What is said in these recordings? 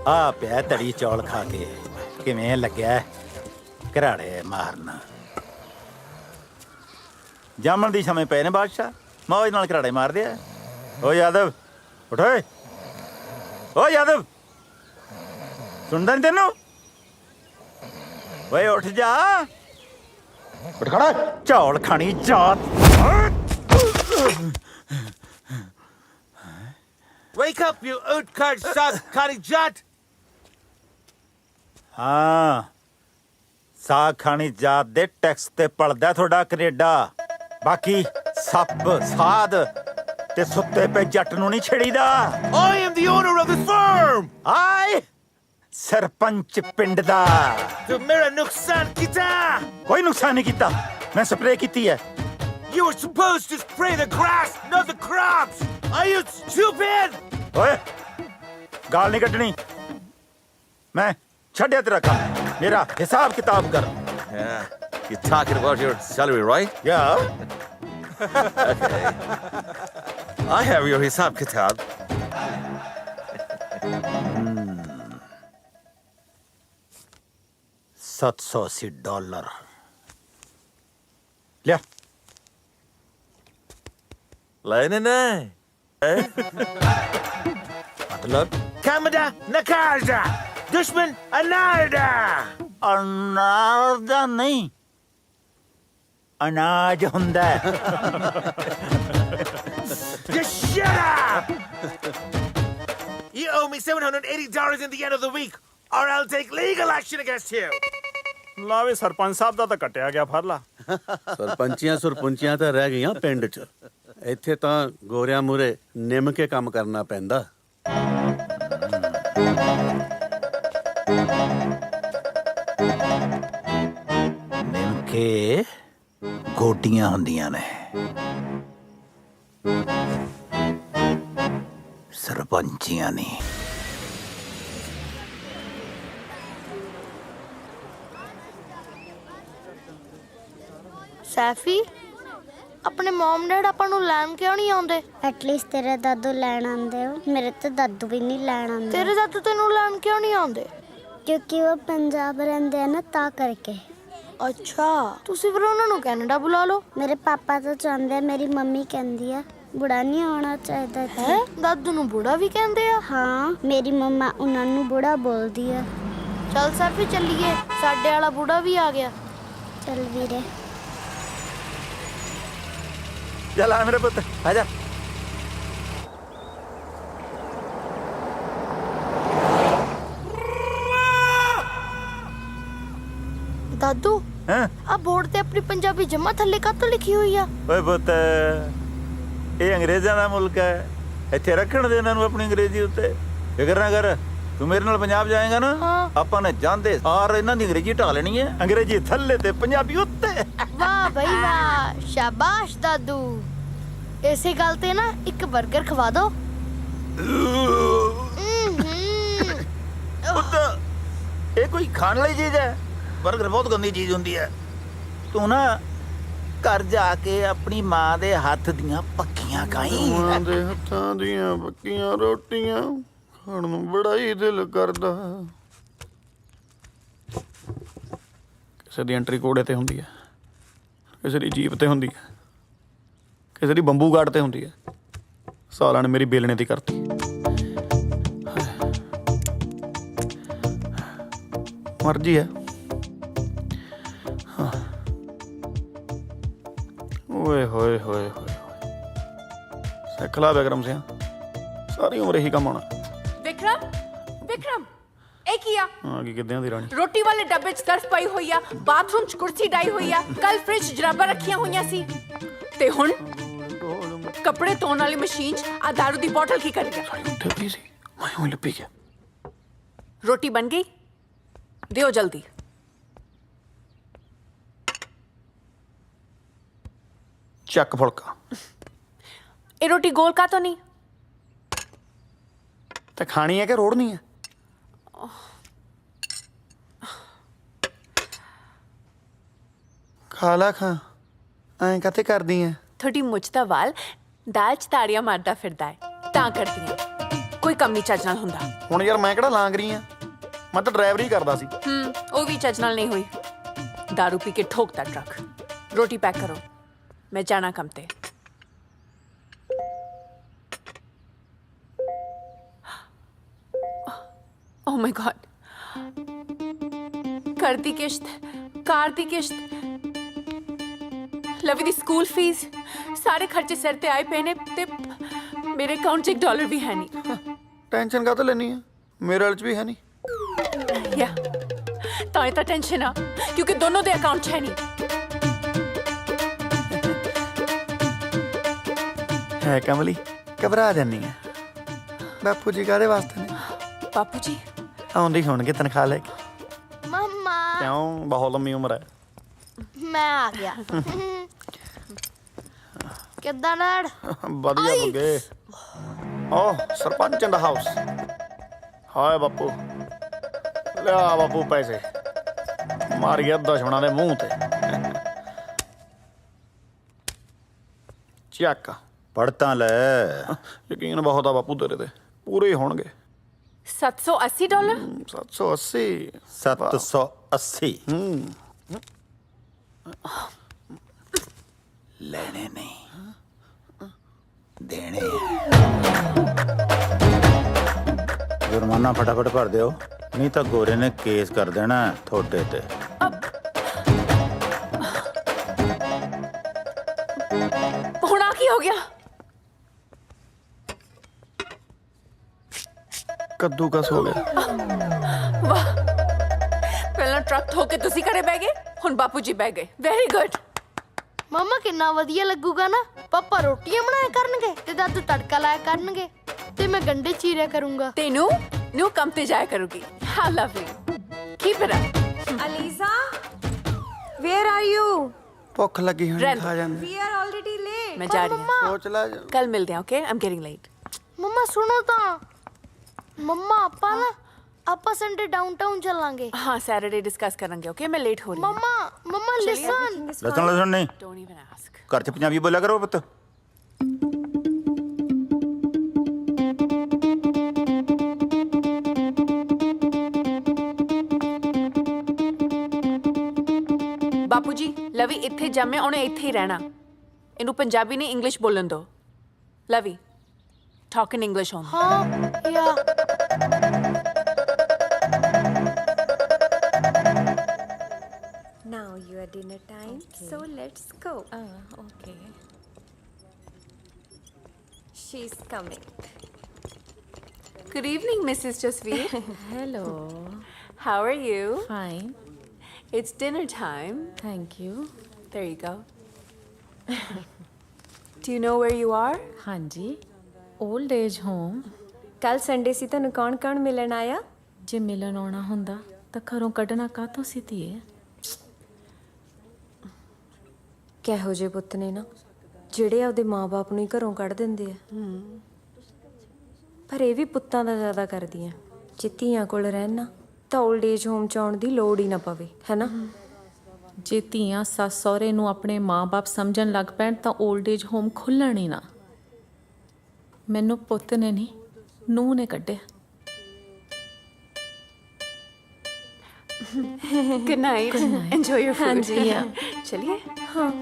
ਆ ਪਿਆ ਤੜੀ ਚੌਲ ਖਾ ਕੇ ਕਿਵੇਂ ਲੱਗਿਆ ਘਰਾੜੇ ਮਾਰਨਾ। ਜਾਮਣ ਦੀ ਸਮੇਂ ਪਏ ਨੇ ਬਾਦਸ਼ਾਹ, ਮੌਜ ਨਾਲ ਘਰਾੜੇ ਮਾਰਦੇ ਆ। ਓ ਯਾਦਵ ਉੱਠ ਓਏ, ਓ ਯਾਦਵ ਸੁਣਦਾ ਨੀ ਤੈਨੂੰ? ਓਏ ਉੱਠ ਜਾ, ਉੱਠ ਖੜਾ। ਚੌਲ ਖਾਣੀ ਜਾਤ। Wake up, you outcast sod cutting jat! ਹਾਂ, ਸਾਗ ਖਾਣੀ ਜਾਤ ਦੇ ਟੈਕਸ ਤੇ ਪਲਦਾ ਤੁਹਾਡਾ ਕੈਨੇਡਾ। ਬਾਕੀ ਸੱਪ ਸਾਧ ਤੇ ਸੁੱਤੇ ਪਏ ਜੱਟ ਨੂੰ ਨਹੀਂ ਛੇੜੀਦਾ। I am the owner of this farm! ਆਏ ਸਰਪੰਚ ਪਿੰਡ ਦਾ। The Mira Nuksan Kita! ਕੋਈ ਨੁਕਸਾਨ ਨਹੀਂ ਕੀਤਾ, ਮੈਂ ਸਪਰੇਅ ਕੀਤੀ ਹੈ। You were supposed to spray the grass, not the crops! Are you stupid? ਓਏ ਗਾਲ ਨਹੀਂ ਕੱਢਣੀ, ਮੈਂ ਛੱਡਿਆ ਤੇਰਾ ਕੰਮ। ਮੇਰਾ ਹਿਸਾਬ ਕਿਤਾਬ ਕਰ। Yeah, you're talking about your salary, right? ਯਾ I have your hisab kitab. $780 ਲਿਆ। Lena Nay. ਮਤਲਬ Kamada Nakaja! Dushman Anarda! ਅਨਾਰ ਦਾ ਨਹੀਂ, ਅਨਾਜ ਹੁੰਦਾ ਹੈ। Just shut up! You owe me $780 at the end of the week, or I'll take legal action against you! ਲਾਵੇ ਸਰਪੰਚ ਸਾਹਿਬ ਦਾ ਤਾਂ ਕੱਟਿਆ ਗਿਆ ਫਰਲਾ। ਸਰਪੰਚੀਆਂ ਸੁਰਪੰਚੀਆਂ ਤਾਂ ਰਹਿ ਗਈਆਂ ਪਿੰਡ 'ਚ। ਇੱਥੇ ਤਾਂ ਗੋਰਿਆਂ ਮੂਰੇ ਨਿੰਮ ਕੇ ਕੰਮ ਕਰਨਾ ਪੈਂਦਾ। ਨਿਮਕੇ ਗੋਡੀਆਂ ਹੁੰਦੀਆਂ ਨੇ, ਸਰਪੰਚੀਆਂ ਨਹੀਂ। ਸੈਫੀ, ਆਪਣੇ ਮਮ ਡੈਡ ਆਪਾਂ ਨੂੰ ਲੈਣ ਕਿਉਂ ਨਹੀਂ ਆਉਂਦੇ? ਐਟਲੀਸਟ ਤੇਰੇ ਦਾਦੂ ਲੈਣ ਆਉਂਦੇ ਹੋ, ਮੇਰੇ ਤਾਂ ਦਾਦੂ ਵੀ ਨਹੀਂ ਲੈਣ ਆਉਂਦੇ। ਤੇਰੇ ਦਾਦੂ ਤੈਨੂੰ ਲੈਣ ਕਿਉਂ ਨਹੀਂ ਆਉਂਦੇ? ਕਿਉਂਕਿ ਉਹ ਪੰਜਾਬ ਰਹਿੰਦੇ ਆ ਨਾ, ਤਾਂ ਕਰਕੇ। ਅੱਛਾ, ਤੁਸੀਂ ਫਿਰ ਉਹਨਾਂ ਨੂੰ ਕੈਨੇਡਾ ਬੁਲਾ ਲਓ। ਮੇਰੇ ਪਾਪਾ ਤਾਂ ਚਾਹੁੰਦੇ, ਮੇਰੀ ਮੰਮੀ ਕਹਿੰਦੀ ਆ ਬੁੜਾ ਨਹੀਂ ਆਉਣਾ ਚਾਹੀਦਾ ਹੈ। ਦਾਦੂ ਨੂੰ ਬੁੜਾ ਵੀ ਕਹਿੰਦੇ ਆ? ਹਾਂ, ਮੇਰੀ ਮੰਮਾ ਉਹਨਾਂ ਨੂੰ ਬੁੜਾ ਬੋਲਦੀ ਆ। ਚੱਲ ਸੈਫੀ ਚੱਲੀਏ, ਸਾਡੇ ਵਾਲਾ ਬੁੜਾ ਵੀ ਆ ਗਿਆ। ਚੱਲ ਵੀਰੇ। ਚੱਲ ਆ ਮੇਰੇ ਪੁੱਤ, ਆ ਜਾ। ਦਾਦੂ, ਹੈਂ? ਆ ਬੋਰਡ ਤੇ ਆਪਣੀ ਪੰਜਾਬੀ ਜਮਾ ਥੱਲੇ ਕਾਹਤੋਂ ਲਿਖੀ ਹੋਈ ਆ? ਓਏ ਪੁੱਤ, ਇਹ ਅੰਗਰੇਜ਼ਾਂ ਦਾ ਮੁਲਕ ਹੈ, ਇੱਥੇ ਰੱਖਣ ਦੇ ਇਹਨਾਂ ਨੂੰ ਆਪਣੀ ਅੰਗਰੇਜ਼ੀ ਉੱਤੇ। ਫਿਕਰ ਨਾ ਕਰ, ਤੂੰ ਮੇਰੇ ਨਾਲ ਪੰਜਾਬ ਜਾਏਗਾ ਨਾ, ਹਾਂ। ਆਪਾਂ ਨੇ ਜਾਂਦੇ ਸਾਰ ਇਹਨਾਂ ਦੀ ਅੰਗਰੇਜ਼ੀ ਢਾ ਲੈਣੀ ਹੈ। ਅੰਗਰੇਜ਼ੀ ਥੱਲੇ ਤੇ ਪੰਜਾਬੀ ਉੱਤੇ। ਵਾਹ ਬਈ ਵਾਹ, ਸ਼ਾਬਾਸ਼ ਦਾਦੂ। ਇਸੇ ਗੱਲ ਤੇ ਨਾ ਇੱਕ 버ਗਰ ਖਵਾ ਦੋ। ਪੁੱਤ, ਇਹ ਕੋਈ ਖਾਣ ਵਾਲੀ ਚੀਜ਼ ਹੈ? 버ਗਰ ਬਹੁਤ ਗੰਦੀ ਚੀਜ਼ ਹੁੰਦੀ ਹੈ। ਤੂੰ ਨਾ ਘਰ ਜਾ ਕੇ ਆਪਣੀ ਮਾਂ ਦੇ ਹੱਥ ਦੀਆਂ ਪੱਕੀਆਂ ਖਾਈ। ਮਾਂ ਦੇ ਹੱਥਾਂ ਦੀਆਂ ਪੱਕੀਆਂ ਰੋਟੀਆਂ ਖਾਣ ਨੂੰ ਬੜਾ ਹੀ ਦਿਲ ਕਰਦਾ। ਕਿਸੇ ਦੀ ਐਂਟਰੀ ਕੋੜੇ ਤੇ ਹੁੰਦੀ ਹੈ, ਕਿਸੇ ਦੀ ਜੀਪ ਤੇ ਹੁੰਦੀ ਹੈ, ਕਿਸੇ ਦੀ ਬੰਬੂ ਗਾਰਡ ਤੇ ਹੁੰਦੀ ਹੈ। ਸਾਲਾਂ ਨੇ ਮੇਰੀ ਬੇਲਣੇ ਦੀ ਕਰਤੀ। ਮਰਜ਼ੀ ਹੈ। ਹਾਂ। ਓਏ ਹੋਏ ਹੋਏ ਹੋਏ ਸਿੱਖ ਲਾ ਬਿਕਰਮ ਸਿੰਘ, ਸਾਰੀ ਉਮਰ ਇਹੀ ਕੰਮ ਆਉਣਾ। ਵਿਕਰਮ ਇਹ ਕੀ ਆ? ਆ ਕੀ ਕਿੱਦਿਆਂ ਦੀ ਰਾਣੀ। ਰੋਟੀ ਵਾਲੇ ਡੱਬੇ 'ਚ ਤਰਫ ਪਈ ਹੋਈ ਆ, ਬਾਥਰੂਮ 'ਚ ਕੁਰਸੀ ਡਾਈ ਹੋਈ ਆ, ਕੱਲ ਫ੍ਰਿਜ ਜਰਾਬਾਂ ਰੱਖੀਆਂ ਹੋਈਆਂ ਸੀ, ਤੇ ਹੁਣ ਕੱਪੜੇ ਧੋਣ ਵਾਲੀ ਮਸ਼ੀਨ 'ਚ ਆ ਦਾਰੂ ਦੀ ਬੋਤਲ ਕੀ ਕਰੇਗਾ? ਉੱਥੇ ਪਈ ਸੀ, ਮੈਂ ਉਹ ਲੱਭੀ ਗਿਆ। ਰੋਟੀ ਬਣ ਗਈ, ਦਿਓ ਜਲਦੀ। ਚੱਕ ਫੁਲਕਾ। ਇਹ ਰੋਟੀ ਗੋਲ ਕਾ ਤੋਂ ਨਹੀਂ? ਤੇ ਖਾਣੀ ਹੈ ਕਿ ਰੋੜਨੀ ਹੈ? ਖਾ ਲਾ, ਖਾ। ਐਂ ਕਾਤੇ ਕਰਦੀ ਐ? ਤੁਹਾਡੀ ਮੁੱਛ ਦਾ ਵਾਲ ਦਾਲ 'ਚ ਤਾੜੀਆਂ ਮਾਰਦਾ ਫਿਰਦਾ ਹੈ, ਤਾਂ ਕਰਦੀ ਹਾਂ। ਕੋਈ ਕੰਮ ਨਹੀਂ ਚੱਜ ਨਾਲ ਹੁੰਦਾ। ਹੁਣ ਯਾਰ ਮੈਂ ਕਿਹੜਾ ਲਾਂਗ ਰਹੀ ਆ, ਮੈਂ ਤਾਂ ਡਰਾਈਵਰੀ ਕਰਦਾ ਸੀ। ਉਹ ਵੀ ਚੱਜ ਨਾਲ ਨਹੀਂ ਹੋਈ। दारू पी के ठोकता ट्रक। रोटी पैक करो, मैं जाना काम ते। ओह माय गॉड, कर दी किश्त, कार दी किश्त, लवी दी स्कूल फीस, सारे खर्चे सिर ते आए पे ने ते मेरे अकाउंट च $1 भी है नहीं। ਟੈਨਸ਼ਨ ਕਾਹਤੋਂ ਲੈਣੀ ਆ, ਮੇਰੇ ਵਾਲ 'ਚ ਵੀ ਹੈ ਨਹੀਂ। या ਤਾਂ ਤਾਂ ਟੈਨਸ਼ਨ ਆ ਕਿਉਂਕਿ ਦੋਨੋਂ ਦੇ ਅਕਾਊਂਟ 'ਚ ਹੈ ਨਹੀਂ। ਹੈ ਕਮਲੀ, ਘਬਰਾ ਜਾਨੀ ਆ। ਬਾਪੂ ਜੀ ਕਾਹਦੇ ਵਾਸਤੇ ਨੇ? ਬਾਪੂ ਜੀ ਆਉਂਦੇ ਹੀ ਹੋਣਗੇ ਤਨਖਾਹ ਲੈ ਕੇ। ਮੰਮਾ ਕਿਉਂ, ਬਹੁਤ ਲੰਮੀ ਉਮਰ ਹੈ। ਮੈਂ ਆ ਗਿਆ। ਕਿੱਦਾਂ ਡੈਡ? ਵਧੀਆ ਮੰਗੇ। ਓ ਸਰਪੰਚ ਇਨ ਦਾ ਹਾਊਸ। ਹਾਏ ਬਾਪੂ, ਲਿਆ ਬਾਪੂ ਪੈਸੇ, ਮਾਰ ਗਿਆ ਦੁਸ਼ਮਣਾਂ ਦੇ ਮੂੰਹ ਤੇ। ਚੱਕ, ਪੜ੍ਹਤਾਂ ਲੈ। ਯਕੀਨ ਬਹੁਤ ਆ ਬਾਪੂ ਤੇਰੇ ਤੇ, ਪੂਰੇ ਹੀ ਹੋਣਗੇ। $780 780 780 ਲੈਣੇ ਨਹੀਂ, ਦੇਣੇ ਜੁਰਮਾਨਾ ਫਟਾਫਟ ਭਰ ਦਿਓ, ਨਹੀਂ ਤਾਂ ਗੋਰੇ ਨੇ ਕੇਸ ਕਰ ਦੇਣਾ ਤੁਹਾਡੇ ਤੇ। ਹੁਣ ਆ ਕੀ ਹੋ ਗਿਆ? ਕੱਦੂਕਸ ਹੋ ਗਿਆ। ਵਾਹ, ਪਹਿਲਾਂ ਟਰੱਕ ਠੋਕ ਕੇ ਤੁਸੀਂ ਘਰੇ ਬਹਿ ਗਏ, ਹੁਣ ਬਾਪੂ ਜੀ ਬਹਿ ਗਏ। Very good. ਮੰਮਾ ਕਿੰਨਾ ਵਧੀਆ ਲੱਗੂਗਾ ਨਾ, ਪਾਪਾ ਰੋਟੀਆਂ ਬਣਾਇਆ ਕਰਨਗੇ ਤੇ ਦਾਦੂ ਤੜਕਾ ਲਾਇਆ ਕਰਨਗੇ ਤੇ ਮੈਂ ਗੰਡੇ ਚੀਰਿਆ ਕਰੂੰਗਾ। ਤੇ ਨੂੰ ਕੰਮ ਤੇ ਜਾਇਆ ਕਰੂਗੀ। How Lovely, keep it up. Aliza, where are you? ਭੁੱਖ ਲੱਗੀ ਹੋਣੀ, ਰਹਿਣ ਖਾ ਜਾਂਦੇ। We are already late. ਮੈਂ ਜਾ ਰਹੀ ਹਾਂ, ਸੋਚ ਲੈ। ਕੱਲ ਮਿਲਦੇ ਹਾਂ। ਓਕੇ, ਆਮ ਗੈਟਿੰਗ ਲੇਟ। ਮੰਮਾ ਸੁਣੋ ਤਾਂ, ਮੰਮਾ ਆਪਾਂ ਸੰਡੇ ਡਾਊਨਟਾਊਨ ਚੱਲਾਂਗੇ। ਹਾਂ, ਸੈਟਰਡੇ ਡਿਸਕਸ ਕਰਾਂਗੇ। ਓਕੇ, ਮੈਂ ਲੇਟ ਹੋ ਰਹੀ ਹਾਂ। ਮੰਮਾ ਲਿਸਨ। ਲਸਣ ਨਹੀਂ, ਡੋਂਟ ਇਵਨ ਆਸਕ। ਘਰ 'ਚ ਪੰਜਾਬੀ ਬੋਲਿਆ ਕਰੋ ਪੁੱਤ। ਬਾਪੂ ਜੀ, ਲਵੀ ਇੱਥੇ ਜੰਮੇ, ਉਹਨੇ ਇੱਥੇ ਹੀ ਰਹਿਣਾ। ਇਹਨੂੰ ਪੰਜਾਬੀ ਨਹੀਂ ਇੰਗਲਿਸ਼ ਬੋਲਣ ਦਿਓ। ਲਵੀ, ਟਾਕ ਇਨ ਇੰਗਲਿਸ਼ ਓਨਲੀ। ਹਾਂ ਯਾ Now your dinner time, so let's go. Okay. She's coming. Good evening, Mrs. Jasveer. Hello. How are you? Fine. It's dinner time. Thank you. There you go. Do you know where you are? ਹਾਂਜੀ, old age home. ਕੱਲ Sunday ਸੀ, ਤੁਹਾਨੂੰ ਕੌਣ ਮਿਲਣ ਆਇਆ? ਜੇ ਮਿਲਣ ਆਉਣਾ ਹੁੰਦਾ ਤਾਂ ਘਰੋਂ ਕੱਢਣਾ ਕਾਹਤੋਂ ਸੀ ਧੀਏ? ਕਿਹੋ ਜਿਹੇ ਪੁੱਤ ਨੇ ਨਾ, ਜਿਹੜੇ ਆਪਦੇ ਮਾਪੇ ਨੂੰ ਹੀ ਘਰੋਂ ਕੱਢ ਦਿੰਦੇ ਆ। ਪਰ ਇਹ ਵੀ ਪੁੱਤਾਂ ਦਾ ਜ਼ਿਆਦਾ ਕਰਦੀਆਂ। ਜੇ ਧੀਆਂ ਕੋਲ ਰਹਿਣ ਨਾ ਤਾਂ 올ਡ ਏਜ ਹੋਮ ਚ ਆਉਣ ਦੀ ਲੋੜ ਹੀ ਨਾ ਪਵੇ, ਹੈਨਾ? ਜੇ ਧੀਆਂ ਸੱਸ ਸਹੁਰੇ ਨੂੰ ਆਪਣੇ ਮਾਂ-ਬਾਪ ਸਮਝਣ ਲੱਗ ਪੈਣ ਤਾਂ old age home ਖੁੱਲ੍ਹਣ ਹੀ ਨਾ। ਮੈਨੂੰ ਪੁੱਤ ਨੇ ਨਹੀਂ, ਨੂੰਹ ਨੇ ਕੱਢਿਆ। Good night. Enjoy your food. ਹਾਂਜੀ, चलिए। ਹਾਂ।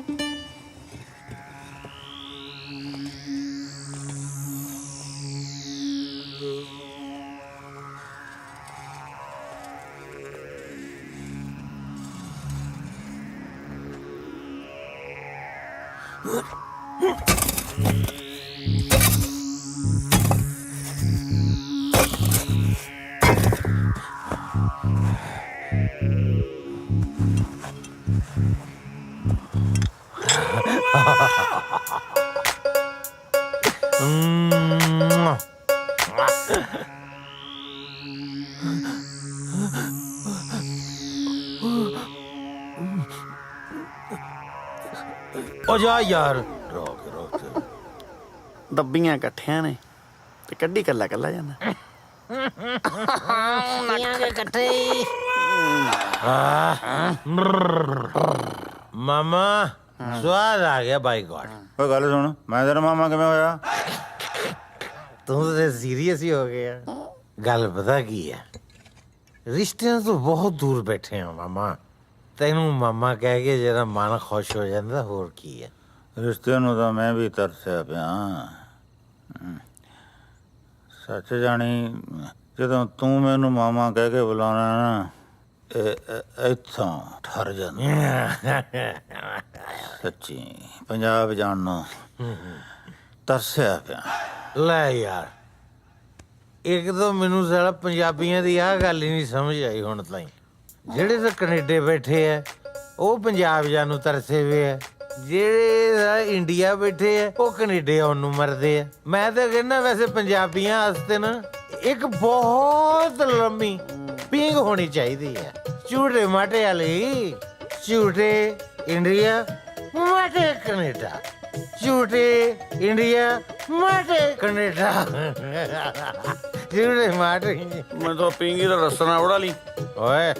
ਓ ਜਾ ਯਾਰ, ਰੋਕ। ਦੱਬੀਆਂ ਇਕੱਠਿਆਂ ਨੇ ਤੇ ਕੱਢੀ ਕੱਲਾ ਕੱਲਾ ਜਾਂਦਾ। ਮਾਮਾ ਸਵਾਦ ਆ ਗਿਆ ਬਾਈ ਗॉड। ਓਏ ਗੱਲ ਸੁਣ, ਮੈਂ ਤੇਰਾ ਮਾਮਾ ਕਿਵੇਂ ਹੋਇਆ? ਤੂੰ ਤਾਂ ਸੀਰੀਅਸ ਹੀ ਹੋ ਗਿਆ। ਗੱਲ ਪਤਾ ਕੀ ਹੈ, ਰਿਸ਼ਤਿਆਂ ਤੋਂ ਬਹੁਤ ਦੂਰ ਬੈਠੇ ਆ ਮਾਮਾ। ਤੈਨੂੰ ਮਾਮਾ ਕਹਿ ਕੇ ਜਿਹੜਾ ਮਨ ਖੁਸ਼ ਹੋ ਜਾਂਦਾ, ਹੋਰ ਕੀ ਹੈ। ਰਿਸ਼ਤੇ ਨੂੰ ਤਾਂ ਮੈਂ ਵੀ ਤਰਸਿਆ ਪਿਆ। ਸੱਚ ਜਾਣੀ ਜਦੋਂ ਤੂੰ ਮੈਨੂੰ ਮਾਮਾ ਕਹਿ ਕੇ ਬੁਲਾਉਣਾ ਨਾ, ਇੱਥੋਂ ਠਰ ਜਾਂਦਾ। ਸੱਚੀ ਪੰਜਾਬ ਜਾਣ ਨੂੰ ਤਰਸਿਆ ਪਿਆ। ਲੈ ਯਾਰ, ਇੱਕ ਤਾਂ ਮੈਨੂੰ ਸਾਲਾ ਪੰਜਾਬੀਆਂ ਦੀ ਆਹ ਗੱਲ ਹੀ ਨਹੀਂ ਸਮਝ ਆਈ ਹੁਣ ਤਾਈਂ। ਜਿਹੜੇ ਤਾਂ ਕੈਨੇਡਾ ਬੈਠੇ ਆ ਉਹ ਪੰਜਾਬ ਜਾਣ ਨੂੰ ਤਰਸੇ ਵੇ ਆ, ਜਿਹੜੇ ਇੰਡੀਆ ਬੈਠੇ ਆ ਉਹ ਕੈਨੇਡਾ ਆਉਣ ਨੂੰ ਮਰਦੇ ਆ। ਮੈਂ ਤਾਂ ਕਹਿੰਦਾ ਵੈਸੇ ਪੰਜਾਬੀਆਂ ਵਾਸਤੇ ਨਾ ਇੱਕ ਬਹੁਤ ਲੰਮੀ ਪੀਂਘ ਹੋਣੀ ਚਾਹੀਦੀ ਹੈ। ਝੂਠੇ ਮਾਟੇ ਵਾਲੀ, ਝੂਠੇ ਇੰਡੀਆ, ਮਾਟੇ ਕੈਨੇਡਾ, ਝੂਠੇ ਇੰਡੀਆ, ਮਾਟੇ ਕੈਨੇਡਾ, ਝੂਠੇ ਮਾਟੇ। ਮੈਂ ਤਾਂ ਪੀਂਗੀ ਦਾ ਰਸਨਾ ਉਡਾ ਲਈ। ਓਏ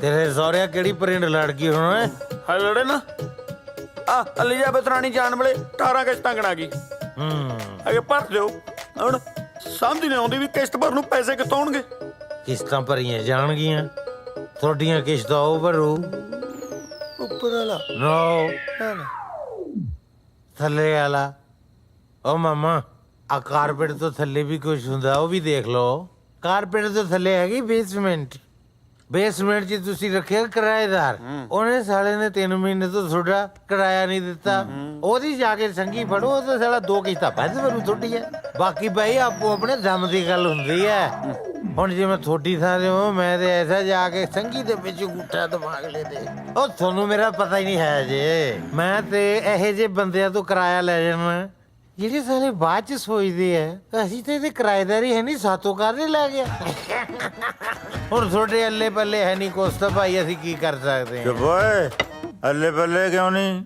ਤੇਰੇ ਸਹੁਰਿਆਂ ਕਿਹੜੀ ਪ੍ਰਿੰਡ ਲੜ ਗਈ ਹੁਣ? ਓਏ ਹਾਏ ਲੜੇ ਨਾ ਆ ਅਲੀਜਾਬeth ਰਾਣੀ ਜਾਣ ਵੇਲੇ 18 ਕਿਸ਼ਤਾਂ ਗਣਾ ਗਈ। ਅਗੇ ਭਰ ਦਿਓ। ਹੁਣ ਸਮਝ ਨਹੀਂ ਆਉਂਦੀ ਵੀ ਕਿਸ਼ਤ ਭਰਨ ਨੂੰ ਪੈਸੇ ਕਿੱਥੋਂ ਆਉਣਗੇ। ਕਿਸ਼ਤਾਂ ਭਰੀਆਂ ਜਾਣਗੀਆਂ, ਤੁਹਾਡੀਆਂ ਕਿਸ਼ਤਾਂ ਉਹ ਭਰੂ। ਉੱਪਰ ਵਾਲਾ ਨੋ ਥੱਲੇ ਵਾਲਾ। ਓ ਮਾਮਾ, ਆ ਕਾਰਪੇਟ ਤੋਂ ਥੱਲੇ ਵੀ ਕੁਝ ਹੁੰਦਾ, ਉਹ ਵੀ ਦੇਖ ਲਓ। ਕਾਰਪੇਟ ਤੋਂ ਥੱਲੇ ਹੈਗੀ ਬੇਸਮੈਂਟ। ਬੇਸਮੈਂਟ 'ਚ ਤੁਸੀਂ ਰੱਖਿਆ ਕਿਰਾਏਦਾਰ, ਉਹਨੇ ਸਾਲੇ ਨੇ 3 ਮਹੀਨੇ ਤੋਂ ਤੁਹਾਡਾ ਕਿਰਾਇਆ ਨਹੀਂ ਦਿੱਤਾ। ਉਹਦੀ ਜਾ ਕੇ ਸੰਗੀ ਫੜੋ, ਉਹ ਤਾਂ ਸਾਲਾ 2 ਕਿਸ਼ਤਾਂ ਵੱਧ ਭਰੂ ਤੁਹਾਡੀ ਹੈ। ਬਾਕੀ ਭਾਈ ਆਪੋ ਆਪਣੇ ਦਮ ਦੀ ਗੱਲ ਹੁੰਦੀ ਹੈ। ਹੁਣ ਜੇ ਮੈਂ ਥੋੜੀ ਥਾਂ ਤੇ ਹਾਂ, ਮੈਂ ਤੇ ਐਸਾ ਜਾ ਕੇ ਸੰਗੀ ਦੇ ਵਿੱਚ ਗੁੱਠਾ ਦਿਮਾਗ ਲੈ ਦੇ। ਉਹ ਤੁਹਾਨੂੰ ਮੇਰਾ ਪਤਾ ਹੀ ਨਹੀਂ ਹੈ ਜੇ। ਮੈਂ ਤੇ ਇਹੋ ਜਿਹੇ ਬੰਦਿਆਂ ਤੋਂ ਕਿਰਾਇਆ ਲੈ ਜਾਣਾ ਜਿਹੜੇ ਸਾਲੇ ਬਾਅਦ ਚ ਸੋਚਦੇ ਆ ਅਸੀਂ ਤੇ ਇਹਦੇ ਕਿਰਾਏਦਾਰੀ ਹੈ ਨਹੀਂ, ਸਾਤੋਂ ਕਾਹਦੇ ਲੈ ਗਿਆ। ਹੁਣ ਤੁਹਾਡੇ ਅੱਲੇ ਪੱਲੇ ਹੈ ਨਹੀਂ ਕੁਛ ਤਾਂ ਭਾਈ ਅਸੀਂ ਕੀ ਕਰ ਸਕਦੇ ਚੁੱਪ ਓਏ, ਅੱਲੇ ਪੱਲੇ ਕਿਉਂ ਨਹੀਂ?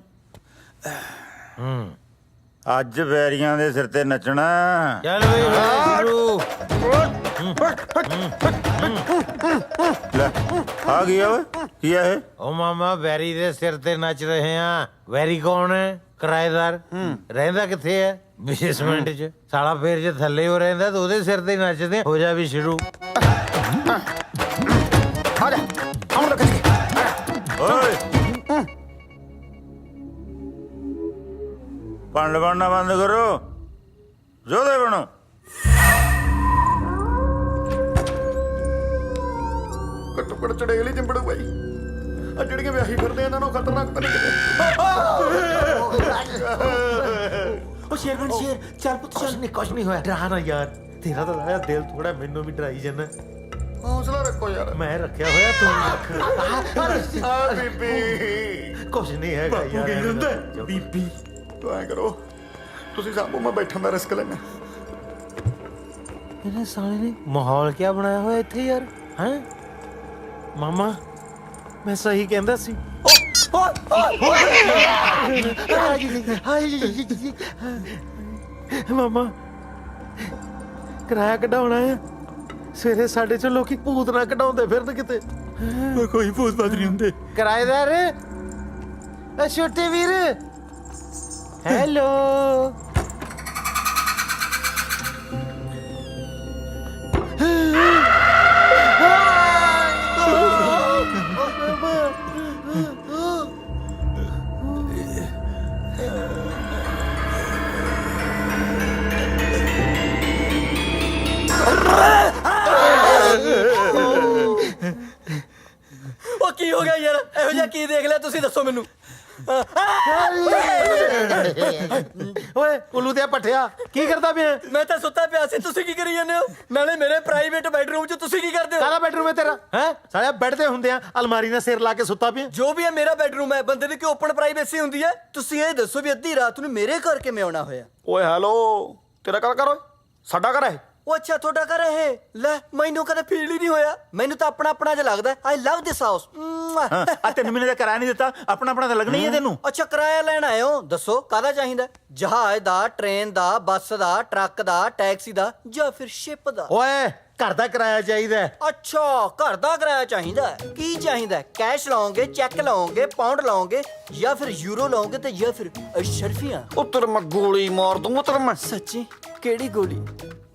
ਅੱਜ ਵੈਰੀਆਂ ਦੇ ਸਿਰ ਤੇ ਨੱਚਣਾ। ਚੱਲ ਬਈ ਸ਼ੁਰੂ। ਲੈ ਆ ਗਿਆ ਓਏ, ਕੀ ਆ ਇਹ? ਉਹ ਮਾਮਾ ਵੈਰੀ ਦੇ ਸਿਰ ਤੇ ਨੱਚ ਰਹੇ ਆ। ਵੈਰੀ ਕੌਣ ਹੈ? ਕਿਰਾਏਦਾਰ। ਰਹਿੰਦਾ ਕਿੱਥੇ ਹੈ? ਬੇਸਮੈਂਟ 'ਚ। ਸਾਲਾ ਫੇਰ ਜੇ ਥੱਲੇ ਹੋ ਰਹਿੰਦਾ ਤਾਂ ਉਹਦੇ ਸਿਰ ਤੇ ਨੱਚਦੇ। ਹੋ ਜਾ ਵੀ ਸ਼ੁਰੂ। ਆ ਜਾ ਆਉਂ ਲੱਗ ਜੀ। ਓਏ ਪੰਡ ਬਣਨਾ ਬੰਦ ਕਰੋ, ਜੋਦੇ ਬਣੋ। ਘੱਟੋ ਘੱਟ ਚੜੇਲ ਹੀ ਚੰਬੜੂ ਬਾਈ। ਆ ਜਿਹੜੀਆਂ ਵਿਆਹੀ ਫਿਰਦੇ ਇਹਨਾਂ ਨੂੰ ਖਤਰਨਾਕ ਤਾਂ ਨਹੀਂ ਕਿਤੇ। ਉਹ ਸ਼ੇਰਗਨ ਸ਼ੇਰ, ਚੱਲ ਪੁੱਤ ਚੱਲ। ਨਹੀਂ ਕੁਛ ਨਹੀਂ ਹੋਇਆ, ਡਰਾ ਨਾ ਯਾਰ। ਤੇਰਾ ਤਾਂ ਲਾਇਆ ਦਿਲ ਥੋੜਾ, ਮੈਨੂੰ ਵੀ ਡਰਾਈ ਜਾਂਦਾ। ਹੌਸਲਾ ਰੱਖੋ ਯਾਰ। ਮੈਂ ਰੱਖਿਆ ਹੋਇਆ, ਤੂੰ ਰੱਖ। ਆ ਬੀਬੀ ਕੁਛ ਨਹੀਂ ਹੈਗਾ ਯਾਰ। ਬੀਬੀ ਤੂੰ ਐ ਕਰੋ, ਤੁਸੀਂ ਸਾਹਮਣੇ ਮੈਂ ਬੈਠਣ ਦਾ ਰਿਸਕ ਲੈਣਾ। ਇਹਨੇ ਸਾਲੇ ਨੇ ਮਾਹੌਲ ਕਿਆ ਬਣਾਇਆ ਹੋਇਆ ਇੱਥੇ ਯਾਰ। ਹੈਂ ਮਾਮਾ, ਮੈਂ ਸਹੀ ਕਹਿੰਦਾ ਸੀ। ਮਾਮਾ ਕਿਰਾਇਆ ਕਢਾਉਣਾ ਆ। ਸਵੇਰੇ ਸਾਡੇ ਚ ਲੋਕੀ ਭੂਤ ਨਾ ਕਢਾਉਂਦੇ ਫਿਰਨ ਕਿਤੇ। ਕੋਈ ਭੂਤ ਬਾਤ ਨਹੀਂ ਹੁੰਦੇ। ਕਿਰਾਏਦਾਰ, ਛੋਟੇ ਵੀਰ, ਹੈਲੋ। ਉਹ ਕੀ ਹੋ ਗਿਆ ਯਾਰ? ਇਹੋ ਜਿਹਾ ਕੀ ਦੇਖ ਲਿਆ ਤੁਸੀਂ, ਦੱਸੋ ਮੈਨੂੰ। ਓਏ ਉੱਲੂ ਦੇ ਪੱਠਿਆ, ਕੀ ਕਰਦਾ ਪਿਆ? ਮੈਂ ਤਾਂ ਸੁੱਤਾ ਪਿਆ ਸੀ, ਤੁਸੀਂ ਕੀ ਕਰੀ ਜਾਂਦੇ ਹੋ? ਨਾਲੇ ਮੇਰੇ ਪ੍ਰਾਈਵੇਟ ਬੈਡਰੂਮ 'ਚ ਤੁਸੀਂ ਕੀ ਕਰਦੇ ਹੋ? ਕਾਹਦਾ ਬੈਡਰੂਮ ਹੈ ਤੇਰਾ? ਹੈ ਸਾਲਿਆ ਬੈੱਡ ਤੇ ਹੁੰਦੇ ਆ, ਅਲਮਾਰੀ ਨਾਲ ਸਿਰ ਲਾ ਕੇ ਸੁੱਤਾ ਪਿਆ। ਜੋ ਵੀ ਹੈ ਮੇਰਾ ਬੈਡਰੂਮ ਹੈ। ਬੰਦੇ ਦੀ ਕਿ ਓਪਨ ਪ੍ਰਾਈਵੇਸੀ ਹੁੰਦੀ ਹੈ? ਤੁਸੀਂ ਇਹ ਦੱਸੋ ਵੀ ਅੱਧੀ ਰਾਤ ਨੂੰ ਮੇਰੇ ਘਰ ਕਿਵੇਂ ਆਉਣਾ ਹੋਇਆ? ਓਏ ਹੈਲੋ, ਤੇਰਾ ਘਰ ਓਏ, ਸਾਡਾ ਘਰ ਹੈ। ਉਹ ਅੱਛਾ ਤੁਹਾਡਾ ਘਰ ਇਹ? ਲੈ ਮੈਨੂੰ ਕਦੇ ਫੀਲ ਹੀ ਨਹੀਂ ਹੋਇਆ। ਮੈਨੂੰ ਤਾਂ ਆਪਣਾ ਆਪਣਾ ਜਿਹਾ ਲੱਗਦਾ। ਆਈ ਲਵ ਦਿਸ ਹਾਊਸ। ਆ 3 ਮਹੀਨੇ ਦਾ ਕਿਰਾਇਆ ਨਹੀਂ ਦਿੱਤਾ, ਆਪਣਾ ਆਪਣਾ ਤਾਂ ਲੱਗਣਾ ਹੀ ਹੈ ਤੈਨੂੰ। ਅੱਛਾ ਕਿਰਾਇਆ ਲੈਣ ਆਏ ਹੋ? ਦੱਸੋ ਕਾਹਦਾ ਚਾਹੀਦਾ? ਜਹਾਜ਼ ਦਾ, ਟ੍ਰੇਨ ਦਾ, ਬੱਸ ਦਾ, ਟਰੱਕ ਦਾ, ਟੈਕਸੀ ਦਾ ਜਾਂ ਫਿਰ ਸ਼ਿਪ ਦਾ? ਓਏ ਘਰ ਦਾ ਕਿਰਾਇਆ ਚਾਹੀਦਾ। ਅੱਛਾ ਘਰ ਦਾ ਕਿਰਾਇਆ ਚਾਹੀਦਾ। ਕੀ ਚਾਹੀਦਾ? ਕੈਸ਼ ਲਾਓਗੇ, ਚੈੱਕ ਲਾਓਗੇ, ਪਾਉਂਡ ਲਾਓਗੇ ਜਾਂ ਫਿਰ ਯੂਰੋ ਲਾਓਗੇ ਤੇ ਜਾਂ ਫਿਰ ਅਸ਼ਰਫੀਆਂ? ਉੱਤਰ ਮੈਂ ਗੋਲੀ ਮਾਰ ਦੂੰ। ਉੱਤਰ ਮੈਂ ਸੱਚੀ? ਕਿਹੜੀ ਗੋਲੀ?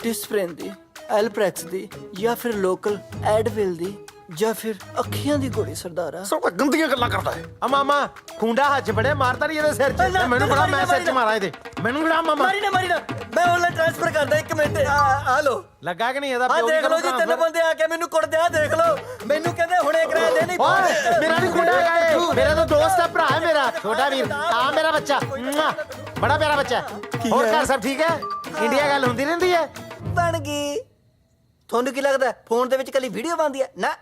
ਡਿਸਪ੍ਰਿਨ ਦੀ, ਐਲਪ੍ਰੈਕਸ ਦੀ, ਜਾਂ ਫਿਰ ਲੋਕਲ ਐਡਵਿਲ ਦੀ, ਜਾਂ ਫਿਰ ਅੱਖੀਆਂ ਦੀ ਗੋਲੀ ਸਰਦਾਰਾ? ਸਭ ਗੰਦੀਆਂ ਗੱਲਾਂ ਕਰਦਾ ਹੈ। ਆ ਮਾਮਾ ਖੁੰਡਾ ਹੱਥ 'ਚ ਫੜਿਆ ਮਾਰਦਾ ਨਹੀਂ ਇਹਦੇ ਸਿਰ 'ਚ ਤੇ ਮੈਨੂੰ ਬੜਾ ਮੈਂ ਸਿਰ 'ਚ ਮਾਰਾਂ ਇਹਦੇ ਮੈਨੂੰ ਬੜਾ ਮਾਮਾ ਮਾਰੀ ਨਾ ਮੈਂ ਆਨਲਾਈਨ ਟ੍ਰਾਂਸਫਰ ਕਰਦਾ 1 ਮਿੰਟ। ਆ ਲੋ ਲੱਗਾ ਕਿ ਨਹੀਂ ਇਹਦਾ ਆ ਪਿਓ ਦੇਖ ਲਓ ਜੀ, 3 ਬੰਦੇ ਆ ਕੇ ਮੈਨੂੰ ਕੁੱਟਦੇ ਆ, ਦੇਖ ਲਓ। ਮੈਨੂੰ ਕਹਿੰਦੇ ਹੁਣੇ ਕਰਾ ਦੇ, ਨਹੀਂ ਓਏ ਮੇਰਾ ਨਹੀਂ ਖੁੰਡਾ ਹੈਗਾ ਇਹ ਮੇਰਾ ਤਾਂ ਦੋਸਤ ਹੈ, ਭਰਾ ਹੈ ਮੇਰਾ, ਛੋਟਾ ਵੀਰ। ਆ ਮੇਰਾ ਬੱਚਾ ਬੜਾ ਪਿਆਰਾ ਬੱਚਾ ਹੈ। ਹੋਰ ਘਰ ਸਭ ਠੀਕ ਹੈ? ਇੰਡੀਆ ਗੱਲ ਹੁੰਦੀ ਰਹਿੰਦੀ ਹੈ? ਬਣ ਗਈ। ਤੁਹਾਨੂੰ ਕੀ ਲੱਗਦਾ ਫੋਨ ਦੇ ਵਿੱਚ ਕੱਲੀ ਵੀਡੀਓ ਬਣਦੀ ਹੈ? ਨਾ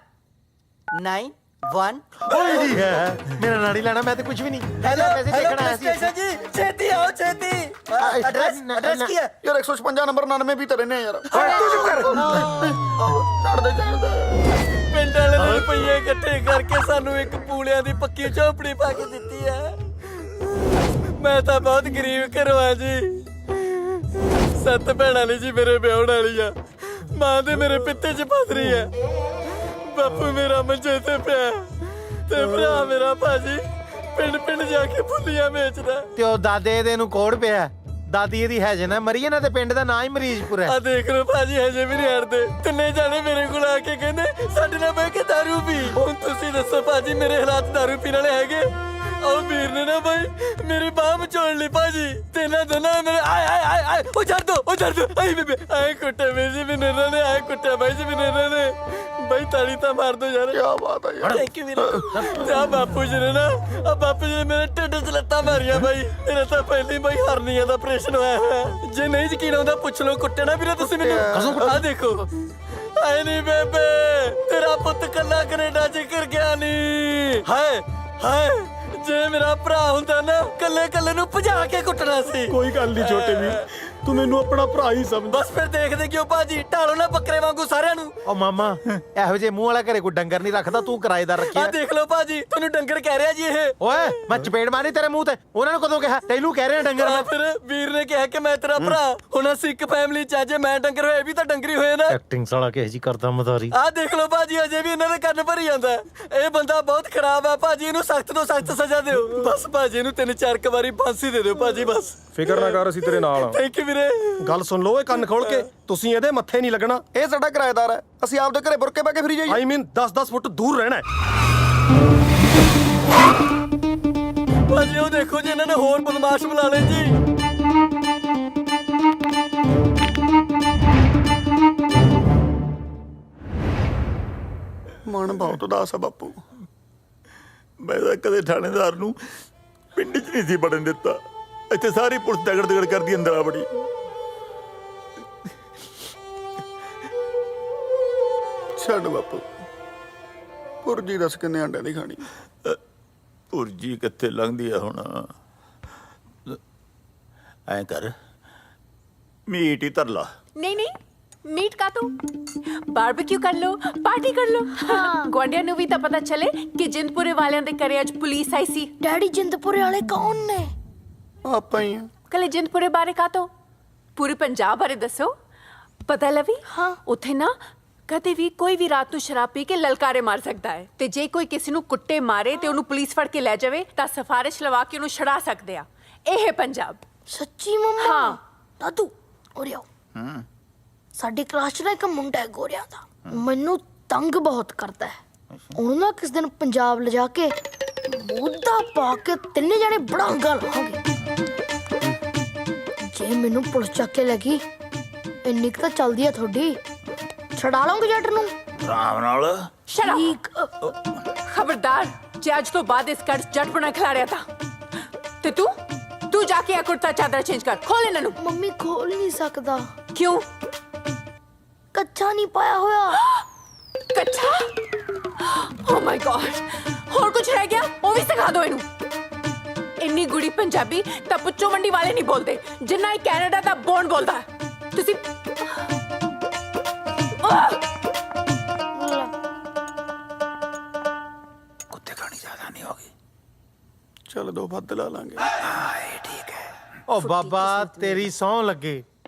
9-1 ਓਏ ਜੀ ਹੈ ਮੇਰਾ ਨਾੜੀ ਲੈਣਾ, ਮੈਂ ਤੇ ਕੁਝ ਵੀ ਨਹੀਂ। ਹੈਲੋ ਪੈਸੇ ਦੇਖਣ ਆਇਆ ਸੀ ਸਟੇਸ਼ਨ ਜੀ, ਛੇਤੀ ਆਓ ਛੇਤੀ। ਐਡਰੈਸ ਕੀ ਹੈ? ਯਾਰ 156 ਨੰਬਰ 99 ਵੀ ਤਾਂ ਰਹਿੰਦੇ ਆ ਯਾਰ। ਤੂੰ ਚੁੱਪ ਕਰ। ਛੱਡ ਦੇ। ਪਿੰਡ ਵਾਲੇ ਨੇ ਰੁਪਈਏ ਇਕੱਠੇ ਕਰਕੇ ਸਾਨੂੰ ਇੱਕ ਪੂਲਿਆਂ ਦੀ ਪੱਕੀ ਝੋਪੜੀ ਪਾ ਕੇ ਦਿੱਤੀ ਹੈ। ਮੈਂ ਤਾਂ ਬਹੁਤ ਗਰੀਬ ਘਰੋਂ ਆ ਜੀ। 7 ਭੈਣਾਂ ਨੇ ਜੀ ਮੇਰੇ ਵਿਆਹਣ ਵਾਲੀ ਆ। ਮਾਂ ਦੇ ਮੇਰੇ ਪਿੱਤੇ 'ਚ ਫਸ ਰਹੀ ਹੈ। ਬਾਪੂ ਮੇਰਾ ਮੰਜੇ ਤੇ ਪਿਆ ਤੇ ਭਰਾ ਮੇਰਾ ਭਾਜੀ ਪਿੰਡ ਜਾ ਕੇ ਫੁੱਲੀਆਂ ਵੇਚਦਾ। ਤੇ ਉਹ ਦਾਦੇ ਦੇ ਨੂੰ ਕੋੜ ਪਿਆ, ਦਾਦੀ ਇਹਦੀ ਹੈਜੇ ਨਾ ਮਰੀ ਨਾ, ਤੇ ਪਿੰਡ ਦਾ ਨਾਂ ਹੀ ਮਰੀਜ਼ਪੁਰ ਹੈ। ਆ ਦੇਖ ਲਓ ਭਾਜੀ, ਹਜੇ ਵੀ ਨਹੀਂ ਹਟਦੇ। 3 ਜਾਣੇ ਮੇਰੇ ਕੋਲ ਆ ਕੇ ਕਹਿੰਦੇ ਸਾਡੇ ਨਾਲ ਬਹਿ ਕੇ ਦਾਰੂ ਪੀ। ਹੁਣ ਤੁਸੀਂ ਦੱਸੋ ਭਾਜੀ, ਮੇਰੇ ਹਾਲਾਤ ਦਾਰੂ ਪੀਣ ਵਾਲੇ ਹੈਗੇ? ਉਹ ਵੀਰ ਨੇ ਨਾ ਬਾਈ ਮੇਰੀ ਬਾਹ ਮਚੋੜ ਲਈ ਭਾਜੀ, ਤੇ ਨਾ ਦੋਨਾਂ ਮੇਰੇ ਆਏ ਉਹ ਛੱਡ ਦੋ ਆਈ ਬੇਬੇ ਆਏ ਕੁੱਟੇ ਮੇਰੇ ਜੀ ਵੀ ਇਹਨਾਂ ਨੇ, ਆਏ ਕੁੱਟਿਆ ਬਾਈ ਜੀ ਵੀ ਇਹਨਾਂ ਨੇ। ਬਾਈ ਤਾਲੀ ਤਾਂ ਮਾਰ ਦੋ ਯਾਰ। ਕੀ ਬਾਤ ਹੈ ਯਾਰ। ਥੈਂਕ ਯੂ ਵੀਰੇ। ਤੇ ਆ ਬਾਪੂ ਜੀ ਨੇ ਨਾ, ਆ ਬਾਪੂ ਜੀ ਨੇ ਮੇਰੇ ਢਿੱਡ 'ਚ ਲੱਤਾਂ ਮਾਰੀਆਂ ਬਾਈ। ਮੇਰਾ ਤਾਂ ਪਹਿਲੀ ਬਾਈ ਹਰਨੀਆਂ ਦਾ ਆਪਰੇਸ਼ਨ ਹੋਇਆ ਹੈ। ਜੇ ਨਹੀਂ ਯਕੀਨ ਆਉਂਦਾ ਪੁੱਛ ਲਓ, ਕੁੱਟੇ ਨਾ ਵੀਰੇ ਤੁਸੀਂ ਮੈਨੂੰ। ਆ ਦੇਖੋ। ਆਏ ਨਹੀਂ ਬੇਬੇ, ਤੇਰਾ ਪੁੱਤ ਕੱਲਾ ਕੈਨੇਡਾ 'ਚ ਕਰ ਗਿਆ ਨਹੀਂ। ਹਾਏ ਜੇ ਮੇਰਾ ਭਰਾ ਹੁੰਦਾ ਨਾ, ਕੱਲੇ ਨੂੰ ਭਜਾ ਕੇ ਕੁੱਟਣਾ ਸੀ। ਕੋਈ ਗੱਲ ਨਹੀਂ ਛੋਟੇ ਵੀਰ, ਤੂੰ ਮੈਨੂੰ ਆਪਣਾ ਭਰਾ ਹੀ ਸਮਝ। ਬਸ ਫਿਰ ਦੇਖਦੇ ਕਿਉਂ ਭਾਜੀ, ਢਾਲੋ ਨਾ ਬੱਕਰੇ ਵਾਂਗੂ ਸਾਰਿਆਂ ਨੂੰ। ਉਹ ਮਾਮਾ ਇਹੋ ਜਿਹੇ ਮੂੰਹ ਵਾਲਾ ਘਰੇ ਕੋਈ ਡੰਗਰ ਨਹੀਂ ਰੱਖਦਾ, ਤੂੰ ਕਿਰਾਏਦਾਰ ਆ ਰੱਖਿਆ। ਦੇਖ ਲਓ ਭਾਜੀ, ਤੁਹਾਨੂੰ ਡੰਗਰ ਕਹਿ ਰਿਹਾ ਜੀ ਇਹ। ਓਏ ਮੈਂ ਚਪੇੜ ਮਾਰੀ ਤੇਰੇ ਮੂੰਹ ਤੇ। ਉਹਨਾਂ ਨੂੰ ਕਦੋਂ ਕਿਹਾ? ਤੈਨੂੰ ਕਹਿ ਰਿਹਾ ਡੰਗਰ। ਆ ਫਿਰ ਵੀਰ ਨੇ ਕਿਹਾ ਕਿ ਮੈਂ ਤੇਰਾ ਭਰਾ। ਹੁਣ ਅਸੀਂ ਇੱਕ ਫੈਮਿਲੀ 'ਚ ਆ, ਜੇ ਮੈਂ ਡੰਗਰ ਹੋਏ ਵੀ ਤਾਂ ਡੰਗਰੀ ਹੋਏ ਨਾ। ਐਕਟਿੰਗ ਸਾਲਾ ਕਿਹੋ ਜੀ ਕਰਦਾ ਮਦਾਰੀ। ਆ ਦੇਖ ਲਓ ਭਾਜੀ, ਅਜੇ ਵੀ ਇਹਨਾਂ ਦੇ ਕੰਨ ਭਰੀ ਜਾਂਦਾ। ਇਹ ਬੰਦਾ ਬਹੁਤ ਖਰਾਬ ਆ ਭਾਜੀ, ਇਹਨੂੰ ਸਖਤ ਤੋਂ ਸਖਤ ਸਜ਼ਾ ਦਿਓ। ਬਸ ਭਾਜੀ ਇਹਨੂੰ 3-4 ਵਾਰੀ ਫਾਂਸੀ ਦੇ ਦਿਓ ਭਾਜੀ, ਬਸ। ਫਿਕਰ ਨਾ ਕਰ, ਅਸੀਂ ਤੇਰੇ ਨਾਲ ਆ। ਥੈਂਕ ਯੂ ਵੀਰੇ। ਗੱਲ ਸੁਣ ਲਓ, ਇਹ ਕੰਨ ਖੋਲ ਕੇ। ਤੁਸੀਂ ਇਹਦੇ ਮੱਥੇ ਨਹੀਂ ਲੱਗਣਾ, ਇਹ ਸਾਡਾ ਕਿਰਾਏਦਾਰ ਹੈ। ਅਸੀਂ ਆਪਦੇ ਘਰੇ ਬੁਰਕੇ ਪਾ ਕੇ ਫਿਰੀ ਜਾਈਏ। ਆਈ ਮੀਨ 10-10 ਫੁੱਟ ਦੂਰ ਰਹਿਣਾ ਹੈ। ਭਾਜੀ ਉਹ ਦੇਖੋ ਜੀ, ਇਹਨਾਂ ਨੇ ਹੋਰ ਬਦਮਾਸ਼ ਬੁਲਾ ਲਏ ਜੀ। ਮਨ ਬਹੁਤ ਉਦਾਸ ਆ ਬਾਪੂ। ਮੈਂ ਤਾਂ ਕਦੇ ਥਾਣੇਦਾਰ ਨੂੰ ਪਿੰਡ 'ਚ ਨਹੀਂ ਸੀ ਵੜਨ ਦਿੱਤਾ। ਇੱਥੇ ਸਾਰੀ ਪੁਲਿਸ ਦਗੜ ਕਰਦੀ ਅੰਦਰ ਆ ਬੜੀ। ਛੱਡ ਬਾਪੂ, ਪੁਰਜੀ ਦੱਸ ਕਿੰਨੇ ਅੰਡਿਆਂ ਦੀ ਖਾਣੀ? ਪੁਰਜੀ ਕਿੱਥੇ ਲੰਘਦੀ ਆ ਹੁਣ। ਐਂ ਕਰ, ਮੀਟ ਹੀ ਧਰ ਲਾ। ਨਹੀਂ मीट का तो बारबेक्यू कर लो, पार्टी कर लो। ਗੁਆਂਢੀਆਂ ਨੂੰ ਵੀ ਤਾਂ ਪਤਾ ਚੱਲੇ ਕਿ ਜਿੰਦਪੁਰੇ ਵਾਲਿਆਂ ਦੇ ਘਰੇ ਅੱਜ ਪੁਲਿਸ ਆਈ ਸੀ। ਡੈਡੀ ਜਿੰਦਪੁਰੇ ਵਾਲੇ ਕੌਣ ਨੇ? ਆਪਾਂ ਹੀ ਆ। ਕੱਲੇ ਜਿੰਦਪੁਰੇ ਬਾਰੇ ਕਾ ਤੋਂ ਪੂਰੇ ਪੰਜਾਬ ਬਾਰੇ ਦੱਸੋ। ਪਤਾ ਲਵੀ? ਹਾਂ। ਉੱਥੇ ਨਾ ਕਦੇ ਵੀ ਕੋਈ ਵੀ ਰਾਤ ਨੂੰ ਸ਼ਰਾਬ ਪੀ ਕੇ ਲਲਕਾਰੇ ਮਾਰ ਸਕਦਾ ਹੈ, ਤੇ ਜੇ ਕੋਈ ਕਿਸੇ ਨੂੰ ਕੁੱਟੇ ਮਾਰੇ ਤੇ ਉਹਨੂੰ ਪੁਲਿਸ ਫੜ ਕੇ ਲੈ ਜਾਵੇ ਤਾਂ ਸਿਫਾਰਿਸ਼ ਲਵਾ ਕੇ ਉਹਨੂੰ ਛੁਡਾ ਸਕਦੇ ਆ। ਇਹ ਹੈ ਪੰਜਾਬ। ਸੱਚੀ ਮੰਮਾ? ਹਾਂ। ਦਾਦੂ ਉਰੇ ਆਓ। ਸਾਡੀ ਕਲਾਸ 'ਚ ਨਾ ਇੱਕ ਮੁੰਡਾ ਹੈ ਗੋਰਿਆਂ ਦਾ, ਮੈਨੂੰ ਤੰਗ ਬਹੁਤ ਕਰਦਾ ਹੈ। ਉਹਨੂੰ ਨਾ ਕਿਸ ਦਿਨ ਪੰਜਾਬ ਲਿਜਾ ਕੇ ਮੋਢਾ ਪਾ ਕੇ 3 ਜਣੇ ਬੜਾਂਗਾ ਲਾਵਾਂਗੇ। ਜੇ ਮੈਨੂੰ ਪੁਲਿਸ ਚੱਕ ਕੇ ਲੱਗੀ, ਇੰਨੀ ਕੁ ਤਾਂ ਚੱਲਦੀ ਆ ਤੁਹਾਡੀ, ਛਡਾ ਲਓਗੇ ਜੱਟ ਨੂੰ ਆਰਾਮ ਨਾਲ। ਠੀਕ। ਖਬਰਦਾਰ, ਜੇ ਅੱਜ ਤੋਂ ਬਾਅਦ ਇਸ ਘਰ 'ਚ ਜੱਟ ਬਣਾ ਖਿਲਾੜਿਆ ਤਾਂ ਤੇ ਤੂੰ ਜਾ ਕੇ ਆ ਕੁੜਤਾ ਚਾਦਰ ਚੇਂਜ ਕਰ। ਖੋਲ ਇਹਨਾਂ ਨੂੰ। ਮੰਮੀ ਖੋਲ ਨਹੀਂ ਸਕਦਾ। ਕਿਉਂ? ਕੱਚਾ ਨਹੀਂ ਪਾਇਆ ਹੋਇਆ। ਕੱਚਾ? ਓ ਮਾਈ ਗॉड, ਹੋਰ ਕੁਝ ਰਹਿ ਗਿਆ ਉਹ ਵੀ ਸਿਖਾ ਦਿਓ ਇਹਨੂੰ। ਇੰਨੀ ਗੁੜੀ ਪੰਜਾਬੀ ਤਾਂ ਪੁੱਚੋ ਮੰਡੀ ਵਾਲੇ ਨਹੀਂ ਬੋਲਦੇ ਜਿੰਨਾ ਇਹ ਕੈਨੇਡਾ ਦਾ ਬੋਨ ਬੋਲਦਾ। ਤੁਸੀਂ ਕੁੱਤੇ ਖਾਣੀ ਜ਼ਿਆਦਾ ਨਹੀਂ ਹੋਗੀ। ਚੱਲ 2 ਵੱਧ ਲਾ ਲਾਂਗੇ। ਇਹ ਠੀਕ ਹੈ। ਓ ਬਾਬਾ ਤੇਰੀ ਸਹੁੰ ਲੱਗੇ,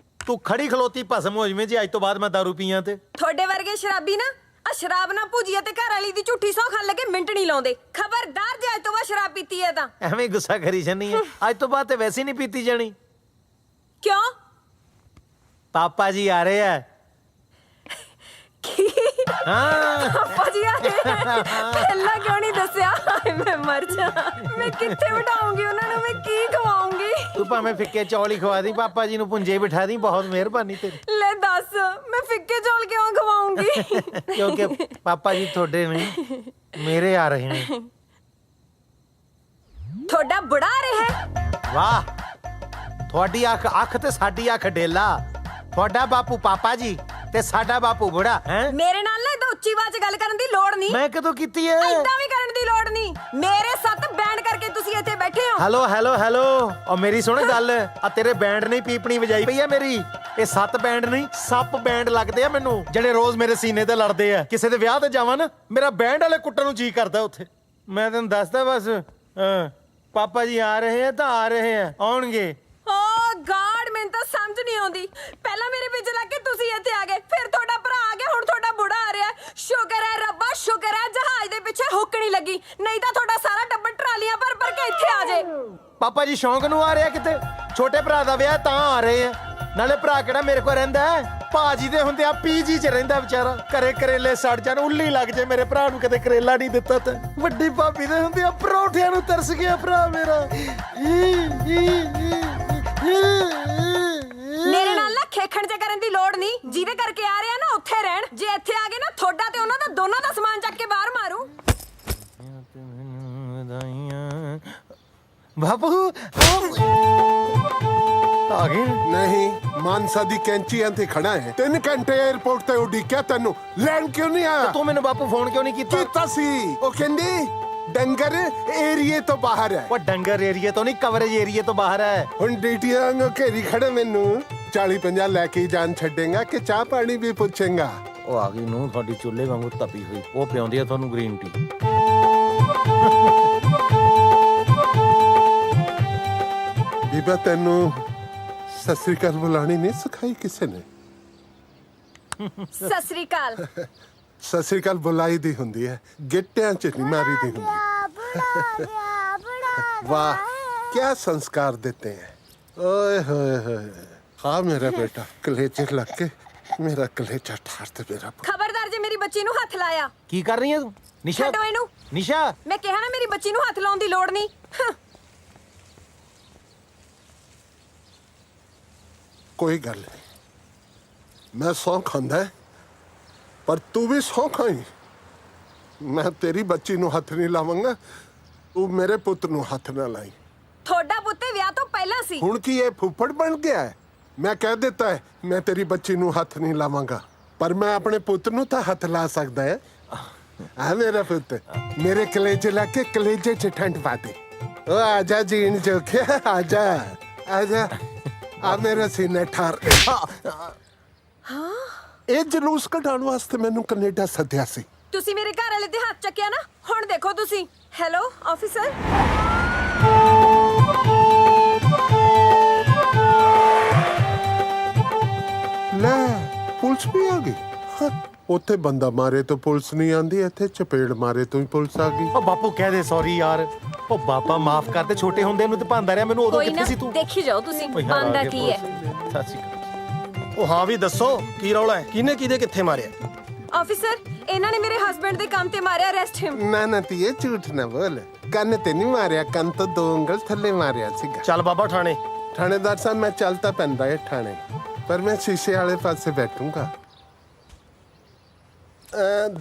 ਤੂੰ ਖੜੀ ਖਲੋਤੀ ਭਸਮ ਹੋ ਜਵੇਂ ਜੀ ਅੱਜ ਤੋਂ ਬਾਅਦ ਮੈਂ ਦਾਰੂ ਪੀਆਂ ਤੇ। ਤੁਹਾਡੇ ਵਰਗੇ ਸ਼ਰਾਬੀ ਨਾ ਆ ਸ਼ਰਾਬ ਨਾ ਭੁਜੀਆ ਤੇ ਘਰ ਵਾਲੀ ਦੀ ਝੂਠੀ ਸੌਂ ਖਾਣ ਲੱਗੇ ਮਿੰਟ ਨਹੀਂ ਲਾਉਂਦੇ। ਖਬਰਦਾਰ ਜੇ ਅੱਜ ਤੋਂ ਬਾਅਦ ਸ਼ਰਾਬ ਪੀਤੀ ਹੈ ਤਾਂ। ਐਵੇਂ ਗੁੱਸਾ ਕਰੀ ਜਾਨੀ ਹੈ, ਅੱਜ ਤੋਂ ਬਾਅਦ ਤੇ ਵੈਸੇ ਨਹੀਂ ਪੀਤੀ ਜਾਣੀ। ਕਿਉਂ? पापा जी आ रहे हैं। हाँ ਪਾਪਾ ਜੀ ਆ ਰਹੇ ਆ। ਪਹਿਲਾਂ ਕਿਉਂ ਨਹੀਂ ਦੱਸਿਆ? ਹਾਏ ਮੈਂ ਮਰ ਜਾ। ਮੈਂ ਕਿੱਥੇ ਬਿਠਾਉਂਗੀ ਉਹਨਾਂ ਨੂੰ? ਮੈਂ ਕੀ ਖਵਾਉਂਗੀ? तू भाਵੇਂ ਫਿੱਕੇ ਚੌਲ ਹੀ ਖਵਾ ਦੀ, ਪਾਪਾ ਜੀ ਨੂੰ ਪੁੰਜੇ ਬਿਠਾ ਦੀ। ਬਹੁਤ ਮਿਹਰਬਾਨੀ ਤੇਰੀ। ਲੈ ਦੱਸ, ਮੈਂ ਫਿੱਕੇ ਚੌਲ ਕਿਉਂ ਖਵਾਉਂਗੀ? ਕਿਉਂਕਿ ਪਾਪਾ ਜੀ ਤੁਹਾਡੇ ਨਹੀਂ, ਮੇਰੇ ਆ ਰਹੇ ਨੇ। ਤੁਹਾਡਾ ਬੁੜਾ ਆ ਰਿਹਾ ਹੈ? ਵਾਹ, ਤੁਹਾਡੀ ਅੱਖ ਤੇ ਸਾਡੀ ਅੱਖ ਡੇਲਾ। ਤੁਹਾਡਾ ਬਾਪੂ ਪਾਪਾ ਜੀ ਤੇ ਸਾਡਾ ਬਾਪੂ ਬੁੜਾ ਹੈ। ਮੇਰੇ ਨਾਲ ਨਾ ਇਦਾਂ ਉੱਚੀ ਆਵਾਜ਼ 'ਚ ਗੱਲ ਕਰਨ ਦੀ ਲੋੜ ਨਹੀਂ। ਮੈਂ ਕਦੋਂ ਕੀਤੀ ਹੈ? ਇਦਾਂ ਵੀ ਕਰਨ ਦੀ ਲੋੜ ਨਹੀਂ। ਮੇਰੇ ਸੱਤ ਬੈਂਡ ਕਰਕੇ ਤੁਸੀਂ ਇੱਥੇ ਬੈਠੇ ਹੋ। ਹੈਲੋ ਹੈਲੋ ਹੈਲੋ, ਔਰ ਮੇਰੀ ਸੁਣ ਗੱਲ। ਆ ਤੇਰੇ ਬੈਂਡ ਨਹੀਂ ਪੀਪਣੀ ਵਜਾਈ ਪਈ ਆ ਮੇਰੀ। ਇਹ 7 ਬੈਂਡ ਨਹੀਂ, ਸੱਪ ਬੈਂਡ ਲੱਗਦੇ ਆ ਮੈਨੂੰ, ਜਿਹੜੇ ਰੋਜ਼ ਮੇਰੇ ਸੀਨੇ ਤੇ ਲੜਦੇ ਆ। ਕਿਸੇ ਦੇ ਵਿਆਹ ਤੇ ਜਾਵਾਂ ਨਾ, ਮੇਰਾ ਬੈਂਡ ਵਾਲੇ ਕੁੱਟਣ ਨੂੰ ਜੀ ਕਰਦਾ ਉੱਥੇ। ਮੈਂ ਤੈਨੂੰ ਦੱਸਦਾ ਬਸ। ਪਾਪਾ ਜੀ ਆ ਰਹੇ ਆ ਤਾਂ ਆ ਰਹੇ ਆ, ਆਉਣਗੇ। ਓ ਗॉड, ਮੈਨੂੰ ਤਾਂ ਸਮਝ ਨਹੀਂ ਆਉਂਦੀ। ਪਹਿਲਾਂ ਮੇਰੇ ਪਿੱਛੇ ਲੱਗ ਕੇ ਤੁਸੀਂ ਇੱਥੇ ਆ ਗਏ, ਫਿਰ ਤੁਹਾਡਾ ਭਰਾ ਆ ਗਿਆ, ਹੁਣ ਤੁਹਾਡਾ ਬੁੜਾ ਆ ਰਿਹਾ। ਸ਼ੁਕਰ ਹੈ ਰੱਬਾ, ਸ਼ੁਕਰ ਹੈ ਜਹਾਜ਼ ਦੇ ਪਿੱਛੇ ਹੁੱਕ ਨਹੀਂ ਲੱਗੀ, ਨਹੀਂ ਤਾਂ ਤੁਹਾਡਾ ਸਾਰਾ ਟੱਬਰ ਟਰਾਲੀਆਂ ਭਰ ਭਰ ਕੇ ਇੱਥੇ ਆ ਜੇ। ਪਾਪਾ ਜੀ ਸ਼ੌਂਕ ਨੂੰ ਆ ਰਿਹਾ ਕਿਤੇ? ਛੋਟੇ ਭਰਾ ਦਾ ਵਿਆਹ ਤਾਂ ਆ ਰਹੇ ਆ। ਨਾਲੇ ਭਰਾ ਕਿਹੜਾ ਮੇਰੇ ਕੋਲ ਰਹਿੰਦਾ ਹੈ? ਭਾਜੀ ਦੇ ਹੁੰਦੇ ਆ ਪੀਜੀ 'ਚ ਰਹਿੰਦਾ ਵਿਚਾਰਾ। ਘਰੇ ਕਰੇਲੇ ਸੜ ਜਾਣ, ਉੱਲੀ ਲੱਗ ਜੇ ਮੇਰੇ ਭਰਾ ਨੂੰ, ਕਦੇ ਕਰੇਲਾ ਨਹੀਂ ਦਿੱਤਾ ਤੇ। ਵੱਡੀ ਭਾਬੀ ਦੇ ਹੁੰਦੇ ਆ ਪਰੌਠਿਆਂ ਨੂੰ ਤਰਸ ਗਿਆ ਭਰਾ ਮੇਰਾ। ਮੇਰੇ ਨਾਲ ਨਾ ਖੇਖਣ ਚ ਕਰਨ ਦੀ ਲੋੜ ਨਹੀਂ। ਜਿਹਦੇ ਕਰਕੇ ਆ ਰਿਹਾ ਨਾ ਉੱਥੇ ਰਹਿਣ। ਜੇ ਇੱਥੇ ਆ ਗਏ ਨਾ, ਤੁਹਾਡਾ ਤੇ ਉਹਨਾਂ ਦਾ ਦੋਨਾਂ ਦਾ ਸਮਾਨ ਚੱਕ ਕੇ ਬਾਹਰ ਮਾਰੂ। ਬਾਪੂ ਆ ਗਏ? ਨਹੀਂ, ਮਾਨਸਾ ਦੀ ਕੈਂਚੀਆਂ ਤੇ ਖੜਾ ਹੈ। 3 ਘੰਟੇ 에어ਪੋਰਟ ਤੇ ਉਡੀਕਿਆ ਤੈਨੂੰ, ਲੈਣ ਕਿਉਂ ਨਹੀਂ ਆਇਆ? ਤੂੰ ਮੈਨੂੰ ਬਾਪੂ ਫੋਨ ਕਿਉਂ ਨਹੀਂ ਕੀਤਾ? ਕੀਤਾ ਸੀ, ਉਹ ਕਹਿੰਦੀ ਡੰਗਰ ਏਰੀਏ ਤੋਂ ਬਾਹਰ ਹੈ। ਉਹ ਡੰਗਰ ਏਰੀਏ ਤੋਂ ਨਹੀਂ, ਕਵਰੇਜ ਏਰੀਏ ਤੋਂ ਬਾਹਰ ਹੈ। ਹੁਣ ਡੀਟੀਆਂ ਵਾਂਗੂ ਘੇਰੀ ਖੜੇ ਮੈਨੂੰ। 40-50 ਲੈ ਕੇ ਜਾਨ ਛੱਡੇਗਾ ਕਿ ਚਾਹ ਪਾਣੀ ਵੀ ਪੁੱਛੇਗਾ? ਉਹ ਆ ਗਈ ਨੂੰ ਤੁਹਾਡੀ ਚੁੱਲ੍ਹੇ ਵਾਂਗੂ ਤਪੀ ਹੋਈ। ਉਹ ਪਿਆਉਂਦੀ ਆ ਤੁਹਾਨੂੰ ਗ੍ਰੀਨ ਟੀ। ਬੀਬਾ ਤੈਨੂੰ ਸਤਿ ਸ੍ਰੀ ਅਕਾਲ ਬੁਲਾਣੀ ਨਹੀਂ ਸਿਖਾਈ ਕਿਸੇ ਨੇ? ਸਤਿ ਸ੍ਰੀ ਅਕਾਲ। ਸਤਿ ਸ੍ਰੀ ਅਕਾਲ ਬੁਲਾਈ ਦੀ ਹੁੰਦੀ ਹੈ, ਗਿੱਟਿਆਂ 'ਚ ਨਹੀਂ ਮਾਰੀ ਦੀ ਹੁੰਦੀ। वाह, क्या संस्कार देते हैं। ओए होए होए, हाँ मेरा बेटा, कलेजे लग के मेरा कलेजा ठार दे मेरा। ਖਬਰਦਾਰ ਜੇ ਮੇਰੀ ਬੱਚੀ ਨੂੰ ਹੱਥ ਲਾਇਆ। ਕੀ ਕਰ ਰਹੀ ਹੈ ਤੂੰ? ਨਿਸ਼ਾ, ਛੱਡੋ ਇਹਨੂੰ। ਨਿਸ਼ਾ, ਮੈਂ ਕਿਹਾ ਨਾ ਮੇਰੀ ਬੱਚੀ ਨੂੰ ਹੱਥ ਲਾਉਣ ਦੀ ਲੋੜ ਨਹੀਂ। कोई गल नहीं, मैं सौ खांदा है, पर तू भी सौ खाई। मैं तेरी बच्ची ਨੂੰ ਹੱਥ ਨਹੀਂ ਲਾਵਾਂਗਾ, ਤੂੰ ਮੇਰੇ ਪੁੱਤ ਨੂੰ ਹੱਥ ਨਾ ਲਾਈ। ਤੁਹਾਡਾ ਪੁੱਤੇ ਵਿਆਹ ਤੋਂ ਪਹਿਲਾਂ ਸੀ। ਹੁਣ ਕੀ ਇਹ ਫੁੱਫੜ ਬਣ ਗਿਆ ਹੈ? ਮੈਂ ਕਹਿ ਦਿੱਤਾ ਹੈ ਮੈਂ ਤੇਰੀ ਬੱਚੀ ਨੂੰ ਹੱਥ ਨਹੀਂ ਲਾਵਾਂਗਾ, ਪਰ ਮੈਂ ਆਪਣੇ ਪੁੱਤ ਨੂੰ ਤਾਂ ਹੱਥ ਲਾ ਸਕਦਾ ਹੈ। ਆ ਮੇਰਾ ਪੁੱਤ, ਮੇਰੇ ਕਲੇਜੇ ਲਾ ਕੇ ਕਲੇਜੇ 'ਚ ਠੰਡ ਪਾ ਦੇ। ਉਹ ਆ ਜਾ ਜੀਣ ਜੋਖਿਆ, ਆ ਜਾ ਆ ਜਾ, ਆ ਮੇਰਾ ਸੀਨਾ ਠਾਰ। ਹਾਂ, ਇਹ ਜਲੂਸ ਕਢਾਉਣ ਵਾਸਤੇ ਮੈਨੂੰ ਕੈਨੇਡਾ ਸੱਦਿਆ ਸੀ। ਤੁਸੀਂ ਮੇਰੇ ਘਰ ਵਾਲੇ ਤੇ ਹੱਥ ਚੱਕਿਆ ਨਾ, ਹੁਣ ਦੇਖੋ ਤੁਸੀਂ। Hello officer. ਲੈ, ਪੁਲਿਸ ਵੀ ਆ ਗਈ। ਹਾਂ, ਉੱਥੇ ਬੰਦਾ ਮਾਰੇ ਤੋਂ ਪੁਲਿਸ ਨਹੀਂ ਆਂਦੀ, ਇੱਥੇ ਚਪੇੜ ਮਾਰੇ ਤੋਂ ਹੀ ਪੁਲਿਸ ਆ ਗਈ। ਉਹ ਬਾਪੂ ਕਹਿ ਦੇ ਸੌਰੀ ਯਾਰ। ਉਹ ਬਾਪਾ ਮਾਫ ਕਰ ਦੇ, ਛੋਟੇ ਹੁੰਦੇ ਨੂੰ ਤੇ ਭਾਂਦਾ ਰਿਹਾ ਮੈਨੂੰ। ਉਦੋਂ ਕੋਈ ਨਾ, ਕਿੱਥੇ ਸੀ ਤੂੰ? ਦੇਖੀ ਜਾਓ ਤੁਸੀਂ ਓਏ ਯਾਰ, ਆ ਬੰਦਾ ਗਏ ਕੀ ਹੈ। ਪੁਲਿਸ। ਸਤਿ ਸ਼੍ਰੀ ਅਕਾਲ। ਉਹ ਹਾਂ ਵੀ ਦੱਸੋ ਕੀ ਰੌਲਾ ਹੈ? ਕਿਹਨੇ ਕਿਹਦੇ ਕਿੱਥੇ ਮਾਰਿਆ? ਆਫੀਸਰ, ਇਹਨਾਂ ਨੇ ਮੇਰੇ ਹਸਬੰਡ ਦੇ ਕੰਮ ਤੇ ਮਾਰਿਆ। ਅਰੈਸਟ ਹਿਮ। ਨਾ ਨਾ ਧੀਏ, ਝੂਠ ਨਾ ਬੋਲ। ਕੰਨ ਤੇ ਨਹੀਂ ਮਾਰਿਆ, ਕੰਨ ਤੋਂ 2 ਉਂਗਲ ਥੱਲੇ ਮਾਰਿਆ ਸੀਗਾ। ਚੱਲ ਬਾਬਾ ਥਾਣੇ। ਥਾਣੇਦਾਰ ਸਾਹਿਬ, ਮੈਂ ਚੱਲ ਤਾਂ ਪੈਂਦਾ ਹੈ ਥਾਣੇ, ਪਰ ਮੈਂ ਸ਼ੀਸ਼ੇ ਵਾਲੇ ਪਾਸੇ ਬੈਠੂੰਗਾ।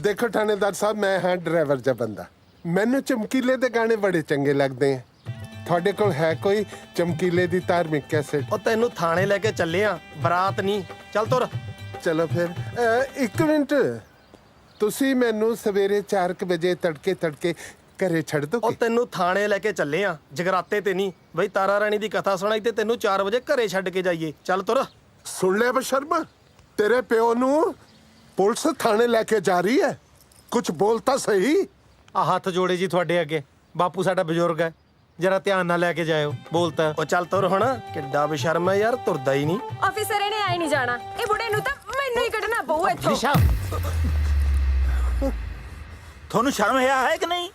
ਦੇਖੋ ਥਾਣੇਦਾਰ ਸਾਹਿਬ, ਮੈਂ ਹਾਂ ਡਰਾਈਵਰ ਜਿਹਾ ਬੰਦਾ। ਮੈਨੂੰ ਚਮਕੀਲੇ ਦੇ ਗਾਣੇ ਬੜੇ ਚੰਗੇ ਲੱਗਦੇ ਆ। ਤੁਹਾਡੇ ਕੋਲ ਹੈ ਕੋਈ ਚਮਕੀਲੇ ਦੀ ਧਾਰਮਿਕ ਕੈਸੇਟ? ਉਹ ਤੈਨੂੰ ਥਾਣੇ ਲੈ ਕੇ ਚੱਲੇ ਆ, ਬਰਾਤ ਨਹੀਂ। ਚੱਲ ਤੁਰ। ਚਲੋ ਫਿਰ। 1 ਮਿੰਟ, ਤੁਸੀਂ ਮੈਨੂੰ ਸਵੇਰੇ 4 ਵਜੇ ਤੜਕੇ ਘਰੇ ਛੱਡ ਦੋ। ਉਹ ਤੈਨੂੰ ਥਾਣੇ ਲੈ ਕੇ ਚੱਲੇ ਆ, ਜਗਰਾਤੇ ਤੇ ਨਹੀਂ ਬਈ। ਤਾਰਾ ਰਾਣੀ ਦੀ ਕਥਾ ਸੁਣਾਈ ਤੇ ਤੈਨੂੰ 4 ਵਜੇ ਘਰੇ ਛੱਡ ਕੇ ਜਾਈਏ। ਚੱਲ ਤੁਰ। ਸੁਣ ਲਿਆ ਬਸ਼ਰਮਾ, ਤੇਰੇ ਪਿਓ ਨੂੰ ਪੁਲਿਸ ਥਾਣੇ ਲੈ ਕੇ ਜਾ ਰਹੀ ਹੈ। ਕੁਝ ਬੋਲਤਾ ਸਹੀ। ਆ ਹੱਥ ਜੋੜੇ ਜੀ ਤੁਹਾਡੇ ਅੱਗੇ। ਬਾਪੂ ਸਾਡਾ ਬਜ਼ੁਰਗ ਹੈ, ਜਰਾ ਧਿਆਨ ਨਾਲ ਲੈ ਕੇ ਜਾਇਓ। ਬੋਲਤਾ। ਉਹ ਚੱਲ ਤੁਰ ਹੁਣ। ਕਿੱਡਾ ਬੇਸ਼ਰਮ ਹੈ ਯਾਰ, ਤੁਰਦਾ ਹੀ ਨਹੀਂ। ਆਫੀਸਰ, ਇਹਨੇ ਆਈ ਨਹੀਂ ਜਾਣਾ। ਇਹ ਬੁੜੇ ਨੂੰ ਤਾਂ ਮੈਨੂੰ ਹੀ ਕੱਢਣਾ ਪਊ ਇੱਥੋਂ। ਨਿਸ਼ਾ, ਤੁਹਾਨੂੰ ਸ਼ਰਮ ਹੈ ਕਿ ਨਹੀਂ?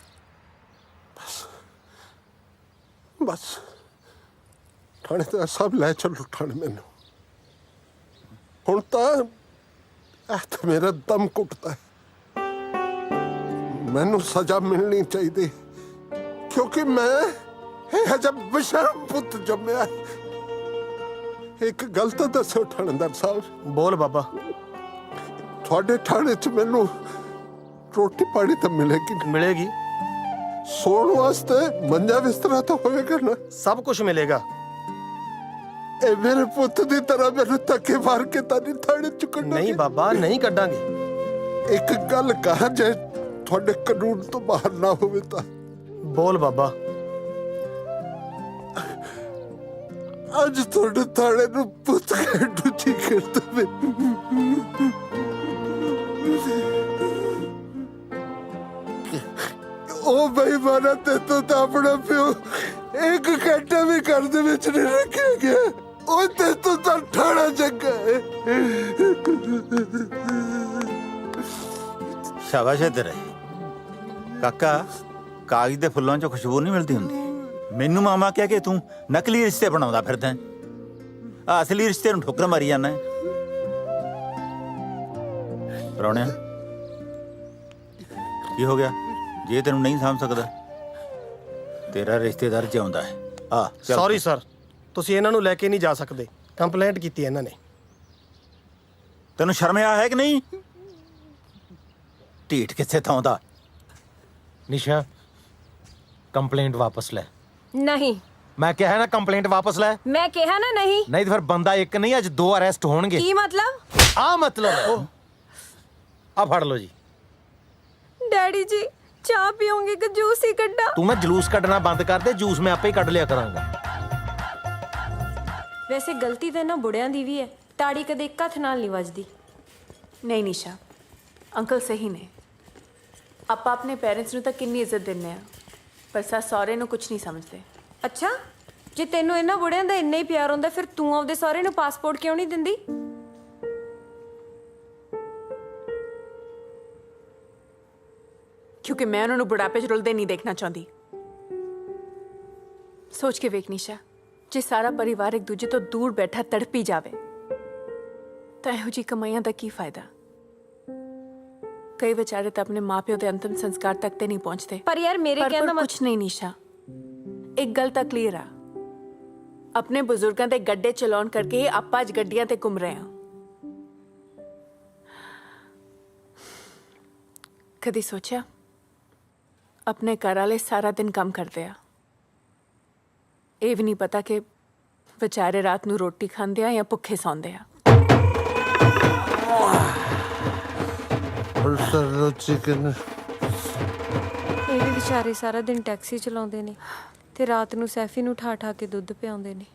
ਬਸ ਥਾਣੇ ਤਾਂ ਸਭ ਲੈ ਚੱਲੋ ਥਾਣੇ ਮੈਨੂੰ। ਹੁਣ ਤਾਂ ਇਹ ਤਾਂ ਮੇਰਾ ਦਮ ਘੁੱਟਦਾ ਹੈ। ਮੈਨੂੰ ਸਜ਼ਾ ਮਿਲਣੀ ਚਾਹੀਦੀ ਕਿਉਂਕਿ ਮੈਂ ਇਹ ਜਬ ਬਸ਼ਰਮ ਪੁੱਤ ਜੰਮਿਆ। ਇੱਕ ਗੱਲ ਤਾਂ ਦੱਸੋ ਥਾਣੇਦਾਰ ਸਾਹਿਬ। ਬੋਲ ਬਾਬਾ। ਤੁਹਾਡੇ ਥਾਣੇ 'ਚ ਮੈਨੂੰ ਰੋਟੀ ਪਾਣੀ ਤਾਂ ਮਿਲੇਗੀ? ਸੌਣ ਵਾਸਤੇ ਮੰਜਾ ਬਿਸਤਰਾ ਤਾਂ ਹੋਵੇਗਾ ਨਾ? ਸਭ ਕੁਝ ਮਿਲੇਗਾ। ਇਹ ਮੇਰੇ ਪੁੱਤ ਦੀ ਤਰ੍ਹਾਂ ਮੈਨੂੰ ਧੱਕੇ ਮਾਰ ਕੇ ਤਾਂ ਨਹੀਂ ਥਾਣੇ 'ਚ ਕੱਢੋਗੇ? ਨਹੀਂ ਬਾਬਾ, ਨਹੀਂ ਕੱਢਾਂਗੇ। ਇੱਕ ਗੱਲ ਕਹਾ, ਜੇ ਤੁਹਾਡੇ ਕਾਨੂੰਨ ਤੋਂ ਬਾਹਰ ਨਾ ਹੋਵੇ ਤਾਂ। ਬੋਲ ਬਾਬਾ। ਅੱਜ ਤੁਹਾਡੇ ਥਾਣੇ ਨੂੰ ਪੁੱਤ ਕੇ ਡੁੱਚੀ ਕਰ ਦਵੇ। ਉਹ ਬੇਈਮਾਨਾ ਤੇ ਤਾਂ ਆਪਣਾ ਪਿਓ ਇੱਕ ਘੰਟਾ ਵੀ ਘਰ ਦੇ ਵਿੱਚ ਨਹੀਂ ਰੱਖਿਆ ਗਿਆ। ਉਹ ਤੇ ਤਾਂ ਠਾਣਾ ਚੰਗਾ ਹੈ। ਸ਼ਾਬਾਸ਼ ਹੈ ਤੇਰੇ ਕਾਕਾ। ਕਾਗਜ਼ ਦੇ ਫੁੱਲਾਂ 'ਚੋਂ ਖੁਸ਼ਬੂ ਨਹੀਂ ਮਿਲਦੀ ਹੁੰਦੀ। ਮੈਨੂੰ ਮਾਮਾ ਕਹਿ ਕੇ ਤੂੰ ਨਕਲੀ ਰਿਸ਼ਤੇ ਬਣਾਉਂਦਾ ਫਿਰਦਾ। ਆ ਅਸਲੀ ਰਿਸ਼ਤੇ ਨੂੰ ਠੋਕਰ ਮਾਰੀ ਜਾਂਦਾ। ਪ੍ਰਾਹੁਣਿਆ ਕੀ ਹੋ ਗਿਆ? ਜੇ ਤੈਨੂੰ ਨਹੀਂ ਸਮਝ ਸਕਦਾ, ਤੇਰਾ ਰਿਸ਼ਤੇਦਾਰ ਜਿਉਂਦਾ ਹੈ। ਆ ਸੌਰੀ ਸਰ, ਤੁਸੀਂ ਇਹਨਾਂ ਨੂੰ ਲੈ ਕੇ ਨਹੀਂ ਜਾ ਸਕਦੇ। ਕੰਪਲੇਂਟ ਕੀਤੀ ਇਹਨਾਂ ਨੇ। ਤੈਨੂੰ ਸ਼ਰਮ ਆ ਹੈ ਕਿ ਨਹੀਂ? ਢੀਠ ਕਿੱਥੇ ਥਾਂ ਦਾ। ਨਿਸ਼ਾ ਕੰਪਲੇਂਟ ਵਾਪਸ ਲੈ। ਨਹੀਂ, ਮੈਂ ਕਿਹਾ ਨਾ ਕੰਪਲੇਂਟ ਵਾਪਸ ਲੈ। ਮੈਂ ਕਿਹਾ ਨਾ ਨਹੀਂ। ਨਹੀਂ ਤਾਂ ਫਿਰ ਬੰਦਾ ਇੱਕ ਨਹੀਂ ਅੱਜ 2 ਅਰੈਸਟ ਹੋਣਗੇ। ਕੀ ਮਤਲਬ? ਆ ਮਤਲਬ ਆ ਫੜ ਲਓ ਜੀ। ਡੈਡੀ ਜੀ ਚਾਹ ਪੀਓਗੇ ਕਿ ਜੂਸ ਹੀ ਕੱਢਾਂ? ਤੂੰ ਨਾ ਜਲੂਸ ਕੱਢਣਾ ਬੰਦ ਕਰ ਦੇ। ਜੂਸ ਮੈਂ ਆਪੇ ਹੀ ਕੱਢ ਲਿਆ ਕਰਾਂਗਾ। ਵੈਸੇ ਗਲਤੀ ਤਾਂ ਇਹਨਾਂ ਬੁੜਿਆਂ ਦੀ ਵੀ ਹੈ। ਤਾੜੀ ਕਦੇ ਇੱਕ ਹੱਥ ਨਾਲ ਨਹੀਂ ਵੱਜਦੀ। ਨਹੀਂ ਨਿਸ਼ਾ, ਅੰਕਲ ਸਹੀ ਨੇ। ਆਪਾਂ ਆਪਣੇ ਪੇਰੈਂਟਸ ਨੂੰ ਤਾਂ ਕਿੰਨੀ ਇੱਜ਼ਤ ਦਿੰਦੇ ਆ, ਪਰ ਸੱਸ ਸਹੁਰੇ ਨੂੰ ਕੁਝ ਨਹੀਂ ਸਮਝਦੇ। ਅੱਛਾ, ਜੇ ਤੈਨੂੰ ਇਹਨਾਂ ਬੁੜਿਆਂ ਦਾ ਇੰਨਾ ਹੀ ਪਿਆਰ ਹੁੰਦਾ, ਫਿਰ ਤੂੰ ਆਪਦੇ ਸਹੁਰੇ ਨੂੰ ਪਾਸਪੋਰਟ ਕਿਉਂ ਨਹੀਂ ਦਿੰਦੀ? ਕਿਉਂਕਿ ਮੈਂ ਉਹਨਾਂ ਨੂੰ ਬੁਢਾਪੇ 'ਚ ਰੁਲਦੇ ਨਹੀਂ ਦੇਖਣਾ ਚਾਹੁੰਦੀ। ਸੋਚ ਕੇ ਵੇਖ ਨਿਸ਼ਾ, ਜੇ ਸਾਰਾ ਪਰਿਵਾਰ ਇੱਕ ਦੂਜੇ ਤੋਂ ਦੂਰ ਬੈਠਾ ਤੜਪੀ ਜਾਵੇ ਤਾਂ ਇਹੋ ਜਿਹੀ ਕਮਾਈਆਂ ਦਾ ਕੀ ਫਾਇਦਾ? ਕਈ ਵਿਚਾਰੇ ਤਾਂ ਆਪਣੇ ਮਾਪਿਓ ਦੇ ਅੰਤਿਮ ਸੰਸਕਾਰ ਤੱਕ ਤੇ ਨਹੀਂ ਪਹੁੰਚਦੇ। ਪਰ ਯਾਰ ਮੇਰੇ ਕਹਿੰਦਾ ਕੁਝ ਨਹੀਂ ਨਿਸ਼ਾ, ਇੱਕ ਗੱਲ ਤਾਂ ਕਲੀਅਰ ਆ, ਆਪਣੇ ਬਜ਼ੁਰਗਾਂ ਦੇ ਗੱਡੇ ਚਲਾਉਣ ਕਰਕੇ ਆਪਾਂ ਅੱਜ ਗੱਡੀਆਂ ਤੇ ਘੁੰਮ ਰਹੇ ਹਾਂ। ਕਦੀ ਸੋਚਿਆ ਆਪਣੇ ਘਰ ਵਾਲੇ ਸਾਰਾ ਦਿਨ ਕੰਮ ਕਰਦੇ ਆ, ਇਹ ਵੀ ਨਹੀਂ ਪਤਾ ਕਿ ਵਿਚਾਰੇ ਰਾਤ ਨੂੰ ਰੋਟੀ ਖਾਂਦੇ ਆ ਜਾਂ ਭੁੱਖੇ ਸੌਂਦੇ ਆ। ਚਿਕਨ ਇਹ ਵੀ ਵਿਚਾਰੇ ਸਾਰਾ ਦਿਨ ਟੈਕਸੀ ਚਲਾਉਂਦੇ ਨੇ ਤੇ ਰਾਤ ਨੂੰ ਸੈਫੀ ਨੂੰ ਠਾ ਠਾ ਕੇ ਦੁੱਧ ਪਿਆਉਂਦੇ ਨੇ।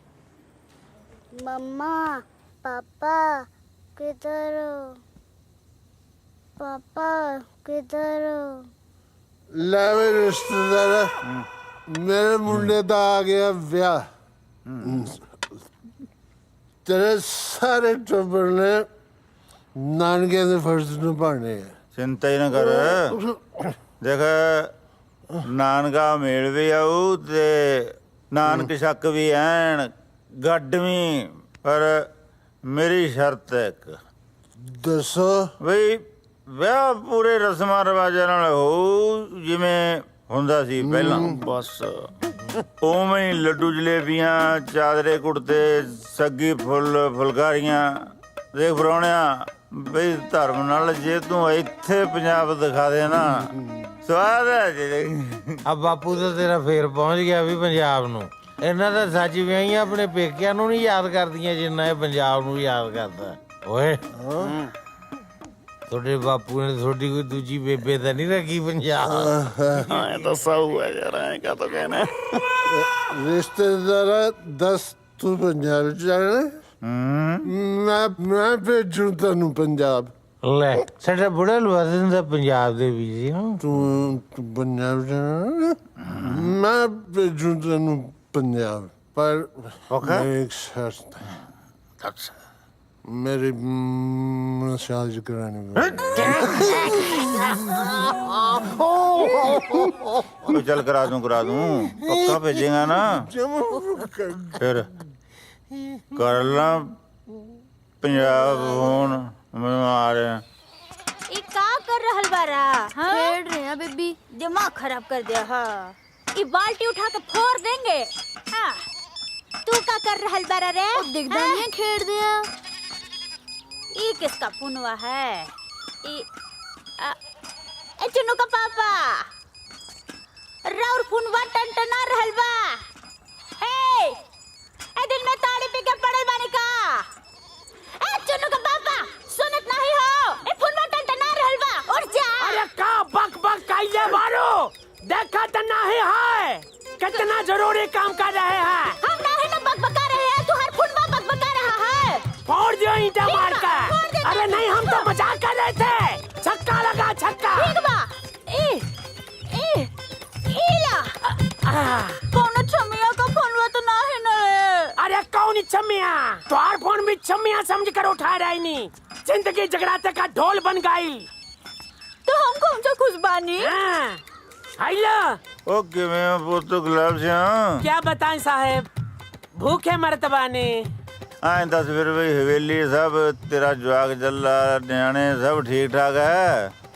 मम्मा पापा किधर हो? पापा किधर हो? ਲੈ ਵੇ ਰਿਸ਼ਤੇਦਾਰ, ਮੇਰੇ ਮੁੰਡੇ ਦਾ ਆ ਗਿਆ ਵਿਆਹ। ਤੇਰੇ ਸਾਰੇ ਟੱਬਰ ਨੇ ਨਾਨਕੇ ਦੇ ਫਰਜ਼ ਨਿਭਾਉਣੇ ਆ। ਚਿੰਤਾ ਹੀ ਨਾ ਕਰ। ਦੇਖ, ਨਾਨਕਾ ਮੇਲ ਵੀ ਆਊ ਤੇ ਨਾਨਕ ਸ਼ੱਕ ਵੀ ਐਨ ਗੱਡ ਵੀ। ਪਰ ਮੇਰੀ ਸ਼ਰਤ ਹੈ ਇੱਕ। ਦੱਸੋ। ਬਈ ਵਿਆਹ ਪੂਰੇ ਰਸਮਾਂ ਰਿਵਾਜਾਂ ਨਾਲ ਹੋਊ ਜਿਵੇਂ ਹੁੰਦਾ ਸੀ ਪਹਿਲਾਂ। ਬਸ ਉਵੇਂ ਹੀ ਲੱਡੂ ਜਲੇਬੀਆਂ, ਚਾਦਰੇ ਕੁੜਤੇ, ਸੱਗੀ ਫੁੱਲ ਫੁਲਕਾਰੀਆਂ। ਦੇਖ ਪ੍ਰਾਹੁਣਿਆ, ਬਈ ਧਰਮ ਨਾਲ ਜੇ ਤੂੰ ਇੱਥੇ ਪੰਜਾਬ ਦਿਖਾ ਦੇ ਨਾ, ਸਵਾਦ ਹੈ ਜੀ। ਆ ਬਾਪੂ ਤਾਂ ਤੇਰਾ ਫੇਰ ਪਹੁੰਚ ਗਿਆ ਵੀ ਪੰਜਾਬ ਨੂੰ। ਇਹਨਾਂ ਦਾ ਸੱਚ ਵਿਆਹੀਆਂ ਆਪਣੇ ਪੇਕਿਆਂ ਨੂੰ ਨਹੀਂ ਯਾਦ ਕਰਦੀਆਂ ਜਿੰਨਾ ਇਹ ਪੰਜਾਬ ਨੂੰ ਯਾਦ ਕਰਦਾ। ਓਏ ਤੁਹਾਡੇ ਬਾਪੂ ਨੇ ਤੁਹਾਡੀ ਕੋਈ ਦੂਜੀ ਬੇਬੇ ਤਾਂ ਨਹੀਂ ਰੱਖੀ ਪੰਜਾਬ? ਐ ਤਾਂ ਸਾਊ ਹੈ ਯਾਰ, ਐ ਕਾ ਤਾਂ ਕਹਿਣਾ। ਰਿਸ਼ਤੇਦਾਰ ਦੱਸ, ਤੂੰ ਪੰਜਾਬ ਜਾਣਾ? ਮੈਂ ਭੇਜੂ ਤੈਨੂੰ ਪੰਜਾਬ। ਲੈ ਸਾਡਾ ਬੁੜਾ ਲਵਾ ਦਿੰਦਾ ਪੰਜਾਬ ਦੇ ਵੀ। ਤੂੰ ਪੰਜਾਬ ਜਾਣਾ? ਮੈਂ ਭੇਜੂ ਤੈਨੂੰ ਪੰਜਾਬ, ਪਰ ਇੱਕ ਸ਼ਰਤ ਹੈ। मेरी मसाज करानी चल करा दूं पक्का भेजेगा ना? फिर कर ला पंजाब फोन मैं आ रहे हैं। ये का कर रहल बारा? हाँ? खेल रहे हैं बेबी। दिमाग खराब कर दिया। हाँ ये बाल्टी उठा के फोड़ देंगे। हाँ तू का कर रहल बारा रे? दिग्दानियां खेल दिया। ये किसका पुनवा है? ए चुन्नू का पापा राउर पुनवा टनटना रहल बा। ए दिन में ताड़ी पी के पड़ल बानी का? ए चुन्नू का पापा सुनत नहीं हो? ए पुनवा टनटना रहल बा। उठ जा। अरे का बक बक काइले मारो, देखा त नहीं है कितना जरूरी काम कर रहे हैं। हम नहीं ना बकबका रहे हैं, तुम्हार पुनवा बकबका रहा है। फोड़ दियो ईंटा मार कर। अरे नहीं हम तो मजाक कर रहे थे। छक्का लगा छक्का। ठीक बा। ला कौन छमिया का फोनवा तो नहीं ना रे? अरे कौन छमिया? तुम्हार फोन भी छमिया समझ कर उठा रही नहीं। जिंदगी जगराते का ढोल बन गई। तो हम कौन सा खुश बानी? हेलो ओके मैं पुत गुलाब से हाँ। क्या बताएं साहब, भूखे मरतबानी। आए 10 फिर भाई हवेली सब तेरा जवाक जल्ला न्याणे सब ठीक ठाक है?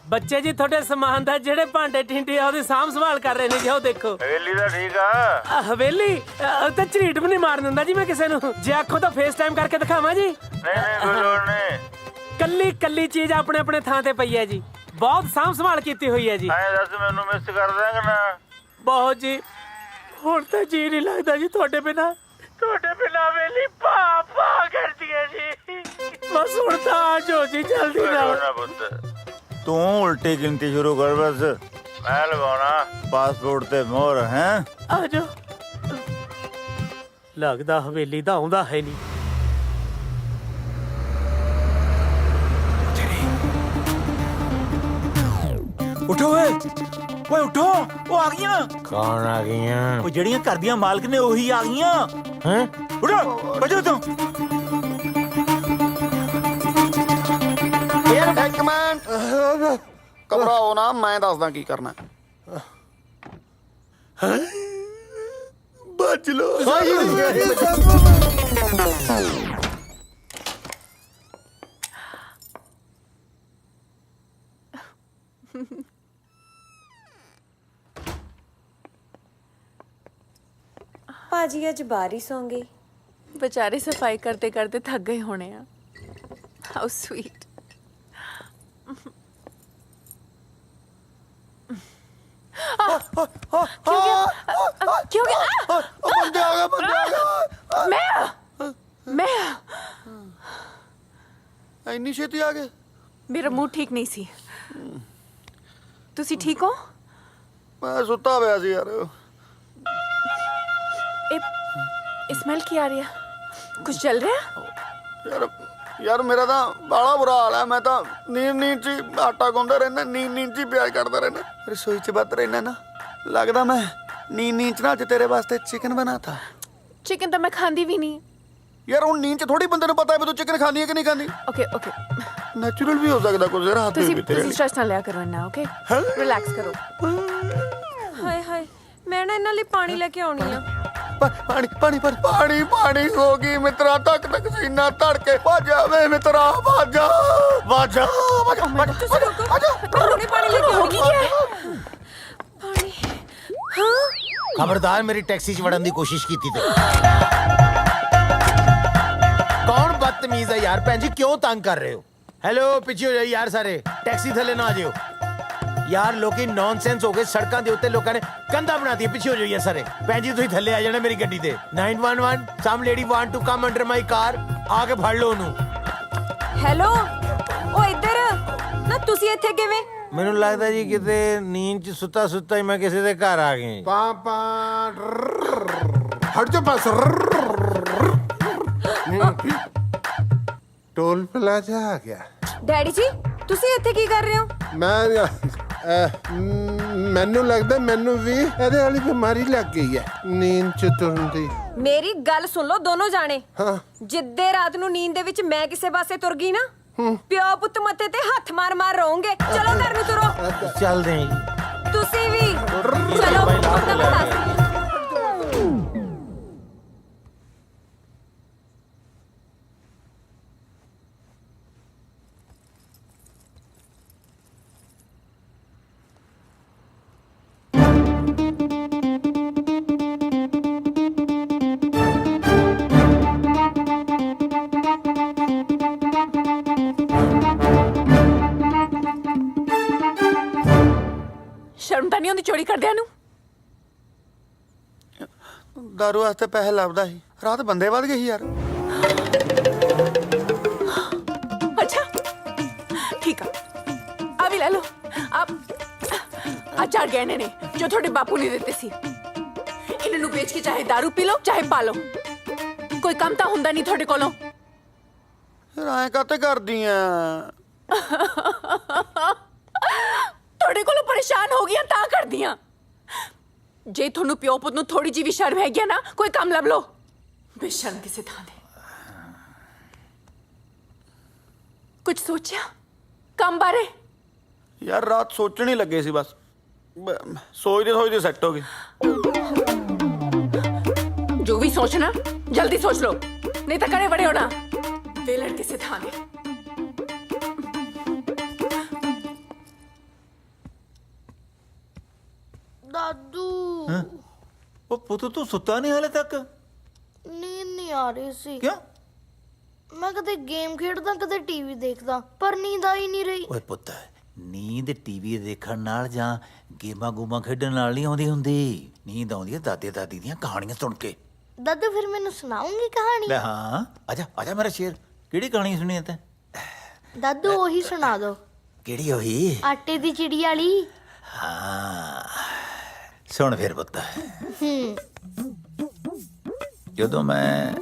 ਬੱਚੇ ਜੀ ਤੁਹਾਡੇ ਸਮਾਨ ਦਾ ਜਿਹੜੇ ਭਾਂਡੇ ਟਿੰਡੇ ਆ ਉਹਦੀ ਸਾਂਭ ਸੰਭਾਲ ਕਰ ਰਹੇ ਨੇ ਜੀ। ਉਹ ਦੇਖੋ ਹਵੇਲੀ ਦਾ ਠੀਕ ਆ। ਹਵੇਲੀ ਤਾਂ ਝਰੀਟ ਵੀ ਨਹੀਂ ਮਾਰਨ ਦਿੰਦਾ ਜੀ ਮੈਂ ਕਿਸੇ ਨੂੰ। ਜੇ ਆਖੋ ਤਾਂ ਫੇਸ ਟਾਈਮ ਕਰਕੇ ਦਿਖਾਵਾਂ ਜੀ। ਨਹੀਂ ਕੋਈ ਲੋੜ ਨਹੀਂ। ਕੱਲੀ ਕੱਲੀ ਚੀਜ਼ ਆਪਣੇ ਆਪਣੇ ਥਾਂ ਤੇ ਪਈ ਹੈ ਜੀ। ਬਹੁਤ ਸਾਂਭ ਸੰਭਾਲ ਕੀਤੀ ਹੋਈ ਹੈ ਜੀ। ਆਏ ਦੱਸ ਮੈਨੂੰ ਮਿਸ ਕਰ ਦੇਂਗਾ ਨਾ? ਬਹੁਤ ਜੀ। ਹੁਣ ਤਾਂ ਜੀ ਨਹੀਂ ਲੱਗਦਾ ਜੀ ਤੁਹਾਡੇ ਬਿਨਾ। ਤੁਹਾਡੇ ਬਿਨਾ ਹਵੇਲੀ ਪਾ ਪਾ ਕਰਦੀ ਹੈ ਜੀ। ਬਸ ਹੁਣ ਤਾਂ ਆ ਜਾਓ ਜੀ ਜਲਦੀ ਨਾਲ। तू उल्टी गिनती शुरू कर बस। मैं लगाना पासपोर्ट ते मोहर है। ਆ ਜਾਓ। ਲੱਗਦਾ ਹਵੇਲੀ ਦਾ ਆਉਂਦਾ ਹੈ ਨਹੀਂ। उठो ओए उठो, वो आ गईयां। कौन आ गईयां? वो जड़ियां घर दियां मालक ने वही आ गईयां। हैं? उठो बजो तुम। ਯਾਰ ਇੱਕ ਮਿੰਟ ਘਬਰਾਓ ਨਾ, ਮੈਂ ਦੱਸਦਾ ਕੀ ਕਰਨਾ। बच लो। ਭਾਜੀ ਅੱਜ ਬਾਰੀ ਸੌਂ ਗਈ। बेचारे सफाई करते करते थक गए होने हैं। How sweet. क्यों गया? ਬੰਦੇ ਆ ਗਏ। मैं ਇੰਨੀ ਛੇਤੀ ਆ ਗਏ? मेरा मूड ठीक नहीं सी। तुसी ठीक हो? ਮੈਂ ਸੁੱਤਾ ਪਿਆ ਸੀ ਯਾਰ। स्मेल की आ रही है? कुछ चल रहा है? ਯਾਰ ਮੇਰਾ ਤਾਂ ਬਾਲਾ ਬੁਰਾ ਹਾਲ ਹੈ। ਮੈਂ ਤਾਂ ਨੀਂਦ ਚ ਹੀ ਆਟਾ ਗੁੰਨਦਾ ਰਹਿਣਾ, ਨੀਂਦ ਚ ਹੀ ਪਿਆਜ਼ ਕੱਟਦਾ ਰਹਿਣਾ, ਰਸੋਈ ਚ ਵੱਧ ਰਹਿਣਾ ਨਾ। ਲੱਗਦਾ ਮੈਂ ਨੀਂਦ ਚ ਨਾ ਅੱਜ ਤੇਰੇ ਵਾਸਤੇ ਚਿਕਨ ਬਣਾਤਾ। चिकन तो मैं खांदी भी नहीं। ਯਾਰ ਹੁਣ ਨੀਂਦ ਚ ਥੋੜੀ ਬੰਦੇ ਨੂੰ ਪਤਾ ਹੈ ਵੀ ਤੂੰ ਚਿਕਨ ਖਾਂਦੀ ਹੈ ਕਿ ਨਹੀਂ ਖਾਂਦੀ। ओके ओके ਨੈਚੁਰਲ ਵੀ ਹੋ ਸਕਦਾ ਕੁਝ ਰਾਤ तुसी ਵੀ ਤੇਰੇ तुसी स्ट्रेस ना लिया करो ना। ओके रिलैक्स करो। ਹਾਏ ਹਾਏ ਮੈਂ ਨਾ ਇਹਨਾਂ ਲਈ ਪਾਣੀ ਲੈ ਕੇ ਆਉਣੀ ਆ। ਪਾਣੀ ਪਾਣੀ ਪਾਣੀ ਪਾਣੀ ਹੋ ਗਈ ਮਿੱਤਰਾ, ਤੱਕ ਤੱਕ ਸੀਨਾ ਧੜਕੇ। ਭੱਜਾ ਵੇ ਮਿੱਤਰਾ, ਭੱਜਾ ਭੱਜਾ ਹੁਣੇ ਪਾਣੀ ਲੈ ਕੇ ਆਉਣੀ ਹੈ। ਪਾਣੀ। ਹਾਂ खबरदार मेरी टैक्सी च वड़न दी कोशिश की थी। कौन बदतमीज है यार? भैन जी क्यों तंग कर रहे हो? हेलो पिछे हो जाओ यार सारे, टैक्सी थले ना आ जाओ यार। लोग नॉनसेंस हो गए सड़कों के उत्ते, लोगों ने कंधा बना दिया। पिछे हो जाओ यार सारे। भैन जी तुम थले आ जाना मेरी गड्डी ते। 911 some lady want to come under my car. आके फड़ लो ओनू। ਹੈਲੋ ਉਹ ਇੱਧਰ ਨਾ, ਤੁਸੀਂ ਇੱਥੇ ਕਿਵੇਂ? ਮੈਨੂੰ ਲੱਗਦਾ ਜੀ ਕਿਤੇ ਨੀਂਦ ਚ ਸੁੱਤਾ ਸੁੱਤਾ ਹੀ ਮੈਂ ਕਿਸੇ ਦੇ ਘਰ ਆ ਗਿਆ। पापा हट जा पास। टोल प्लाजा आ गया। ਡੈਡੀ ਜੀ ਤੁਸੀਂ ਇੱਥੇ ਕੀ ਕਰ ਰਹੇ ਹੋ? ਮੈਨੂੰ ਲੱਗਦਾ ਮੈਨੂੰ ਵੀ ਇਹਦੇ ਵਾਲੀ ਬਿਮਾਰੀ ਲੱਗ ਗਈ ਹੈ, ਨੀਂਦ ਚ ਤੁਰਨ ਦੀ। ਮੇਰੀ ਗੱਲ ਸੁਣ ਲਓ ਦੋਨੋਂ ਜਾਣੇ। ਹਾਂ। ਜਿੱਦੇ ਰਾਤ ਨੂੰ ਨੀਂਦ ਦੇ ਵਿੱਚ ਮੈਂ ਕਿਸੇ ਪਾਸੇ ਤੁਰ ਗਈ ਨਾ, ਪਿਓ ਪੁੱਤ ਮੱਥੇ ਤੇ ਹੱਥ ਮਾਰ ਮਾਰ ਰਹੋਗੇ। ਚਲੋ ਘਰ ਨੂੰ ਤੁਰੋ। ਚੱਲਦੇ ਹਾਂ ਜੀ। ਤੁਸੀਂ ਵੀ ਚਲੋ ਆਪਣਾ ਬਣਾ ਸੀ। ਦੀ ਚੋਰੀ ਕਰਦਿਆਂ ਨੂੰ? ਦਾਰੂ ਵਾਸਤੇ ਪੈਸੇ ਲੱਭਦਾ ਸੀ, ਰਾਤ ਬੰਦੇ ਵੱਧ ਗਏ ਸੀ ਯਾਰ। ਅੱਛਾ ਠੀਕ ਆ, ਆ ਵੀ ਲੈ ਲਓ। ਆ 4 ਗਹਿਣੇ ਨੇ ਜੋ ਤੁਹਾਡੇ ਬਾਪੂ ਨੇ ਦਿੱਤੇ ਸੀ। ਇਹਨਾਂ ਨੂੰ ਵੇਚ ਕੇ ਚਾਹੇ ਦਾਰੂ ਪੀ ਲਓ ਚਾਹੇ ਪਾ ਲਓ, ਕੋਈ ਕੰਮ ਤਾਂ ਹੁੰਦਾ ਨਹੀਂ ਤੁਹਾਡੇ ਕੋਲੋਂ। ਫਿਰ ਐਂ ਕਾਤੇ ਕਰਦੀ ਆ? ਤੁਹਾਡੇ ਕੋਲੋਂ ਪਰੇਸ਼ਾਨ ਹੋ ਗਈਆਂ ਤਾਂ ਕਰਦੀਆਂ। ਜੇ ਤੁਹਾਨੂੰ ਪਿਓ ਪੁੱਤ ਨੂੰ ਥੋੜੀ ਜਿਹੀ ਵੀ ਸ਼ਰਮ ਹੈਗੀ ਆ ਨਾ, ਕੋਈ ਕੰਮ ਲੱਭ ਲਓ। ਬੇਸ਼ਰਮ ਕਿਸੇ ਥਾਂ ਦੇ। ਕੁਝ ਸੋਚਿਆ ਕੰਮ ਬਾਰੇ? ਯਾਰ ਰਾਤ ਸੋਚਣ ਹੀ ਲੱਗੇ ਸੀ, ਬਸ ਸੋਚਦੇ ਸੋਚਦੇ ਸੈੱਟ ਹੋ ਗਏ। ਜੋ ਵੀ ਸੋਚਣਾ ਜਲਦੀ ਸੋਚ ਲਓ, ਨਹੀਂ ਤਾਂ ਕਰੇ ਬੜੇ ਹੋਣਾ। ਵੇਲੜ ਕਿਸੇ ਥਾਂ ਦੇ। ਦਾਦੂ ਉਹ ਪੁੱਤ ਤੂੰ ਸੁੱਤਾ ਨਹੀਂ ਹਾਲੇ ਤੱਕ? ਨੀਂਦ ਨਹੀਂ ਆ ਰਹੀ ਸੀ। ਕਿਉਂ? ਮੈਂ ਕਦੇ ਗੇਮ ਖੇਡਦਾ ਕਦੇ ਟੀਵੀ ਦੇਖਦਾ, ਪਰ ਨੀਂਦ ਆ ਹੀ ਨਹੀਂ ਰਹੀ। ਓਏ ਪੁੱਤ, ਨੀਂਦ ਟੀਵੀ ਦੇਖਣ ਨਾਲ ਜਾਂ ਗੇਮਾਂ ਗੂਮਾਂ ਖੇਡਣ ਨਾਲ ਨਹੀਂ ਆਉਂਦੀ ਹੁੰਦੀ। ਨੀਂਦ ਆਉਂਦੀ ਹੈ ਦਾਦੇ ਦਾਦੀ ਦੀਆਂ ਕਹਾਣੀਆਂ ਸੁਣ ਕੇ। ਦਾਦੂ ਫਿਰ ਮੈਨੂੰ ਸੁਣਾਉਂਗੀ ਕਹਾਣੀ? ਲੈ ਹਾਂ, ਆਜਾ ਆਜਾ ਮੇਰਾ ਸ਼ੇਰ। ਕਿਹੜੀ ਕਹਾਣੀ ਸੁਣੀ ਹੈ ਤੈਂ? ਦਾਦੂ ਉਹੀ ਸੁਣਾ ਦੋ, ਕਿਹੜੀ ਹੋਈ? ਆਟੇ ਦੀ ਚਿੜੀ ਵਾਲੀ। ਹਾਂ ਸੁਣ ਫਿਰ ਪੁੱਤ। ਜਦੋਂ ਮੈਂ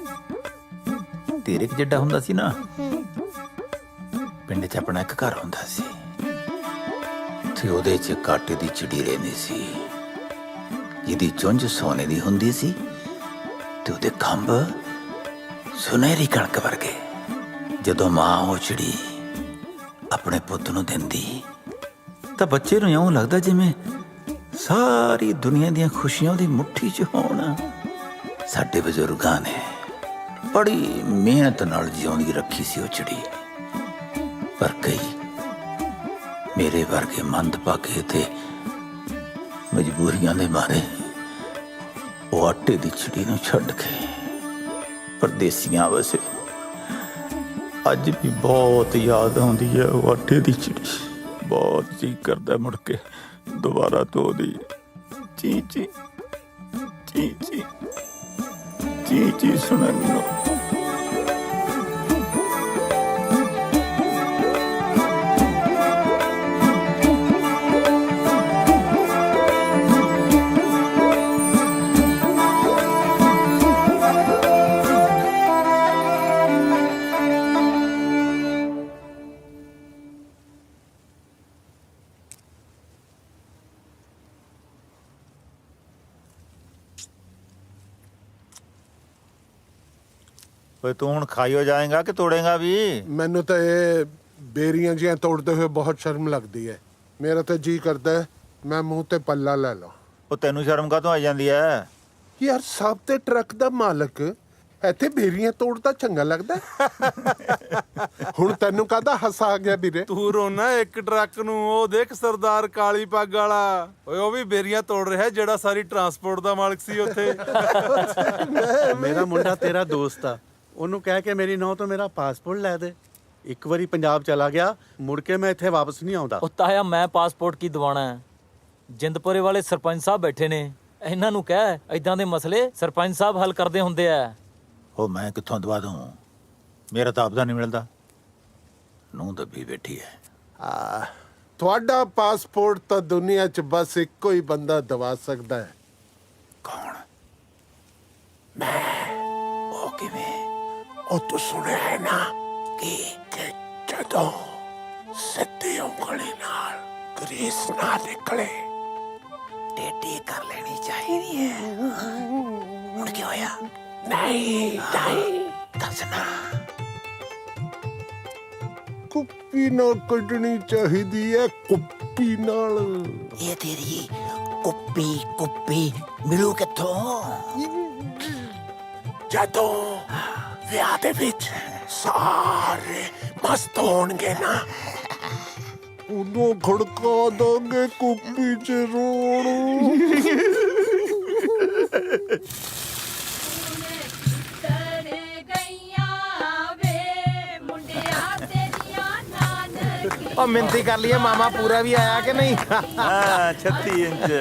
ਤੇਰੇ ਜਿੱਡਾ ਹੁੰਦਾ ਸੀ ਨਾ, ਪਿੰਡ 'ਚ ਆਪਣਾ ਇੱਕ ਘਰ ਹੁੰਦਾ ਸੀ ਤੇ ਉਹਦੇ 'ਚ ਆਟੇ ਦੀ ਚਿੜੀ ਰਹਿੰਦੀ ਸੀ, ਜਿਹਦੀ ਚੁੰਝ ਸੋਨੇ ਦੀ ਹੁੰਦੀ ਸੀ ਤੇ ਉਹਦੇ ਖੰਭ ਸੁਨਹਿਰੀ ਕਣਕ ਵਰਗੇ। ਜਦੋਂ ਮਾਂ ਉਹ ਚਿੜੀ ਆਪਣੇ ਪੁੱਤ ਨੂੰ ਦਿੰਦੀ ਤਾਂ ਬੱਚੇ ਨੂੰ ਇਉਂ ਲੱਗਦਾ ਜਿਵੇਂ ਸਾਰੀ ਦੁਨੀਆ ਦੀਆਂ ਖੁਸ਼ੀਆਂ ਉਹਦੀ ਮੁੱਠੀ 'ਚ ਹੋਣ। ਸਾਡੇ ਬਜ਼ੁਰਗਾਂ ਨੇ ਬੜੀ ਮਿਹਨਤ ਨਾਲ ਜਿਉਂਦੀ ਰੱਖੀ ਸੀ ਉਹ ਚਿੜੀ, ਪਰ ਕਈ ਮੇਰੇ ਵਰਗੇ ਮੰਦਭਾਗੇ ਤੇ ਮਜਬੂਰੀਆਂ ਦੇ ਮਾਰੇ ਉਹ ਆਟੇ ਦੀ ਚਿੜੀ ਨੂੰ ਛੱਡ ਕੇ ਪਰਦੇਸੀਆਂ ਵਸੇ। ਅੱਜ ਵੀ ਬਹੁਤ ਯਾਦ ਆਉਂਦੀ ਹੈ ਉਹ ਆਟੇ ਦੀ ਚਿੜੀ। ਬਹੁਤ ਜੀ ਕਰਦਾ ਮੁੜ ਕੇ ਦੁਬਾਰਾ ਤੋਂ ਉਹਦੀ ਚੀ ਚੀ ਚੀ ਚੀ ਚੀ ਚੀ ਸੁਣਨ ਨੂੰ। ਓਏ ਤੂੰ ਹੁਣ ਖਾਈਓ ਜਾਏਗਾ ਕਿ ਤੋੜੇਗਾ ਵੀ? ਮੈਨੂੰ ਤਾਂ ਇਹ ਬੇਰੀਆਂ ਜਿਹੀਆਂ ਤੋੜਦੇ ਹੋਏ ਬਹੁਤ ਸ਼ਰਮ ਲੱਗਦੀ ਹੈ। ਮੇਰਾ ਤਾਂ ਜੀ ਕਰਦਾ ਹੈ ਮੈਂ ਮੂੰਹ ਤੇ ਪੱਲਾ ਲੈ ਲਾਂ। ਉਹ ਤੈਨੂੰ ਸ਼ਰਮ ਕਾਹਤੋਂ ਆਈ ਜਾਂਦੀ ਹੈ? ਯਾਰ ਸਭ ਤੇ ਟਰੱਕ ਦਾ ਮਾਲਕ ਇੱਥੇ ਬੇਰੀਆਂ ਤੋੜਦਾ ਚੰਗਾ ਲੱਗਦਾ ਹੈ। ਹੁਣ ਤੈਨੂੰ ਕਾਹਦਾ ਹਾਸਾ ਆ ਗਿਆ ਵੀਰੇ? ਤੂੰ ਰੋਣਾ ਇੱਕ ਟਰੱਕ ਨੂੰ, ਉਹ ਦੇਖ ਸਰਦਾਰ ਕਾਲੀ ਪੱਗ ਵਾਲਾ, ਓਏ ਉਹ ਵੀ ਬੇਰੀਆਂ ਤੋੜ ਰਿਹਾ ਜਿਹੜਾ ਸਾਰੀ ਟਰਾਂਸਪੋਰਟ ਦਾ ਮਾਲਕ ਸੀ ਉੱਥੇ। ਮੇਰਾ ਮੁੰਡਾ ਤੇਰਾ ਦੋਸਤ ਆ, ਉਹਨੂੰ ਕਹਿ ਕੇ ਮੇਰੀ ਨੌਂ ਤੋਂ ਮੇਰਾ ਪਾਸਪੋਰਟ ਲੈ ਦੇ। ਇੱਕ ਵਾਰੀ ਪੰਜਾਬ ਚਲਾ ਗਿਆ, ਮੁੜ ਕੇ ਮੈਂ ਇੱਥੇ ਵਾਪਸ ਨਹੀਂ ਆਉਂਦਾ। ਉਹ ਤਾਇਆ ਮੈਂ ਪਾਸਪੋਰਟ ਕੀ ਦਿਵਾਣਾ ਹੈ? ਜਿੰਦਪੁਰੇ ਵਾਲੇ ਸਰਪੰਚ ਸਾਹਿਬ ਬੈਠੇ ਨੇ, ਇਹਨਾਂ ਨੂੰ ਕਹਿ ਇਦਾਂ ਦੇ ਮਸਲੇ ਸਰਪੰਚ ਸਾਹਿਬ ਹੱਲ ਕਰਦੇ ਹੁੰਦੇ ਆ। ਉਹ ਮੈਂ ਕਿੱਥੋਂ ਦਵਾ ਦੂੰ? ਮੇਰਾ ਤਾਂ ਆਪਦਾ ਨਹੀਂ ਮਿਲਦਾ। ਨੂੰ ਦੱਬੀ ਬੈਠੀ ਹੈ। ਤੁਹਾਡਾ ਪਾਸਪੋਰਟ ਤਾਂ ਦੁਨੀਆ 'ਚ ਬਸ ਇੱਕੋ ਹੀ ਬੰਦਾ ਦਵਾ ਸਕਦਾ ਹੈ। ਕੌਣ? ਉਹ ਕਿਵੇਂ? ਉਹ ਤੂੰ ਸੁਣਿਆ ਹੈ ਨਾ ਕਿ ਜਦੋਂ ਸਿੱਧੀ ਉਂਗਲੀ ਨਾਲ ਗਰੀਸ ਨਾ ਨਿਕਲੇ ਟੇਢੀ ਕਰ ਲੈਣੀ ਚਾਹੀਦੀ ਹੈ। ਹੁਣ ਕੀ ਹੋਇਆ? ਨਹੀਂ ਦੱਸਣਾ। ਕੁੱਪੀ ਨਾਲ ਕੱਢਣੀ ਚਾਹੀਦੀ ਹੈ, ਕੁੱਪੀ ਨਾਲ। ਇਹ ਤੇਰੀ ਕੁੱਪੀ ਮਿਲੂ ਕਿੱਥੋਂ? ਜਦੋਂ ਵਿਆਹ ਦੇ ਵਿੱਚ ਸਾਰੇ ਮਸਤ ਹੋਣਗੇ ਨਾ, ਉਦੋਂ ਖੜਕਾ ਦਾਂਗੇ ਕੁੱਪੀ 'ਚ ਰੋਣ। ਗਈਆਂ ਵੇ ਮੁੰਡਿਆ ਤੇਰੀਆਂ ਨਾਨਕੀ ਉਹ ਮਿੰਤੀ ਕਰ ਲਈਏ ਮਾਮਾ ਪੂਰਾ ਵੀ ਆਇਆ ਕਿ ਨਹੀਂ ਹਾਂ 36 ਇੰਚ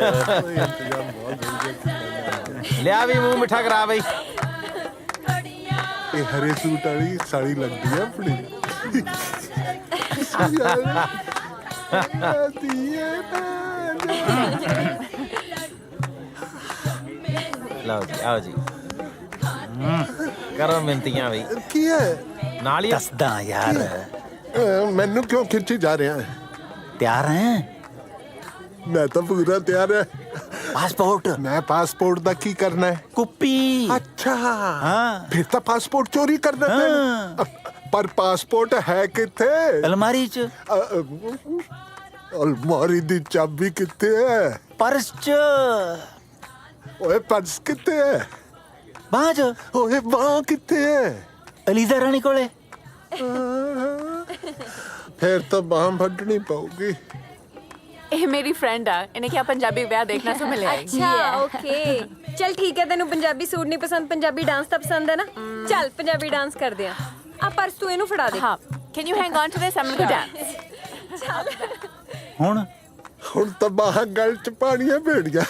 ਲਿਆ ਵੀ ਮੂੰਹ ਮਿੱਠਾ ਕਰਾ ਬਈ ਇਹ ਹਰੇ ਸੂਟ ਵਾਲੀ ਸਾੜੀ ਲੱਗਦੀ ਆ ਆਪਣੀ ਲਓ ਜੀ ਆਓ ਜੀ ਕਰੋ ਮਿੰਤੀਆਂ ਬਈ ਕੀ ਹੈ ਨਾਲ ਹੀ ਦੱਸਦਾ ਯਾਰ ਮੈਨੂੰ ਕਿਉਂ ਖਿੱਚੀ ਜਾ ਰਿਹਾ ਹੈ ਤਿਆਰ ਹੈ ਮੈਂ ਤਾਂ ਪੂਰਾ ਤਿਆਰ ਹੈ ਪਾਸਪੋਰਟ ਮੈਂ ਪਾਸਪੋਰਟ ਦਾ ਕੀ ਕਰਨਾ ਹੈ ਕੁੱਪੀ ਅੱਛਾ ਹਾਂ ਫਿਰ ਤਾਂ ਪਾਸਪੋਰਟ ਚੋਰੀ ਕਰਨਾ ਪੈਣਾ ਪਰ ਪਾਸਪੋਰਟ ਹੈ ਕਿੱਥੇ ਅਲਮਾਰੀ ਚ ਅਲਮਾਰੀ ਦੀ ਚਾਬੀ ਕਿੱਥੇ ਹੈ ਪਰਸ ਚ ਓਏ ਪਰਸ ਕਿੱਥੇ ਹੈ ਬਾਜ ਓਏ ਬਾਹ ਕਿੱਥੇ ਹੈ ਅਲੀਜ਼ਾ ਰਾਣੀ ਕੋਲੇ ਫਿਰ ਤਾਂ ਬਾਹ ਵੱਢਣੀ ਪਊਗੀ ਇਹ ਮੇਰੀ ਫਰੈਂਡ ਆ ਇਹਨੇ ਕਿਹਾ ਪੰਜਾਬੀ ਵਿਆਹ ਦੇਖਣਾ ਸੋ ਮੈਂ ਲੈ ਆਈ ਅੱਛਾ ਓਕੇ ਚਲ ਠੀਕ ਹੈ ਤੈਨੂੰ ਪੰਜਾਬੀ ਸੂਟ ਨਹੀਂ ਪਸੰਦ ਪੰਜਾਬੀ ਡਾਂਸ ਤਾਂ ਪਸੰਦ ਹੈ ਨਾ ਚੱਲ ਪੰਜਾਬੀ ਡਾਂਸ ਕਰਦੇ ਆ ਪਰਸ ਤੂੰ ਇਹਨੂੰ ਫੜਾ ਦੇ ਹਾਂ can you hang on to this I'm going to dance ਹੁਣ ਤਾਂ ਬਾਹ ਗਲ ਚ ਪਾਣੀਆਂ ਭੇੜੀਆਂ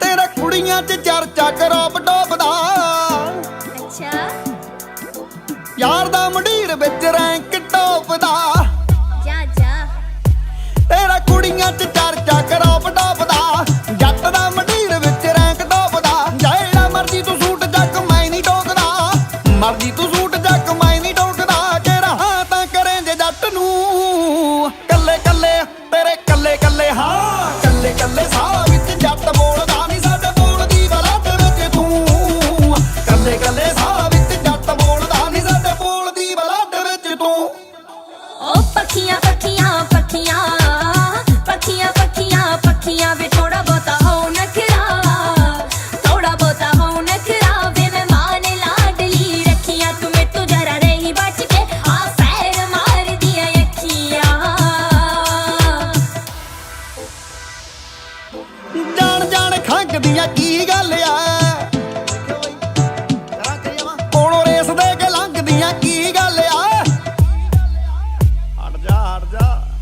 ਤੇਰਾ ਕੁੜੀਆਂ 'ਚ ਚਰਚਾ ਕਰੋਪ ਟੋਪਦਾ ਅੱਛਾ ਯਾਰ ਦਾ ਮੰਡੀਰ ਵਿੱਚ ਰੈਂਕ ਟੋਪਦਾ ਜਾ ਜਾ ਤੇਰਾ ਕੁੜੀਆਂ 'ਚ ਚਰਚਾ ਕਰੋਪ ਟੋਪਦਾ ਜੱਟ ਦਾ ਮੰਡੀਰ ਵਿੱਚ ਰੈਂਕ ਟੋਪਦਾ ਜਿਹੜਾ ਮਰਜੀ ਤੂੰ ਸੂਟ ਜੱਕ ਮੈਂ ਨਹੀਂ ਟੋਕਦਾ ਮਰਜੀ ਤੂੰ ਸੂਟ ਜੱਕ ਮੈਂ ਨਹੀਂ ਟੋਕਦਾ ਕਿ ਰਹਾ ਤਾਂ ਕਰੇ ਜੇ ਜੱਟ ਨੂੰ ਕੱਲੇ ਕੱਲੇ ਤੇਰੇ ਕੱਲੇ ਕੱਲੇ ਹਾਂ ਕੱਲੇ ਕੱਲੇ ਸਾਹ ਵਿੱਚ ਜੱਟ ਬੋਲਦਾ ਨਹੀਂ ਸਾਡੇ ਬੋਲਦੀ ਬਰਾਤ ਵਿੱਚ ਤੂੰ ਕੱਲੇ ਕੱਲੇ ਸਾਹ ਵਿੱਚ ਜੱਟ ਬੋਲਦਾ ਨਹੀਂ ਸਾਡੇ ਬੋਲਦੀ ਬਰਾਤ ਵਿੱਚ ਤੂੰ ਓ ਪੱਖੀਆਂ ਪੱਖੀਆਂ ਪੱਖੀਆਂ ਪੱਖੀਆਂ ਪੱਖੀਆਂ ਪੱਖੀਆਂ ਵੇ ਥੋੜਾ ਬਹੁਤਾ ਹੋ ਨਖਰਾ ਥੋੜਾ ਬਹੁਤਾ ਹੋ ਨਖਰਾ ਵੇ ਮੈਂ ਮਾਨ ਲਾਡਲੀ ਰੱਖੀਆਂ ਤੂੰ ਮੇ ਤੂੰ ਜਰਾ ਰਹੀ ਬਚ ਕੇ ਆ ਫੈਰ ਮਾਰ ਦੀਆਂ ਅੱਖੀਆਂ ਜਾਣ ਜਾਣ ਖੰਗਦੀਆਂ ਕੀ ਗੱਲ ਆ ਕੋਲੋਂ ਰੇਸ ਦੇ ਕੇ ਲੰਘਦੀਆਂ ਕੀ ਗੱਲ ਆ ਹਟ ਜਾ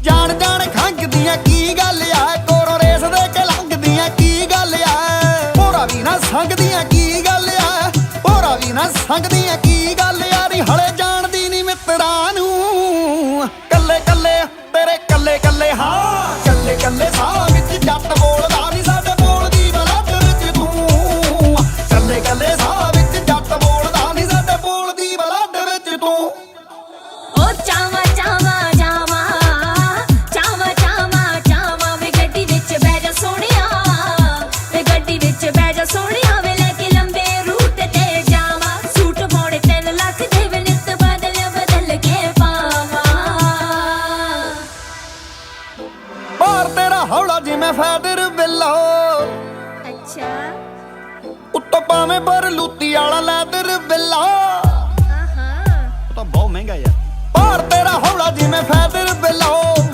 ਜਾਣ ਜਾਣ ਖੰਗਦੀਆਂ ਕੀ ਗੱਲ ਆ ਕੋਲੋਂ ਰੇਸ ਦੇ ਕੇ ਲੰਘਦੀਆਂ ਕੀ ਗੱਲ ਆ ਹੋਰਾ ਵੀ ਨਾ ਸੰਗਦੀਆਂ ਕੀ ਗੱਲ ਆ ਹੋਰਾ ਵੀ ਨਾ ਸੰਗਦੀਆਂ ਕੀ ਗੱਲ ਆ ਨੀ ਹਲੇ ਜਾਣਦੀ ਨਹੀਂ ਮਿੱਤਰਾਂ ਨੂੰ ਕੱਲੇ ਕੱਲੇ ਤੇਰੇ ਕੱਲੇ ਕੱਲੇ ਹਾਂ ਕੱਲੇ ਕੱਲੇ ਸਾਹ ਵਿੱਚ ਜੱਟ ਬੋਲਦਾ ਨਹੀਂ ਸਾਡੇ ਬੋਲਦੀ ਬਲੱਡ ਵਿੱਚ ਤੂੰ ਕੱਲੇ ਕੱਲੇ ਸਾਹ ਵਿੱਚ ਜੱਟ ਬੋਲਦਾ ਨਹੀਂ ਸਾਡੇ ਬੋਲਦੀ ਬਲੱਡ ਵਿੱਚ ਤੂੰ ਓ ਚਾਵਾ ਚਾਵਾ ਜਾਵਾ ਚਾਵਾ ਚਾਵਾ ਚਾਵਾ ਵੇ ਗੱਡੀ ਵਿੱਚ ਬਹਿ ਜਾ ਸੋਹਣਿਆ ਵੇ ਗੱਡੀ ਵਿੱਚ ਬਹਿ ਜਾ ਸੋਹਣਿਆ ਵੇ ਲੈ ਕੇ ਲੰਬੇ ਰੂਟ ਤੇ ਜਾਵਾ ਸੂਟ ਪਾਉਣੇ 3 ਲੱਖ ਦੇ ਵੇ ਨਿੱਤ ਬਦਲ ਕੇ ਪਾਵਾ ਬਾਹਰ ਤੇਰਾ ਹੌਲਾ ਜਿਵੇਂ ਫੈਦਰ ਬਿੱਲੋ ਅੱਛਾ ਉੱਤੋਂ ਪਾਵੇਂ ਪਰ ਲੂਤੀ ਵਾਲਾ ਲੈਦਰ ਬਿੱਲਾ ਉਹ ਤਾਂ ਬਹੁਤ ਮਹਿੰਗਾ ਯਾਰ ਬਾਹਰ ਤੇਰਾ ਹੌਲਾ ਜਿਵੇਂ ਫੈਦਰ ਬਿੱਲੋ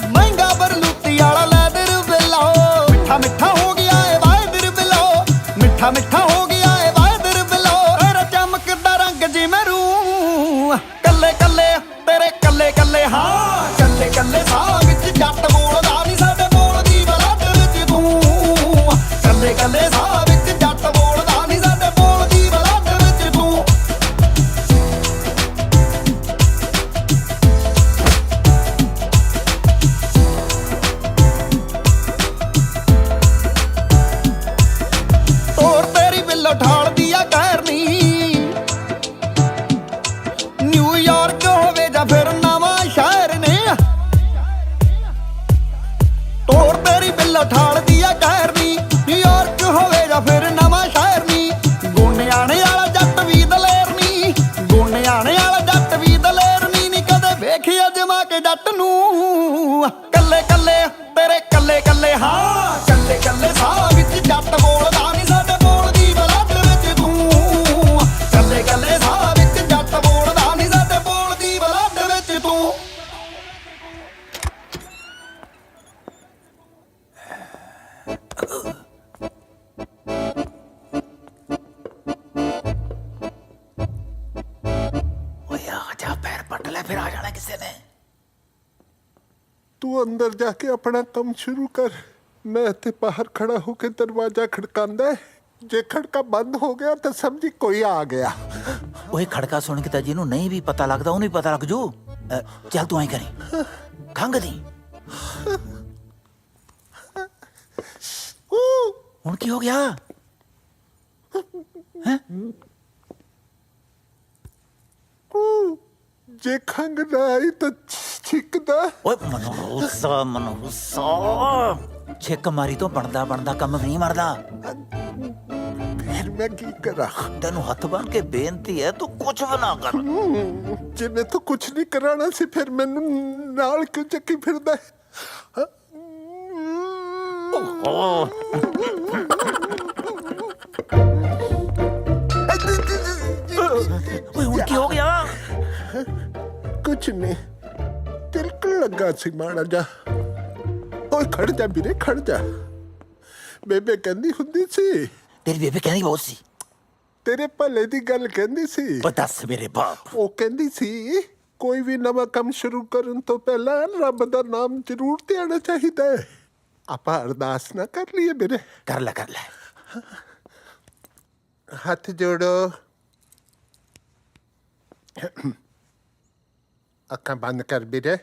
ਮਹਿੰਗਾ ਪਰ ਲੂਤੀ ਵਾਲਾ ਲੈਦਰ ਬਿੱਲਾ ਮਿੱਠਾ ਮਿੱਠਾ ਹੋ ਗਿਆ ਏ ਵਾਇਦਰ ਬਿੱਲੋ ਮਿੱਠਾ ਮਿੱਠਾ ਹੋ ਗਿਆ ਏ ਵਾਇਦਰ ਬਿੱਲੋ ਤੇਰਾ ਚਮਕਦਾ ਰੰਗ ਜਿਵੇਂ ਰੂ ਕੱਲੇ ਕੱਲੇ ਤੇਰੇ ਕੱਲੇ ਕੱਲੇ ਹਾਂ ਕੱਲੇ ਕੱਲੇ ਸਾਹ ਵਿੱਚ ਜੱਟ ਬੋਲਦਾ ਨਹੀਂ ਸਾਡੇ ਬੋਲਦੀ ਬਲੱਡ ਵਿੱਚ ਤੂੰ ਕੱਲੇ ਕੱਲੇ ਸਾਹ ਵਿੱਚ ਜੱਟ ਬੋਲਦਾ ਨਹੀਂ ਸਾਡੇ ਬੋਲਦੀ ਬਲੱਡ ਵਿੱਚ ਤੂੰ ਤੋਰ ਤੇਰੀ ਬਿੱਲੋ ਠਾਲਦੀ ਆ ਕਹਿਰਨੀ ਨਿਊਯਾਰਕ ਹੋਵੇ ਜਾਂ ਫਿਰ ਨਵਾਂ ਸ਼ਹਿਰ ਨੇ ਤੋਰ ਤੇਰੀ ਬਿੱਲੋ ਠਾਲਦੀ ਆ ਕਹਿਰਨੀ ਨਿਊਯਾਰਕ ਹੋਵੇ ਜਾਂ ਫਿਰ ਨਵਾਂ ਸ਼ਹਿਰ ਨੀ ਗੁੰਨਿਆਣੇ ਵਾਲਾ ਜੱਟ ਵੀ ਦਲੇਰ ਨੀ ਗੁੰਨਿਆਣੇ ਵਾਲਾ ਜੱਟ ਵੀ ਦਲੇਰ ਨੀ ਕਦੇ ਵੇਖਿਆ ਜਮਾ ਕੇ ਜੱਟ ਨੂੰ ਕੱਲੇ ਕੱਲੇ ਤੇਰੇ ਕੱਲੇ ਕੱਲੇ ਹਾਂ ਕੱਲੇ ਕੱਲੇ ਸਾਹ ਵਿੱਚ ਜੱਟ ਬੋਲਦਾ ਨਹੀਂ ਸਾਡੇ ਬੋਲਦੀ ਬਲੱਡ ਵਿੱਚ ਤੂੰ ਕੱਲੇ ਕੱਲੇ ਸਾਹ ਵਿੱਚ ਜੱਟ ਬੋਲਦਾ ਨਹੀਂ ਸਾਡੇ ਬੋਲਦੀ ਬਲੱਡ ਵਿੱਚ ਤੂੰ ਤੂੰ ਅੰਦਰ ਜਾ ਕੇ ਆਪਣਾ ਕੰਮ ਸ਼ੁਰੂ ਕਰ। ਮੈਂ ਇੱਥੇ ਬਾਹਰ ਖੜਾ ਹੋ ਕੇ ਦਰਵਾਜ਼ਾ ਖੜਕਾਉਂਦਾ ਹੈ। ਜੇ ਖੜਕਾ ਬੰਦ ਹੋ ਗਿਆ ਤਾਂ ਸਮਝੀ ਕੋਈ ਆ ਗਿਆ। ਓਏ ਖੜਕਾ ਸੁਣ ਕੇ ਤਾਂ ਜਿਹਨੂੰ ਨਹੀਂ ਵੀ ਪਤਾ ਲੱਗਦਾ ਉਹਨੂੰ ਵੀ ਪਤਾ ਲੱਗ ਜੂ। ਚੱਲ ਤੂੰ ਐਂ ਕਰੀ, ਖੰਘ ਦੀ। ਹੁਣ ਕੀ ਹੋ ਗਿਆ? ਜੇ ਖੰਘ ਨਾ ਆਈ ਤਾਂ ਛਿੱਕਦਾ। ਓਏ ਮਨੋਰੂਸਾ ਛਿੱਕ ਮਾਰੀ ਤੋਂ ਬਣਦਾ ਕੰਮ ਨਹੀਂ ਮਰਦਾ। ਫਿਰ ਮੈਂ ਕੀ ਕਰਾਂ? ਤੈਨੂੰ ਹੱਥ ਬੰਨ ਕੇ ਬੇਨਤੀ ਹੈ, ਤੂੰ ਕੁਝ ਵੀ ਨਾ ਕਰ। ਜੇ ਮੈਂ ਤਾਂ ਕੁਝ ਨਹੀਂ ਕਰਾਣਾ ਸੀ ਫਿਰ ਮੈਨੂੰ ਨਾਲ ਕਿਉਂ ਚੱਕੀ ਫਿਰਦਾ ਹੈ? ਓਏ ਹੁਣ ਕੀ ਹੋ ਗਿਆ? ਕੁਝ ਨਹੀਂ, ਤਿਲਕਣ ਲੱਗਾ ਸੀ ਮਾੜਾ ਜਾ। ਓਏ ਖੜ ਜਾ ਵੀਰੇ, ਖੜ ਜਾ। ਬੇਬੇ ਕਹਿੰਦੀ ਹੁੰਦੀ ਸੀ। ਤੇਰੀ ਬੇਬੇ ਕਹਿੰਦੀ ਬਹੁਤ ਸੀ। ਤੇਰੇ ਭਲੇ ਦੀ ਗੱਲ ਕਹਿੰਦੀ ਸੀ। ਉਹ ਦੱਸ ਮੇਰੇ ਬਾਪ। ਉਹ ਕਹਿੰਦੀ ਸੀ ਕੋਈ ਵੀ ਨਵਾਂ ਕੰਮ ਸ਼ੁਰੂ ਕਰਨ ਤੋਂ ਪਹਿਲਾਂ ਰੱਬ ਦਾ ਨਾਮ ਜ਼ਰੂਰ ਧਿਆਣਾ ਚਾਹੀਦਾ ਹੈ। ਆਪਾਂ ਅਰਦਾਸ ਨਾ ਕਰ ਲਈਏ ਵੀਰੇ? ਕਰ ਲੈ। ਹੱਥ ਜੋੜੋ, ਅੱਖਾਂ ਬੰਦ ਕਰ ਵੀਰੇ।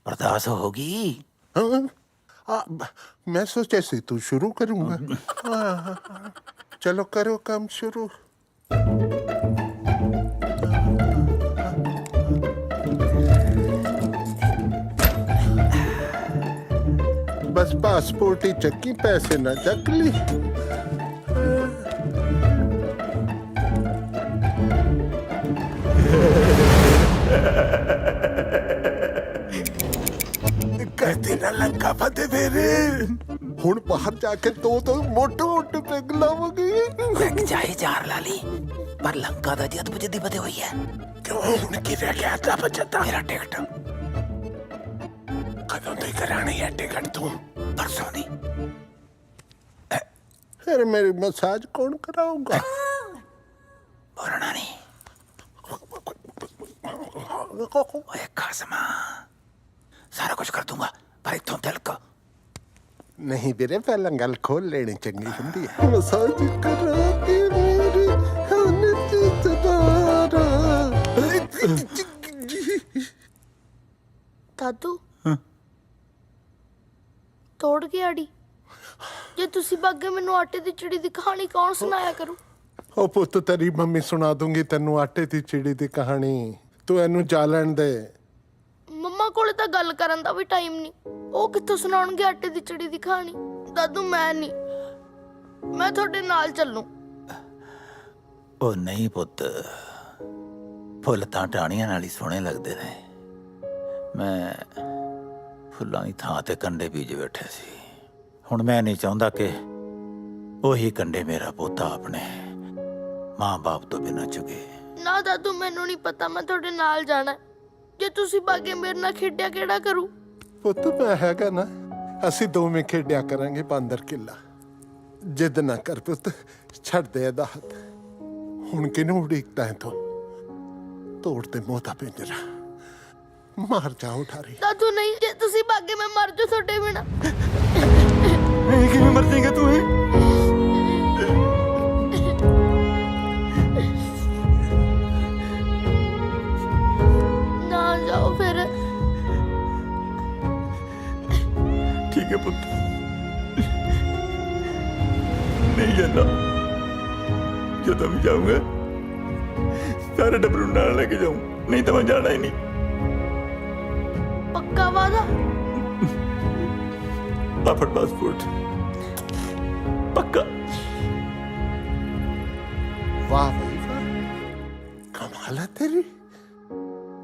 बर्दाश्त होगी। मैं सोचा से तू शुरू करूंगा। चलो करो काम शुरू। बस पासपोर्ट ही चक्की, पैसे ना चक ली। कहते ना लंका फते फेरे। ਹੁਣ ਬਾਹਰ ਜਾ ਕੇ ਦੋ ਮੋਟੇ ਪੈਗ ਲਾਵਾਂਗੇ। ਚਾਹੇ ਚਾਰ ਲਾ ਲਈ, ਪਰ ਲੰਕਾ ਦਾ ਜਦ ਬੁਝਦੀ ਬਦੇ ਹੋਈ ਹੈ। ਕਿਉਂ ਹੁਣ ਕੀ ਰਹਿ ਗਿਆ ਤਾਂ ਬਚਦਾ? ਮੇਰਾ ਟਿਕਟ ਕਦੋਂ ਤੋਂ ਕਰਾਣੀ ਹੈ ਟਿਕਟ ਤੂੰ? ਪਰਸੋਂ ਦੀ। ਫਿਰ ਮੇਰੀ ਮਸਾਜ ਕੌਣ ਕਰਾਊਗਾ? ਬੋਲਣਾ ਨਹੀਂ। ਓਏ ਕਾਸਮਾ, ਸਾਰਾ ਕੁਝ ਕਰ ਦੂੰਗਾ ਪਰ ਇਥੋਂ ਤਿਲਕ ਨਹੀਂ ਵੀਰੇ, ਪਹਿਲਾਂ ਗੱਲ ਖੋਲ ਲੈਣੀ ਚੰਗੀ ਹੁੰਦੀ ਹੈ। ਮਸਾਜ ਕਰਾ ਕੇ ਮੇਰੀ ਹਨ ਚਿਤਦਾਰਾ। ਦਾਦੂ ਤੋੜ ਕੇ ਆੜੀ। ਜੇ ਤੁਸੀਂ ਬਾਗੇ ਮੈਨੂੰ ਆਟੇ ਦੀ ਚਿੜੀ ਦੀ ਕਹਾਣੀ ਕੌਣ ਸੁਣਾਇਆ ਕਰੂ? ਉਹ ਪੁੱਤ, ਤੇਰੀ ਮੰਮੀ ਸੁਣਾ ਦੂੰਗੀ ਤੈਨੂੰ ਆਟੇ ਦੀ ਚਿੜੀ ਦੀ ਕਹਾਣੀ। ਤੂੰ ਇਹਨੂੰ ਜਾ ਲੈਣ ਦੇ। ਮੰਮਾ ਕੋਲੇ ਤਾਂ ਗੱਲ ਕਰਨ ਦਾ ਵੀ ਟਾਈਮ ਨਹੀਂ। ਉਹ ਕਿੱਥੋਂ ਸੁਣਾਉਣਗੇ ਆਟੇ ਦੀ ਚਿੜੀ ਦੀ ਕਹਾਣੀ? ਦਾਦੂ ਮੈਂ ਨਹੀਂ, ਮੈਂ ਤੁਹਾਡੇ ਨਾਲ ਚੱਲੂ। ਉਹ ਨਹੀਂ ਪੁੱਤ, ਫੁੱਲ ਤਾਂ ਟਾਹਣੀਆਂ ਨਾਲ ਹੀ ਸੋਹਣੇ ਲੱਗਦੇ ਨੇ। ਮੈਂ ਫੁੱਲਾਂ ਦੀ ਥਾਂ ਤੇ ਕੰਡੇ ਬੀਜ ਬੈਠੇ ਸੀ। ਹੁਣ ਮੈਂ ਨਹੀਂ ਚਾਹੁੰਦਾ ਕਿ ਉਹੀ ਕੰਡੇ ਮੇਰਾ ਪੋਤਾ ਆਪਣੇ ਮਾਂ-ਬਾਪ ਤੋਂ ਬਿਨਾਂ ਚੁਗੇ। ਨਾ ਦਾਦੂ, ਮੈਨੂੰ ਨਹੀਂ ਪਤਾ, ਮੈਂ ਤੁਹਾਡੇ ਨਾਲ ਜਾਣਾ। ਜੇ ਤੁਸੀਂ ਬਾਗੇ ਮੇਰੇ ਨਾਲ ਖੇਡਿਆ ਕਿਹੜਾ ਕਰੂ? ਪੁੱਤ ਮੈਂ ਹੈਗਾ ਨਾ, ਅਸੀਂ ਦੋਵੇਂ ਖੇਡਿਆ ਕਰਾਂਗੇ ਬਾਂਦਰ ਕਿੱਲਾ। ਜਿੱਦ ਨਾ ਕਰ ਪੁੱਤ, ਛੱਡ ਦੇ ਇਹਦਾ ਹੱਥ। ਹੁਣ ਕਿਹਨੂੰ ਉਡੀਕਦਾ ਹੈ ਤੂੰ? ਤੋੜ ਤੇ ਮੋਤਾ ਪਿੰਜਰਾ, ਮਾਰ ਜਾ ਉਠਾਰੀ। ਦਾਦੂ ਨਹੀਂ, ਜੇ ਤੁਸੀਂ ਬਾਗੇ ਮੈਂ ਮਰ ਜਾ ਤੁਹਾਡੇ ਬਿਨਾਂ। ਕਿਵੇਂ ਮਰ ਜਾਏਗਾ ਤੂੰ? ਨਾ ਜਾਓ ਫਿਰ। ठीक है पुत्र, नहीं जाना। जो भी जाऊंगा सारे डबरू नाल लेके जाऊं, नहीं तो मैं जाना ही नहीं। पक्का वादा? पापड़ पासपोर्ट पक्का। वाह भाई वाह, कमाल है तेरी।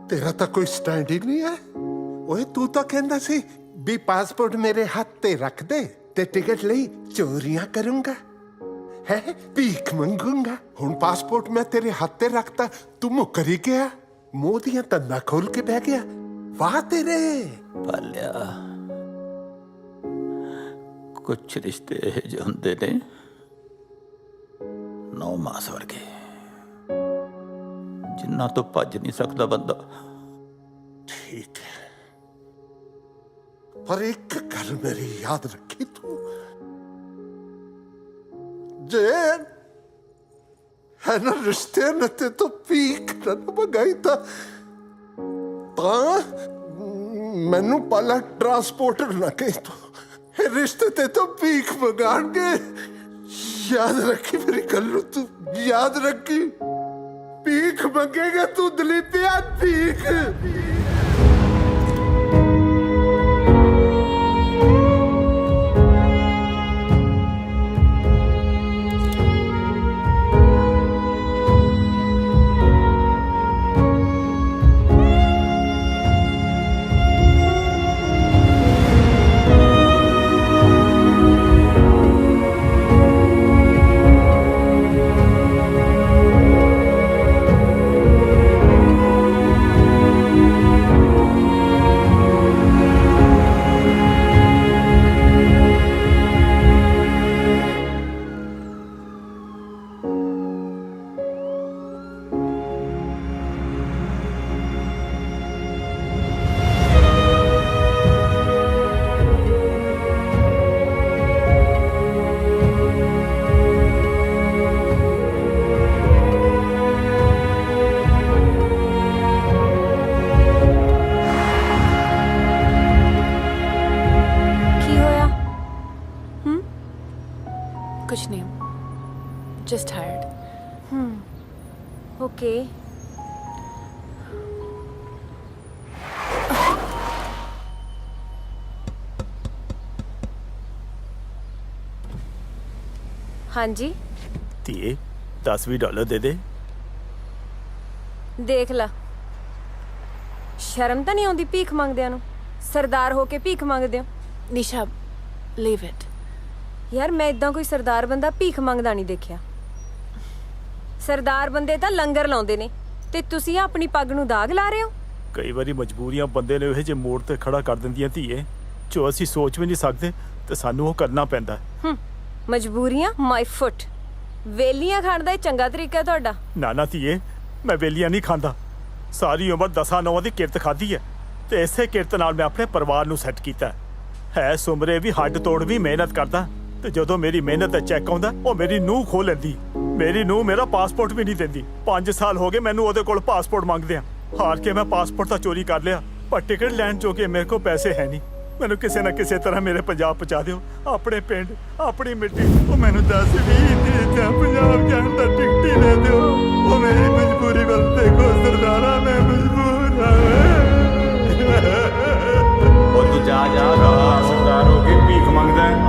तेरा तो कोई स्टैंड ही नहीं है। ਓਏ ਤੂੰ ਤਾਂ ਕਹਿੰਦਾ ਸੀ ਵੀ ਪਾਸਪੋਰਟ ਮੇਰੇ ਹੱਥ ਤੇ ਰੱਖ ਦੇ ਤੇ ਟਿਕਟ ਲਈ ਚੋਰੀਆਂ ਕਰੂੰਗਾ ਹੈ ਭੀਖ ਮੰਗੂੰਗਾ। ਹੁਣ ਪਾਸਪੋਰਟ ਮੈਂ ਤੇਰੇ ਹੱਥ ਤੇ ਰੱਖਤਾ, ਤੂੰ ਮੁੱਕਰ ਹੀ ਗਿਆ, ਮੂੰਹ ਦੀਆਂ ਤੰਦਾਂ ਖੋਲ ਕੇ ਬਹਿ ਗਿਆ। ਵਾਹ ਤੇਰੇ। ਪਾਲਿਆ, ਕੁਛ ਰਿਸ਼ਤੇ ਇਹੋ ਜਿਹੇ ਹੁੰਦੇ ਨੇ ਨੌ ਮਾਸ ਵਰਗੇ, ਜਿੰਨਾਂ ਤੋਂ ਭੱਜ ਨਹੀਂ ਸਕਦਾ ਬੰਦਾ। ਠੀਕ ਹੈ, ਪਰ ਇੱਕ ਗੱਲ ਮੇਰੀ ਯਾਦ ਰੱਖੀ ਤੂੰ, ਜੇ ਹੈ ਨਾ ਰਿਸ਼ਤੇ ਨੇ ਤੇ ਤੂੰ ਭੀਖ ਨਾ ਮੰਗਾਈ ਤਾਂ ਮੈਨੂੰ ਪਹਿਲਾਂ ਟਰਾਂਸਪੋਰਟਰ ਨਾ ਕਹੀ ਤੂੰ, ਇਹ ਰਿਸ਼ਤੇ ਤੇ ਤੂੰ ਭੀਖ ਮੰਗਾਣਗੇ। ਯਾਦ ਰੱਖੀ ਮੇਰੀ ਗੱਲ ਨੂੰ, ਤੂੰ ਯਾਦ ਰੱਖੀ, ਭੀਖ ਮੰਗੇਗਾ ਤੂੰ ਦਲੀਪਿਆ, ਭੀਖ। कुछ नहीं, just tired. ओके। हाँ जी ਧੀਏ $10-20 ਦੇ ਦੇ। ਦੇਖ ਲਾ, ਸ਼ਰਮ ਤਾਂ ਨਹੀਂ ਆਉਂਦੀ ਭੀਖ ਮੰਗਦਿਆਂ ਨੂੰ? ਸਰਦਾਰ ਹੋ ਕੇ ਭੀਖ ਮੰਗਦੇ ਹੋ? निशा, leave it. ਯਾਰ ਮੈਂ ਇਦਾਂ ਕੋਈ ਸਰਦਾਰ ਬੰਦਾ ਭੀਖ ਮੰਗਦਾ ਨਹੀਂ ਦੇਖਿਆ। ਸਰਦਾਰ ਬੰਦੇ ਤਾਂ ਲੰਗਰ ਲਾਉਂਦੇ ਨੇ ਤੇ ਤੁਸੀਂ ਆਪਣੀ ਪੱਗ ਨੂੰ ਦਾਗ ਲਾ ਰਹੇ ਹੋ। ਕਈ ਵਾਰੀ ਮਜਬੂਰੀਆਂ ਬੰਦੇ ਨੇ ਇਹ ਜੇ ਮੋੜ ਤੇ ਖੜਾ ਕਰ ਦਿੰਦੀਆਂ ਧੀਏ, ਜੋ ਅਸੀਂ ਸੋਚ ਵੀ ਨਹੀਂ ਸਕਦੇ ਤੇ ਸਾਨੂੰ ਉਹ ਕਰਨਾ ਪੈਂਦਾ। ਮਜਬੂਰੀਆਂ ਮਾਈ ਫੁੱਟ। ਵੇਲੀਆਂ ਖਾਣ ਦਾ ਇਹ ਚੰਗਾ ਤਰੀਕਾ ਤੁਹਾਡਾ? ਨਾ ਧੀਏ, ਮੈਂ ਵੇਲੀਆਂ ਨਹੀਂ ਖਾਂਦਾ। ਸਾਰੀ ਉਮਰ 10-9 ਦੀ ਕਿਰਤ ਖਾਧੀ ਹੈ ਤੇ ਇਸੇ ਕਿਰਤ ਨਾਲ ਮੈਂ ਆਪਣੇ ਪਰਿਵਾਰ ਨੂੰ ਸੈੱਟ ਕੀਤਾ ਹੈ। ਸੁਮਰੇ ਵੀ ਹੱਡ ਤੋੜ ਵੀ ਮਿਹਨਤ ਕਰਦਾ ਤੇ ਜਦੋਂ ਮੇਰੀ ਮਿਹਨਤ ਦਾ ਚੈੱਕ ਆਉਂਦਾ ਉਹ ਮੇਰੀ ਨੂੰਹ ਖੋਹ ਲੈਂਦੀ। ਮੇਰੀ ਨੂੰਹ ਮੇਰਾ ਪਾਸਪੋਰਟ ਵੀ ਨਹੀਂ ਦਿੰਦੀ। 5 ਸਾਲ ਹੋ ਗਏ ਮੈਨੂੰ ਉਹਦੇ ਕੋਲ ਪਾਸਪੋਰਟ ਮੰਗਦੇ ਆ। ਹਾਰ ਕੇ ਮੈਂ ਪਾਸਪੋਰਟ ਤਾਂ ਚੋਰੀ ਕਰ ਲਿਆ, ਪਰ ਟਿਕਟ ਲੈਣ ਜੋਗੇ ਮੇਰੇ ਕੋਲ ਪੈਸੇ ਹੈ ਨਹੀਂ। ਮੈਨੂੰ ਕਿਸੇ ਨਾ ਕਿਸੇ ਤਰ੍ਹਾਂ ਮੇਰੇ ਪੰਜਾਬ ਪਹੁੰਚਾ ਦਿਓ, ਆਪਣੇ ਪਿੰਡ, ਆਪਣੀ ਮਿੱਟੀ। ਉਹ ਮੈਨੂੰ 10-20 ਦਿਨ ਪੰਜਾਬ ਜਾਣ ਦਾ ਟਿਕਟ ਹੀ ਦੇ ਦਿਓ। ਉਹ ਮੇਰੀ ਮਜਬੂਰੀ ਵੱਲ ਦੇਖੋ ਸਰਦਾਰਾ, ਮੈਂ ਮਜਬੂਰ ਹਾਂ। ਉਹ ਤੂੰ ਜਾ ਸਰਦਾਰ ਹੋ ਕੇ ਭੀਖ ਮੰਗਦਾ ਹੈ।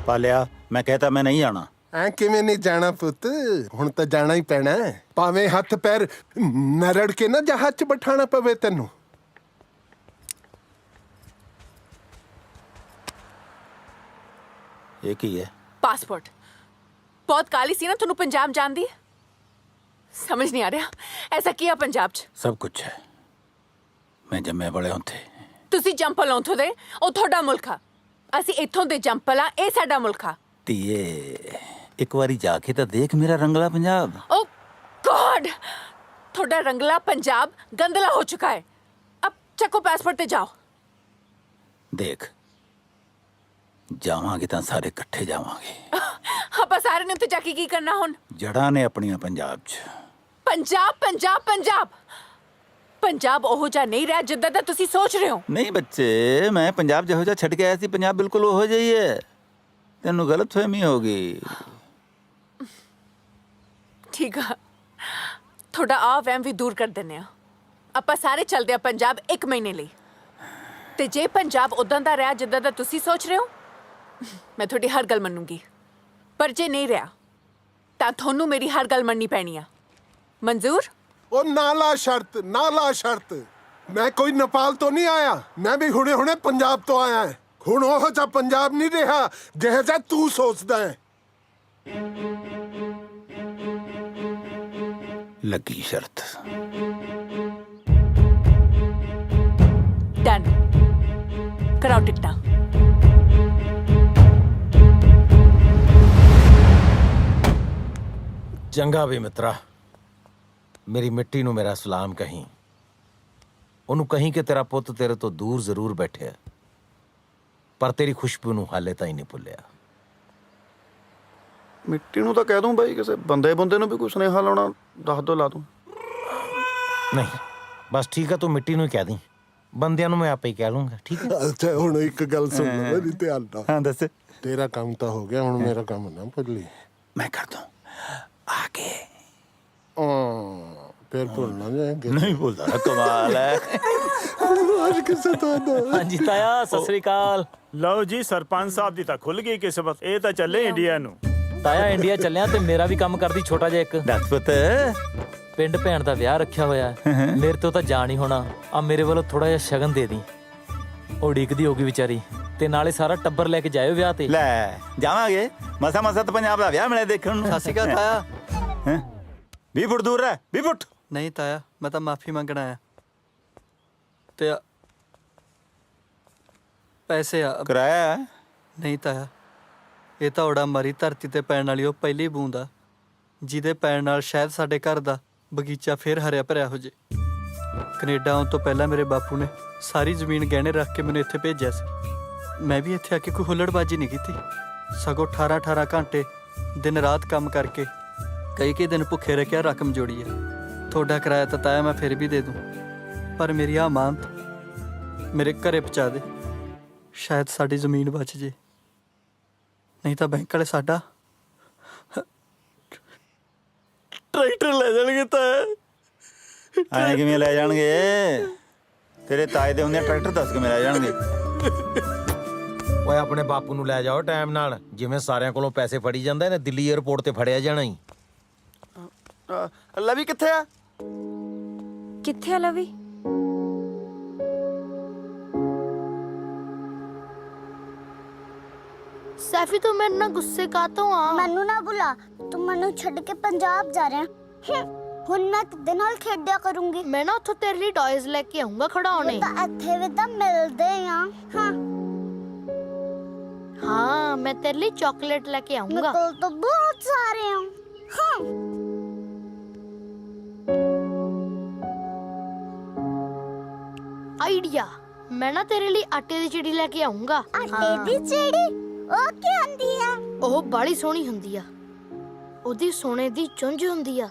ਪਾਲਿਆ, ਮੈਂ ਕਹਤਾ ਮੈਂ ਨਹੀਂ ਆਣਾ। ਐ ਕਿਵੇਂ ਨਹੀਂ ਜਾਣਾ ਪੁੱਤ, ਹੁਣ ਤਾਂ ਜਾਣਾ ਹੀ ਪੈਣਾ ਹੈ। ਭਾਵੇਂ ਹੱਥ ਪੈਰ ਨਰੜ ਕੇ ਨਾ ਜਹਾਜ਼ 'ਚ ਬਿਠਾਣਾ ਪਵੇ ਤੈਨੂੰ। ਇਹ ਕੀ ਹੈ? पासपोर्ट। बहुत काली सी ना ਤੁਹਾਨੂੰ ਪੰਜਾਬ ਜਾਣ ਦੀ? ਸਮਝ ਨਹੀਂ ਆ ਰਿਹਾ ਐਸਾ ਕੀ ਆ ਪੰਜਾਬ 'ਚ? ਸਭ ਕੁਝ ਹੈ। ਮੈਂ ਜੰਮੇ ਬੜੇ ਉੱਥੇ। ਤੁਸੀਂ ਜੰਪਲ ਉੱਥੋਂ ਦੇ, ਉਹ ਤੁਹਾਡਾ ਮੁਲਕ ਆ। ਅਸੀਂ ਇੱਥੋਂ ਦੇ ਜੰਪਲ ਆ, ਇਹ ਸਾਡਾ ਮੁਲਕ ਆ। ਧੀਏ, ਇੱਕ ਵਾਰੀ ਜਾ ਕੇ ਤਾਂ ਦੇਖ ਮੇਰਾ ਰੰਗਲਾ ਪੰਜਾਬ। ਓ गॉड, ਤੁਹਾਡਾ ਰੰਗਲਾ ਪੰਜਾਬ ਗੰਦਲਾ ਹੋ ਚੁੱਕਾ ਹੈ। अब ਚੱਕੋ ਪਾਸਪੋर्ट ਤੇ ਜਾਓ। ਦੇਖ, ਜਾਵਾਂਗੇ ਤਾਂ ਸਾਰੇ ਇਕੱਠੇ ਜਾਵਾਂਗੇ। ਆਪਾਂ ਸਾਰੇ ਨੇ ਉੱਥੇ ਜਾ ਕੇ ਕੀ ਕਰਨਾ ਹੁਣ? ਜੜ੍ਹਾਂ ਨੇ ਆਪਣੀਆਂ ਪੰਜਾਬ 'ਚ। ਪੰਜਾਬ ਪੰਜਾਬ ਪੰਜਾਬ ਪੰਜਾਬ ਉਹੋ ਜਿਹਾ ਨਹੀਂ ਰਿਹਾ ਜਿੱਦਾਂ ਦਾ ਤੁਸੀਂ ਸੋਚ ਰਹੇ ਹੋ। ਨਹੀਂ ਬੱਚੇ, ਮੈਂ ਪੰਜਾਬ ਜਿਹੋ ਜਿਹਾ ਛੱਡ ਕੇ ਆਇਆ ਸੀ, ਪੰਜਾਬ ਬਿਲਕੁਲ ਉਹੋ ਜਿਹਾ ਹੀ ਹੈ। ਤੈਨੂੰ ਗਲਤਫਹਿਮੀ ਹੋ ਗਈ। ਠੀਕ ਆ, ਤੁਹਾਡਾ ਆ ਵਹਿਮ ਵੀ ਦੂਰ ਕਰ ਦਿੰਦੇ ਆ। ਆਪਾਂ ਸਾਰੇ ਚੱਲਦੇ ਆ ਪੰਜਾਬ 1 ਮਹੀਨੇ ਲਈ। ਤੇ ਜੇ ਪੰਜਾਬ ਉਦਾਂ ਦਾ ਰਿਹਾ ਜਿੱਦਾਂ ਦਾ ਤੁਸੀਂ ਸੋਚ ਰਹੇ ਹੋ, ਮੈਂ ਤੁਹਾਡੀ ਹਰ ਗੱਲ ਮੰਨੂਗੀ। ਪਰ ਜੇ ਨਹੀਂ ਰਿਹਾ ਤਾਂ ਤੁਹਾਨੂੰ ਮੇਰੀ ਹਰ ਗੱਲ ਮੰਨਣੀ ਪੈਣੀ ਆ। ਮਨਜ਼ੂਰ? ਉਹ ਨਾਲਾ ਸ਼ਰਤ, ਨਾਲਾ ਸ਼ਰਤ। ਮੈਂ ਕੋਈ ਨੇਪਾਲ ਤੋਂ ਨਹੀਂ ਆਇਆ, ਮੈਂ ਵੀ ਹੁਣੇ ਪੰਜਾਬ ਤੋਂ ਆਇਆ। ਹੁਣ ਉਹ ਜਿਹਾ ਪੰਜਾਬ ਨਹੀਂ ਰਿਹਾ ਜਿਹੋ ਜਿਹਾ ਤੂੰ ਸੋਚਦਾ ਹੈ। ਲੱਗੀ ਸ਼ਰਤ। ਡਨ। ਕਰਾਓ ਟਿਕਟਾਂ। ਚੰਗਾ ਵੀ ਮਿੱਤਰਾ, ਮੇਰੀ ਮਿੱਟੀ ਨੂੰ ਮੇਰਾ ਸਲਾਮ ਕਹੀਂ। ਉਹਨੂੰ ਕਹੀਂ ਕਿ ਤੇਰਾ ਪੁੱਤ ਤੇਰੇ ਤੋਂ ਦੂਰ ਜ਼ਰੂਰ ਬੈਠਿਆ, ਪਰ ਤੇਰੀ ਖੁਸ਼ਬੂ ਨੂੰ ਹਾਲੇ ਤਾਂ ਹੀ ਨਹੀਂ ਭੁੱਲਿਆ। ਮਿੱਟੀ ਨੂੰ ਤਾਂ ਕਹਿ ਦੂੰ ਬਾਈ, ਕਿਸੇ ਬੰਦੇ ਨੂੰ ਵੀ ਕੋਈ ਸੁਨੇਹਾ ਲਾਉਣਾ ਦੱਸ ਦੋ, ਲਾ ਦੂੰ। ਨਹੀਂ ਬਸ ਠੀਕ ਆ, ਤੂੰ ਮਿੱਟੀ ਨੂੰ ਹੀ ਕਹਿ ਦੀ, ਬੰਦਿਆਂ ਨੂੰ ਮੈਂ ਆਪੇ ਹੀ ਕਹਿ ਲੂੰਗਾ। ਠੀਕ ਹੈ। ਅੱਛਾ ਹੁਣ ਇੱਕ ਗੱਲ ਸੁਣ ਲੈ ਮੇਰੀ ਧਿਆਨ ਨਾਲ। ਹਾਂ ਦੱਸ। ਤੇਰਾ ਕੰਮ ਤਾਂ ਹੋ ਗਿਆ, ਹੁਣ ਮੇਰਾ ਕੰਮ ਨਾ ਭੁੱਲੀ। ਮੈਂ ਕਰ ਦੂੰ ਆਗੇ। ਫਿਰ ਭੁੱਲਣਾ ਜਾਏਂਗੇ। ਨਹੀਂ ਭੁੱਲਦਾ, ਕਮਾਲ ਹੈ। ਅੱਜ ਕਿਸੇ ਤੋਂ ਹਾਂਜੀ ਤਾਇਆ, ਸਤਿ ਸ੍ਰੀ ਅਕਾਲ। ਲਓ ਜੀ, ਸਰਪੰਚ ਸਾਹਿਬ ਦੀ ਤਾਂ ਖੁੱਲ ਗਈ ਕਿਸਮਤ। ਇਹ ਤਾਂ ਚੱਲੇ ਇੰਡੀਆ ਨੂੰ। ਤਾਇਆ ਇੰਡੀਆ ਚੱਲਿਆ ਤੇ ਮੇਰਾ ਵੀ ਕੰਮ ਕਰਦੀ ਛੋਟਾ ਜਿਹਾ ਇੱਕ। ਦੱਸ ਪੁੱਤ। ਪਿੰਡ ਭੈਣ ਦਾ ਵਿਆਹ ਰੱਖਿਆ ਹੋਇਆ, ਮੇਰੇ ਤੋਂ ਤਾਂ ਜਾਣ ਹੀ ਹੋਣਾ। ਆ ਮੇਰੇ ਵੱਲੋਂ ਥੋੜਾ ਜਿਹਾ ਸ਼ਗਨ ਦੇ ਦੀ। ਉਹ ਉਡੀਕਦੀ ਹੋਗੀ ਵਿਚਾਰੀ, ਤੇ ਨਾਲੇ ਸਾਰਾ ਟੱਬਰ ਲੈ ਕੇ ਜਾਇਓ ਵਿਆਹ ਤੇ। ਲੈ ਜਾਵਾਂਗੇ, ਮਸਾ ਤਾਂ ਪੰਜਾਬ ਦਾ ਵਿਆਹ ਮਿਲਿਆ ਦੇਖਣ ਨੂੰ। ਸਤਿ ਸ਼੍ਰੀ ਅਕਾਲ ਤਾਇਆ। 20 ਫੁੱਟ ਦੂਰ ਰਹਿ, 20 ਫੁੱਟ। ਨਹੀਂ ਤਾਇਆ, ਮੈਂ ਤਾਂ ਮਾਫੀ ਮੰਗਣ ਆਇਆ। ਤੇ ਪੈਸੇ ਆ ਕਰਾਇਆ ਨਹੀਂ ਤਾਇਆ, ਇਹ ਤਾਂ ਔੜਾ ਮਰੀ ਧਰਤੀ ਤੇ ਪੈਣ ਵਾਲੀ ਉਹ ਪਹਿਲੀ ਬੂੰਦ ਆ, ਜਿਹਦੇ ਪੈਣ ਨਾਲ ਸ਼ਾਇਦ ਸਾਡੇ ਘਰ ਦਾ ਬਗੀਚਾ ਫੇਰ ਹਰਿਆ ਭਰਿਆ ਹੋ ਜੇ। ਕੈਨੇਡਾ ਆਉਣ ਤੋਂ ਪਹਿਲਾਂ ਮੇਰੇ ਬਾਪੂ ਨੇ ਸਾਰੀ ਜ਼ਮੀਨ ਗਹਿਣੇ ਰੱਖ ਕੇ ਮੈਨੂੰ ਇੱਥੇ ਭੇਜਿਆ ਸੀ। ਮੈਂ ਵੀ ਇੱਥੇ ਆ ਕੇ ਕੋਈ ਹੁੱਲੜਬਾਜ਼ੀ ਨਹੀਂ ਕੀਤੀ, ਸਗੋਂ 18-18 ਘੰਟੇ ਦਿਨ ਰਾਤ ਕੰਮ ਕਰਕੇ ਕਈ ਦਿਨ ਭੁੱਖੇ ਰਹਿ ਕੇ ਰਕਮ ਜੋੜੀ ਹੈ। ਤੁਹਾਡਾ ਕਿਰਾਇਆ ਤਾਂ ਤਾਇਆ ਮੈਂ ਫਿਰ ਵੀ ਦੇ ਦੂੰ, ਪਰ ਮੇਰੀ ਆ ਅਮਾਨਤ ਮੇਰੇ ਘਰੇ ਪਹੁੰਚਾ ਦੇ, ਸ਼ਾਇਦ ਸਾਡੀ ਜ਼ਮੀਨ ਬਚ ਜੇ। ਨਹੀਂ ਤਾਂ ਬੈਂਕ ਵਾਲੇ ਸਾਡਾ ਟਰੈਕਟਰ ਲੈ ਜਾਣਗੇ। ਤਾਂ ਐਂ ਕਿਵੇਂ ਲੈ ਜਾਣਗੇ? ਤੇਰੇ ਤਾਏ ਦੇ ਹੁੰਦੇ ਟਰੈਕਟਰ ਦੱਸ ਕਿਵੇਂ ਲੈ ਜਾਣਗੇ? ਓਏ ਆਪਣੇ ਬਾਪੂ ਨੂੰ ਲੈ ਜਾਓ ਟਾਈਮ ਨਾਲ, ਜਿਵੇਂ ਸਾਰਿਆਂ ਕੋਲੋਂ ਪੈਸੇ ਫੜੀ ਜਾਂਦਾ ਨੇ, ਦਿੱਲੀ 에ਅਰਪੋਰਟ ਤੇ ਫੜਿਆ ਜਾਣਾ ਹੀ। ਲਵੀ ਕਿੱਥੇ ਆ? ਕਿੱਥੇ ਆ ਲਵੀ? ਸੈਫੀ ਤੂੰ ਮੇਰੇ ਨਾਲ ਗੁੱਸੇ ਕਾਤੋਂ ਆ? ਮੈਨੂੰ ਨਾ ਬੁਲਾ, ਤੂੰ ਮੈਨੂੰ ਛੱਡ ਕੇ ਪੰਜਾਬ ਜਾ ਰਿਹਾ। ਹੁਣ ਮੈਂ ਕਿਹਦੇ ਨਾਲ ਖੇਡਿਆ ਕਰੂੰਗੀ? ਮੈਂ ਨਾ ਉੱਥੋਂ ਤੇਰੇ ਲਈ ਟੌਇਜ਼ ਲੈ ਕੇ ਆਉਂਗਾ ਖਿਡੌਣੇ। ਤਾਂ ਇੱਥੇ ਵੀ ਤਾਂ ਮਿਲਦੇ ਆ। ਹਾਂ ਮੈਂ ਤੇਰੇ ਲਈ ਚਾਕਲੇਟ ਲੈ ਕੇ ਆਉਂਗਾ। ਮੇਰੇ ਕੋਲ ਤਾਂ ਬਹੁਤ ਸਾਰੇ ਆ। ਆਈਡੀਆ, ਮੈਂ ਨਾ ਤੇਰੇ ਲਈ ਆਟੇ ਦੀ ਚਿੜੀ ਲੈ ਕੇ ਆਉਂਗਾ। ਆਟੇ ਦੀ ਚਿੜੀ? ਉਹ ਕੀ ਹੁੰਦੀ ਆ? ਉਹ ਬਾੜੀ ਸੋਹਣੀ ਹੁੰਦੀ ਆ, ਉਹਦੀ ਸੋਨੇ ਦੀ ਚੁੰਝ ਹੁੰਦੀ ਆ,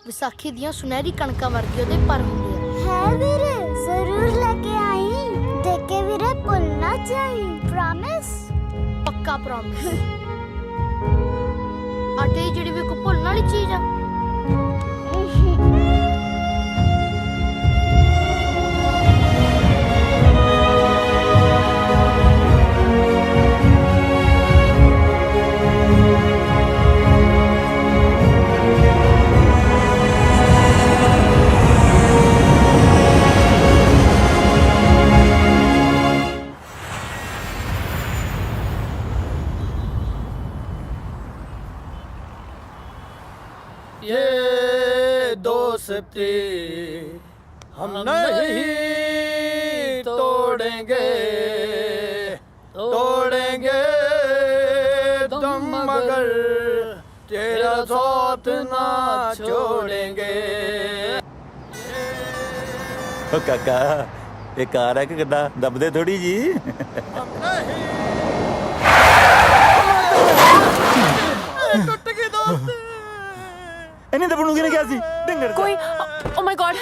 ਵਿਸਾਖੀ ਦੀਆਂ ਸੁਨਹਿਰੀ ਕਣਕਾਂ ਵਰਗੀ ਉਹਦੇ ਪਰ ਹੁੰਦੇ ਆ। ਹੈ ਵੀਰੇ, ਜ਼ਰੂਰ ਲੈ ਕੇ ਆਈ। ਦੇਖ ਕੇ ਵੀਰੇ ਭੁੱਲ ਨਾ ਜਾਈ। ਪ੍ਰੋਮਿਸ? ਪੱਕਾ ਪ੍ਰੋਮਿਸ। ਆਟੇ ਦੀ ਚਿੜੀ ਵੀ ਕੋਈ ਭੁੱਲਣ ਵਾਲੀ ਚੀਜ਼ ਆ? ये दोस्ती हम नहीं तोड़ेंगे, तोड़ेंगे तुम मगर तेरा साथ ना छोड़ेंगे। ਓ ਕਾਕਾ, ਇਹ ਕਾਰ ਹੈ ਕਿ ਕਿੱਦਾਂ? ਦੱਬਦੇ ਥੋੜੀ ਜੀ। ਨਹੀਂ ਦਬਣੂ ਕਿਨੇ ਕਿਹਾ ਸੀ ਢਿੰਗੜ ਜਾ। ਕੋਈ ਓ ਮਾਈ ਗॉड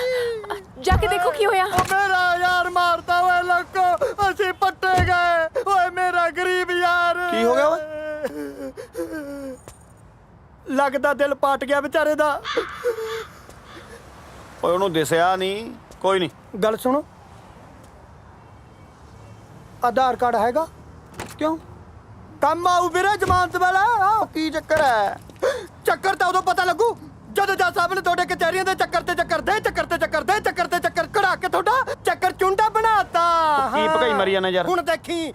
ਜਾ ਕੇ ਦੇਖੋ ਕੀ ਹੋਇਆ। ਮੇਰਾ ਯਾਰ ਮਾਰਤਾ ਓਏ ਲੋਕੋ, ਅਸੀਂ ਪੱਟੇ ਗਏ ਓਏ ਮੇਰਾ ਗਰੀਬ ਯਾਰ। ਕੀ ਹੋ ਗਿਆ ਓਏ? ਲੱਗਦਾ ਦਿਲ ਪਾਟ ਗਿਆ ਵਿਚਾਰੇ ਦਾ। ਓਏ ਉਹਨੂੰ ਦਿਸਿਆ ਨਹੀਂ। ਕੋਈ ਨਹੀਂ, ਗੱਲ ਸੁਣੋ। ਆਧਾਰ ਕਾਰਡ ਹੈਗਾ? ਕਿਉਂ ਕੰਮ ਆਊ ਵੀਰੇ ਜ਼ਮਾਨਤ ਵਾਲਾ। ਆਹ ਕੀ ਚੱਕਰ ਹੈ? ਚੱਕਰ ਤਾਂ ਉਦੋਂ ਪਤਾ ਲੱਗੂ ਜਦੋਂ ਜੱਜ ਸਾਹਿਬ ਨੇ ਤੁਹਾਡੇ ਕਚਹਿਰੀਆਂ ਦੇ ਚੱਕਰ ਤੇ ਚੱਕਰ ਕਢਾ ਕੇ ਤੁਹਾਡਾ ਚੱਕਰ ਚੁੰਡਾ ਬਣਾਤਾ। ਕੀ ਭਗਾਈ ਮਰੀ ਜਾਣਾ ਯਾਰ। ਹੁਣ ਦੇਖੀ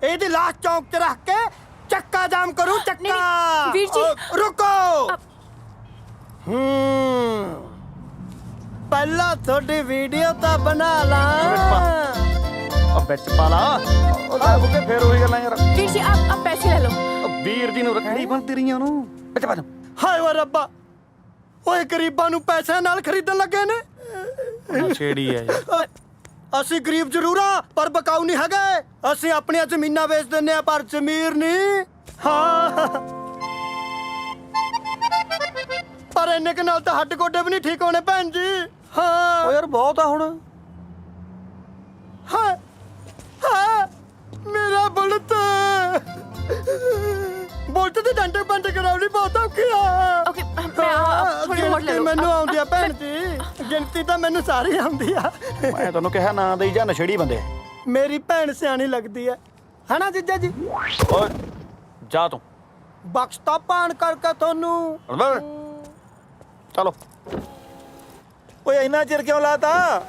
ਇਹਦੀ ਲਾਸ਼ ਚੌਂਕ 'ਚ ਰੱਖ ਕੇ ਚੱਕਾ ਜਾਮ ਕਰੂ। ਚੱਕਾ ਵੀਰ ਜੀ ਰੁਕੋ। ਪਹਿਲਾਂ ਤੁਹਾਡੀ ਵੀਡੀਓ ਤਾਂ ਬਣਾ ਲਾ। ਵਿੱਚ ਪਾ ਲਾ। ਉਹ ਲੈ ਬੁੱਕੇ ਫੇਰ ਉਹੀ ਗੱਲਾਂ ਯਾਰ। ਵੀਰ ਜੀ ਆਪ ਪੈਸੇ ਲੈ ਲਓ। ਵੀਰ ਜੀ ਨੂੰ ਰੱਖੜੀ ਬੰਨਤੀ ਰਹੀਆਂ ਉਹਨੂੰ। ਵਿੱਚ ਪਾ। ਹਾਏ ਓ ਰੱਬਾ, ਓਏ ਗਰੀਬਾਂ ਨੂੰ ਪੈਸਿਆਂ ਨਾਲ ਖਰੀਦਣ ਲੱਗੇ ਨੇ। ਛੇੜੀ ਹੈ ਯਾਰ। ਅਸੀਂ ਗਰੀਬ ਜ਼ਰੂਰ ਆ ਪਰ ਬਕਾਊ ਨਹੀਂ ਹੈਗੇ। ਅਸੀਂ ਆਪਣੀਆਂ ਜ਼ਮੀਨਾਂ ਵੇਚ ਦਿੰਨੇ ਆ ਪਰ ਜ਼ਮੀਰ ਨਹੀਂ। ਹਾਂ ਪਰ ਇੰਨੇ ਕੁ ਨਾਲ ਤਾਂ ਹੱਡ ਗੋਡੇ ਵੀ ਨਹੀਂ ਠੀਕ ਹੋਣੇ ਭੈਣ ਜੀ। ਹਾਂ ਓ ਯਾਰ ਬਹੁਤ ਆ ਹੁਣ। ਹਾਂ ਹਾਂ ਮੇਰਾ ਬੁਲਟ ਤੇ ਡੰਡੇ ਬੰਦ ਕਰਾਉਣੀ ਬਹੁਤ ਔਖੀ ਆ। ਓਕੇ ਮੈਂ ਥੋੜੀ ਹੋਰ ਲੈ ਲਓ। ਮੈਨੂੰ ਆਉਂਦੀ ਆ ਭੈਣ ਜੀ, ਗਿਣਤੀ ਤਾਂ ਮੈਨੂੰ ਸਾਰੀ ਆਉਂਦੀ ਆ। ਮੈਂ ਤੁਹਾਨੂੰ ਕਿਹਾ ਨਾ ਦੇਈ ਜਾਂ ਨਸ਼ੇੜੀ ਬੰਦੇ। ਮੇਰੀ ਭੈਣ ਸਿਆਣੀ ਲੱਗਦੀ ਆ ਹਨਾ ਜੀਜਾ ਜੀ? ਓਏ ਜਾ ਤੂੰ। ਬਖਸ਼ਤਾ ਪਾਣ ਕਰਕੇ ਤੁਹਾਨੂੰ। ਚਲੋ। ਓਏ ਇੰਨਾ ਚਿਰ ਕਿਉਂ ਲਾਤਾ?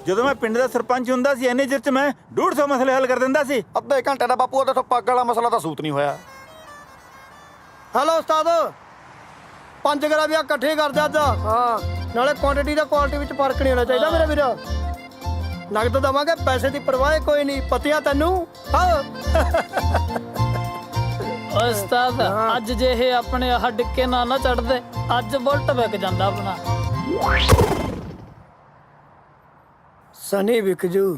ਜਦੋਂ ਮੈਂ ਪਿੰਡ ਦਾ ਸਰਪੰਚ ਹੁੰਦਾ ਸੀ ਇੰਨੇ ਚਿਰ 'ਚ ਮੈਂ 150 ਮਸਲੇ ਹੱਲ ਕਰ ਦਿੰਦਾ ਸੀ। ਅੱਧੇ ਘੰਟੇ ਦਾ ਬਾਪੂ ਉਹਦਾ ਪੱਗ ਵਾਲਾ ਮਸਲਾ ਤਾਂ ਸੂਤ ਨਹੀਂ ਹੋਇਆ। ਹੈਲੋ ਉਸਤਾਦ, 5 ਗਰਾਬੀਆਂ ਇਕੱਠੇ ਕਰ ਦੇ ਅੱਜ। ਹਾਂ ਨਾਲੇ ਕੁਆਂਟੀਟੀ ਦਾ ਕੁਆਲਿਟੀ ਵਿੱਚ ਫਰਕ ਨਹੀਂ ਹੋਣਾ ਚਾਹੀਦਾ ਮੇਰੇ ਵੀਰ। ਨਗਦ ਦਵਾਂਗੇ, ਪੈਸੇ ਦੀ ਪਰਵਾਹ ਕੋਈ ਨਹੀਂ। ਪਤੀਆਂ ਤੈਨੂੰ। ਹਾਂ ਉਸਤਾਦ ਅੱਜ ਜੇ ਇਹ ਆਪਣੇ ਹੱਡਕੇ ਨਾ ਚੜਦੇ ਅੱਜ ਬੁਲਟ ਵਿਕ ਜਾਂਦਾ ਆਪਣਾ। ਸਨੀ ਵਿਕ ਜੂ,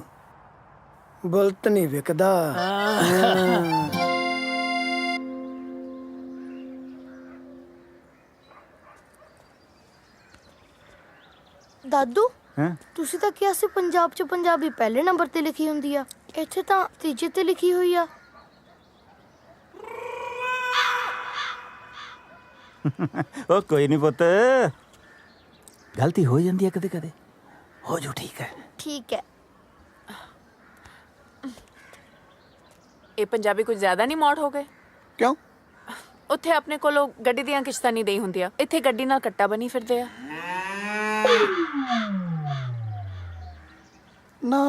ਬੁਲਟ ਨਹੀਂ ਵਿਕਦਾ। ਦਾਦੂ ਤੁਸੀਂ ਤਾਂ ਕਿਹਾ ਸੀ ਪੰਜਾਬ 'ਚ ਪੰਜਾਬੀ ਪਹਿਲੇ ਨੰਬਰ ਤੇ ਲਿਖੀ ਹੁੰਦੀ ਆ, ਇੱਥੇ ਤਾਂ ਤੀਜੇ ਤੇ ਲਿਖੀ ਹੋਈ ਆ। ਉਹ ਕੋਈ ਨਹੀਂ ਪੁੱਤ, ਗਲਤੀ ਹੋ ਜਾਂਦੀ ਹੈ ਕਦੇ ਕਦੇ। ਹੋ ਜੋ ਠੀਕ ਹੈ। ਠੀਕ ਹੈ। ਇਹ ਪੰਜਾਬੀ ਕੁਝ ਜ਼ਿਆਦਾ ਨਹੀਂ ਮੌੜ ਹੋ ਗਏ? ਕਿਉਂ? ਉੱਥੇ ਆਪਣੇ ਕੋਲੋਂ ਗੱਡੀ ਦੀਆਂ ਕਿਸ਼ਤਾਂ ਨਹੀਂ ਦੇਈ ਹੁੰਦੀਆਂ, ਇੱਥੇ ਗੱਡੀ ਨਾਲ ਕੱਟਾ ਬਣੀ ਫਿਰਦੇ ਆ।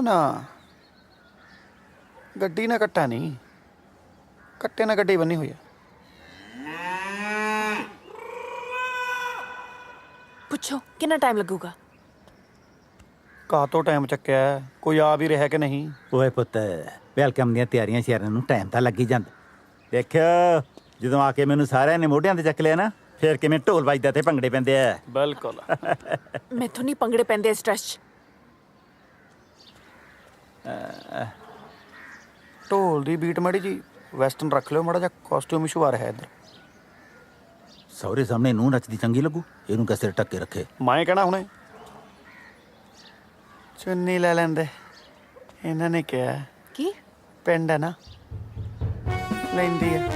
ਨਾ ਗੱਡੀ ਨਾਲ ਕੱਟਾ ਨਹੀਂ, ਕੱਟੇ ਨਾਲ ਗੱਡੀ ਬੰਨੀ ਹੋਈ ਆ। ਪੁੱਛੋ ਕਿੰਨਾ ਟਾਈਮ ਲੱਗੂਗਾ? ਕਾਹਤੋਂ ਟਾਈਮ ਚੱਕਿਆ? ਕੋਈ ਆ ਵੀ ਰਿਹਾ ਕਿ ਨਹੀਂ? ਓਏ ਪੁੱਤ, ਵੈਲਕਮ ਦੀਆਂ ਤਿਆਰੀਆਂ ਸ਼ਹਿਰਾਂ ਨੂੰ ਟਾਈਮ ਤਾਂ ਲੱਗ ਹੀ ਜਾਂਦਾ। ਦੇਖਿਓ ਜਦੋਂ ਆ ਕੇ ਮੈਨੂੰ ਸਾਰਿਆਂ ਨੇ ਮੋਢਿਆਂ ਤੇ ਚੱਕ ਲਿਆ ਨਾ, ਫੇਰ ਕਿਵੇਂ ਢੋਲ ਵੱਜਦਾ ਤੇ ਭੰਗੜੇ ਪੈਂਦੇ ਆ। ਬਿਲਕੁਲ। ਮੈਥੋਂ ਨਹੀਂ ਭੰਗੜੇ ਪੈਂਦੇ ਇਸ ਟਰੱਸਟ 'ਚ। ਢੋਲ ਦੀ ਬੀਟ ਮਾੜੀ ਜੀ ਵੈਸਟਰਨ ਰੱਖ ਲਿਓ, ਮਾੜਾ ਜਿਹਾ ਕਾਸਟਿਊਮ ਇਸ਼ੂ ਆ ਰਿਹਾ ਇੱਧਰ। ਸਹੁਰੇ ਸਾਹਮਣੇ ਨੂੰ ਨੱਚਦੀ ਚੰਗੀ ਲੱਗੂ, ਇਹਨੂੰ ਕਸੇ ਟੱਕੇ ਰੱਖੇ। ਮੈਂ ਕਹਿਣਾ ਹੁਣੇ ਚੁੰਨੀ ਲੈ ਲੈਂਦੇ। ਇਹਨਾਂ ਨੇ ਕਿਹਾ ਕੀ ਪਿੰਡ ਹੈ ਨਾ, ਲੈਂਦੀ ਹੈ।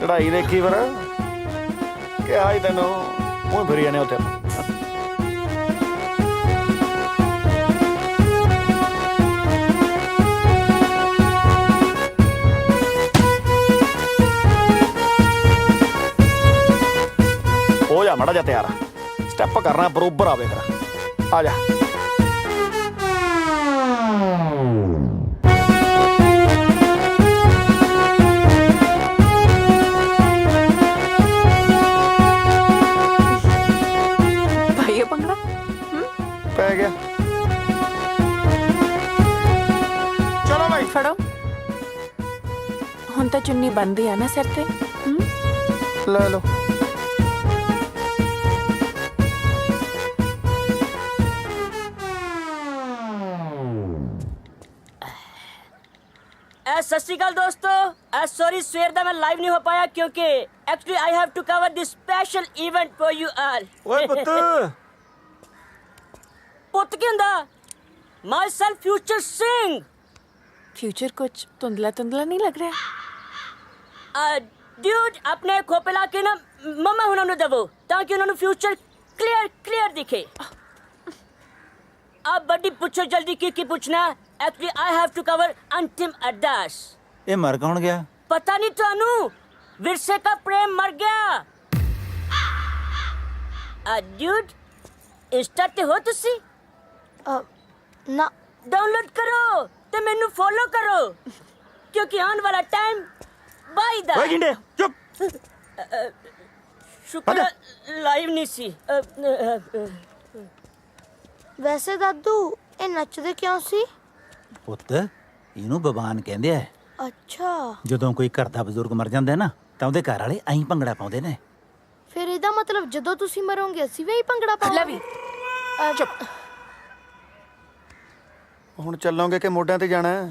ਚੜਾਈ ਦੇਖੀ ਫਿਰ ਕਿਹਾ ਹੀ ਤੈਨੂੰ ਉਹ ਫਿਰੀ ਜਾਣੇ ਉੱਥੇ। ਹੋ ਜਾ ਮਾੜਾ ਜਿਹਾ ਤਿਆਰ, ਸਟੈਪ ਕਰਨਾ ਬਰੋਬਰ ਆਵੇ ਫਿਰ। ਆ ਜਾ। ਭਾਈ ਭੰਗੜਾ ਪੈ ਗਿਆ। ਚਲੋ ਭਾਈ ਫੜੋ। ਹੁਣ ਤਾਂ ਚੁੰਨੀ ਬੰਦੀ ਆ ਨਾ ਸਿਰ ਤੇ। ਲੈ ਲਓ। सत श्री अकाल दोस्तों, सॉरी सवेर दा मैं लाइव नहीं हो पाया क्योंकि actually I have to cover this special event for you all. ओए पुੱਤ पुੱਤ ਕੀ ਹੁੰਦਾ? Myself future Singh. Future कुछ धुंधला धुंधला नहीं लग रहा है? ड्यूड अपने खोपे ला के ना मम्मा हुणां ਨੂੰ ਦਵੋ ਤਾਂ ਕਿ ਉਹਨਾਂ ਨੂੰ ਫਿਊਚਰ ਕਲੀਅਰ ਦਿਖੇ। अब बड़ी पूछो जल्दी की पूछना। Actually I have to cover अंतिम अरदास। ਇਹ ਮਰ ਕੌਣ ਗਿਆ? पता नहीं ਤੁਹਾਨੂੰ विरसे का प्रेम मर गया। ड्यूड इंस्टा ते हो तुसी? ना डाउनलोड करो ते मेनू फॉलो करो क्योंकि आने वाला टाइम बाई दा। ਓਏ ਗਿੰਡੇ ਚੁੱਪ। शुक्र लाइव नहीं सी। ਵੈਸੇ ਦਾਦੂ ਇਹ ਨੱਚਦੇ ਕਿਉਂ ਸੀ? ਪੁੱਤ ਇਹਨੂੰ ਬਬਾਨ ਕਹਿੰਦੇ ਆ। ਅੱਛਾ, ਜਦੋਂ ਕੋਈ ਘਰ ਦਾ ਬਜ਼ੁਰਗ ਮਰ ਜਾਂਦਾ ਨਾ ਤਾਂ ਉਹਦੇ ਘਰ ਵਾਲੇ ਐਂ ਭੰਗੜਾ ਪਾਉਂਦੇ ਨੇ। ਫਿਰ ਇਹਦਾ ਮਤਲਬ ਜਦੋਂ ਤੁਸੀਂ ਮਰੋਗੇ ਅਸੀਂ ਵੀ ਇਹੀ ਭੰਗੜਾ ਪਾਵਾਂਗੇ। लवी ਚੁੱਪ। ਹੁਣ ਚੱਲੋਗੇ ਕਿ ਮੋਢਿਆਂ ਤੇ ਜਾਣਾ ਹੈ?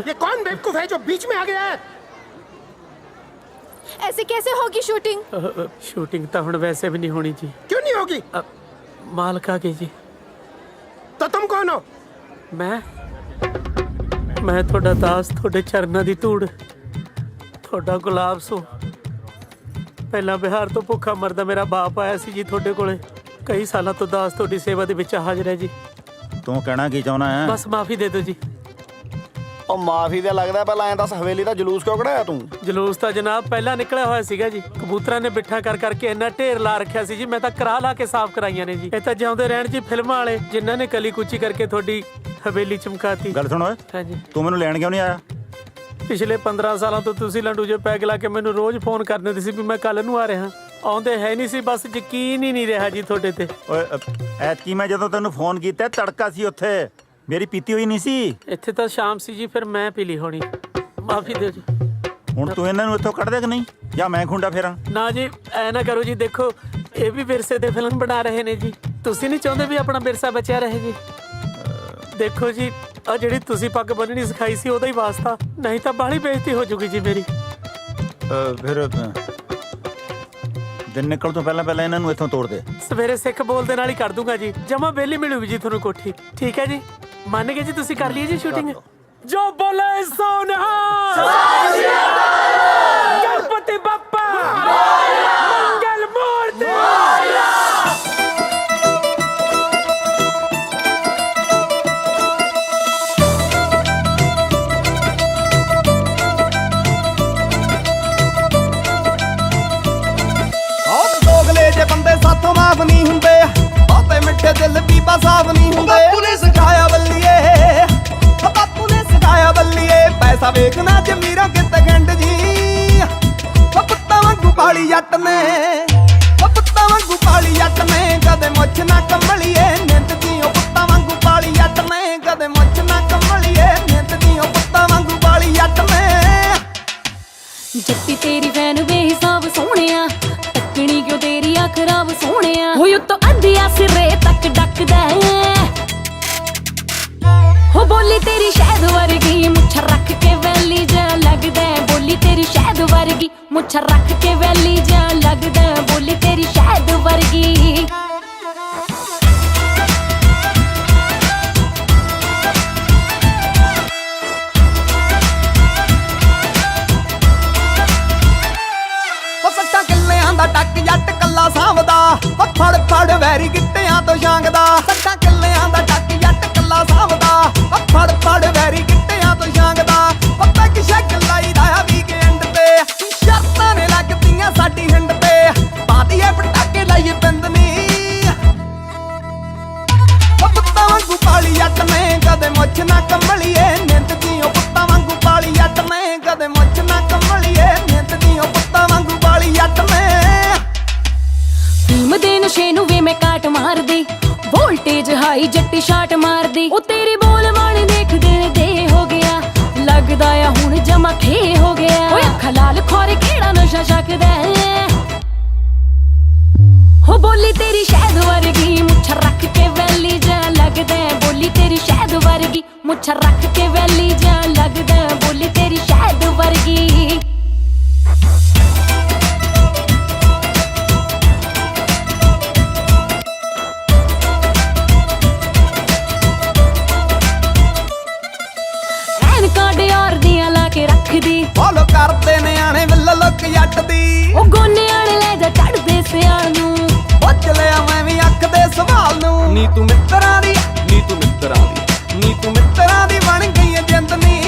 ये कौन बेवकूफ है जो बीच में आ गया है? ऐसे कैसे होगी शूटिंग? शूटिंग तो हुण वैसे भी नहीं होनी जी। क्यों नहीं होगी? मालिक आ गई जी। तो तुम कौन हो? मैं थोड़ा दास, थोड़े चरना दी धूड़, थोड़ा गुलाब सो। पहला बिहार तो भुखा मरदा मेरा बाप आया सी जी थोड़े कोले। कई सालों तो दास थोड़ी सेवा दे विच हाजिर है जी। ਤੂੰ ਕਹਿਣਾ ਕੀ ਚਾਹੁੰਦਾ ਹੈ? बस माफी दे दो जी। ਉਹ ਮਾਫੀ ਦਾ ਲੱਗਦਾ ਪਹਿਲਾਂ ਐਂ ਦੱਸ ਹਵੇਲੀ ਦਾ ਜਲੂਸ ਕਿਉਂ ਕਢਾਇਆ ਤੂੰ? ਜਲੂਸ ਤਾਂ ਜਨਾਬ ਪਹਿਲਾਂ ਨਿਕਲਿਆ ਹੋਇਆ ਸੀਗਾ ਜੀ। ਕਬੂਤਰਾਂ ਨੇ ਬਿੱਠਾ ਕਰ ਕਰਕੇ ਇੰਨਾ ਢੇਰ ਲਾ ਰੱਖਿਆ ਸੀ ਜੀ, ਮੈਂ ਤਾਂ ਕਰਾ ਲਾ ਕੇ ਸਾਫ਼ ਕਰਾਈਆਂ ਨੇ ਜੀ। ਇਹ ਤਾਂ ਜਿਉਂਦੇ ਰਹਿਣ ਜੀ ਫਿਲਮਾਂ ਵਾਲੇ ਜਿਨ੍ਹਾਂ ਨੇ ਕਲੀ ਕੁਚੀ ਕਰਕੇ ਤੁਹਾਡੀ ਹਵੇਲੀ ਚਮਕਾਤੀ। ਗੱਲ ਸੁਣ ਓਏ, ਹਾਂਜੀ। ਤੂੰ ਮੈਨੂੰ ਲੈਣ ਕਿਉਂ ਨਹੀਂ ਆਇਆ? ਪਿਛਲੇ 15 ਸਾਲਾਂ ਤੋਂ ਤੁਸੀਂ ਲੰਡੂ ਜੇ ਪੈਗ ਲਾ ਕੇ ਮੈਨੂੰ ਰੋਜ਼ ਫੋਨ ਕਰਦੇ ਹੁੰਦੇ ਸੀ ਵੀ ਮੈਂ ਕੱਲ ਨੂੰ ਆ ਰਿਹਾ। ਆਉਂਦੇ ਹੈ ਨਹੀਂ ਸੀ, ਬਸ ਯਕੀਨ ਹੀ ਨਹੀਂ ਰਿਹਾ ਜੀ ਤੁਹਾਡੇ ਤੇ। ਓਏ ਐਤਕੀ ਮੈਂ ਜਦੋਂ ਤੈਨੂੰ ਫੋਨ ਕੀਤਾ ਤੜਕਾ ਸੀ ਉੱਥੇ, ਮੇਰੀ ਪੀਤੀ ਹੋਈ ਨਹੀਂ ਸੀ। ਇੱਥੇ ਤਾਂ ਸ਼ਾਮ ਸੀ ਜੀ, ਫਿਰ ਮੈਂ ਪੀ ਲਈ ਹੋਣੀ। ਮਾਫੀ ਦਿਓ ਜੀ। ਹੁਣ ਤੂੰ ਇਹਨਾਂ ਨੂੰ ਇੱਥੋਂ ਕੱਢ ਦੇ ਕਿ ਨਹੀਂ, ਜਾਂ ਮੈਂ ਖੁੰਡਾ ਫੇਰਾਂ? ਨਾ ਜੀ ਐ ਨਾ ਕਰੋ ਜੀ, ਦੇਖੋ ਇਹ ਵੀ ਵਿਰਸੇ ਤੇ ਫਿਲਮ ਬਣਾ ਰਹੇ ਨੇ ਜੀ। ਤੁਸੀਂ ਨਹੀਂ ਚਾਹੁੰਦੇ ਵੀ ਆਪਣਾ ਵਿਰਸਾ ਬਚਿਆ ਰਹੇ ਜੀ? ਦੇਖੋ ਜੀ ਆ ਜਿਹੜੀ ਤੁਸੀਂ ਪੱਗ ਬੰਨਣੀ ਸਿਖਾਈ ਸੀ ਉਹਦਾ ਹੀ ਵਾਸਤਾ, ਨਹੀਂ ਤਾਂ ਬਾਹਲੀ ਬੇਇੱਜ਼ਤੀ ਹੋ ਜੂਗੀ ਜੀ ਮੇਰੀ। ਫਿਰ ਦਿਨ ਨਿਕਲ ਤੋਂ ਪਹਿਲਾਂ ਇਹਨਾਂ ਨੂੰ ਇੱਥੋਂ ਤੋੜ ਦੇ। ਸਵੇਰੇ ਸਿੱਖ ਬੋਲ ਦੇ ਨਾਲ ਹੀ ਕਰ ਦੂੰਗਾ ਜੀ। ਜਮਾ ਬੇਲੀ ਮਿਲੂਗੀ ਜੀ ਤੁਹਾਨੂੰ ਕੋਠੀ। ਠੀਕ ਹੈ ਜੀ, ਮੰਨ ਗਏ ਜੀ? ਤੁਸੀਂ ਕਰ ਲਈ ਜੀ ਸ਼ੂਟਿੰਗ? ਜੋ ਬੋਲੇ ਸੋ ਨਿਹਾਲ। ਗਣਪਤੀ ਬੱਪਾ ਮੰਗਲ ਮੂਰਤੀ। ਦੋਗਲੇ ਜੇ ਬੰਦੇ ਸਾਥੋਂ ਮਾਫ ਨਹੀਂ ਹੁੰਦੇ, ਬਾਤੇ ਮਿੱਠੇ ਦਿਲ ਬੀਬਾ ਸਾਫ ਨਹੀਂ ਹੁੰਦੇ। ਬਾਪੂ ਨੇ ਸਿਖਾਇਆ ਬੱਲੀਏ, ਬਾਪੂ ਨੇ ਸਿਖਾਇਆ ਬੱਲੀਏ, ਪੈਸਾ ਵੇਖਣਾ ਜ਼ਮੀਰਾਂ ਕਿਤੇ ਗੰਢ ਜੀ। ਪੁੱਤਾਂ ਵਾਂਗੂ ਪਾਲੀ ਜੱਟ ਨੇ, ਪੁੱਤਾਂ ਵਾਂਗੂ ਪਾਲੀ ਜੱਟ ਨੇ, ਕਦੇ ਮੁੱਛ ਨਾ ਕੰਮਲੀਏ ਨਿੰਦ ਦੀ। ਪੁੱਤਾਂ ਵਾਂਗੂ ਪਾਲੀ ਜੱਟ ਨੇ, ਕਦੇ ਮੁੱਛ ਨਾ ਕੰਮਲੀਏ ਨਿੰਦ ਦੀ। ਪੁੱਤਾਂ ਵਾਂਗੂ ਪਾਲੀ ਜੱਟ ਨੇ। ਜੱਟੀ ਤੇਰੀ ਵੈਨ ਬੇਹਿਸਾਬ ਸੋਹਣਿਆ, ਤੱਕਣੀ ਕਿਉਂ ਤੇਰੀ ਅੱਖ ਖਰਾਬ ਸੋਹਣਿਆ। ਹੋਈ ਉੱਤੋਂ ਅੰਧਿਆ ਸਿਰੇ ਤੱਕ ਡੱਕਦਾ, ਹੋ ਬੋਲੀ ਤੇਰੀ ਸ਼ਹਿਦ ਵਰਗੀ ਮੁੱਛ ਰੱਖ ਕੇ ਵੈਲੀ ਜਾ ਲੱਗਦਾ। ਬੋਲੀ ਤੇਰੀ ਸ਼ਹਿਦ वर्गी मुछ रख के वैली जा लगदा बोली तेरी शहद वर्गी ਸੱਟਾਂ ਕਿੱਲਿਆਂ ਦਾ ਟੱਕ ਜੱਟ ਕੱਲਾ ਸਾਂਭਦਾ ਫੜ ਫੜ ਵੈਰੀ ਗਿੱਟਿਆਂ ਤੋਂ ਛਾਂਗਦਾ ਸੱਟਾਂ ਕਿੱਲਿਆਂ ਦਾ ਟੱਕ ਜੱਟ ਕੱਲਾ ਸਾਂਭਦਾ ਫੜ ਫੜ ਵੈਰੀ ਗਿੱਟਿਆਂ ਤੋਂ ਛਾਂਗਦਾ ਪੱਤਾ ਕਿ ਸ਼ੱਕ ਲਾਈਦਾ ਆ ਵੀਕਐਂਡ ਤੇ ਸ਼ਰਤਾਂ ਨੇ ਲੱਗਦੀਆਂ ਸਾਡੀ ਹਿੰਡ ਤੇ ਬਾਦੀ ਐ ਪਟਾਕੇ ਲਾਈਏ ਬੰਦਨੀ ਪੁੱਤਾਂ ਵਾਂਗੂ ਪਾਲੀ ਜੱਟ ਨੇ ਕਦੇ ਮੁੱਛ ਨਾ ਕੰਮਲੀਏ ਨਿੰਦ ਜੀਓ ਪੁੱਤਾਂ ਵਾਂਗੂ ਪਾਲੀ ਜੱਟ ਨੇ ਕਦੇ ਮੁੱਛ ਨਾ ਕੰਮਲੀਏ ਨਿੰਦ ਜੀਓ ਪੁੱਤਾਂ ਵਾਂਗੂ ਪਾਲੀ ਜੱਟ ਨੇ ਭੀਮ ਦੇ ਨਸ਼ੇ ਨੂੰ ਵੇ ਮੈਂ ਕਾਟ ਮਾਰਦੀ ਵੋਲਟੇਜ ਹਾਈ ਜੱਟੀ ਸ਼ਾਟ ਮਾਰਦੀ ਉਹ ਤੇਰੇ ਬੋਲ ਵਾਲੇ ਦੇਖਦੇ ਦੇ ਹੋ ਗਿਆ ਲੱਗਦਾ ਆ ਹੁਣ ਜਮਾ ਖੇ ਹੋ ਗਿਆ ਓਏ ਅੱਖਾਂ ਲਾਲ ਖੋਰੇ ਕਿਹੜਾ ਨਸ਼ਾ ਛਕਦਾ ਹੋ ਬੋਲੀ ਤੇਰੀ ਸ਼ਹਿਦ ਵਰਗੀ ਮੁੱਛ ਰੱਖ ਕੇ ਵੈਲੀ ਜਾ ਲੱਗਦਾ ਬੋਲੀ ਤੇਰੀ ਸ਼ਹਿਦ ਵਰਗੀ ਮੁੱਛ ਰੱਖ ਕੇ ਵੈਲੀ ਜਾ ਲੱਗਦਾ ਬੋਲੀ ਤੇਰੀ ਸ਼ਹਿਦ ਵਰਗੀ ਫੋਲੋ ਕਰਦੇ ਨਿਆਣੇ ਵੱਲ ਲੁੱਕ ਜੱਟ ਦੀ ਉਹ ਗੋਨੇ ਵਾਲੇ ਲੈ ਜਾ ਚੜਦੇ ਸਿਆਲ ਨੂੰ ਪੁੱਛ ਲਿਆ ਮੈਂ ਵੀ ਅੱਖ ਦੇ ਸਵਾਲ ਨੂੰ ਨੀ ਤੂੰ ਮਿੱਤਰਾਂ ਦੀ ਨੀ ਤੂੰ ਮਿੱਤਰਾਂ ਦੀ ਨੀ ਤੂੰ ਮਿੱਤਰਾਂ ਦੀ ਬਣ ਗਈ ਏ ਜਿੰਦਨੀ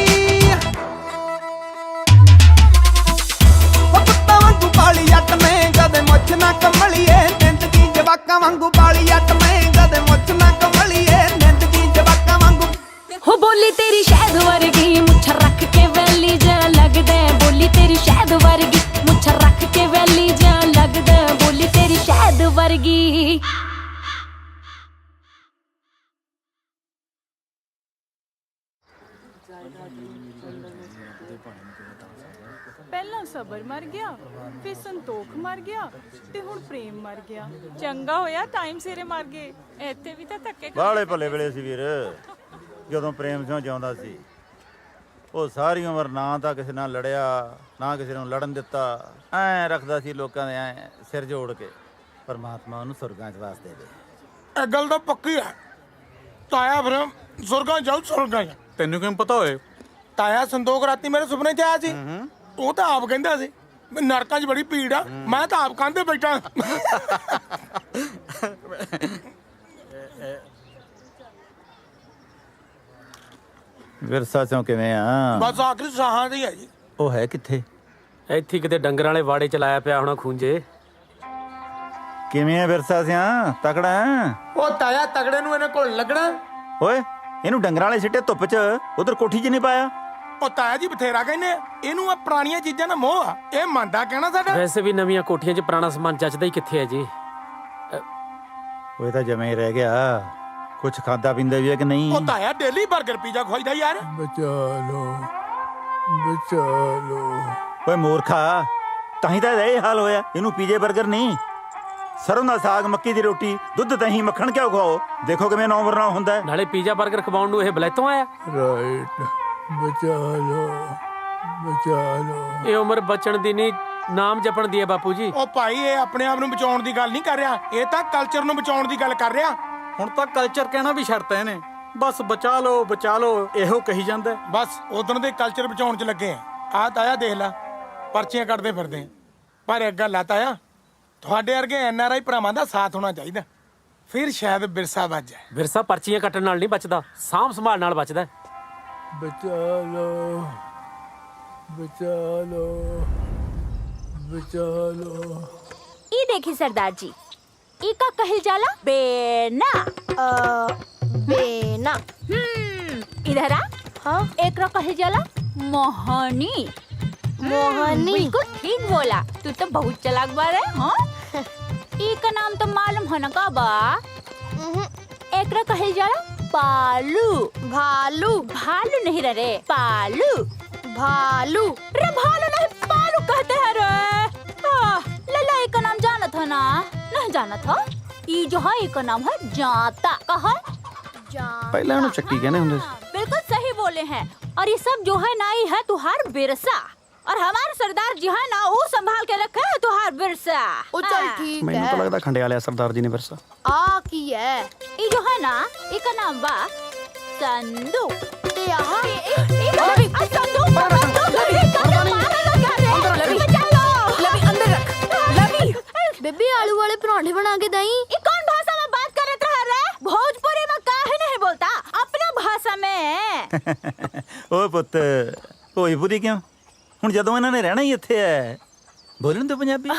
ਉਹ ਕੁੱਤਾ ਵਾਂਗੂ ਪਾਲੀ ਜੱਟ ਨੇ ਕਦੇ ਮੁੱਛ ਨਾ ਕੰਮਲੀਏ ਨਿੰਦ ਦੀ ਜਵਾਕਾਂ ਵਾਂਗੂ ਪਾਲੀ ਜੱਟ ਨੇ ਕਦੇ ਮੁੱਛ ਨਾ ਕੰਮਲੀਏ ਨਿੰਦ ਦੀ ਜਵਾਕਾਂ ਵਾਂਗੂ ਹੋ ਬੋਲੀ ਤੇਰੀ ਸ਼ਹਿਦ ਵਰਗੀ ਮੁੱਛ ਰੱਖ ਕੇ ਵੈਲੀ ਜਾ ਲੱਗਦਾ ਬੋਲੀ ਤੇਰੀ ਸ਼ਹਿਦ ਵਰਗੀ ਮੁੱਛ ਰੱਖ ਕੇ ਵੈਲੀ ਜਾ ਲੱਗਦਾ ਬੋਲੀ ਤੇਰੀ ਸ਼ਹਿਦ ਵਰਗੀ ਪਹਿਲਾਂ ਸਬਰ ਮਰ ਗਿਆ ਫਿਰ ਸੰਤੋਖ ਮਰ ਗਿਆ ਤੇ ਹੁਣ ਪ੍ਰੇਮ ਮਰ ਗਿਆ ਚੰਗਾ ਹੋਇਆ ਟਾਈਮ ਸਿਰੇ ਮਰ ਗਏ ਇੱਥੇ ਵੀ ਤਾਂ ਧੱਕੇ ਬਾਲੇ ਭਲੇ ਵੇਲੇ ਸੀ ਵੀਰ ਜਦੋਂ ਪ੍ਰੇਮ ਸਿੰਘ ਜਿਉਂਦਾ ਸੀ ਉਹ ਸਾਰੀ ਉਮਰ ਨਾ ਤਾਂ ਕਿਸੇ ਨਾਲ ਲੜਿਆ ਨਾ ਕਿਸੇ ਨੂੰ ਲੜਨ ਦਿੱਤਾ ਐ ਰੱਖਦਾ ਸੀ ਲੋਕਾਂ ਦੇ ਐ ਸਿਰ ਜੋੜ ਕੇ ਪਰਮਾਤਮਾ ਉਹਨੂੰ ਸੁਰਗਾਂ 'ਚ ਵਾਸ ਦੇ ਦੇ ਇਹ ਗੱਲ ਤਾਂ ਪੱਕੀ ਹੈ ਤਾਇਆ ਫਿਰ ਸੁਰਗਾਂ ਜਾਊ ਸੁਰਗਾਂ ਤੈਨੂੰ ਕਿਵੇਂ ਪਤਾ ਹੋਏ ਤਾਇਆ ਸੰਦੋਖ ਰਾਤੀ ਮੇਰੇ ਸੁਪਨੇ 'ਚ ਆਇਆ ਸੀ ਉਹ ਤਾਂ ਆਪ ਕਹਿੰਦਾ ਸੀ ਨਰਕਾਂ 'ਚ ਬੜੀ ਭੀੜ ਆ ਮੈਂ ਤਾਂ ਆਪ ਕੰਧੇ ਬੈਠਾ ਵਿਰਸਾ ਚੋਂ ਕਿਵੇਂ ਆ ਬਸ ਆਖਰੀ ਸਾਹਾਂ ਦੀ ਹੈ ਜੀ ਉਹ ਹੈ ਕਿੱਥੇ ਇੱਥੇ ਕਿਤੇ ਡੰਗਰਾਂ ਵਾਲੇ ਵਾੜੇ ਚਲਾਇਆ ਪਿਆ ਹੋਣਾ ਖੂੰਜੇ ਕਿਵੇਂ ਆ ਵਿਰਸਾ ਸਿਆਂ ਤਕੜਾ ਹੈ? ਉਹ ਤਾਇਆ ਤਗੜੇ ਨੂੰ ਇਹਨੇ ਕੋਲ ਲੱਗਣਾ ਓਏ ਇਹਨੂੰ ਡੰਗਰਾਂ ਵਾਲੇ ਸਿੱਟੇ ਧੁੱਪ 'ਚ ਉਧਰ ਕੋਠੀ 'ਚ ਨਹੀਂ ਪਾਇਆ ਉਹ ਤਾਇਆ ਜੀ ਬਥੇਰਾ ਕਹਿੰਦੇ ਇਹਨੂੰ ਆ ਪੁਰਾਣੀਆਂ ਚੀਜ਼ਾਂ ਦਾ ਮੋਹ ਆ ਇਹ ਮੰਨਦਾ ਕਹਿਣਾ ਸਾਡਾ ਵੈਸੇ ਵੀ ਨਵੀਆਂ ਕੋਠੀਆਂ 'ਚ ਪੁਰਾਣਾ ਸਮਾਨ ਜੱਚਦਾ ਹੀ ਕਿੱਥੇ ਹੈ ਜੀ ਉਹ ਤਾਂ ਜਮੇ ਹੀ ਰਹਿ ਗਿਆ ਕੁਛ ਖਾਦਾ ਪੀਂਦਾ ਵੀ ਹੈ ਕਿ ਨਹੀਂ ਉਹ ਤਾਇਆ ਡੇਲੀ 버ਗਰ ਪੀਜ਼ਾ ਖਵਾਈਦਾ ਯਾਰ ਬਚਾ ਲੋ ਓਏ ਮੂਰਖਾ ਤਾਂ ਹੀ ਤਾਂ ਇਹ ਹਾਲ ਹੋਇਆ ਇਹਨੂੰ ਪੀਜੇ 버ਗਰ ਨਹੀਂ ਸਰੋਂ ਦਾ ਸਾਗ ਮੱਕੀ ਦੀ ਰੋਟੀ ਦੁੱਧ ਦਹੀਂ ਮੱਖਣ ਕਿਉਂ ਖਵਾਓ ਦੇਖੋ ਕਿਵੇਂ ਨੌ ਵਰਨਾ ਹੁੰਦਾ ਨਾਲੇ ਪੀਜ਼ਾ 버ਗਰ ਖਵਾਉਣ ਨੂੰ ਇਹ ਬਲੈਤੋਂ ਆਇਆ ਰਾਈਟ ਬਚਾ ਲੋ ਇਹ ਉਮਰ ਬਚਣ ਦੀ ਨਹੀਂ ਨਾਮ ਜਪਣ ਦੀ ਹੈ ਬਾਪੂ ਜੀ ਉਹ ਭਾਈ ਇਹ ਆਪਣੇ ਆਪ ਨੂੰ ਬਚਾਉਣ ਦੀ ਗੱਲ ਨਹੀਂ ਕਰ ਰਿਹਾ ਇਹ ਤਾਂ ਕਲਚਰ ਨੂੰ ਬਚਾਉਣ ਦੀ ਗੱਲ ਕਰ ਰਿਹਾ ਹੁਣ ਤਾਂ ਕਲਚਰ ਕਹਿਣਾ ਵੀ ਛੱਡਤਾ ਇਹਨੇ ਬਸ ਬਚਾ ਲਓ ਇਹੋ ਕਹੀ ਜਾਂਦਾ ਬਸ ਉਦੋਂ ਦੇ ਕਲਚਰ ਬਚਾਉਣ 'ਚ ਲੱਗੇ ਆ ਆਹ ਤਾਇਆ ਦੇਖ ਲੈ ਪਰਚੀਆਂ ਕੱਢਦੇ ਫਿਰਦੇ ਆ ਪਰ ਇੱਕ ਗੱਲ ਆ ਤਾਇਆ ਤੁਹਾਡੇ ਵਰਗੇ NRI ਭਰਾਵਾਂ ਦਾ ਸਾਥ ਹੋਣਾ ਚਾਹੀਦਾ ਫਿਰ ਸ਼ਾਇਦ ਵਿਰਸਾ ਬਚ ਜਾਏ ਵਿਰਸਾ ਪਰਚੀਆਂ ਕੱਟਣ ਨਾਲ ਨਹੀਂ ਬਚਦਾ ਸਾਂਭ ਸੰਭਾਲ ਨਾਲ ਬਚਦਾ ਬਚਾ ਲੋ ये देखिए सरदार जी इका कहल जाला बेना बेना इधर आ हाँ एक रो कहल जाला मोहनी मोहनी बिल्कुल ठीक बोला तू तो बहुत चालाक बारे हाँ इका नाम तो मालूम है ना का बा एक रो कहल जाला पालू भालू भालू नहीं रे पालू भालू रे भालू नहीं पालू कहते हैं रे लला एक नाम जाना था ना नहीं जाना था ये जो है एक नाम है जाता कहा ਪਹਿਲਾਂ ਉਹਨੂੰ ਚੱਕੀ ਕਹਿੰਦੇ ਹੁੰਦੇ बिल्कुल सही बोले हैं और ये सब जो है ना ये है तुहार बिरसा और हमारे सरदार जी है ना वो संभाल के रखे है तुहार विरसा। ओ चल ठीक ਮੈਨੂੰ ਤਾਂ है ਲੱਗਦਾ ਖੰਡੇ ਵਾਲਿਆ ਸਰਦਾਰ ਜੀ ਨੇ ਵਿਰਸਾ। आ की है ये जो है ना इसका नाम बा संदू। ते यहाँ लवी संदू लवी अंदर रख। लवी बेबी आलू वाले पराठे बना के दई। ये कौन भाषा में बात कर रहा है? भोजपुरी में काहे नहीं बोलता अपना भाषा में? ਓਏ ਪੁੱਤ ਹੋਈ ਪੂਰੀ ਕਿਉਂ ਹੁਣ ਜਦੋਂ ਇਹਨਾਂ ਨੇ ਰਹਿਣਾ ਹੀ ਇੱਥੇ ਐ ਬੋਲਣ ਤੋਂ ਪੰਜਾਬੀ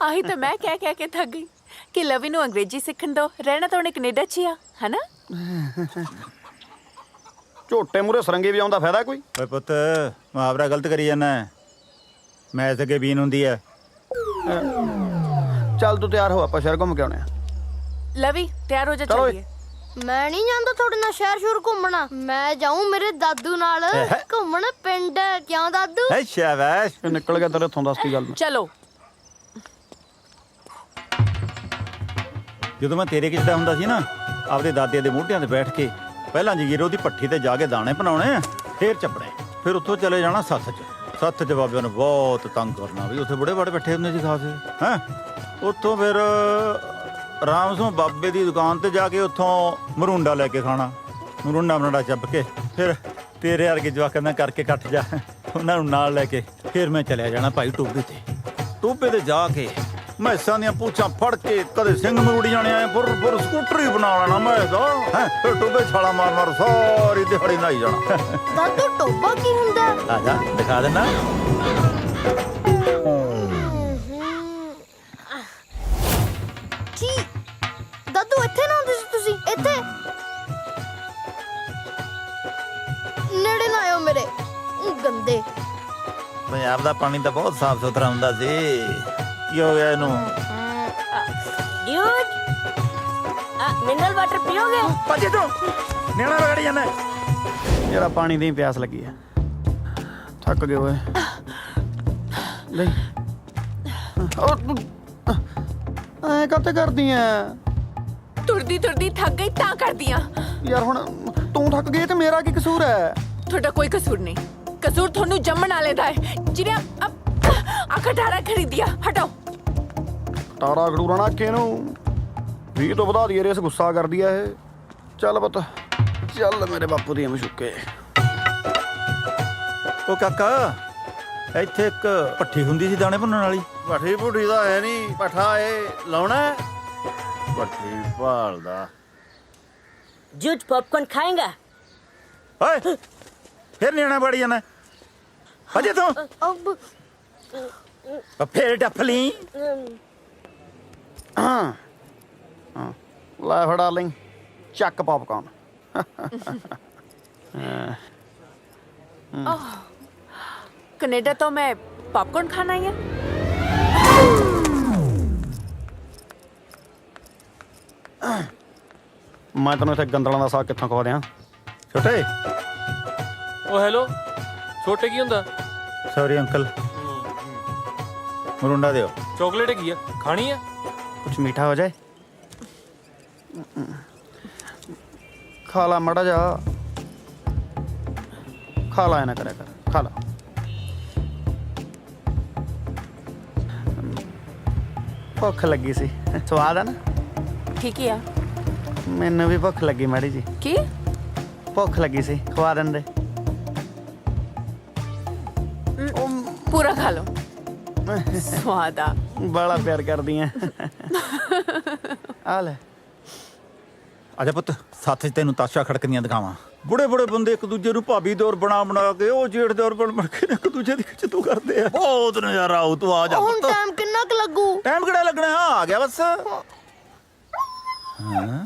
ਆਹੀ ਤਾਂ ਮੈਂ ਕਹਿ ਕੇ ਥੱਕ ਗਈ ਕਿ ਲਵੀ ਨੂੰ ਅੰਗਰੇਜ਼ੀ ਸਿੱਖਣ ਦੋ, ਰਹਿਣਾ ਤਾਂ ਉਹਨੇ ਕੈਨੇਡਾ 'ਚ ਹੀ ਆ, ਹਨਾ? ਝੋਟੇ ਮੂਰੇ ਸਰੰਗੇ ਵੀ ਆਉਂਦਾ ਫਾਇਦਾ ਕੋਈ? ਓਏ ਪੁੱਤ ਮੁਹਾਵਰਾ ਗਲਤ ਕਰੀ ਜਾਂਦਾ ਮੈਥ ਅੱਗੇ ਬੀਨ ਹੁੰਦੀ ਐ। ਚੱਲ ਤੂੰ ਤਿਆਰ ਹੋ, ਆਪਾਂ ਸ਼ਹਿਰ ਘੁੰਮ ਕੇ ਆਉਣੇ ਆ। ਲਵੀ ਤਿਆਰ ਹੋ ਜਾ, ਚਲੋ ਚੱਲੀਏ। ਮੈਂ ਨਹੀਂ ਜਾਂਦਾ ਤੁਹਾਡੇ ਨਾਲ ਸ਼ਹਿਰ ਸ਼ੁਰ ਘੁੰਮਣਾ। ਮੈਂ ਜਾਊਂ ਮੇਰੇ ਦਾਦੂ ਨਾਲ ਘੁੰਮਣ ਪਿੰਡ। ਕਿਉਂ ਦਾਦੂ? ਐ ਸ਼ਾਬਾਸ਼ ਨਿਕਲ ਗਿਆ ਤੇਰੇ ਇੱਥੋਂ, ਦੱਸਦੀ ਗੱਲ। ਚਲੋ। ਜਦੋਂ ਮੈਂ ਤੇਰੇ ਕਿਸਦਾ ਹੁੰਦਾ ਸੀ ਨਾ ਆਪਦੇ ਦਾਦੇ ਦੇ ਮੋਢਿਆਂ ਤੇ ਬੈਠ ਕੇ ਪਹਿਲਾਂ ਜਗੀਰੋ ਦੀ ਭੱਠੀ ਤੇ ਜਾ ਕੇ ਦਾਣੇ ਬਣਾਉਣੇ ਫੇਰ ਚੱਪਣੇ, ਫਿਰ ਉੱਥੋਂ ਚਲੇ ਜਾਣਾ ਸੱਥ 'ਚ। ਸੱਥ 'ਚ ਬਾਬਿਆਂ ਨੂੰ ਬਹੁਤ ਤੰਗ ਕਰਨਾ ਵੀ ਉੱਥੇ ਬੜੇ ਬੜੇ ਬੈਠੇ ਹੁੰਦੇ ਸੀ ਖਾਸੇ ਹੈਂ। ਉੱਥੋਂ ਫਿਰ ਆਰਾਮ ਤੋਂ ਬਾਬੇ ਦੀ ਦੁਕਾਨ ਤੇ ਜਾ ਕੇ ਉੱਥੋਂ ਮਰੂੰਡਾ ਲੈ ਕੇ ਖਾਣਾ। ਮਰੂੰਡਾ ਮਰੂੰਡਾ ਚੱਪ ਕੇ ਫਿਰ ਤੇਰੇ ਵਰਗੇ ਜਵਾਕਾਂ ਦਾ ਕਰਕੇ ਕੱਟ ਜਾ ਉਹਨਾਂ ਨੂੰ ਨਾਲ ਲੈ ਕੇ ਫਿਰ ਮੈਂ ਚਲਿਆ ਜਾਣਾ ਭਾਈ ਟੋਬੇ ਤੇ। ਟੋਬੇ ਤੇ ਜਾ ਕੇ ਮੈਸਾਂ ਦੀਆਂ ਪੂਛਾਂ ਫੜ ਕੇ ਕਦੇ ਸਿੰਘ ਮਰੂੜੀ ਜਾਣੇ ਆਏ ਫੁਰ ਸਕੂਟਰੀ ਬਣਾ ਲੈਣਾ ਮੈਂ ਤਾਂ ਹੈਂ। ਫਿਰ ਟੋਬੇ ਛਾਲਾ ਮਾਰ ਮਾਰ ਸਾਰੀ ਦਿਹਾੜੀ ਨਹਾਈ ਜਾਣਾ। ਦਾਦੂ ਟੋਬਾ ਕੀ ਹੁੰਦਾ? ਆ ਜਾ ਦਿਖਾ ਦੇਣਾ। ਕੀ ਦਾਦੂ ਇੱਥੇ ਨਾ ਹੁੰਦੇ ਸੀ ਤੁਸੀਂ? ਇੱਥੇ ਨੇੜੇ ਨਾ ਆਇਓ ਮੇਰੇ ਗੰਦੇ। ਪੰਜਾਬ ਦਾ ਪਾਣੀ ਤਾਂ ਬਹੁਤ ਸਾਫ਼ ਸੁਥਰਾ ਹੁੰਦਾ ਸੀ। ਕੀ ਹੋ ਗਿਆ ਇਹਨੂੰ? ड्यूड मिनरल वाटर पियोगे? ਭੱਜੇ ਤੂੰ ਨਿਆਣਾ ਵਿਗੜ ਜਾਂਦਾ। ਯਾਰ ਪਾਣੀ ਦੀ ਪਿਆਸ ਲੱਗੀ ਆ, ਥੱਕ ਗਏ ਓਏ। ਲੈ ਐ ਕਾਤੇ ਕਰਦੀ ਐ? ਤੁਰਦੀ ਤੁਰਦੀ ਥੱਕ ਗਈ ਤਾਂ ਕਰਦੀਆਂ। ਯਾਰ ਹੁਣ ਤੂੰ ਥੱਕ ਗਈ ਤੇ ਮੇਰਾ ਕੀ ਕਸੂਰ ਹੈ? ਤੁਹਾਡਾ ਕੋਈ ਕਸੂਰ ਨਹੀਂ। ਕਸੂਰ ਤੁਹਾਨੂੰ ਜੰਮਣ ਵਾਲੇ ਦਾ ਹੈ ਜਿਹਨੇ ਅਖਟਾਰਾ ਖਰੀਦਿਆ। ਹਟੋ। ਤਾਰਾ ਗੜੂਰਾ ਨਾ ਕਿਨੂੰ 20 ਤੋਂ ਵਧਾ ਦਈਏ ਰੇਸ, ਗੁੱਸਾ ਕਰਦੀ ਐ ਇਹ। ਚੱਲ ਪੁੱਤ ਚੱਲ ਮੇਰੇ ਬਾਪੂ ਦੀ ਮਸ਼ੂਕੇ। ਉਹ ਕਾਕਾ ਇੱਥੇ ਇੱਕ ਭੱਠੀ ਹੁੰਦੀ ਸੀ ਦਾਣੇ ਭੁੰਨਣ ਵਾਲੀ। ਭੱਠੀ ਭੁੱਠੀ ਦਾ ਹੈ ਨਹੀਂ, ਪੱਠਾ ਏ ਲਾਉਣਾ ਭੱਠੀ ਭਾਲਦਾ। जूट पॉपकॉर्न खाएगा? ਓਏ ਫਿਰ ਨਿਆਣਾ ਬੜੀ ਜਾਣਾ। ਭੱਜੇ ਤੂੰ ਫਿਰ ਡੱਫਲੀ। ਲੈ ਫੜਾ ਲਈ ਚੱਕ ਪੌਪਕਾਰਨ। ਕੈਨੇਡਾ ਤੋਂ ਮੈਂ ਪੌਪਕਾਰਨ ਖਾਣ ਆਈ ਹਾਂ। ਮੈਂ ਤੈਨੂੰ ਇੱਥੇ ਗੰਦਲਾਂ ਦਾ ਸਾਗ ਕਿੱਥੋਂ ਖਵਾ ਦਿਆਂ? ਛੋਟੇ ਉਹ ਹੈਲੋ, ਛੋਟੇ ਕੀ ਹੁੰਦਾ? ਸੌਰੀ ਅੰਕਲ ਮਰੁੰਡਾ ਦਿਓ। ਚਾਕਲੇਟ ਹੈਗੀ ਆ, ਖਾਣੀ ਆ? ਕੁਛ ਮੀਠਾ ਹੋ ਜਾਏ। ਖਾ ਲਾ ਮੜਾ ਜਾ, ਖਾ ਲਾ, ਨਾ ਕਰਿਆ ਕਰ, ਖਾ ਲਾ। ਭੁੱਖ ਲੱਗੀ ਸੀ, ਸਵਾਦ ਆ ਨਾ? ਠੀਕ ਹੀ ਆ। ਮੈਨੂੰ ਵੀ ਭੁੱਖ ਲੱਗੀ ਮਾੜੀ ਜੀ। ਕੀ ਭੁੱਖ ਲੱਗੀ ਸੀ, ਖਵਾ ਦਿੰਦੇ। ਪੂਰਾ ਖਾ ਲਓ। ਸਵਾਦ ਆ। ਬੜਾ ਪਿਆਰ ਕਰਦੀ ਐ। ਆ ਲੈ ਆਜਾ ਪੁੱਤ ਸਾਥ 'ਚ ਤੈਨੂੰ ਤਾਸ਼ਾ ਖੜਕਦੀਆਂ ਦਿਖਾਵਾਂ। ਬੁੜੇ ਬੁੜੇ ਬੰਦੇ ਇੱਕ ਦੂਜੇ ਨੂੰ ਭਾਬੀ ਦੌਰ ਬਣਾ ਕੇ ਉਹ ਜੇਠ ਦੌਰ ਬਣ ਕੇ ਇੱਕ ਦੂਜੇ ਦੀ ਖਿੱਚ ਤੂੰ ਕਰਦੇ ਆ। ਬਹੁਤ ਨਜ਼ਾਰਾ ਆਉ। ਤੂੰ ਆ ਜਾ ਹੁਣ ਪੁੱਤ। ਟਾਈਮ ਕਿੰਨਾ ਕੁ ਲੱਗੂ? ਟਾਈਮ ਕਿਹੜਾ ਲੱਗਣਾ? ਆ ਗਿਆ ਬਸ। ਹਾਂ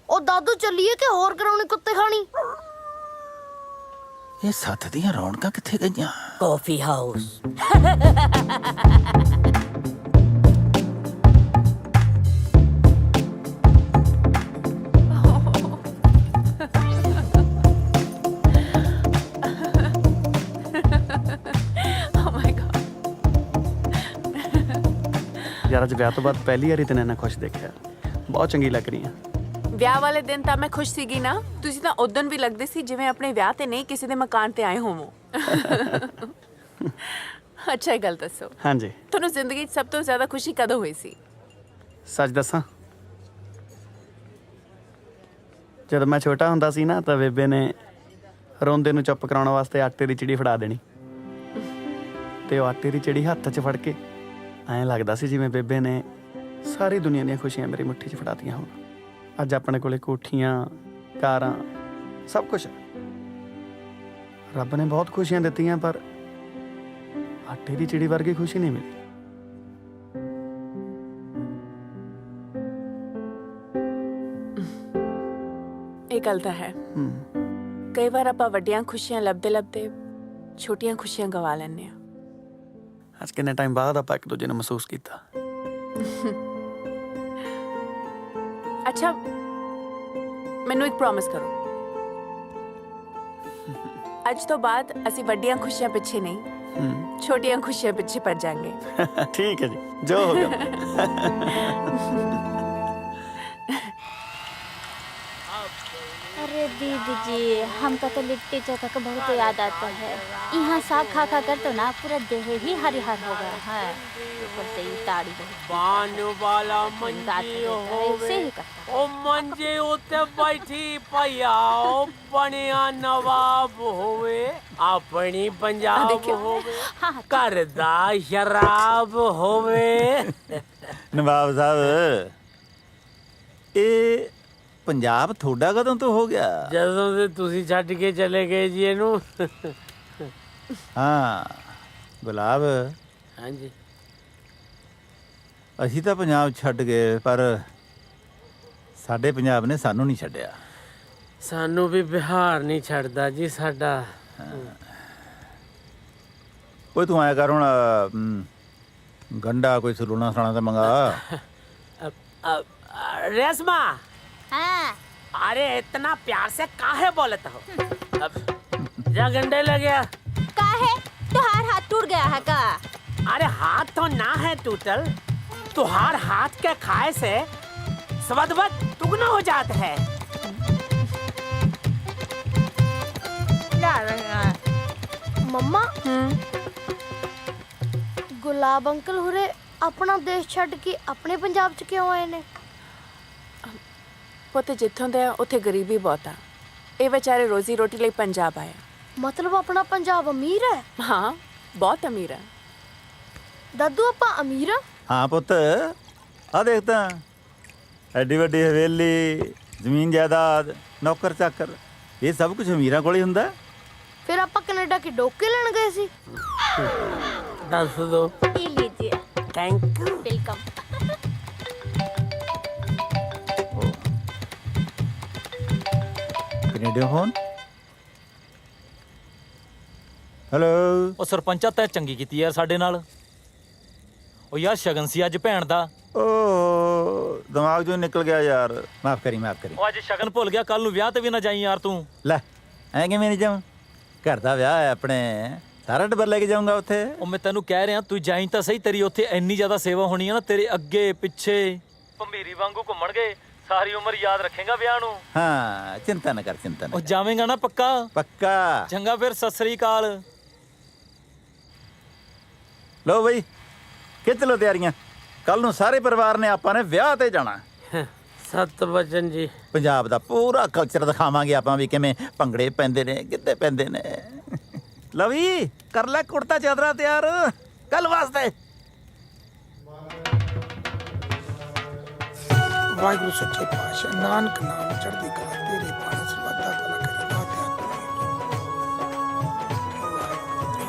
ਉਹ ਦਾਦੂ ਚੱਲੀਏ ਕਿ ਹੋਰ ਕਰਾਉਣੀ ਕੁੱਤੇ ਖਾਣੀ? ਇਹ ਸੱਥ ਦੀਆਂ ਰੌਣਕਾਂ ਕਿੱਥੇ ਗਈਆਂ? Coffee house. ਯਾਰ ਅੱਜ ਵਿਆਹ ਤੋਂ ਬਾਅਦ ਪਹਿਲੀ ਵਾਰੀ ਤੈਨੂੰ ਇੰਨਾ ਖੁਸ਼ ਦੇਖਿਆ। ਬਹੁਤ ਚੰਗੀ ਲੱਗ ਰਹੀ ਆ। ਵਿਆਹ ਵਾਲੇ ਦਿਨ ਤਾਂ ਮੈਂ ਖੁਸ਼ ਸੀਗੀ ਨਾ। ਤੁਸੀਂ ਤਾਂ ਉਦੋਂ ਵੀ ਲੱਗਦੇ ਸੀ ਜਿਵੇਂ ਆਪਣੇ ਵਿਆਹ ਤੇ ਨਹੀਂ ਕਿਸੇ ਦੇ ਮਕਾਨ ਤੇ ਆਏ ਹੋਵੋ। ਅੱਛਾ ਇਹ ਗੱਲ ਦੱਸੋ, ਹਾਂਜੀ ਤੁਹਾਨੂੰ ਜ਼ਿੰਦਗੀ 'ਚ ਸਭ ਤੋਂ ਜ਼ਿਆਦਾ ਖੁਸ਼ੀ ਕਦੋਂ ਹੋਈ ਸੀ? ਸੱਚ ਦੱਸਾਂ, ਜਦੋਂ ਮੈਂ ਛੋਟਾ ਹੁੰਦਾ ਸੀ ਨਾ ਤਾਂ ਬੇਬੇ ਨੇ ਰੋਂਦੇ ਨੂੰ ਚੁੱਪ ਕਰਾਉਣ ਵਾਸਤੇ ਆਟੇ ਦੀ ਚਿੜੀ ਫੜਾ ਦੇਣੀ, ਤੇ ਉਹ ਆਟੇ ਦੀ ਚਿੜੀ ਹੱਥ 'ਚ ਫੜ ਕੇ ਐਂ ਲੱਗਦਾ ਸੀ ਜਿਵੇਂ ਬੇਬੇ ਨੇ ਸਾਰੀ ਦੁਨੀਆ ਦੀਆਂ ਖੁਸ਼ੀਆਂ ਮੇਰੀ ਮੁੱਠੀ 'ਚ ਫੜਾਤੀਆਂ ਹੋਣ। ਅੱਜ ਆਪਣੇ ਕੋਲੇ ਕੋਠੀਆਂ, ਕਾਰਾਂ, ਸਭ ਕੁਝ। ਰੱਬ ਨੇ ਬਹੁਤ ਖੁਸ਼ੀਆਂ ਦਿੱਤੀਆਂ ਪਰ ਆਟੇ ਦੀ ਚਿੜੀ ਵਰਗੀ ਖੁਸ਼ੀ ਨਹੀਂ ਮਿਲੀ। ਇਹ ਗੱਲ ਤਾਂ ਹੈ। ਕਈ ਵਾਰ ਆਪਾਂ ਵੱਡੀਆਂ ਖੁਸ਼ੀਆਂ ਲੱਭਦੇ ਲੱਭਦੇ ਛੋਟੀਆਂ ਖੁਸ਼ੀਆਂ ਗਵਾ ਲੈਂਦੇ ਆ। ਅੱਜ ਕਿੰਨੇ ਟਾਈਮ ਬਾਅਦ ਆਪਾਂ ਇੱਕ ਦੂਜੇ ਨੂੰ ਮਹਿਸੂਸ ਕੀਤਾ। ਅੱਛਾ ਮੈਨੂੰ ਇੱਕ ਪ੍ਰੋਮਿਸ ਕਰੋ, ਅੱਜ ਤੋਂ ਬਾਅਦ ਅਸੀਂ ਵੱਡੀਆਂ ਖੁਸ਼ੀਆਂ ਪਿੱਛੇ ਨਹੀਂ, ਛੋਟੀਆਂ ਖੁਸ਼ੀਆਂ ਪਿੱਛੇ ਭੱਜਾਂਗੇ। ठीक है जी, जो हो गया। अरे दीदी जी, हमको तो लिट्टी चोखा का बहुत याद आता है। यहाँ साग खा खा कर तो ना पूरा देह ही हरिहर हो गया है। ऊपर से ये ताड़ी बानू वाला मंजी होवे ओ मंजे उते बैठी पया ओ बनिया नवाब होवे अपनी पंजाब होवे घर दा शराब होवे। ਨਵਾਬ ਸਾਹਿਬ, ਇਹ ਪੰਜਾਬ ਤੁਹਾਡਾ ਕਦੋਂ ਤੋਂ ਹੋ ਗਿਆ? ਜਦੋਂ ਤੇ ਤੁਸੀਂ ਛੱਡ ਕੇ ਚਲੇ ਗਏ ਜੀ ਇਹਨੂੰ। ਹਾਂ ਗੁਲਾਬ, ਹਾਂਜੀ ਅਸੀਂ ਤਾਂ ਪੰਜਾਬ ਛੱਡ ਗਏ ਪਰ ਸਾਡੇ ਪੰਜਾਬ ਨੇ ਸਾਨੂੰ ਨਹੀਂ ਛੱਡਿਆ। ਸਾਨੂੰ ਵੀ ਬਿਹਾਰ ਨਹੀਂ ਛੱਡਦਾ ਜੀ ਸਾਡਾ। ਓਏ ਤੂੰ ਆਇਆ ਕਰ ਹੁਣ, ਗੰਡਾ ਕੋਈ ਸਲੂਣਾ ਖਾਣਾ ਤਾਂ ਮੰਗਾ। रेशमा, हाँ। अरे इतना प्यार से काहे बोलत हो? अब जा गंडे लग गया। काहे? तुहार हाथ टूट गया है का? अरे हाथ तो ना है टूटल, तुहार हाथ के खाए से स्वदवत दुगना हो जाता है। ਮੰਮਾ ਗੁਲਾਬ ਅੰਕਲ ਹੁਰੇ ਆਪਣਾ ਦੇਸ਼ ਛੱਡ ਕੇ ਆਪਣੇ ਪੰਜਾਬ 'ਚ ਕਿਉਂ ਆਏ ਨੇ? ਪੁੱਤ ਜਿੱਥੋਂ ਦੇ ਆ ਉੱਥੇ ਗਰੀਬੀ ਬਹੁਤ ਆ। ਇਹ ਵਿਚਾਰੇ ਰੋਜ਼ੀ ਰੋਟੀ ਲਈ ਪੰਜਾਬ ਆਏ। ਮਤਲਬ ਆਪਣਾ ਪੰਜਾਬ ਅਮੀਰ ਹੈ? ਹਾਂ ਬਹੁਤ ਅਮੀਰ ਹੈ। ਦਾਦੂ ਆਪਾਂ ਅਮੀਰ ਆ? ਹਾਂ ਪੁੱਤ, ਆ ਦੇਖ ਤਾਂ ਐਡੀ ਵੱਡੀ ਹਵੇਲੀ, ਜ਼ਮੀਨ ਜਾਇਦਾਦ, ਨੌਕਰ ਚਾਕਰ, ਇਹ ਸਭ ਕੁਝ ਅਮੀਰਾਂ ਕੋਲ ਹੀ ਹੁੰਦਾ। ਫਿਰ ਆਪਾਂ ਕੈਨੇਡਾ ਕੀ ਡੋਕੇ ਲੈਣ ਗਏ ਸੀ? दस दो। ये लीजिए। Thank you. Welcome. Canadian phone. Hello. ਉਹ ਸਰਪੰਚਾ ਤੈਂ ਚੰਗੀ ਕੀਤੀ ਯਾਰ ਸਾਡੇ ਨਾਲ। ਉਹ ਯਾਰ ਸ਼ਗਨ ਸੀ ਅੱਜ ਭੈਣ ਦਾ। ਓ ਦਿਮਾਗ ਚੋਂ ਨਿਕਲ ਗਿਆ ਯਾਰ, ਮਾਫ ਕਰੀ ਮਾਫ ਕਰੀ। ਉਹ ਅੱਜ ਸ਼ਗਨ ਭੁੱਲ ਗਿਆ, ਕੱਲ ਨੂੰ ਵਿਆਹ ਤੇ ਵੀ ਨਾ ਜਾਈ ਯਾਰ ਤੂੰ। ਲੈ ਐਂ ਕਿਵੇਂ ਨਹੀਂ ਜਾਵਾਂ, ਘਰ ਦਾ ਵਿਆਹ ਹੈ ਆਪਣੇ, ਸਾਰਾ ਟੱਬਰ ਲੈ ਕੇ ਜਾਊਂਗਾ ਉੱਥੇ। ਉਹ ਮੈਂ ਤੈਨੂੰ ਕਹਿ ਰਿਹਾ ਤੂੰ ਜਾਈ ਤਾਂ ਸਹੀ, ਤੇਰੀ ਉੱਥੇ ਇੰਨੀ ਜ਼ਿਆਦਾ ਸੇਵਾ ਹੋਣੀ ਹੈ ਨਾ, ਤੇਰੇ ਅੱਗੇ ਪਿੱਛੇ ਭੰਬੀਰੀ ਵਾਂਗੂ ਘੁੰਮਣਗੇ, ਸਾਰੀ ਉਮਰ ਯਾਦ ਰੱਖੇਗਾ ਵਿਆਹ ਨੂੰ। ਹਾਂ ਚਿੰਤਾ ਨਾ ਕਰ, ਚਿੰਤਾ ਨਾ ਉਹ ਜਾਵੇਂਗਾ ਨਾ ਪੱਕਾ? ਪੱਕਾ। ਚੰਗਾ ਫਿਰ ਸਤਿ ਸ੍ਰੀ ਅਕਾਲ। ਲੋ ਬਈ ਖਿੱਚ ਲੋ ਤਿਆਰੀਆਂ, ਕੱਲ ਨੂੰ ਸਾਰੇ ਪਰਿਵਾਰ ਨੇ ਆਪਾਂ ਨੇ ਵਿਆਹ ਤੇ ਜਾਣਾ। ਸਤ ਬਚਨ ਜੀ, ਪੰਜਾਬ ਦਾ ਪੂਰਾ ਕਲਚਰ ਦਿਖਾਵਾਂਗੇ ਆਪਾਂ ਵੀ, ਕਿਵੇਂ ਭੰਗੜੇ ਪੈਂਦੇ ਨੇ, ਗਿੱਧੇ ਪੈਂਦੇ ਨੇ। ਲਵੀ ਕਰ ਲੈ ਕੁੜਤਾ ਚਾਦਰਾ ਤਿਆਰ ਕੱਲ ਵਾਸਤੇ। ਵਾਹਿਗੁਰੂ ਸੱਚੇ ਪਾਤਸ਼ਾਹ, ਨਾਨਕ ਨਾਮ ਚੜ੍ਹਦੀ ਕਲਾ ਤੇਰੇ ਬਾਣੀ ਸਰਬੱਤਾ ਭਲਾ ਕਰੀ ਦਾਤਿਆ।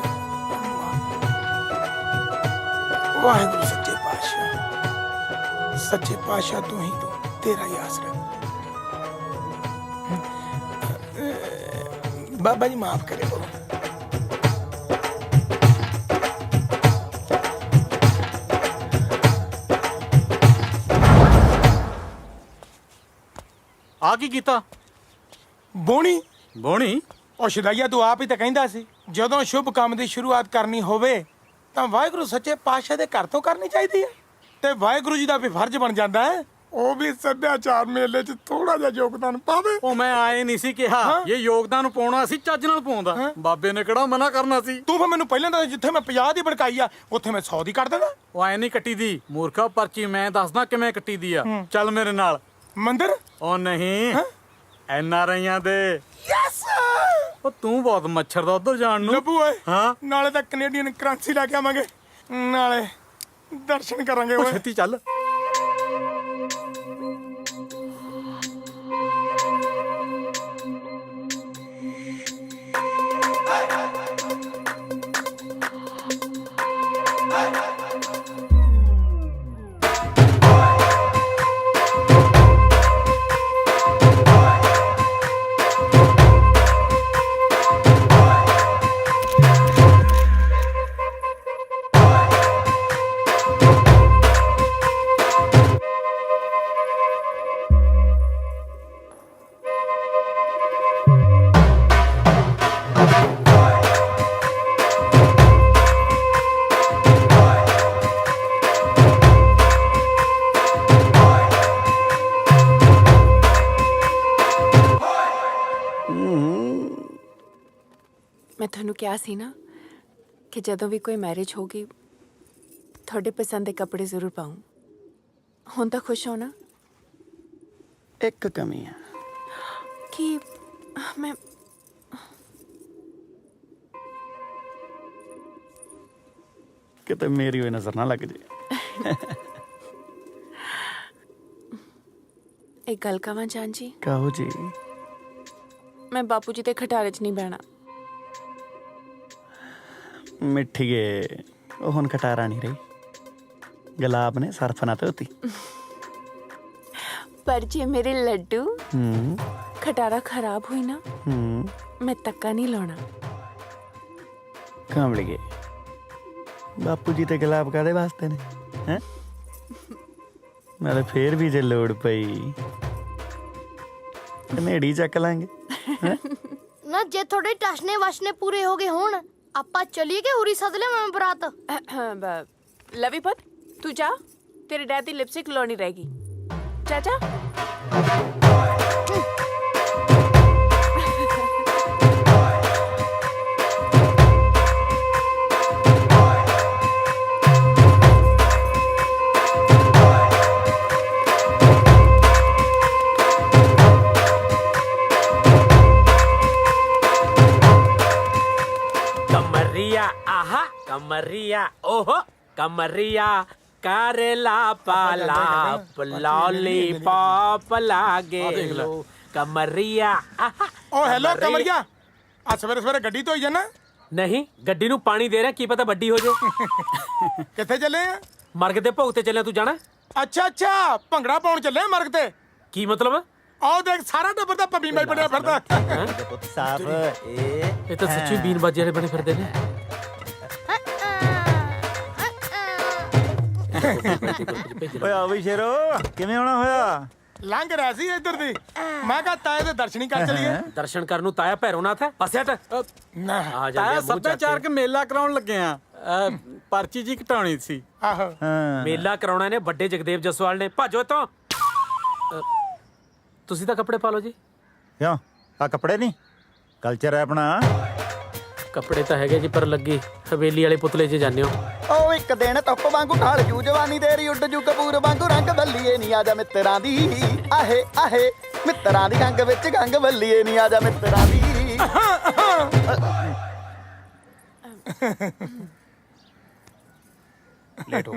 ਵਾਹਿਗੁਰੂ ਸੱਚੇ ਪਾਤਸ਼ਾਹ, ਸੱਚੇ ਪਾਤਸ਼ਾਹ ਤੂੰ ਹੀ ਤੂੰ, ਤੇਰਾ ਹੀ ਆਸਰਾ। ਬਾਬਾ ਜੀ ਮਾਫ ਕਰੇ। ਆ ਕੀ ਕੀਤਾ? ਬੋਣੀ ਬੋਣੀ? ਉਹ ਸ਼ਦਾਈਆ ਤੂੰ ਆਪ ਹੀ ਤਾਂ ਕਹਿੰਦਾ ਸੀ ਜਦੋਂ ਸ਼ੁਭ ਕੰਮ ਦੀ ਸ਼ੁਰੂਆਤ ਕਰਨੀ ਹੋਵੇ ਤਾਂ ਵਾਹਿਗੁਰੂ ਸੱਚੇ ਪਾਤਸ਼ਾਹ ਦੇ ਘਰ ਤੋਂ ਕਰਨੀ ਚਾਹੀਦੀ ਹੈ, ਤੇ ਵਾਹਿਗੁਰੂ ਜੀ ਦਾ ਵੀ ਫਰਜ਼ ਬਣ ਜਾਂਦਾ ਹੈ ਉਹ ਵੀ ਸੱਭਿਆਚਾਰ ਮੇਲੇ 'ਚ ਥੋੜਾ ਜਿਹਾ ਯੋਗਦਾਨ ਪਾਵੇ। ਉਹ ਮੈਂ ਆਏ ਨਹੀਂ ਸੀ ਕਿਹਾ ਇਹ ਯੋਗਦਾਨ ਪਾਉਣਾ ਸੀ ਚੱਜ ਨਾਲ ਪਾਉਂਦਾ ਬਾਬੇ ਨੇ ਕਿਹੜਾ ਮਨਾ ਕਰਨਾ ਸੀ। ਤੂੰ ਫਿਰ ਮੈਨੂੰ ਪਹਿਲਾਂ ਤਾਂ ਜਿੱਥੇ ਮੈਂ 50 ਦੀ ਭੜਕਾਈ ਆ ਉੱਥੇ ਮੈਂ 100 ਦੀ ਕੱਢ ਦੇਣਾ। ਉਹ ਐ ਨਹੀਂ ਕੱਟੀ ਦੀ ਮੂਰਖਾ ਪਰਚੀ ਮੈਂ ਦੱਸਦਾ ਕਿਵੇਂ ਕੱਟੀ ਦੀ ਆ ਚੱਲ ਮੇਰੇ ਨਾਲ ਮੰਦਰ। ਉਹ ਨਹੀਂ NRIਆਂ ਦੇ ਯੈਸ। ਉਹ ਤੂੰ ਬਹੁਤ ਮੱਛਰ ਦਾ ਉਧਰ ਜਾਣ ਨੂੰ ਲੱਭੂ ਓਏ ਹਾਂ ਨਾਲੇ ਤਾਂ ਕੈਨੇਡੀਅਨ ਕਰੰਸੀ ਲੈ ਕੇ ਆਵਾਂਗੇ ਨਾਲੇ ਦਰਸ਼ਨ ਕਰਾਂਗੇ ਓਏ। ਛੇਤੀ ਚੱਲ। ਮੈਂ ਤੁਹਾਨੂੰ ਕਿਹਾ ਸੀ ਨਾ ਕਿ ਜਦੋਂ ਵੀ ਕੋਈ ਮੈਰਿਜ ਹੋਗੀ ਤੁਹਾਡੇ ਪਸੰਦ ਦੇ ਕੱਪੜੇ ਜ਼ਰੂਰ ਪਾऊं। ਹੁਣ ਤਾਂ ਖੁਸ਼ ਹੋ ਨਾ? ਇੱਕ ਕਮੀ ਹੈ ਕਿ ਮੈਂ ਕਿਤੇ ਮੇਰੀ ਹੋਈ ਨਜ਼ਰ ਨਾ ਲੱਗ ਜੇ। ਇੱਕ ਗੱਲ ਕਵਾਂ ਜਾਨ ਜੀ, ਕਹੋ ਜੀ। ਮੈਂ ਬਾਪੂ ਜੀ ਦੇ ਖਟਾਰੇ 'ਚ ਨਹੀਂ ਬਹਿਣਾ। ਮਿੱਠੀਏ ਉਹ ਹੁਣ ਖਟਾਰਾ ਨਹੀਂ ਰਹੀ, ਗੁਲਾਬ ਨੇ ਸਰਫ ਨਾ ਧੋਤੀ। ਪਰ ਜੇ ਮੇਰੇ ਲੱਡੂ ਖਟਾਰਾ ਖਰਾਬ ਹੋਈ ਨਾ ਮੈਂ ਤੱਕਾ ਨਹੀਂ ਲਾਉਣਾ। ਕਾਮਲੀਏ ਬਾਪੂ ਜੀ ਤੇ ਗੁਲਾਬ ਕਾਦੇ ਵਾਸਤੇ ਨੇ ਹੈ? ਨਾਲੇ ਫੇਰ ਵੀ ਜੇ ਲੋੜ ਪਈ ਕਨੇੜੀ ਚੱਕ ਲਾਂਗੇ। ਨਾ ਜੇ ਤੁਹਾਡੇ ਟਸ਼ਨੇ ਵਸ਼ਨੇ ਪੂਰੇ ਹੋ ਗਏ ਹੁਣ ਆਪਾਂ ਚਲੀਏ ਕਿ ਹੁਰੀ ਸੱਦ ਲਿਆ ਮੈਂ ਬਰਾਤ। ਲਵੀ ਪੁੱਤ ਤੂੰ ਜਾ, ਤੇਰੇ ਡੈਡ ਦੀ ਲਿਪਸਟਿਕ ਲਾਉਣੀ ਰਹੇਗੀ। ਚਾਚਾ कमरिया आहा कमरिया ओहो कमरिया करेला पालाप लॉलीपॉप लागे लो कमरिया आहा। ਓ ਹੈਲੋ ਕਮਰਿਆ, ਆ ਸਵੇਰੇ ਸਵੇਰੇ ਗੱਡੀ ਧੋਈ ਜਾਣਾ? ਨਹੀਂ ਗੱਡੀ ਨੂੰ ਪਾਣੀ ਦੇ ਰਿਹਾ ਕੀ ਪਤਾ ਵੱਡੀ ਹੋ ਜੇ। ਕਿੱਥੇ ਚੱਲੇ ਆ? ਮਰਗ ਦੇ ਭੋਗ ਤੇ ਚੱਲਿਆ ਤੂੰ ਜਾਣਾ? ਅੱਛਾ ਅੱਛਾ ਭੰਗੜਾ ਪਾਉਣ ਚੱਲੇ ਆ ਮਰਗ ਤੇ? ਕੀ ਮਤਲਬ? ਆਓ ਦੇਖ ਸਾਰਾ ਟੱਬਰ ਦਾ ਪੱਬੀ ਮਾਈ ਬਣਿਆ ਫਿਰਦਾ। ਸਾਫ ਇਹ ਤਾਂ ਸੱਚੀ ਬੀਨ ਬਾਜੇ ਵਾਲੇ ਬਣੇ ਫਿਰਦੇ ਨੇ। ਓਏ ਆ ਵੀ ਸ਼ੇਰੋ ਕਿਵੇਂ ਆਉਣਾ ਹੋਇਆ? ਲੰਘ ਰਿਹਾ ਸੀ ਇੱਧਰ ਦੀ, ਮੈਂ ਕਿਹਾ ਤਾਏ ਦੇ ਦਰਸ਼ਨ ਹੀ ਕਰ ਚਲੀਏ। ਦਰਸ਼ਨ ਕਰਨ ਨੂੰ ਤਾਇਆ ਭੈਰੋਨਾਥ ਹੈ ਬਸ ਹਟ ਨਾ ਆ ਜਾ ਤਾਇਆ ਸੱਭਿਆਚਾਰਕ ਮੇਲਾ ਕਰਾਉਣ ਲੱਗੇ ਆ ਪਰਚੀ ਜੀ ਘਟਾਉਣੀ ਸੀ। ਆਹੋ ਮੇਲਾ ਕਰਾਉਣਾ ਨੇ ਵੱਡੇ ਜਗਦੇਵ ਜਸਵਾਲ ਨੇ। ਭਾਜੋ ਇੱਥੋਂ। ਤੁਸੀਂ ਤਾਂ ਕੱਪੜੇ ਪਾ ਲਓ ਜੀ। ਕਿਉਂ ਆ ਕੱਪੜੇ ਨਹੀਂ ਕਲਚਰ ਹੈ ਆਪਣਾ। ਕੱਪੜੇ ਤਾਂ ਹੈਗੇ ਜੀ ਪਰ ਲੱਗੀ ਹਵੇਲੀ ਵਾਲੇ ਪੁਤਲੇ 'ਚ ਜਾਂਦੇ ਹੋ। ਉਹ ਇੱਕ ਦਿਨ ਧੁੱਪ ਵਾਂਗੂ ਢਾਲ ਜੂ ਜਵਾਨੀ ਤੇਰੀ ਉੱਡ ਜੂ ਕਪੂਰ ਵਾਂਗੂ ਰੰਗ ਬੱਲੀਏ ਨਹੀਂ ਆ ਜਾ ਮਿੱਤਰਾਂ ਦੀ। ਆਹੇ ਆਹੇ ਮਿੱਤਰਾਂ ਦੀ ਗੰਗ ਵਿੱਚ ਗੰਗ ਬੱਲੀਏ ਨਹੀਂ ਆ ਜਾ ਮਿੱਤਰਾਂ ਦੀ। ਲੇਟ ਹੋ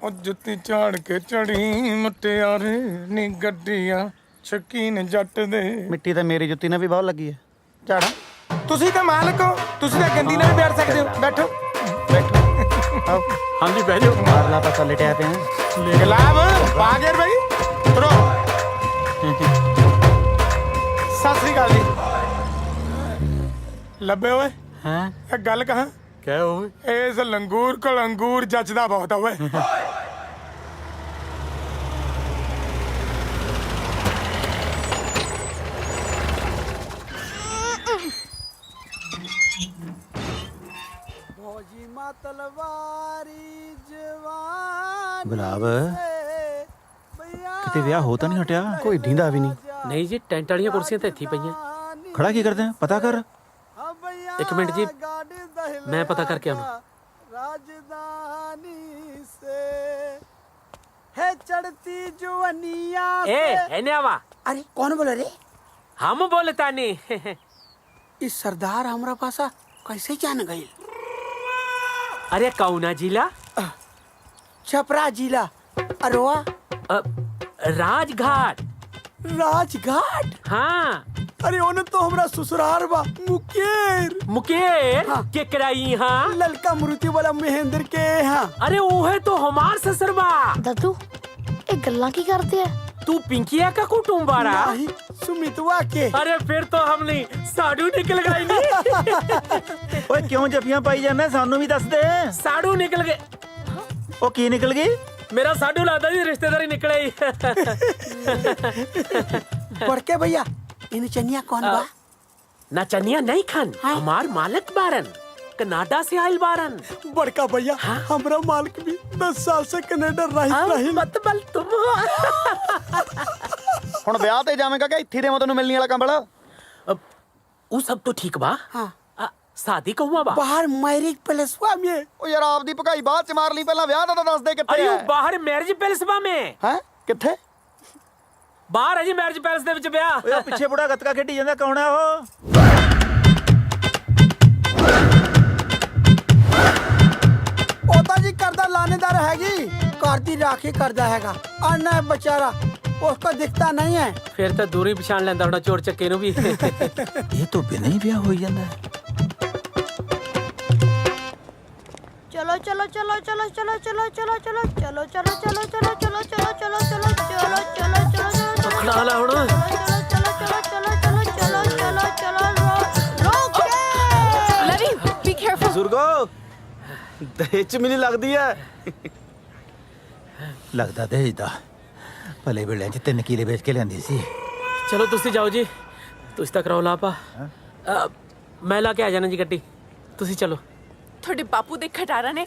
ਉਹ ਜੁੱਤੀ ਝਾੜ ਕੇ ਚੜੀ ਮੁਟਿਆਰੇ ਨੀ ਗੱਡੀਆਂ ਸ਼ਕੀਨ ਜੱਟ ਦੇ। ਮਿੱਟੀ ਤਾਂ ਮੇਰੀ ਜੁੱਤੀ ਨਾਲ ਵੀ ਬਹੁਤ ਲੱਗੀ ਹੈ। ਝਾੜਾ ਤੁਸੀਂ ਤਾਂ ਮਾਲਕ ਹੋ, ਤੁਸੀਂ ਤਾਂ ਗੰਦੀ ਨਾਲ ਵੀ ਬੈਠ ਸਕਦੇ ਹੋ। ਬੈਠੋ ਬੈਠੋ। ਆਓ ਹਾਂਜੀ ਬਹਿ ਜਾਓ। ਮਾਰਲਾ ਪਾਸਾ ਲਟਿਆ ਪਿਆ। ਗੁਲਾਬ ਪਾ ਗਏ ਬਈ ਤੁਰੋ। ਸਤਿ ਸ੍ਰੀ ਅਕਾਲ ਜੀ। ਲੱਭੇ ਓਏ ਹਾਂ ਇਹ ਗੱਲ ਕਹਾਂ ਕਹਿ ਓਏ। ਇਸ ਲੰਗੂਰ ਕੋਲ ਅੰਗੂਰ ਜੱਜਦਾ ਬਹੁਤ ਆ ਓਏ। ਗੁਲਾਬ ਕਿਤੇ ਵਿਆਹ ਹੋ ਤਾਂ ਨਹੀਂ ਹਟਿਆ? ਕੋਈ ਢੀਂਦਾ ਵੀ ਨਹੀਂ। ਨਹੀਂ ਜੀ, ਟੈਂਟ ਵਾਲੀਆਂ ਕੁਰਸੀਆਂ ਤਾਂ ਇੱਥੇ ਹੀ ਪਈਆਂ। ਖੜਾ ਕੀ ਕਰਦੇ ਆ? ਪਤਾ ਕਰ। ਇੱਕ ਮਿੰਟ ਜੀ, ਮੈਂ ਪਤਾ ਕਰਕੇ ਆਉਣਾ। राजधानी से है चढ़ती जुवनिया ए आवा। अरे कौन बोले रे? हम बोलता नहीं। इस सरदार हमरा पासा कैसे जान गई? अरे कौना जिला? छपरा जिला। अरवा राजघाट। राजघाट? हाँ। अरे ओने तो हमरा ससुराल बा मुकेर। मुकेर के कराई? हाँ, ललका मुरुति वाला महेंद्र के। हाँ, अरे वो है तो हमार ससुर बा। दादू ये गल्ला की करते है? तू पिंकिया का कुटुंबारा? नहीं, सुमितवा के। अरे फिर तो हम नहीं साडू निकल गई नहीं। ਓਏ ਕਿਉਂ ਜੱਫੀਆਂ ਪਾਈ ਜਾਂਦਾ? ਸਾਨੂੰ ਵੀ ਦੱਸ ਦੇ। साडू निकल गए। ਉਹ ਕੀ ਨਿਕਲ ਗਈ? मेरा साडू लादा जी रिश्तेदारी निकले। बड़के भैया इन चनिया कौन बा? नचनिया नहीं खान, हमार मालिक बारन, कनाडा से आयल बारन। बड़का भैया हमरा मालिक भी 10 साल से कनाडा रही। मत बल तुम। ਹੁਣ ਵਿਆਹ ਤੇ ਜਾਵੇਂਗਾ ਕਿ ਇੱਥੇ ਦੇ ਮੈਂ ਤੈਨੂੰ ਮਿਲਣੀ ਵਾਲਾ ਕੰਬਲ? वो सब तो ठीक बा। हाँ। शादी का हुआ बा? बाहर मैरिज पैलेस हुआ में। ਉਹ ਯਾਰ ਆਪਦੀ ਭਗਾਈ ਬਾਅਦ ਚ ਮਾਰ ਲਈ, ਪਹਿਲਾਂ ਵਿਆਹ ਦਾ ਤਾਂ ਦੱਸ ਦੇ ਕਿੱਥੇ अरे वो ਹੈ? बाहर मैरिज पैलेस बा में। ਹੈ ਕਿੱਥੇ? बाहर है जी मैरिज पैलेस ਦੇ ਵਿੱਚ ਵਿਆਹ। ਓਏ ਪਿੱਛੇ ਬੁੜਾ ਗੱਤਕਾ ਖੇਡੀ ਜਾਂਦਾ, ਕੌਣ ਆ ਉਹ? ਉਹ ਤਾਂ ਜੀ ਕਰਦਾ ਲਾਣੇਦਾਰ ਹੈਗੀ, ਘਰ ਦੀ ਰਾਖੀ ਕਰਦਾ ਹੈਗਾ। ਆਨਾ ਹੈ बेचारा, उसको दिखता नहीं है। ਫਿਰ ਤਾਂ ਦੂਰੀ ਪਛਾਣ ਲੈਂਦਾ ਹੋਣਾ ਚੋਰ ਚੱਕੇ ਨੂੰ ਵੀ। ਇਹ ਤੋਂ ਬਿਨਾਂ ਹੀ ਵਿਆਹ ਹੋਈ ਜਾਂਦਾ ਹੈ। चलो चलो चलो चलो चलो चलो चलो चलो चलो चलो चलो चलो चलो चलो चलो चलो चलो चलो चलो ਖੜਾ ਲਾ ਹੁਣ। चलो चलो चलो चलो चलो चलो चलो रोक लवी बी केयरफुल। ਬਜ਼ੁਰਗੋ ਦਹੇਜ ਚ ਮੈਨੂੰ ਲੱਗਦੀ ਹੈ। ਲੱਗਦਾ ਦਹੇਜ ਦਾ। ਭਲੇ ਵੇਲੇ ਚ 3 ਕਿਲੇ ਵੇਚ ਕੇ ਲਿਆਂਦੀ ਸੀ। ਚਲੋ ਤੁਸੀਂ ਜਾਓ ਜੀ, ਤੁਸੀਂ ਤਾਂ ਕਰਾਓ ਲਾਪਾ। ਮੈਂ ਲਾ ਕੇ ਆ ਜਾਣਾ ਜੀ ਗੱਡੀ, ਤੁਸੀਂ ਚਲੋ। ਤੁਹਾਡੇ ਬਾਪੂ ਦੇ ਖਟਾਰਾ ਨੇ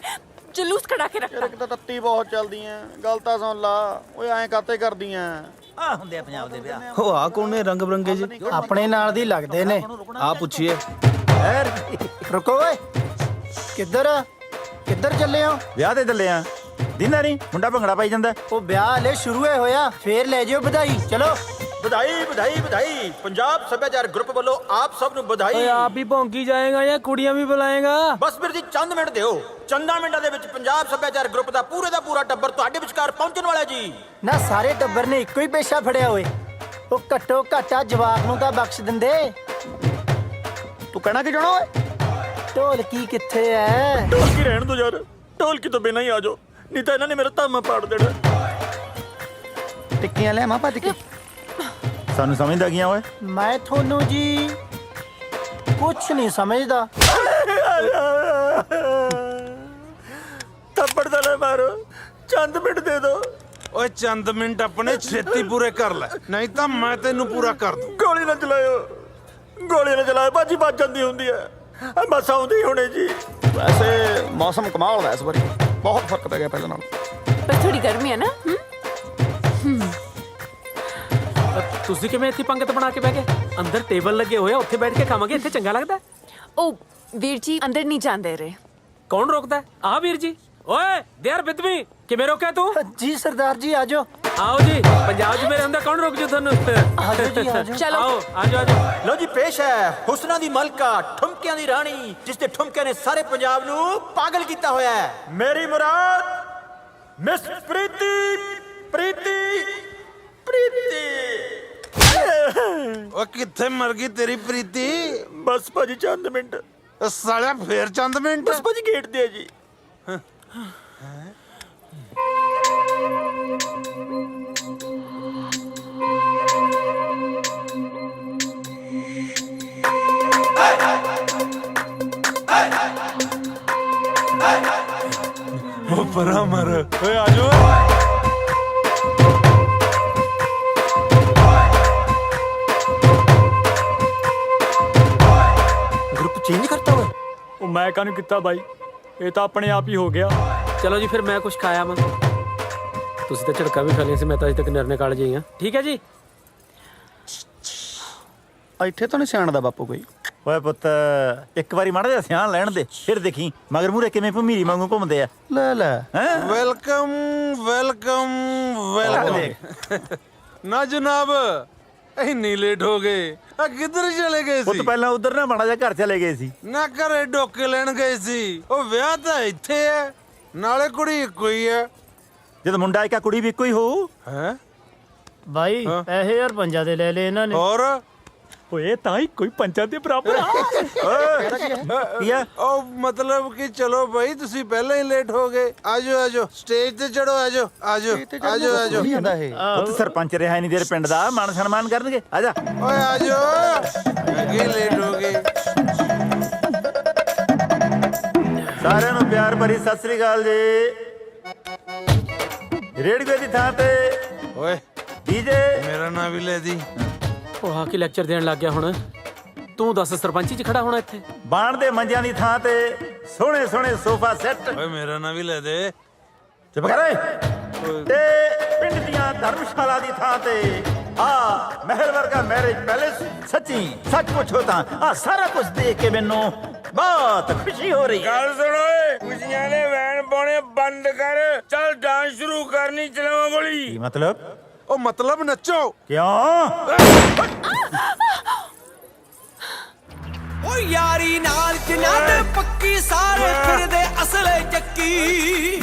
ਜਲੂਸ ਕਢਾ ਕੇ ਰੱਖਤਾ। ਇੱਕ ਤਾਂ ਤੱਤੀ ਬਹੁਤ ਚੱਲਦੀਆਂ, ਗੱਲ ਤਾਂ ਸੁਣ ਲਾ। ਓਏ ਐਂ ਕਾਤੇ ਕਰਦੀਆਂ? ਆ ਹੁੰਦੇ ਆ ਪੰਜਾਬ ਦੇ ਵਿਆਹ। ਉਹ ਆ ਕੌਣ ਨੇ ਰੰਗ ਬਰੰਗੇ ਜੀ? ਆਪਣੇ ਨਾਲ ਦੀ ਲੱਗਦੇ ਨੇ। ਆ ਪੁੱਛੀਏ। ਰੁਕੋ ਓਏ, ਕਿੱਧਰ ਚੱਲੇ ਹੋ? ਵਿਆਹ ਤੇ ਚੱਲੇ ਆ। ਦਿਨਾ ਨਹੀਂ ਮੁੰਡਾ ਭੰਗੜਾ ਪਾਈ ਜਾਂਦਾ। ਉਹ ਵਿਆਹ ਹਲੇ ਸ਼ੁਰੂ ਹੀ ਹੋਇਆ, ਫੇਰ ਲੈ ਜਿਓ ਵਧਾਈ। ਚਲੋ। ਵਧਾਈ ਵਧਾਈ ਵਧਾਈ। ਪੰਜਾਬ ਸੱਭਿਆਚਾਰ ਗਰੁੱਪ ਵੱਲੋਂ ਆਪ ਸਭ ਨੂੰ ਵਧਾਈ। ਆਪ ਹੀ ਭੌਂਕੀ ਜਾਏਗਾ ਜਾਂ ਕੁੜੀਆਂ ਵੀ ਬੁਲਾਏਗਾ? ਬਸ ਵੀਰ ਜੀ ਚੰਦ ਮਿੰਟ ਦਿਓ। ਚੰਦਾ ਮਿੰਟਾਂ ਦੇ ਵਿੱਚ ਪੰਜਾਬ ਸੱਭਿਆਚਾਰ ਗਰੁੱਪ ਦਾ ਪੂਰਾ ਟੱਬਰ ਤੁਹਾਡੇ ਵਿਚਕਾਰ ਪਹੁੰਚਣ ਵਾਲਾ ਜੀ। ਨਾ ਸਾਰੇ ਟੱਬਰ ਨੇ ਇੱਕੋ ਹੀ ਪੇਸ਼ਾ ਫੜਿਆ ਹੋਏ। ਉਹ ਘੱਟੋ ਘੱਟਾ ਜਵਾਬ ਨੂੰ ਤਾਂ ਬਖਸ਼ ਦਿੰਦੇ। ਤੂੰ ਕਹਿਣਾ ਕਿ ਜਾਣਾ ਓਏ? ਢੋਲਕੀ ਕਿੱਥੇ ਐ? ਢੋਲਕੀ ਰਹਿਣ ਦੋ ਯਾਰ, ਢੋਲਕੀ ਤੋਂ ਬਿਨਾਂ ਹੀ ਆ ਜਾਓ, ਨਹੀਂ ਤਾਂ ਇਹਨਾਂ ਨੇ ਮੇਰਾ ਧਾਮਾ ਪਾੜ ਦੇਣਾ। ਟਿੱਕੀਆਂ ਲੈ ਮਾਂ ਭੱਜ ਕੇ। ਸਾਨੂੰ ਸਮਝਦਾ ਗਿਆ ਓਏ? ਮੈਂ ਤੁਹਾਨੂੰ ਜੀ ਕੁਛ ਨਹੀਂ ਸਮਝਦਾ। ਥੱਪੜ ਦਾ ਨਾ ਮਾਰੋ, ਚੰਦ ਮਿੰਟ ਦੇ ਦੋ। ਓਏ ਚੰਦ ਮਿੰਟ ਆਪਣੇ ਛੇਤੀ ਪੂਰੇ ਕਰ ਲੈ, ਨਹੀਂ ਤਾਂ ਮੈਂ ਤੈਨੂੰ ਪੂਰਾ ਕਰ ਦੂੰ। ਗੋਲੀ ਨਾ ਚਲਾਇਓ, ਗੋਲੀ ਨਾ ਚਲਾਇਓ, ਬਾਜੀ ਵੱਜ ਜਾਂਦੀ ਹੁੰਦੀ ਹੈ। ਬਸ ਆਉਂਦੀ ਹੁਣੇ ਜੀ। ਵੈਸੇ ਮੌਸਮ ਕਮਾਲ ਦਾ ਇਸ ਵਾਰੀ, ਬਹੁਤ ਫਰਕ ਪੈ ਗਿਆ ਪਹਿਲਾਂ ਨਾਲੋਂ। ਪਰ ਥੋੜੀ ਗਰਮੀ ਹੈ ਨਾ। ਤੁਸੀਂ ਕਿਵੇਂ ਇੱਥੇ ਪੰਗਤ ਬਣਾ ਕੇ ਬਹਿ ਗਏ? ਅੰਦਰ ਟੇਬਲ ਲੱਗੇ ਹੋਏ ਆ, ਉੱਥੇ ਬੈਠ ਕੇ ਖਾਵਾਂਗੇ, ਇੱਥੇ ਚੰਗਾ ਲੱਗਦਾ? ਉਹ ਵੀਰ ਜੀ ਅੰਦਰ ਨਹੀਂ ਜਾਂਦੇ ਰਹੇ। ਕੌਣ ਰੋਕਦਾ? ਆ ਵੀਰ ਜੀ। ਓਏ ਦੇਰ ਬਿਦਮੀ, ਕਿਵੇਂ ਰੋਕਿਆ ਤੂੰ? ਜੀ ਸਰਦਾਰ ਜੀ ਆਜੋ। ਆਓ ਜੀ, ਪੰਜਾਬ 'ਚ ਮੇਰੇ ਹੁੰਦਾ ਕੌਣ ਰੋਕ ਜੂ ਤੁਹਾਨੂੰ? ਆਜੋ ਜੀ ਆਜੋ। ਚਲੋ ਆਜੋ। ਲੋ ਜੀ ਪੇਸ਼ ਹੈ ਹੁਸਨਾਂ ਦੀ ਮਲਕਾ, ਠੁਮਕਿਆਂ ਦੀ ਰਾਣੀ, ਜਿਸ ਦੇ ਠੁਮਕਿਆਂ ਨੇ ਸਾਰੇ ਪੰਜਾਬ ਨੂੰ ਪਾਗਲ ਕੀਤਾ ਹੋਇਆ ਹੈ। ਮੇਰੀ ਮੁਰਾਦ ਮਿਸ ਪ੍ਰੀਤੀ। ਓ ਕਿੱਥੇ ਮਰ ਗਈ ਤੇਰੀ ਪ੍ਰੀਤੀ? ਬਸ ਭਾਜੀ ਚੰਦ ਮਿੰਟ। ਸਾਲਿਆ ਫੇਰ ਚੰਦ ਮਿੰਟ? ਬਸ ਭਾਜੀ ਗੇਟ ਦੇ ਜੀ। ਉਹ ਪਰਾਂ ਮਰ। ਓਏ ਆਜੋ। ਗਰੁੱਪ ਚੇਂਜ ਕਰਤਾ ਓਏ? ਉਹ ਮੈਂ ਕਾਹਨੂੰ ਕੀਤਾ ਬਾਈ, ਇਹ ਤਾਂ ਆਪਣੇ ਆਪ ਹੀ ਹੋ ਗਿਆ। ਚਲੋ ਜੀ ਫਿਰ ਮੈਂ ਕੁਝ ਖਾਇਆ ਮੈਂ। ਤੁਸੀਂ ਤਾਂ ਝੜਕਾ ਵੀ ਖਾ ਲਿਆ ਸੀ, ਮੈਂ ਤਾਂ ਅਜੇ ਤੱਕ ਨਿਰਣੇ ਕਾਲਜ ਹੀ ਹਾਂ। ਠੀਕ ਹੈ ਜੀ। ਇੱਥੇ ਤਾਂ ਨਹੀਂ ਸਿਆਣਦਾ ਬਾਪੂ ਕੋਈ। ਓਏ ਪੁੱਤ ਇੱਕ ਵਾਰੀ ਮਾੜਾ ਜਿਹਾ ਸਿਆਣ ਲੈਣ ਦੇ, ਫਿਰ ਦੇਖੀ ਮਗਰ ਮੂਰੇ ਕਿਵੇਂ ਭਮੀਰੀ ਵਾਂਗੂ ਘੁੰਮਦੇ ਆ। ਲੈ ਲੈ ਵੈਲਕਮ ਵੈਲਕਮ ਵੈਲਕਮ। ਨਾ ਜਨਾਬ ਇੰਨੀ ਲੇਟ ਹੋ ਗਏ, ਆ ਕਿੱਧਰ ਚਲੇ ਗਏ ਪੁੱਤ ਸੀ? ਪਹਿਲਾਂ ਉਧਰ ਨਾ ਮਾੜਾ ਜਿਹਾ ਘਰ ਚਲੇ ਗਏ ਸੀ। ਨਾ ਘਰੇ ਡੋਕੇ ਲੈਣ ਗਏ ਸੀ। ਉਹ ਵਿਆਹ ਤਾਂ ਇੱਥੇ ਹੈ, ਨਾਲੇ ਕੁੜੀ ਇੱਕੋ ਹੀ ਹੈ। ਜਦ ਮੁੰਡਾ ਇੱਕ ਕੁੜੀ ਵੀ ਇੱਕੋ ਹੀ ਹੋਊ। ਹੈ ਭਾਈ ਪੈਸੇ ਯਾਰ ਪੰਜਾਂ ਦੇ ਲੈ ਲਏ ਇਹਨਾਂ ਨੇ। ਹੋਰ ਓਏ ਤਾਂ ਹੀ ਕੋਈ ਪੰਜਾਂ ਦੇ ਬਰਾਬਰ ਆ। ਕੀ ਆ? ਉਹ ਮਤਲਬ ਕਿ ਚਲੋ ਭਾਈ ਤੁਸੀਂ ਪਹਿਲਾਂ ਹੀ ਲੇਟ ਹੋ ਗਏ। ਆਜੋ ਆਜੋ ਸਟੇਜ ਤੇ ਚੜੋ, ਆਜੋ ਆਜੋ ਆਜੋ ਆਜੋ। ਪੁੱਤ ਸਰਪੰਚ ਰਿਹਾ ਨਹੀਂ ਤੇਰੇ ਪਿੰਡ ਦਾ, ਮਾਨ ਸਨਮਾਨ ਕਰਨਗੇ। ਆਜਾ ਓਏ ਆਜੋ, ਅੱਗੇ ਲੇਟ ਹੋ ਗਏ। ਸਾਰਿਆਂ ਨੂੰ ਪਿਆਰ ਭਰੀ ਸਤਿ ਸ੍ਰੀ ਅਕਾਲ ਜੀ। ਰੇਡੀਓ ਦੀ ਥਾਂ ਤੇ ਓਏ ਡੀਜੇ ਮੇਰਾ ਨਾਂ ਵੀ ਲੈ ਦੀ। ਉਹ ਆ ਕੇ ਲੈਕਚਰ ਦੇਣ ਲੱਗ ਗਿਆ ਹੁਣ। ਤੂੰ ਦੱਸ ਸਰਪੰਚੀ 'ਚ ਖੜਾ ਹੋਣਾ ਇੱਥੇ। ਬਾਣ ਦੇ ਮੰਜਿਆਂ ਦੀ ਥਾਂ ਤੇ ਸੋਹਣੇ ਸੋਹਣੇ ਸੋਫਾ ਸੈੱਟ। ਓਏ ਮੇਰਾ ਨਾਂ ਵੀ ਲੈ ਦੇ। ਚੁੱਪ ਕਰ ਓਏ। ਤੇ ਪਿੰਡ ਦੀਆਂ ਧਰਮਸ਼ਾਲਾ ਦੀ ਥਾਂ ਤੇ ਆ ਮਹਿਲ ਵਰਗਾ ਮੈਰਿਜ ਪੈਲੇਸ। ਸੱਚੀ ਸੱਚ ਪੁੱਛੋ ਤਾਂ ਆ ਸਾਰਾ ਕੁਝ ਦੇਖ ਕੇ ਮੈਨੂੰ ਬਹੁਤ ਖੁਸ਼ੀ ਹੋ ਰਹੀ ਹੈ। ਗੱਲ ਸੁਣ ਓਏ, ਖੁਸ਼ੀਆਂ ਦੇ ਵੈਨ ਪਾਉਣੇ ਬੰਦ ਕਰ। ਚੱਲ ਡਾਂਸ ਸ਼ੁਰੂ ਕਰਨੀ, ਚਲਾਵਾਂ ਗੋਲੀ। ਕੀ ਮਤਲਬ? ਉਹ ਮਤਲਬ ਨੱਚੋ। ਕਿਉਂ? ਓ ਯਾਰੀ ਨਾਲ ਜਿਨ੍ਹਾਂ ਦੇ ਪੱਕੀ ਸਾਰੇ ਫਿਰਦੇ ਅਸਲੇ ਚੱਕੀ।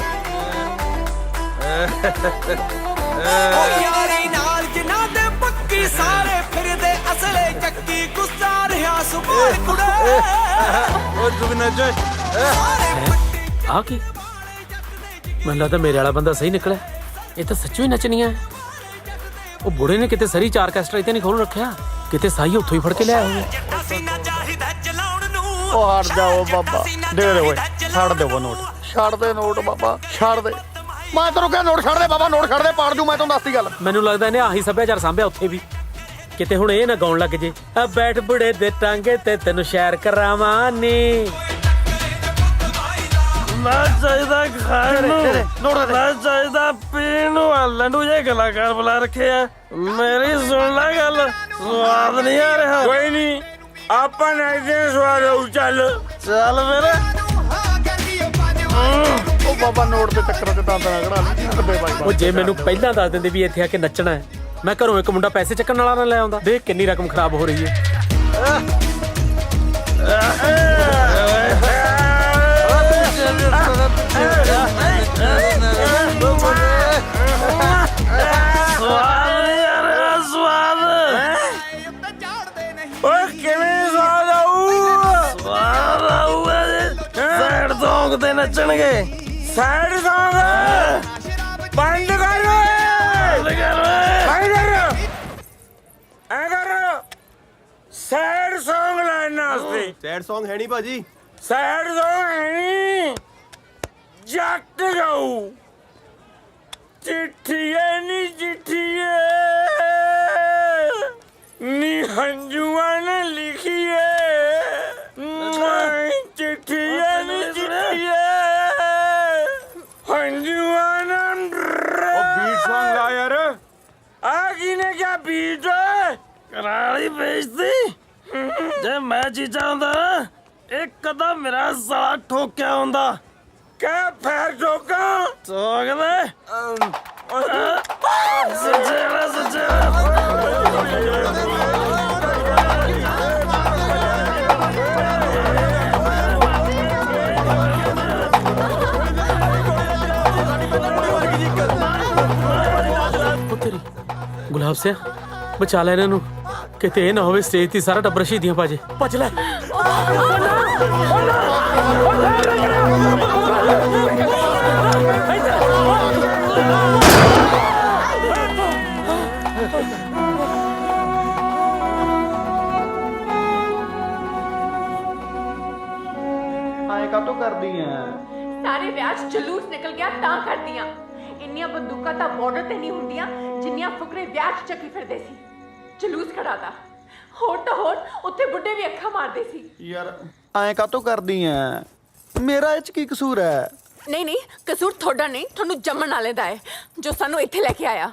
ਓ ਯਾਰੀ ਨਾਲ ਜਿਨ੍ਹਾਂ ਦੇ ਪੱਕੀ ਸਾਰੇ ਫਿਰਦੇ ਅਸਲੇ ਚੱਕੀ। ਗੁੱਸਾ ਰਿਹਾ ਸੁਭਾਰ ਕੁੜੇ। ਓ ਤੂੰ ਵੀ ਨੱਚ। ਆ ਕੀ ਮੈਨੂੰ ਲੱਗਦਾ ਮੇਰੇ ਵਾਲਾ ਬੰਦਾ ਸਹੀ ਨਿਕਲਿਆ। ਇਹ ਤਾਂ ਸੱਚੀ ਹੀ ਨੱਚਣੀਆਂ। ਉਹ ਬੁੜੇ ਨੇ ਕਿਤੇ ਸਰੀ ਚਾਰ ਕੈਸਟਰ ਇੱਥੇ ਨਹੀਂ ਖੋਲ ਰੱਖਿਆ, ਕਿਤੇ ਸਾਈ ਉੱਥੋਂ ਹੀ ਫੜ ਕੇ ਲਿਆ ਹੋਇਆ। ਉਹ ਹਟ ਜਾਓ ਬਾਬਾ, ਦੇ ਦੇ ਓਏ, ਛੱਡ ਦੇ ਉਹ ਨੋਟ, ਛੱਡ ਦੇ ਨੋਟ ਬਾਬਾ, ਛੱਡ ਦੇ। ਮੈਂ ਤੈਨੂੰ ਕਿਹਾ ਨੋਟ ਛੱਡ ਦੇ ਬਾਬਾ, ਨੋਟ ਛੱਡ ਦੇ, ਪਾੜ ਦੂੰ ਮੈਂ ਤੈਨੂੰ ਦੱਸਦੀ ਗੱਲ। ਮੈਨੂੰ ਲੱਗਦਾ ਇਹਨੇ ਆਹੀ ਸੱਭਿਆਚਾਰ ਸਾਂਭਿਆ ਉੱਥੇ ਵੀ। ਕਿਤੇ ਹੁਣ ਇਹ ਨਾ ਗਾਉਣ ਲੱਗ ਜੇ ਆ ਬੈਠ ਬੁੜੇ ਦੇ ਟਾਂਗੇ ਤੇ ਤੈਨੂੰ ਸ਼ੈਰ ਕਰਾਵਾਂ ਨੀ। ਨਾ ਚਾਹੀਦਾ ਖਾਣ ਨੂੰ, ਨਾ ਚਾਹੀਦਾ ਪੀਣ ਨੂੰ। ਲੰਡੂ ਜੇ ਕਲਾਕਾਰ ਬੁਲਾ ਰੱਖੇ ਆ। ਮੇਰੀ ਸੁਣ ਲੈ ਗੱਲ, ਸਵਾਦ ਨਹੀਂ ਆ ਰਿਹਾ। ਕੋਈ ਨਹੀਂ, ਆਪਾਂ ਨਾਈਦੇ ਸਵਾਦ ਆਉ। ਚੱਲ ਚੱਲ ਮੇਰੇ। ਉਹ ਬਾਬਾ ਨੋਟ ਦੇ ਚੱਕਰਾਂ 'ਚ ਦੰਦ ਨਾ ਕਢਾ ਲਈ। ਉਹ ਜੇ ਮੈਨੂੰ ਪਹਿਲਾਂ ਦੱਸ ਦਿੰਦੇ ਵੀ ਇੱਥੇ ਆ ਕੇ ਨੱਚਣਾ ਹੈ, ਮੈਂ ਘਰੋਂ ਇੱਕ ਮੁੰਡਾ ਪੈਸੇ ਚੱਕਣ ਵਾਲਾ ਨਾ ਲੈ ਆਉਂਦਾ। ਦੇਖ ਕਿੰਨੀ ਰਕਮ ਖਰਾਬ ਹੋ ਰਹੀ ਹੈ। ਓਏ ਕਿਵੇਂ ਸਵਾਦ ਆਉ? ਸਵਾਦ ਆਊਗਾ ਜੇ ਸੈਡ ਸੌਂਗ ਤੇ ਨੱਚਣਗੇ। ਸੈਡ ਸੌਂਗ ਬੰਦ ਕਰ ਓਏ। ਬੰਦ ਕਰ ਓਏ। ਬੰਦ ਕਰ। ਐ ਕਰ, ਸੈਡ ਸੌਂਗ ਲੈਣ ਵਾਸਤੇ। ਸੈਡ Song ਹੈ ਨਹੀਂ ਭਾਜੀ। ਸੈਡ ਸੌਂਗ ਹੈ ਨਹੀਂ, ਜੱਟ ਗਾਊ। ਚਿੱਠੀਏ ਨੀ ਚਿੱਠੀਏ ਨੀ ਹੰਝੂਆਂ ਨੇ ਲਿਖੀਏ। ਚਿੱਠੀਏ ਨੀ ਚਿੱਠੀਏ ਹੰਝੂਆਂ ਨੇ। ਬੀਟ Song ਲਾ ਯਾਰ। ਆ ਕਿਨੇ ਕਿਆ ਬੀਟ? ਕਰਾਲੀ ਵੇਚਦੀ। ਜੇ ਮੈਂ ਚੀਜ਼ਾਂ ਹੁੰਦਾ ਨਾ, ਇੱਕ ਕਦਮ ਮੇਰਾ ਸਾਲਾ ਠੋਕਿਆ ਹੁੰਦਾ। ਕਹਿ ਫੇਰ ਠੋਕਾਂ। ਠੋਕ ਦੇ। ਸੱਚੇ ਸੱਚੇ। ਤੇਰੀ ਗੁਲਾਬ ਸਿਆ ਬਚਾ ਲੈ ਇਹਨਾਂ ਨੂੰ, ਕਿਤੇ ਇਹ ਨਾ ਹੋਵੇ ਸਟੇਜ ਤੇ ਸਾਰਾ ਟੱਬਰ ਸ਼ਹੀਦੀਆਂ ਪਾ ਜੇ। ਭੱਜ ਲੈ। ਐਂ ਕਾਹਤੋਂ ਕਰਦੀ ਐ? ਸਾਰੇ ਵਿਆਹ 'ਚ ਜਲੂਸ ਨਿਕਲ ਗਿਆ ਤਾਂ ਕਰਦੀਆਂ। ਇੰਨੀਆਂ ਬੰਦੂਕਾਂ ਤਾਂ ਬਾਰਡਰ ਤੇ ਨਹੀਂ ਹੁੰਦੀਆਂ ਜਿੰਨੀਆਂ ਫੁਕਰੇ ਵਿਆਹ 'ਚ ਚੱਕੀ ਫਿਰਦੇ ਸੀ। ਜਲੂਸ ਖੜਾਤਾ। ਹੋਰ ਤਾਂ ਹੋਰ ਉੱਥੇ ਬੁੱਢੇ ਵੀ ਅੱਖਾਂ ਮਾਰਦੇ ਸੀ। ਯਾਰ ਐਂ ਕਾਹਤੋਂ ਕਰਦੀ ਐ? ਮੇਰਾ ਇਹ 'ਚ ਕੀ ਕਸੂਰ ਐ? ਨਹੀਂ ਨਹੀਂ, ਕਸੂਰ ਤੁਹਾਡਾ ਨਹੀਂ, ਤੁਹਾਨੂੰ ਜੰਮਣ ਵਾਲੇ ਦਾ ਹੈ ਜੋ ਸਾਨੂੰ ਇੱਥੇ ਲੈ ਕੇ ਆਇਆ।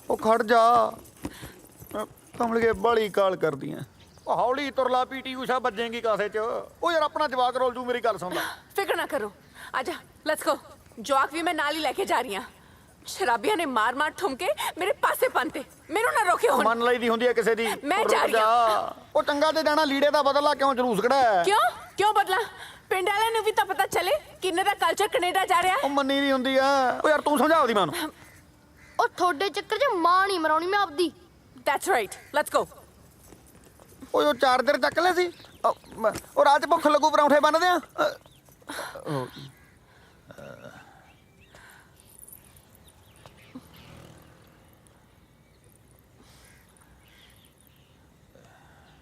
ਉਹ ਖੜ ਜਾ, ਕਮਲਗੇ ਬਾਲੀ ਕਾਲ ਕਰਦੀਆਂ। ਉਹ ਹੌਲੀ ਤੁਰਲਾ, ਪੀਟੀ ਊਸ਼ਾ ਵੱਜੇਗੀ ਕਾਸੇ 'ਚ। ਉਹ ਯਾਰ ਆਪਣਾ ਜਵਾਕ ਰੋਲ ਜੂ, ਮੇਰੀ ਗੱਲ ਸੁਣ ਲੈ। ਫਿਕਰ ਨਾ ਕਰੋ, ਆਜਾ ਲੈਟਸ ਗੋ। ਜਵਾਕ ਵੀ ਮੈਂ ਨਾਲ ਹੀ ਲੈ ਕੇ ਜਾ ਰਹੀ ਹਾਂ। ਸ਼ਰਾਬੀਆਂ ਨੇ ਮਾਰ ਮਾਰ ਠੁਮਕੇ ਮੇਰੇ ਪਾਸੇ ਪੰਤੇ, ਮੈਨੂੰ ਨਾ ਰੋਕਿਓ ਹੁਣ। ਮੰਨ ਲਈ ਦੀ ਹੁੰਦੀ ਹੈ ਕਿਸੇ ਦੀ। ਮੈਂ ਜਾ ਰਹੀ ਹਾਂ। ਉਹ ਚੰਗਾ ਤੇ ਜਾਣਾ, ਲੀੜੇ ਦਾ ਬਦਲਾ ਕਿਉਂ ਜਲੂਸ ਕਢਾਇਆ? ਕਿਉਂ ਬਦਲਾ? ਪਿੰਡ ਵਾਲਿਆਂ ਨੂੰ ਵੀ ਤਾਂ ਪਤਾ ਚੱਲੇ ਕਿੰਨੇ ਦਾ ਕਲਚਰ ਕੈਨੇਡਾ ਜਾ ਰਿਹਾ। ਉਹ ਮੰਨੀ ਨਹੀਂ ਹੁੰਦੀ ਆ। ਉਹ ਯਾਰ ਤੂੰ ਸਮਝਾ ਉਹਦੀ ਮਾਂ ਨੂੰ। ਉਹ ਤੁਹਾਡੇ ਚੱਕਰ 'ਚ ਮਾਂ ਨਹੀਂ ਮਰਾਉਣੀ ਮੈਂ ਆਪਦੀ। That's right, let's go. ਉਹ ਚਾਰਜਰ ਚੱਕ ਲੈ ਸੀ। ਉਹ ਰਾਤ 'ਚ ਭੁੱਖ ਲੱਗੂ, ਪਰੌਂਠੇ ਬਣਦੇ ਆ।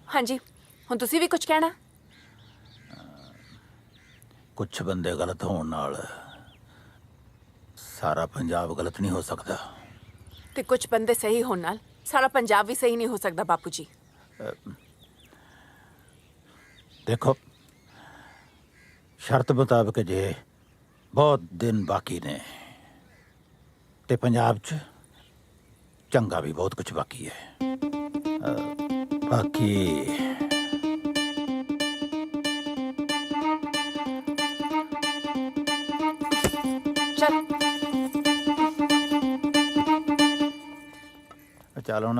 ਹਾਂਜੀ, ਹੁਣ ਤੁਸੀਂ ਵੀ ਕੁਝ ਕਹਿਣਾ? ਕੁਝ ਬੰਦੇ ਗਲਤ ਹੋਣ ਨਾਲ ਸਾਰਾ ਪੰਜਾਬ ਗਲਤ ਨਹੀਂ ਹੋ ਸਕਦਾ। ਤੇ ਕੁਝ ਬੰਦੇ ਸਹੀ ਹੋਣ ਨਾਲ ਸਾਰਾ ਪੰਜਾਬ ਵੀ ਸਹੀ ਨਹੀਂ ਹੋ ਸਕਦਾ ਬਾਪੂ ਜੀ। ਦੇਖੋ, ਸ਼ਰਤ ਮੁਤਾਬਕ ਜੇ ਬਹੁਤ ਦਿਨ ਬਾਕੀ ਨੇ ਤੇ ਪੰਜਾਬ 'ਚ ਚੰਗਾ ਵੀ ਬਹੁਤ ਕੁਝ ਬਾਕੀ ਹੈ। ਬਾਕੀ ਚਲ ਹੁਣ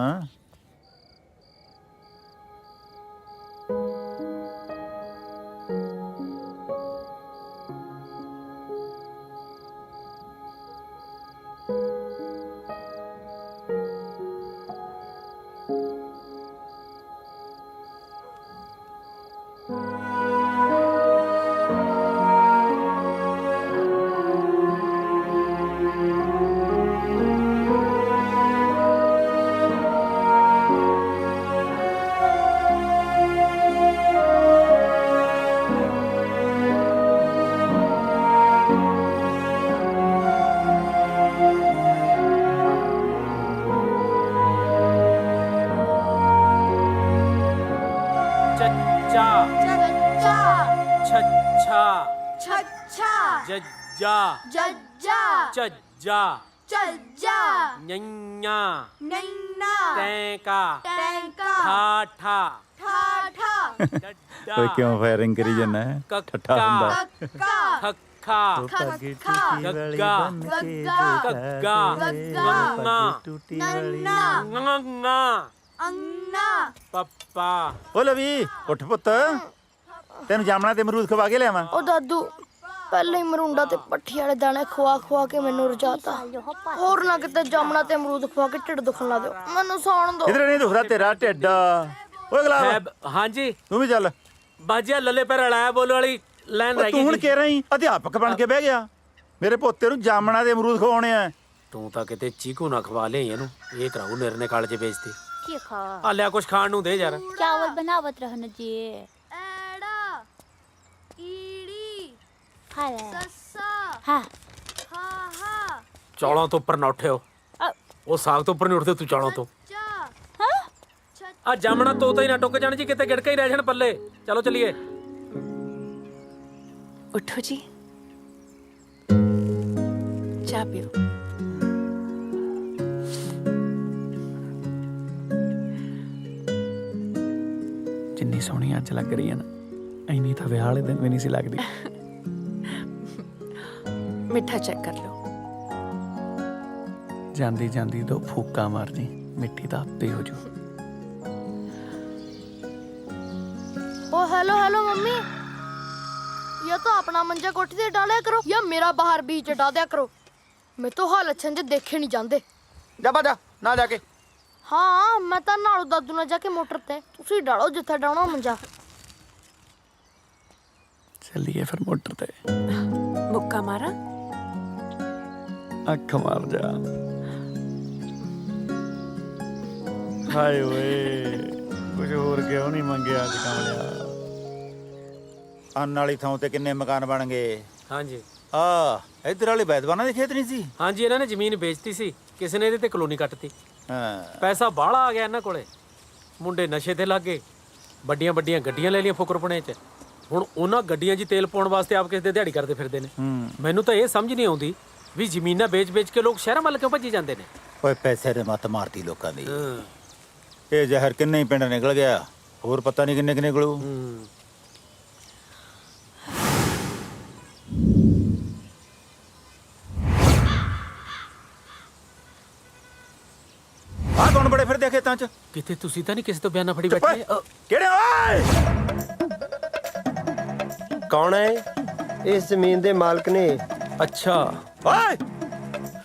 ਜੱਜਾ ਜੱਜਾ ਚੱਜਾ ਚੱਜਾ ਨੰਨਾ ਨੰਨਾ ਟੈਂਕਾ ਟੈਂਕਾ ਠਾਠਾ ਠਾਠਾ ਓਏ ਕਿਉਂ ਫਾਇਰਿੰਗ ਕਰੀ ਜਾਂਦਾ ਹੈ? ਠੱਠਾ ਹੁੰਦਾ। ਕੱਕਾ ਖੱਖਾ ਗੱਗਾ ਗੱਗਾ ਨੰਨਾ ਨੰਨਾ ਅੰਨਾ ਪੱਪਾ। ਓ ਲਵੀ ਉੱਠ ਪੁੱਤ, ਤੈਨੂੰ ਜਾਮਣਾ ਤੇ ਅਮਰੂਦ ਖਵਾ ਕੇ ਲਿਆਵਾਂ। ਉਹ ਦਾਦੂ ਪਹਿਲੇ ਹੀ ਮਰੁੰਡਾ ਤੇ ਪੱਠੀ ਵਾਲੇ ਦਾਣੇ ਖਵਾ ਕੇ ਮੈਨੂੰ ਰਜਾਤਾ। ਹੋਰ ਨਾ ਕਿਤੇ ਜਾਮਣਾ ਤੇ ਅਮਰੂਦ ਖਵਾ ਕੇ ਢਿੱਡ ਦੁਖਣ ਲਾ ਦਿਓ। ਮੈਨੂੰ ਸੌਣ ਦਿਓ। ਕਿਧਰੇ ਨਹੀਂ ਦੁਖਦਾ ਤੇਰਾ ਢਿੱਡ। ਓਏ ਗੁਲਾਬ, ਹਾਂਜੀ ਤੂੰ ਵੀ ਚੱਲ। ਬਾਜਿਆ ਲੱਲੇ ਪੈਰ ਅੜਾਇਆ ਬੋਲ ਵਾਲੀ ਲਾਈਨ ਰਹਿ ਗਈ। ਤੂੰ ਹੁਣ ਕਹਿ ਰਹੀ ਅਧਿਆਪਕ ਬਣ ਕੇ ਬਹਿ ਗਿਆ। ਮੇਰੇ ਪੋਤੇ ਨੂੰ ਜਾਮਣਾ ਤੇ ਅਮਰੂਦ ਖਵਾਉਣੇ ਆ। ਤੂੰ ਤਾਂ ਕਿਤੇ ਚੀਕੂ ਨਾ ਖਵਾ ਲੈ ਇਹਨੂੰ। ਇਹ ਕਰਾਉ ਨਿਰਨੇ ਕਾਲਜ ਵੇਚਦੀ। ਕੀ ਖਾ ਆ ਲਿਆ ਕੁਛ ਖਾਣ ਨੂੰ ਦੇ ਯਾਰ। ਚਾਵਲ बनावत रहना जी। ਐੜਾ ਈੜੀ खा ले ਸੱਸਾ हाँ ਹਾ ਚੌਲਾਂ ਤੋਂ ਉੱਪਰ ਨਾ ਉੱਠਿਓ। ਉਹ ਸਾਗ ਤੋਂ ਉੱਪਰ ਨਹੀਂ ਉੱਠਦੇ ਤੂੰ ਚੌਲਾਂ ਤੋਂ। ਆ ਜਾਮਣਾ ਤੋਤਾ ਹੀ ਨਾ ਟੁੱਕ ਜਾਣ ਜੀ, ਕਿਤੇ ਗਿੜਕਾ ਹੀ ਰਹਿ ਜਾਣ ਪੱਲੇ। ਚਲੋ ਚਲੀਏ। ਉਠੋ ਜੀ, ਚਾਹ ਪੀਓ। ਜਿੰਨੀ ਸੋਹਣੀ ਅੱਜ ਲੱਗ ਰਹੀ ਹੈ ਨਾ, ਇੰਨੀ ਤਾਂ ਵਿਆਹ ਵਾਲੇ ਦਿਨ ਵੀ ਨਹੀਂ ਸੀ ਲੱਗਦੀ। ਮਿੱਠਾ ਚੈੱਕ ਕਰ ਲਓ। ਜਾਂਦੀ ਜਾਂਦੀ ਦੋ ਫੂਕਾਂ ਮਾਰ ਜੀ, ਮਿੱਠੀ ਤਾਂ ਆਪੇ ਹੋ ਜੂ। ओ हेलो हेलो मम्मी, या तो अपना मंजा कोठी से डाला करो या मेरा बाहर बीच हटा दिया करो। मैं तो हाल अच्छे से देखे नहीं जाते। जा बाजा ना जाके। हाँ मैं तो नालू दादू ने जाके मोटर ते तुसी डालो जिथे डालना मंजा। चलिए फिर मोटर ते। मुक्का मारा, अख मार जा। हाय वे कुछ होर क्यों नहीं मंगे आज कमलिया। ਅੰਨ ਵਾਲੀ ਥਾਂ ਤੇ ਕਿੰਨੇ ਮਕਾਨ ਬਣ ਗਏ। ਹਾਂਜੀ ਆ ਇੱਧਰ ਵਾਲੇ ਬੈਦਵਾਨਾਂ ਦੇ ਖੇਤ ਨਹੀਂ ਸੀ। ਹਾਂਜੀ, ਇਹਨਾਂ ਨੇ ਜ਼ਮੀਨ ਵੇਚਤੀ ਸੀ, ਕਿਸੇ ਨੇ ਇਹਦੇ ਤੇ ਕਲੋਨੀ ਕੱਟਤੀ। ਹਾਂ, ਪੈਸਾ ਬਾਹਲਾ ਆ ਗਿਆ ਇਹਨਾਂ ਕੋਲੇ। ਮੁੰਡੇ ਨਸ਼ੇ ਤੇ ਲੱਗ ਗਏ, ਵੱਡੀਆਂ ਵੱਡੀਆਂ ਗੱਡੀਆਂ ਲੈ ਲਈਆਂ ਫੁਕਰਪੁਣੇ 'ਚ। ਹੁਣ ਉਹਨਾਂ ਗੱਡੀਆਂ 'ਚ ਤੇਲ ਪਾਉਣ ਵਾਸਤੇ ਆਪ ਕਿਸੇ ਦੇ ਦਿਹਾੜੀ ਕਰਦੇ ਫਿਰਦੇ ਨੇ। ਮੈਨੂੰ ਤਾਂ ਇਹ ਸਮਝ ਨਹੀਂ ਆਉਂਦੀ ਵੀ ਜ਼ਮੀਨਾਂ ਵੇਚ-ਵੇਚ ਕੇ ਲੋਕ ਸ਼ਹਿਰਾਂ ਵੱਲ ਕਿਉਂ ਭੱਜੀ ਜਾਂਦੇ ਨੇ। ਓਏ ਪੈਸੇ ਦੇ ਮੱਤ ਮਾਰਦੀ ਲੋਕਾਂ ਦੀ। ਇਹ ਜ਼ਹਿਰ ਕਿੰਨੇ ਹੀ ਪਿੰਡ ਨਿਕਲ ਗਿਆ, ਹੋਰ ਪਤਾ ਨਹੀਂ ਕਿੰਨੇ ਨਿਕਲੂ। ਆ ਕੌਣ ਬੜੇ ਫਿਰਦੇ ਆ ਖੇਤਾਂ 'ਚ? ਕਿਤੇ ਤੁਸੀਂ ਤਾਂ ਨਹੀਂ ਕਿਸੇ ਤੋਂ ਬਿਆਨਾ ਫੜੀ ਬੈਠੇ? ਕਿਹੜੇ ਓਏ? ਕੌਣ ਹੈ ਇਸ ਜ਼ਮੀਨ ਦੇ ਮਾਲਕ ਨੇ? ਅੱਛਾ। ਓਏ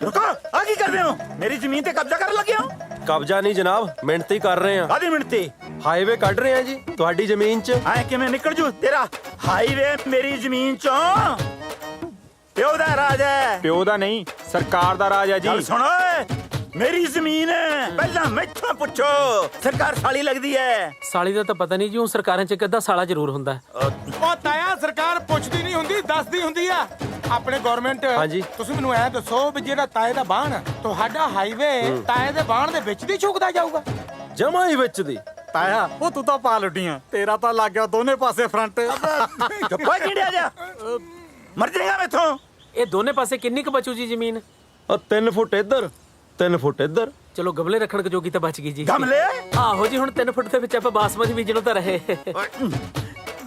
ਰੁਕੋ, ਆ ਕੀ ਕਰ ਰਹੇ ਹੋ? ਮੇਰੀ ਜ਼ਮੀਨ ਤੇ ਕਬਜ਼ਾ ਕਰਨ ਲੱਗੇ ਹੋ? ਕਬਜ਼ਾ ਨਹੀਂ ਜਨਾਬ, ਮਿਹਨਤੀ ਕਰ ਰਹੇ ਆ। ਕਾਹਦੀ ਮਿਹਨਤੀ? ਹਾਈਵੇ ਕੱਢ ਰਹੇ ਆ ਜੀ ਤੁਹਾਡੀ ਜ਼ਮੀਨ 'ਚ। ਐ ਕਿਵੇਂ ਨਿਕਲ ਜੂ ਤੇਰਾ ਹਾਈਵੇ ਮੇਰੀ ਜ਼ਮੀਨ 'ਚੋਂ? ਪਿਓ ਦਾ ਰਾਜ ਹੈ। ਪਿਓ ਦਾ ਨਹੀਂ, ਸਰਕਾਰ ਦਾ ਰਾਜ ਹੈ ਜੀ। ਚੱਲ ਸੁਣ ਓਏ, ਮੇਰੀ ਜ਼ਮੀਨ ਹੈ, ਪਹਿਲਾਂ ਮੈਥੋਂ ਪੁੱਛੋ। ਸਰਕਾਰ ਸਾਲੀ ਲੱਗਦੀ ਹੈ। ਸਾਲੀ ਦਾ ਤਾਂ ਪਤਾ ਨਹੀਂ ਜੀ, ਉਹ ਸਰਕਾਰਾਂ 'ਚ ਇੱਕ ਅੱਧਾ ਸਾਲਾ ਜ਼ਰੂਰ ਹੁੰਦਾ ਹੈ। ਉਹ ਤਾਇਆ ਸਰਕਾਰ ਪੁੱਛਦੀ ਨਹੀਂ ਹੁੰਦੀ, ਦੱਸਦੀ ਹੁੰਦੀ ਆ। ਆਪਣੇ ਗਵਰਨਮੈਂਟ ਹਾਂਜੀ। ਤੁਸੀਂ ਮੈਨੂੰ ਐ ਦੱਸੋ ਵੀ ਜਿਹੜਾ ਤਾਏ ਦਾ ਬਾਣ ਤੁਹਾਡਾ ਹਾਈਵੇ ਤਾਏ ਦੇ ਬਾਣ ਦੇ ਵਿੱਚ ਦੀ ਝੁਕਦਾ ਜਾਊਗਾ? ਜਮਾ ਹੀ ਵਿੱਚ ਦੀ। ਤਾਇਆ ਉਹ ਤੂੰ ਤਾਂ ਪਾ ਲੁੱਟੀਆਂ, ਤੇਰਾ ਤਾਂ ਲੱਗ ਗਿਆ ਦੋਨੇ ਪਾਸੇ ਫਰੰਟ। ਚੁੱਪਾ ਕਿਹੜਿਆ ਜਾ, ਮਰ ਜਾਏਗਾ ਮੈਥੋਂ। ਇਹ ਦੋਨੇ ਪਾਸੇ ਕਿੰਨੀ ਕੁ ਬਚੂ ਜੀ ਜ਼ਮੀਨ? 3 ਫੁੱਟ ਇੱਧਰ 3 ਫੁੱਟ ਇੱਧਰ। ਚਲੋ ਗਮਲੇ ਰੱਖਣ ਕੁ ਜੋਗੀ ਤਾਂ ਬਚ ਗਈ ਜੀ। ਗਮਲੇ? ਆਹੋ ਜੀ, ਹੁਣ 3 ਫੁੱਟ ਦੇ ਵਿੱਚ ਆਪਾਂ ਬਾਸਮਤੀ ਬੀਜਣੋਂ ਤਾਂ ਰਹੇ।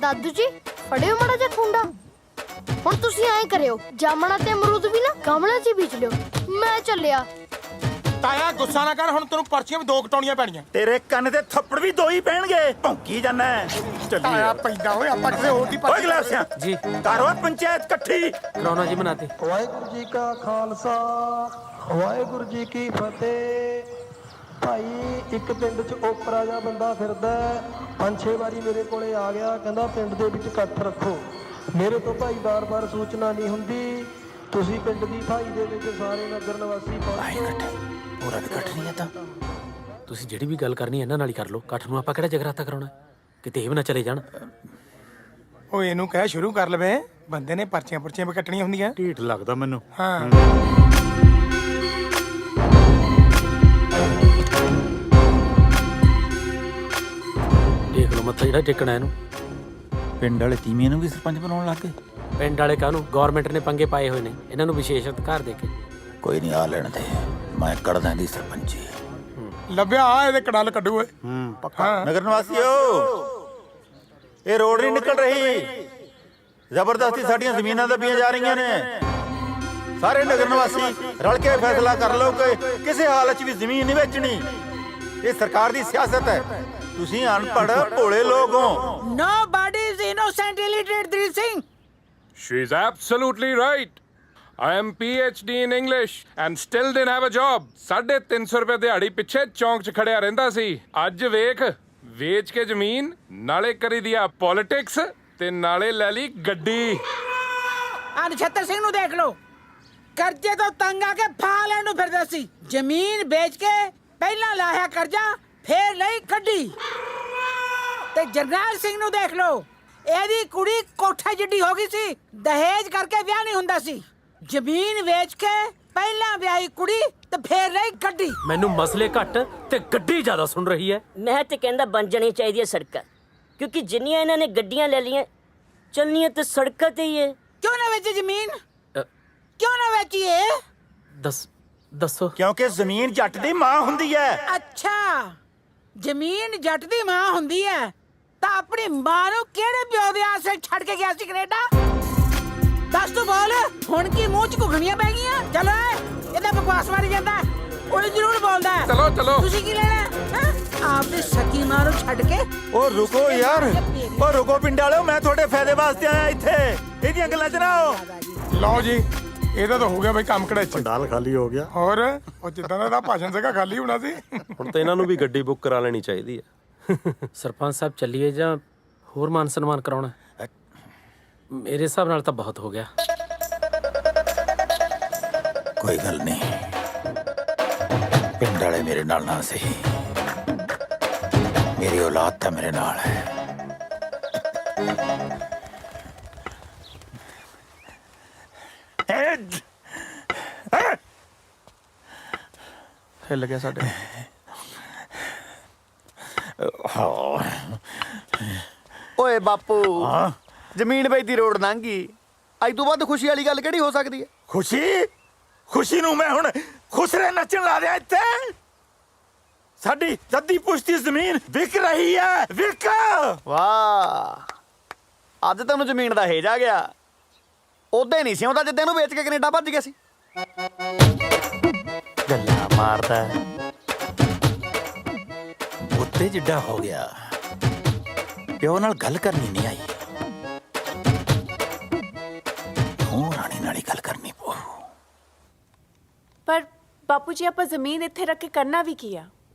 ਦਾਦੂ ਜੀ ਫੜਿਓ ਮੜਾ ਜਿਹਾ ਖੁੰਡਾ। ਹੁਣ ਤੁਸੀਂ ਐਂ ਕਰਿਓ, ਜਾਮਣਾ ਤੇ ਅਮਰੂਦ ਵੀ ਨਾ ਗਮਲਿਆਂ 'ਚ ਹੀ ਬੀਜ ਲਿਓ। ਮੈਂ ਚੱਲਿਆ। ਤਾਇਆ ਗੁੱਸਾ ਨਾ ਕਰ, ਹੁਣ ਤੈਨੂੰ ਪਰਚੀਆਂ ਵੀ 2 ਕਟਾਉਣੀਆਂ ਪੈਣੀਆਂ। ਤੇਰੇ ਕੰਨ ਤੇ ਥੱਪੜ ਵੀ 2 ਹੀ ਪੈਣਗੇ। ਭੌਂਕੀ ਜਾਨਾ। ਤਾਇਆ ਪੈਂਦਾ ਓਏ, ਆਪਾਂ ਕਿਸੇ ਹੋਰ ਦੀ ਓਏ ਗਲਾਸਿਆਂ ਜੀ ਕਰੋ ਪੰਚਾਇਤ ਇਕੱਠੀ। ਕਰਾਉਣਾ ਜੀ ਬਣਾਤੇ। ਵਾਹਿਗੁਰੂ ਜੀ ਕਾ ਖਾਲਸਾ ਵਾਹਿਗੁਰੂ ਜੀ ਕੀ ਫਤਿਹ। ਭਾਈ ਇੱਕ ਪਿੰਡ 'ਚ ਓਪਰਾ ਜਿਹਾ ਬੰਦਾ ਫਿਰਦਾ 5-6 ਵਾਰੀ ਮੇਰੇ ਕੋਲੇ ਆ ਗਿਆ, ਕਹਿੰਦਾ ਪਿੰਡ ਦੇ ਵਿੱਚ ਇਕੱਠ ਰੱਖੋ। ਮੇਰੇ ਤੋਂ ਭਾਈ ਬਾਰ-ਬਾਰ ਸੂਚਨਾ ਨਹੀਂ ਹੁੰਦੀ। ਤੁਸੀਂ ਪਿੰਡ ਦੀ ਭਾਈ ਦੇ ਵਿੱਚ ਸਾਰੇ ਨਗਰ ਨਿਵਾਸੀ ਪੂਰਾ ਵੀ ਇਕੱਠ ਨਹੀਂ ਤਾਂ ਤੁਸੀਂ ਜਿਹੜੀ ਵੀ ਗੱਲ ਕਰਨੀ ਇਹਨਾਂ ਨਾਲ ਹੀ ਕਰ ਲਓ। ਇਕੱਠ ਨੂੰ ਆਪਾਂ ਕਿਹੜਾ ਜਗਰਾਤਾ ਕਰਾਉਣਾ, ਕਿਤੇ ਇਹ ਵੀ ਨਾ ਚਲੇ ਜਾਣ। ਓਏ ਇਹਨੂੰ ਕਹਿ ਸ਼ੁਰੂ ਕਰ ਲਵੇ, ਬੰਦੇ ਨੇ ਪਰਚੀਆਂ ਪੁਰਚੀਆਂ ਵੀ ਕੱਟਣੀਆਂ ਹੁੰਦੀਆਂ। ਢੀਠ ਲੱਗਦਾ ਮੈਨੂੰ। ਹਾਂ ਦੇਖ ਲਓ ਮੱਥਾ ਜਿਹੜਾ ਟੇਕਣਾ ਇਹਨੂੰ। ਪਿੰਡ ਵਾਲੇ ਤੀਵੀਆਂ ਨੂੰ ਵੀ ਸਰਪੰਚ ਬਣਾਉਣ ਲੱਗ ਗਏ। ਪਿੰਡ ਵਾਲੇ ਕਾਹਨੂੰ, ਗਵਰਨਮੈਂਟ ਨੇ ਪੰਗੇ ਪਾਏ ਹੋਏ ਨੇ, ਇਹਨਾਂ ਨੂੰ ਵਿਸ਼ੇਸ਼ ਅਧਿਕਾਰ ਦੇ ਕੇ। ਕੋਈ ਨਹੀਂ, ਆ ਲੈਣ ਦੇ, ਮੈਂ ਕੱਢਦਾ ਇਹਦੀ ਸਰਪੰਚੀ। ਲੱਭਿਆ ਆ ਇਹਦੇ ਕੜਲ ਕੱਢੂ ਓਏ। ਪੱਕਾ। ਨਗਰ ਨਿਵਾਸੀਓ, ਇਹ ਰੋਡ ਨਹੀਂ ਨਿਕਲ ਰਹੀ। ਜ਼ਬਰਦਸਤੀ ਸਾਡੀਆਂ ਜ਼ਮੀਨਾਂ ਦੱਬੀਆਂ ਜਾ ਰਹੀਆਂ ਨੇ। ਸਾਰੇ ਨਗਰ ਨਿਵਾਸੀ ਰਲ ਕੇ ਫੈਸਲਾ ਕਰ ਲਓ ਕਿ ਕਿਸੇ ਹਾਲਤ 'ਚ ਵੀ ਜ਼ਮੀਨ ਨਹੀਂ ਵੇਚਣੀ। ਇਹ ਸਰਕਾਰ ਦੀ ਸਿਆਸਤ ਹੈ। ਤੁਸੀਂ ਅਨਪੜ੍ਹ ਭੋਲੇ ਲੋਕ ਹੋ। Nobody is innocent, illiterate, Dhri Singh. She's absolutely right. I am PhD in English and still didn't have a job. 350 ਰੁਪਏ ਦਿਹਾੜੀ ਪਿੱਛੇ ਚੌਂਕ 'ਚ ਖੜਿਆ ਰਹਿੰਦਾ ਸੀ। ਅੱਜ ਵੇਖ, ਵੇਚ ਕੇ ਜ਼ਮੀਨ, ਨਾਲੇ ਕਰੀ ਦਿਆ ਪੋਲਿਟਿਕਸ ਤੇ ਨਾਲੇ ਲੈ ਲਈ ਗੱਡੀ। ਆ ਨਛੱਤਰ ਸਿੰਘ ਨੂੰ ਦੇਖ ਲਓ, ਕਰਜ਼ੇ ਤੋਂ ਤੰਗ ਆ ਕੇ ਫਾ ਲੈਣ ਨੂੰ ਫਿਰਦਾ ਸੀ। ਜ਼ਮੀਨ ਵੇਚ ਕੇ ਪਹਿਲਾਂ ਲਾਇਆ ਕਰਜ਼ਾ, ਫੇਰ ਲਈ ਗੱਡੀ। ਤੇ ਜਰਨੈਲ ਸਿੰਘ ਨੂੰ ਦੇਖ ਲਓ, ਇਹਦੀ ਕੁੜੀ ਕੋਠੇ ਜਿੱਡੀ ਹੋ ਗਈ ਸੀ, ਦਹੇਜ ਕਰਕੇ ਵਿਆਹ ਨਹੀਂ ਹੁੰਦਾ ਸੀ। ਜ਼ਮੀਨ ਵੇਚ ਕੇ ਪਹਿਲਾਂ ਵਿਆਹੀ ਕੁੜੀ ਤੇ ਫੇਰ ਲਈ ਗੱਡੀ। ਮੈਨੂੰ ਮਸਲੇ ਘੱਟ ਤੇ ਗੱਡੀ ਜ਼ਿਆਦਾ ਸੁਣ ਰਹੀ ਹੈ। ਮੈਂ ਤੇ ਕਹਿੰਦਾ ਬਣ ਜਾਣੀ ਚਾਹੀਦੀ ਹੈ ਸੜਕਾਂ, ਕਿਉਂਕਿ ਜਿੰਨੀਆਂ ਇਹਨਾਂ ਨੇ ਗੱਡੀਆਂ ਲੈ ਲਈਆਂ, ਚੱਲਣੀਆਂ ਤੇ ਸੜਕਾਂ ਤੇ ਹੀ ਹੈ। ਕਿਉਂ ਨਾ ਵੇਚੀ ਜ਼ਮੀਨ? ਕਿਉਂ ਨਾ ਵੇਚੀਏ? ਦੱਸੋ। ਕਿਉਂਕਿ ਜ਼ਮੀਨ ਜੱਟ ਦੀ ਮਾਂ ਹੁੰਦੀ ਹੈ। ਅੱਛਾ, ਜ਼ਮੀਨ ਜੱਟ ਦੀ ਮਾਂ ਹੁੰਦੀ ਹੈ ਤਾਂ ਆਪਣੀ ਮਾਂ ਨੂੰ ਕਿਹੜੇ ਪਿਓ ਦੇ ਆਸੇ ਛੱਡ ਕੇ ਗਿਆ ਸੀ ਕੈਨੇਡਾ? ਦੱਸ ਤੂੰ ਬੋਲ, ਹੁਣ ਕੀ ਮੂੰਹ 'ਚ ਘੁਗਣੀਆਂ ਪੈ ਗਈਆਂ? ਚਲੋ ਇਹਦਾ ਬਕਵਾਸ ਮਾਰੀ ਜਾਂਦਾ, ਉਹ ਜ਼ਰੂਰ ਬੋਲਦਾ। ਚਲੋ ਚਲੋ, ਤੁਸੀਂ ਕੀ ਲੈਣਾ? ਆਪਣੀ ਸਕੀ ਮਾਂ ਨੂੰ ਛੱਡ ਕੇ। ਉਹ ਰੁਕੋ ਯਾਰ, ਉਹ ਰੁਕੋ ਪਿੰਡ ਵਾਲਿਓ, ਮੈਂ ਤੁਹਾਡੇ ਫਾਇਦੇ ਵਾਸਤੇ ਆਇਆ ਇੱਥੇ। ਇਹਦੀਆਂ ਗੱਲਾਂ 'ਚ ਨਾ ਆਓ। ਲਓ ਜੀ, ਇਹਦਾ ਤਾਂ ਹੋ ਗਿਆ ਬਈ ਕੰਮ ਕੜਾ। ਪੰਡਾਲ ਖਾਲੀ ਹੋ ਗਿਆ। ਹੋਰ ਉਹ ਜਿੱਦਾਂ ਦਾ ਭਾਸ਼ਣ ਸੀਗਾ ਖਾਲੀ ਹੋਣਾ ਸੀ। ਹੁਣ ਤਾਂ ਇਹਨਾਂ ਨੂੰ ਵੀ ਗੱਡੀ ਬੁੱਕ ਕਰਾ ਲੈਣੀ ਚਾਹੀਦੀ ਹੈ। ਸਰਪੰਚ ਸਾਹਿਬ ਚੱਲੀਏ ਜਾਂ ਹੋਰ ਮਾਨ ਸਨਮਾਨ ਕਰਾਉਣਾ? ਮੇਰੇ ਹਿਸਾਬ ਨਾਲ ਤਾਂ ਬਹੁਤ ਹੋ ਗਿਆ। ਕੋਈ ਗੱਲ ਨਹੀਂ, ਪਿੰਡ ਵਾਲੇ ਮੇਰੇ ਨਾਲ ਨਾ ਸਹੀ, ਮੇਰੀ ਔਲਾਦ ਤਾਂ ਮੇਰੇ ਨਾਲ ਹੈ। ਹਿੱਲ ਗਿਆ ਸਾਡੇ। ਓਏ ਬਾਪੂ, ਜ਼ਮੀਨ ਵੇਚਦੀ ਰੋਡ ਲੰਘੀ। ਅੱਜ ਤੋਂ ਵੱਧ ਖੁਸ਼ੀ ਵਾਲੀ ਗੱਲ ਕਿਹੜੀ ਹੋ ਸਕਦੀ ਹੈ? ਖੁਸ਼ੀ ਨੂੰ ਮੈਂ ਹੁਣ ਖੁਸਰੇ ਨੱਚਣ ਲਾ ਦਿਆਂ ਇੱਥੇ। ਸਾਡੀ ਜੱਦੀ ਪੁਸ਼ਤੀ ਜ਼ਮੀਨ ਵਿਕ ਰਹੀ ਹੈ, ਵਿਕ। ਵਾਹ, ਅੱਜ ਤੈਨੂੰ ਜ਼ਮੀਨ ਦਾ ਹੇਜ ਆ ਗਿਆ। ਉਦੋਂ ਨਹੀਂ ਸੀ ਆਉਂਦਾ ਜਿੱਦਾਂ ਨੂੰ ਵੇਚ ਕੇ ਕੈਨੇਡਾ ਭੱਜ ਗਿਆ ਸੀ। ਗੱਲਾਂ ਮਾਰਦਾ ਉੱਤੇ ਜਿੱਡਾ ਹੋ ਗਿਆ, ਪਿਓ ਨਾਲ ਗੱਲ ਕਰਨੀ ਨਹੀਂ ਆਈ, ਹੁਣ ਰਾਣੀ ਨਾਲ ਹੀ ਗੱਲ ਕਰਨੀ ਪਊ। ਪਰ ਬਾਪੂ ਜੀ ਆਪਾਂ ਜ਼ਮੀਨ ਇੱਥੇ ਰੱਖ ਕੇ ਕਰਨਾ ਵੀ ਕੀ ਆ?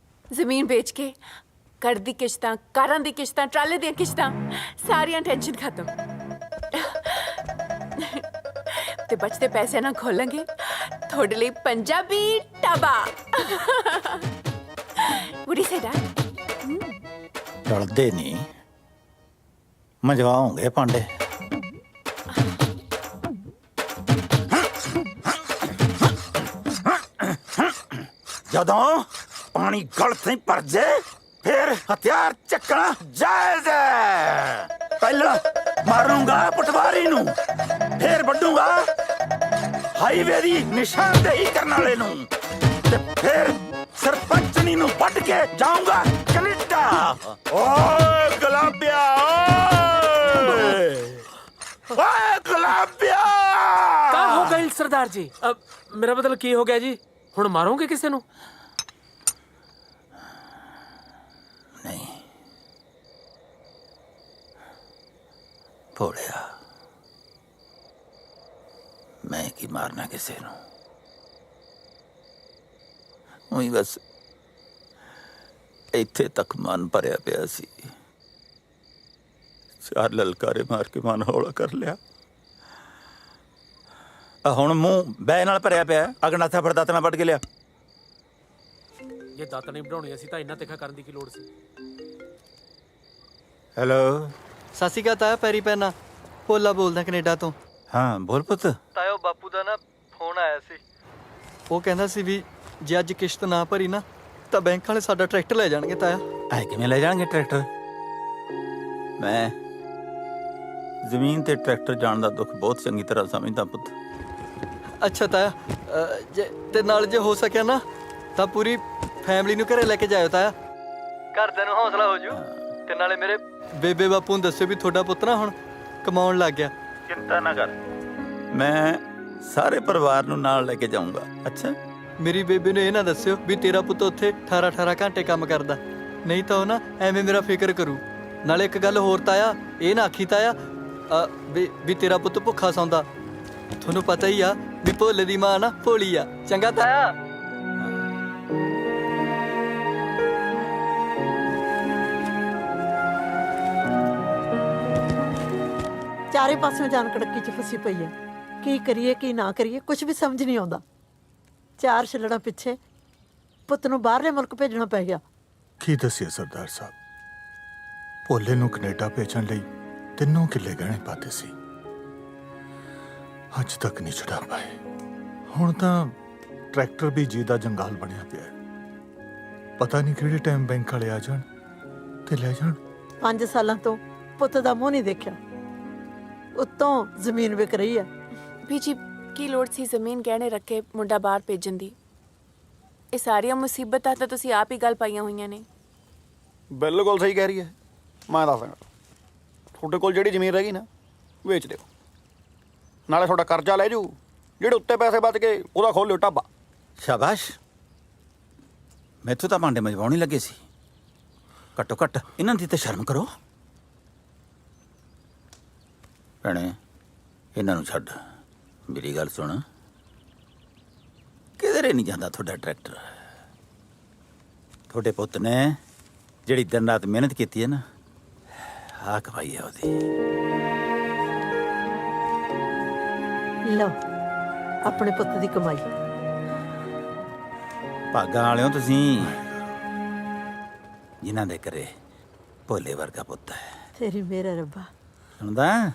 ਜ਼ਮੀਨ ਵੇਚ ਕੇ ਘਰ ਦੀ ਕਿਸ਼ਤਾਂ, ਕਾਰਾਂ ਦੀ ਕਿਸ਼ਤਾਂ, ਟਰਾਲੇ ਦੀਆਂ ਕਿਸ਼ਤਾਂ, ਸਾਰੀਆਂ ਟੈਨਸ਼ਨ ਖਤਮ। ਤੇ ਬਚਦੇ ਪੈਸੇ ਨਾਲ ਖੋਲਾਂਗੇ ਤੁਹਾਡੇ ਲਈ Punjabi dhaba. What do you say, Dad? ਰਲਦੇ ਨਹੀਂ, ਮਜਵਾਉਂਗੇ ਭਾਂਡੇ। ਜਦੋਂ ਪਾਣੀ ਗਲ ਤੇ ਭਰ ਜੇ ਫਿਰ ਹਥਿਆਰ ਚੱਕਣਾ ਜਾਇਜ਼ ਹੈ। ਪਹਿਲਾਂ ਮਾਰੂੰਗਾ ਪਟਵਾਰੀ ਨੂੰ, ਫਿਰ ਵੱਢੂੰਗਾ ਹਾਈਵੇ ਦੀ ਨਿਸ਼ਾਨਦੇਹੀ ਕਰਨ ਵਾਲੇ ਨੂੰ, ਤੇ ਫਿਰ ਸਰਪੰਚਣੀ ਨੂੰ ਵੱਢ ਕੇ ਜਾਊਂਗਾ ਕੈਨੇਡਾ। ਓਏ ਗੁਲਾਬਿਆ, ਓਏ ਗੁਲਾਬਿਆ। का हो गई सरदार जी? अब मेरा मतलब की हो गया जी? हुण मारोगे किसे नु? नहीं भोलिया, मैं की मारना किसे नु, ਉਹੀ ਬਸ ਇੱਥੇ ਤੱਕ ਮਨ ਭਰਿਆ ਪਿਆ ਸੀ। ਚਾਰ ਲਲਕਾਰੇ ਮਾਰ ਕੇ ਮਨ ਹੌਲਾ ਕਰ ਲਿਆ। ਹੁਣ ਮੂੰਹ ਬੈ ਨਾਲ ਭਰਿਆ ਪਿਆ। ਅਗਨਾਥਾ ਫੜ ਦਾਤ ਨਾਲ ਵੱਢ ਕੇ ਲਿਆ। ये दात नहीं बढ़ानी सी तो इन्ना तिखा करने की की लोड़ सी। ਹੈਲੋ, ਸਤਿ ਸ਼੍ਰੀ ਅਕਾਲ ਤਾਇਆ, ਪੈਰੀ ਪੈਣਾ ਭੋਲਾ ਬੋਲਦਾ ਕੈਨੇਡਾ ਤੋਂ। ਹਾਂ ਬੋਲ ਪੁੱਤ। ਤਾਇਆ ਉਹ ਬਾਪੂ ਦਾ ਨਾ ਫੋਨ ਆਇਆ ਸੀ। ਉਹ ਕਹਿੰਦਾ ਸੀ ਵੀ ਜੇ ਅੱਜ ਕਿਸ਼ਤ ਨਾ ਭਰੀ ਨਾ ਤਾਂ ਬੈਂਕ ਵਾਲੇ ਸਾਡਾ ਟਰੈਕਟਰ ਲੈ ਜਾਣਗੇ। ਤਾਇਆ ਐ ਕਿਵੇਂ ਲੈ ਜਾਣਗੇ ਟਰੈਕਟਰ? ਮੈਂ ਜ਼ਮੀਨ ਤੇ ਟਰੈਕਟਰ ਜਾਣ ਦਾ ਦੁੱਖ ਬਹੁਤ ਚੰਗੀ ਤਰ੍ਹਾਂ ਸਮਝਦਾ ਪੁੱਤ। ਅੱਛਾ ਤਾਇਆ, ਜੇ ਤੇ ਨਾਲ ਜੇ ਹੋ ਸਕਿਆ ਨਾ ਤਾਂ ਪੂਰੀ ਫੈਮਿਲੀ ਨੂੰ ਘਰੇ ਲੈ ਕੇ ਜਾਇਓ ਤਾਇਆ। ਘਰਦਿਆਂ ਨੂੰ ਹੌਸਲਾ ਹੋ ਜੂ। ਤੇ ਨਾਲੇ ਮੇਰੇ ਬੇਬੇ ਬਾਪੂ ਨੂੰ ਦੱਸਿਓ ਵੀ ਤੁਹਾਡਾ ਪੁੱਤ ਨਾ ਹੁਣ ਕਮਾਉਣ ਲੱਗ ਗਿਆ। ਚਿੰਤਾ ਨਾ ਕਰ, ਮੈਂ ਸਾਰੇ ਪਰਿਵਾਰ ਨੂੰ ਨਾਲ ਲੈ ਕੇ ਜਾਊਂਗਾ। ਅੱਛਾ, ਮੇਰੀ ਬੇਬੇ ਨੂੰ ਇਹ ਨਾ ਦੱਸਿਓ ਵੀ ਤੇਰਾ ਪੁੱਤ ਉੱਥੇ 18 ਘੰਟੇ ਕੰਮ ਕਰਦਾ, ਨਹੀਂ ਤਾਂ ਉਹ ਨਾ ਐਵੇਂ ਮੇਰਾ ਫਿਕਰ ਕਰੂ। ਨਾਲੇ ਇੱਕ ਗੱਲ ਹੋਰ ਤਾਇਆ, ਇਹ ਨਾ ਆਖੀ ਤਾਇਆ ਵੀ ਤੇਰਾ ਪੁੱਤ ਭੁੱਖਾ ਸੌਂਦਾ। ਤੁਹਾਨੂੰ ਪਤਾ ਹੀ ਆ ਵੀ ਭੋਲੇ ਦੀ ਮਾਂ ਨਾ ਭੋਲੀ ਆ। ਚੰਗਾ ਤਾਇਆ। ਚਾਰੇ ਪਾਸਿਓਂ ਜਾਨ ਕੜਕੀ ਚ ਫਸੀ ਪਈ ਹੈ। ਕੀ ਕਰੀਏ ਕੀ ਨਾ ਕਰੀਏ, ਕੁਝ ਵੀ ਸਮਝ ਨਹੀਂ ਆਉਂਦਾ। ਚਾਰ ਛੱਲੜਾਂ ਪਿੱਛੇ ਪੁੱਤ ਨੂੰ ਬਾਹਰਲੇ ਮੁਲਕ ਭੇਜਣਾ ਪੈ ਗਿਆ। ਕੀ ਦੱਸਿਆ ਸਰਦਾਰ ਸਾਹਿਬ, ਭੋਲੇ ਨੂੰ ਕੈਨੇਡਾ ਭੇਜਣ ਲਈ 3 ਕਿੱਲੇ ਗਹਿਣੇ ਪਾਤੇ ਸੀ, ਅੱਜ ਤੱਕ ਨਹੀਂ ਛੁਡਾ ਪਾਏ। ਹੁਣ ਤਾਂ ਟਰੈਕਟਰ ਵੀ ਜੀ ਦਾ ਜੰਗਾਲ ਬਣਿਆ ਪਿਆ। ਪਤਾ ਨਹੀਂ ਕਿਹੜੇ ਟਾਈਮ ਬੈਂਕ ਵਾਲੇ ਆ ਜਾਣ ਤੇ ਲੈ ਜਾਣ। 5 ਸਾਲਾਂ ਤੋਂ ਪੁੱਤ ਦਾ ਮੂੰਹ ਨਹੀਂ ਦੇਖਿਆ, ਉੱਤੋਂ ਜ਼ਮੀਨ ਵਿਕ ਰਹੀ ਹੈ। ਬੀਜੀ ਕੀ ਲੋੜ ਸੀ ਜ਼ਮੀਨ ਗਹਿਣੇ ਰੱਖ ਕੇ ਮੁੰਡਾ ਬਾਹਰ ਭੇਜਣ ਦੀ? ਇਹ ਸਾਰੀਆਂ ਮੁਸੀਬਤਾਂ ਤਾਂ ਤੁਸੀਂ ਆਪ ਹੀ ਗੱਲ ਪਾਈਆਂ ਹੋਈਆਂ ਨੇ। ਬਿਲਕੁਲ ਸਹੀ ਕਹਿ ਰਹੀ ਹੈ। ਮੈਂ ਦੱਸਦਾ, ਤੁਹਾਡੇ ਕੋਲ ਜਿਹੜੀ ਜ਼ਮੀਨ ਰਹਿ ਗਈ ਨਾ ਵੇਚ ਦਿਓ, ਨਾਲੇ ਤੁਹਾਡਾ ਕਰਜ਼ਾ ਲੈ ਜੂ। ਜਿਹੜੇ ਉੱਤੇ ਪੈਸੇ ਬਚ ਗਏ ਉਹਦਾ ਖੋਲ ਲਿਓ ਢਾਬਾ। ਸ਼ਾਬਾਸ਼, ਮੈਥੋਂ ਤਾਂ ਭਾਂਡੇ ਮਜਵਾਉਣ ਹੀ ਲੱਗੇ ਸੀ। ਘੱਟੋ ਘੱਟ ਇਹਨਾਂ ਦੀ ਤਾਂ ਸ਼ਰਮ ਕਰੋ। ਭੈਣੇ, ਇਹਨਾਂ ਨੂੰ ਛੱਡ, ਮੇਰੀ ਗੱਲ ਸੁਣ। ਕਿਧਰੇ ਨਹੀਂ ਜਾਂਦਾ ਤੁਹਾਡਾ ਟਰੈਕਟਰ। ਤੁਹਾਡੇ ਪੁੱਤ ਨੇ ਜਿਹੜੀ ਦਿਨ ਰਾਤ ਮਿਹਨਤ ਕੀਤੀ ਹੈ ਨਾ, ਆਹ ਕਮਾਈ ਹੈ ਉਹਦੀ। ਲਓ ਆਪਣੇ ਪੁੱਤ ਦੀ ਕਮਾਈ। ਭਾਗਾਂ ਵਾਲਿਓ ਤੁਸੀਂ, ਜਿਨ੍ਹਾਂ ਦੇ ਘਰੇ ਭੋਲੇ ਵਰਗਾ ਪੁੱਤ ਹੈ। ਤੇਰੀ ਮੇਰਾ ਰੱਬਾ। ਸੁਣਦਾ,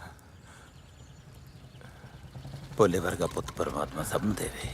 ਭੋਲੇ ਵਰਗਾ ਪੁੱਤ ਪਰਮਾਤਮਾ ਸਭ ਨੂੰ ਦੇਵੇ।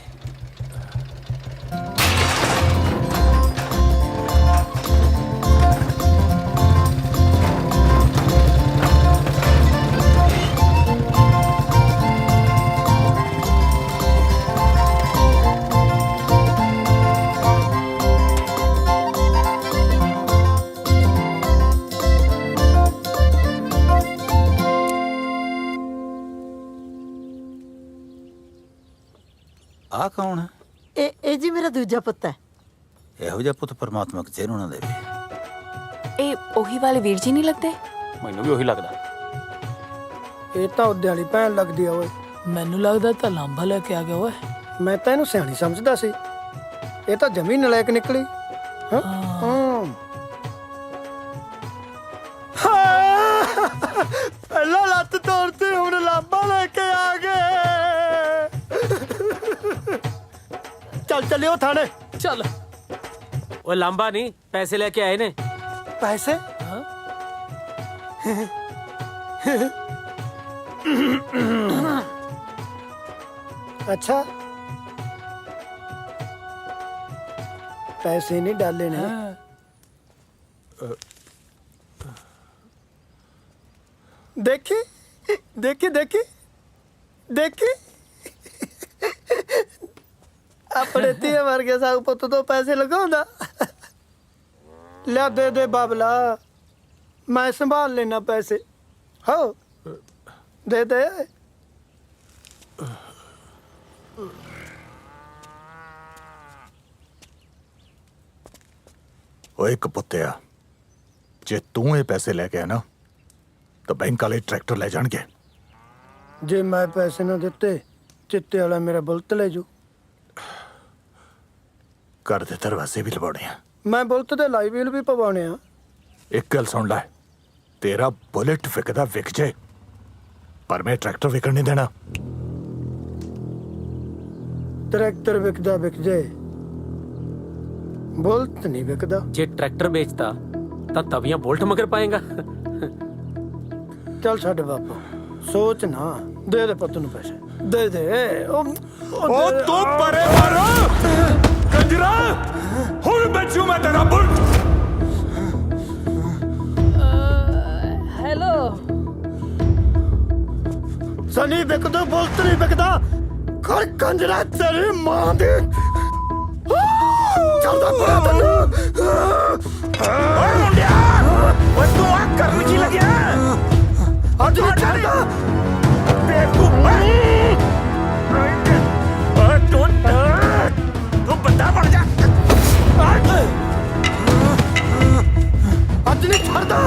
ਆ ਕੌਣ ਹੈ? ਇਹ ਜੀ ਮੇਰਾ ਦੂਜਾ ਪੁੱਤ ਹੈ। ਇਹੋ ਜਿਹਾ ਪੁੱਤ ਪਰਮਾਤਮਾ ਕਿਸੇ ਨੂੰ ਨਾ ਦੇਵੇ। ਇਹ ਉਹੀ ਵਾਲੇ ਵੀਰ ਜੀ ਨਹੀਂ ਲੱਗਦੇ? ਮੈਨੂੰ ਵੀ ਉਹੀ ਲੱਗਦਾ। ਇਹ ਤਾਂ ਉਹਦੇ ਵਾਲੀ ਭੈਣ ਲੱਗਦੀ ਆ ਓਏ। ਮੈਨੂੰ ਲੱਗਦਾ ਤਾਂ ਲਾਂਬਾ ਲੈ ਕੇ ਆ ਗਿਆ ਓਏ। ਮੈਂ ਤਾਂ ਇਹਨੂੰ ਸਿਆਣੀ ਸਮਝਦਾ ਸੀ, ਇਹ ਤਾਂ ਜਮੀ ਨਲਾਇਕ ਨਿਕਲੀ। ਹਾਂ ਪਹਿਲਾਂ ਲੱਤ ਤੋੜਤੀ, ਹੁਣ ਲਾਂਬਾ ਲੈ ਕੇ ਆ ਗਏ। ਚੱਲ ਚੱਲਿਓ ਥਾਣੇ। ਚੱਲ। ਉਹ ਲਾਂਬਾ ਨਹੀਂ, ਪੈਸੇ ਲੈ ਕੇ ਆਏ ਨੇ। ਪੈਸੇ? अच्छा पैसे नहीं डाले ने। देखी देखी देखी देखी अपने धीए वर्गे साग पुत तो पैसे लगाਉਂਦਾ। लिया दे दे बाबला, मैं संभाल लेना पैसे। हो दे दे। ਓਏ ਕਪੁੱਤਿਆ, ਜੇ ਤੂੰ ਇਹ ਪੈਸੇ ਲੈ ਕੇ ਆ ਨਾ ਤਾਂ ਬੈਂਕ ਵਾਲੇ ਟਰੈਕਟਰ ਲੈ ਜਾਣਗੇ। जे मैं पैसे ना दिते चिट्टे वाला मेरा बुलट ले जू। ਘਰ ਦੇ ਦਰਵਾਜ਼ੇ ਵੀ ਲਵਾਉਣੇ ਆ। मैं बुलट दे लाइव व्हील भी पवाने आ। ਇੱਕ ਗੱਲ ਸੁਣ ਲੈ, ਤੇਰਾ ਬੁਲਟ ਵਿਕਦਾ ਵਿਕ ਜੇ, ਪਰ ਮੈਂ ਟਰੈਕਟਰ ਵਿਕਣ ਨਹੀਂ ਦੇਣਾ। ट्रैक्टर विकदा विक जाए, बुलट नहीं विकदा। ਜੇ ਟਰੈਕਟਰ ਵੇਚਦਾ ਤਾਂ ਤਵੀਆਂ ਬੋਲਟ ਮਗਰ ਪਾਏਗਾ। चल छड़ बापू, सोच ना, दे दे पुत्त नूं पैसे, दे दे। ओ तू परे मारो कंजरा, हुण बेचू मैं तेरा बुलट। हेलो सनी, विकदा बुलट नहीं विकदा। कर कंजरा तेरी मां दे। चलदा पड़ा तन्नू। ओए मुंडिया, ओए तू आ करन की लगया? अज नहीं चलदा बेवकूफ। ओए तू बंदा बन जा। अज नहीं छड़दा।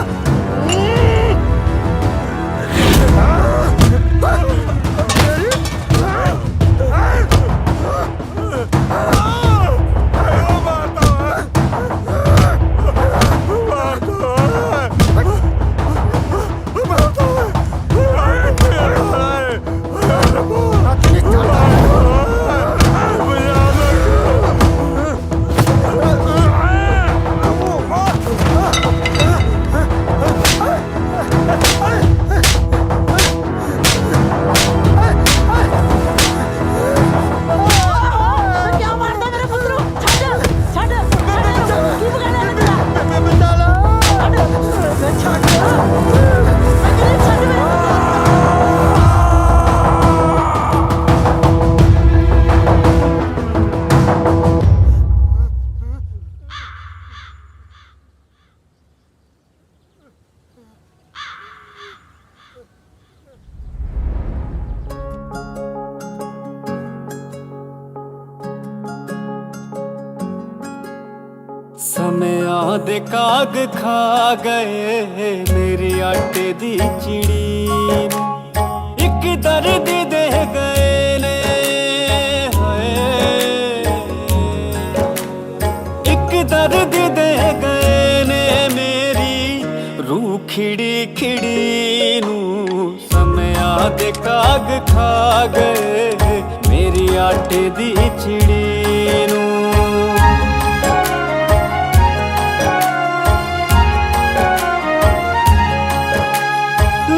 ਸਮਿਆਂ ਦੇ ਕਾਗ ਖਾ ਗਏ ਮੇਰੀ ਆਟੇ ਦੀ ਚਿੜੀ ਨੂੰ, ਇੱਕ ਦਰਦ ਦੇ ਗਏ ਨੇ ਹਾਏ, ਇੱਕ ਦਰਦ ਦੇ ਗਏ ਨੇ ਮੇਰੀ ਰੂਹ ਖਿੜੀ ਖਿੜੀ ਨੂੰ। ਸਮਿਆਂ ਦੇ ਕਾਗ ਖਾ ਗਏ ਮੇਰੀ ਆਟੇ ਦੀ ਚਿੜੀ ਨੂੰ।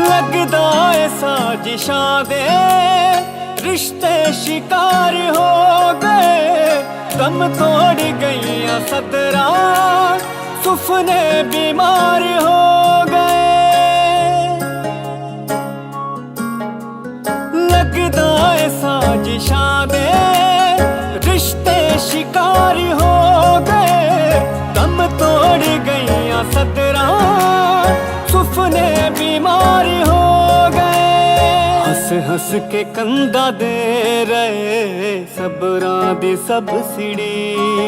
लगदा है साजिशां दे रिश्ते शिकार हो गए, दम तोड़ गईयां सदरा सुपने बीमार हो गए। लगदा है साजिशां दे रिश्ते शिकार हो गए, दम तोड़ गईयां सदरा सुपने बीमार हो गए। हंस हंस के कंधा दे रहे सबरां दी सबसिडी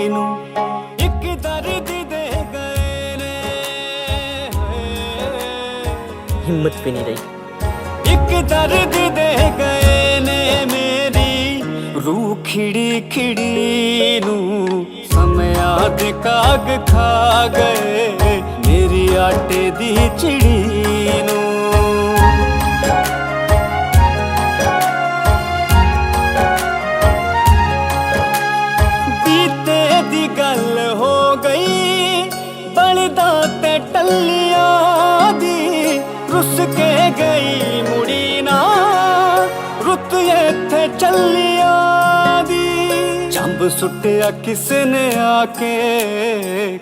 नू एक दर्द दे गए ने हिम्मत भी नहीं रही। एक दर्द दे गए ने मेरी रूह खिड़ी खिड़ी नू समया दे काग खा गए मेरी आटे दी चिड़ी नू बीते दी गल हो गई बलदा ते टल्लिया दी रुस के गई मुड़ी ना रुत इत्थे चलिया दी चंब सुटिया किसने आके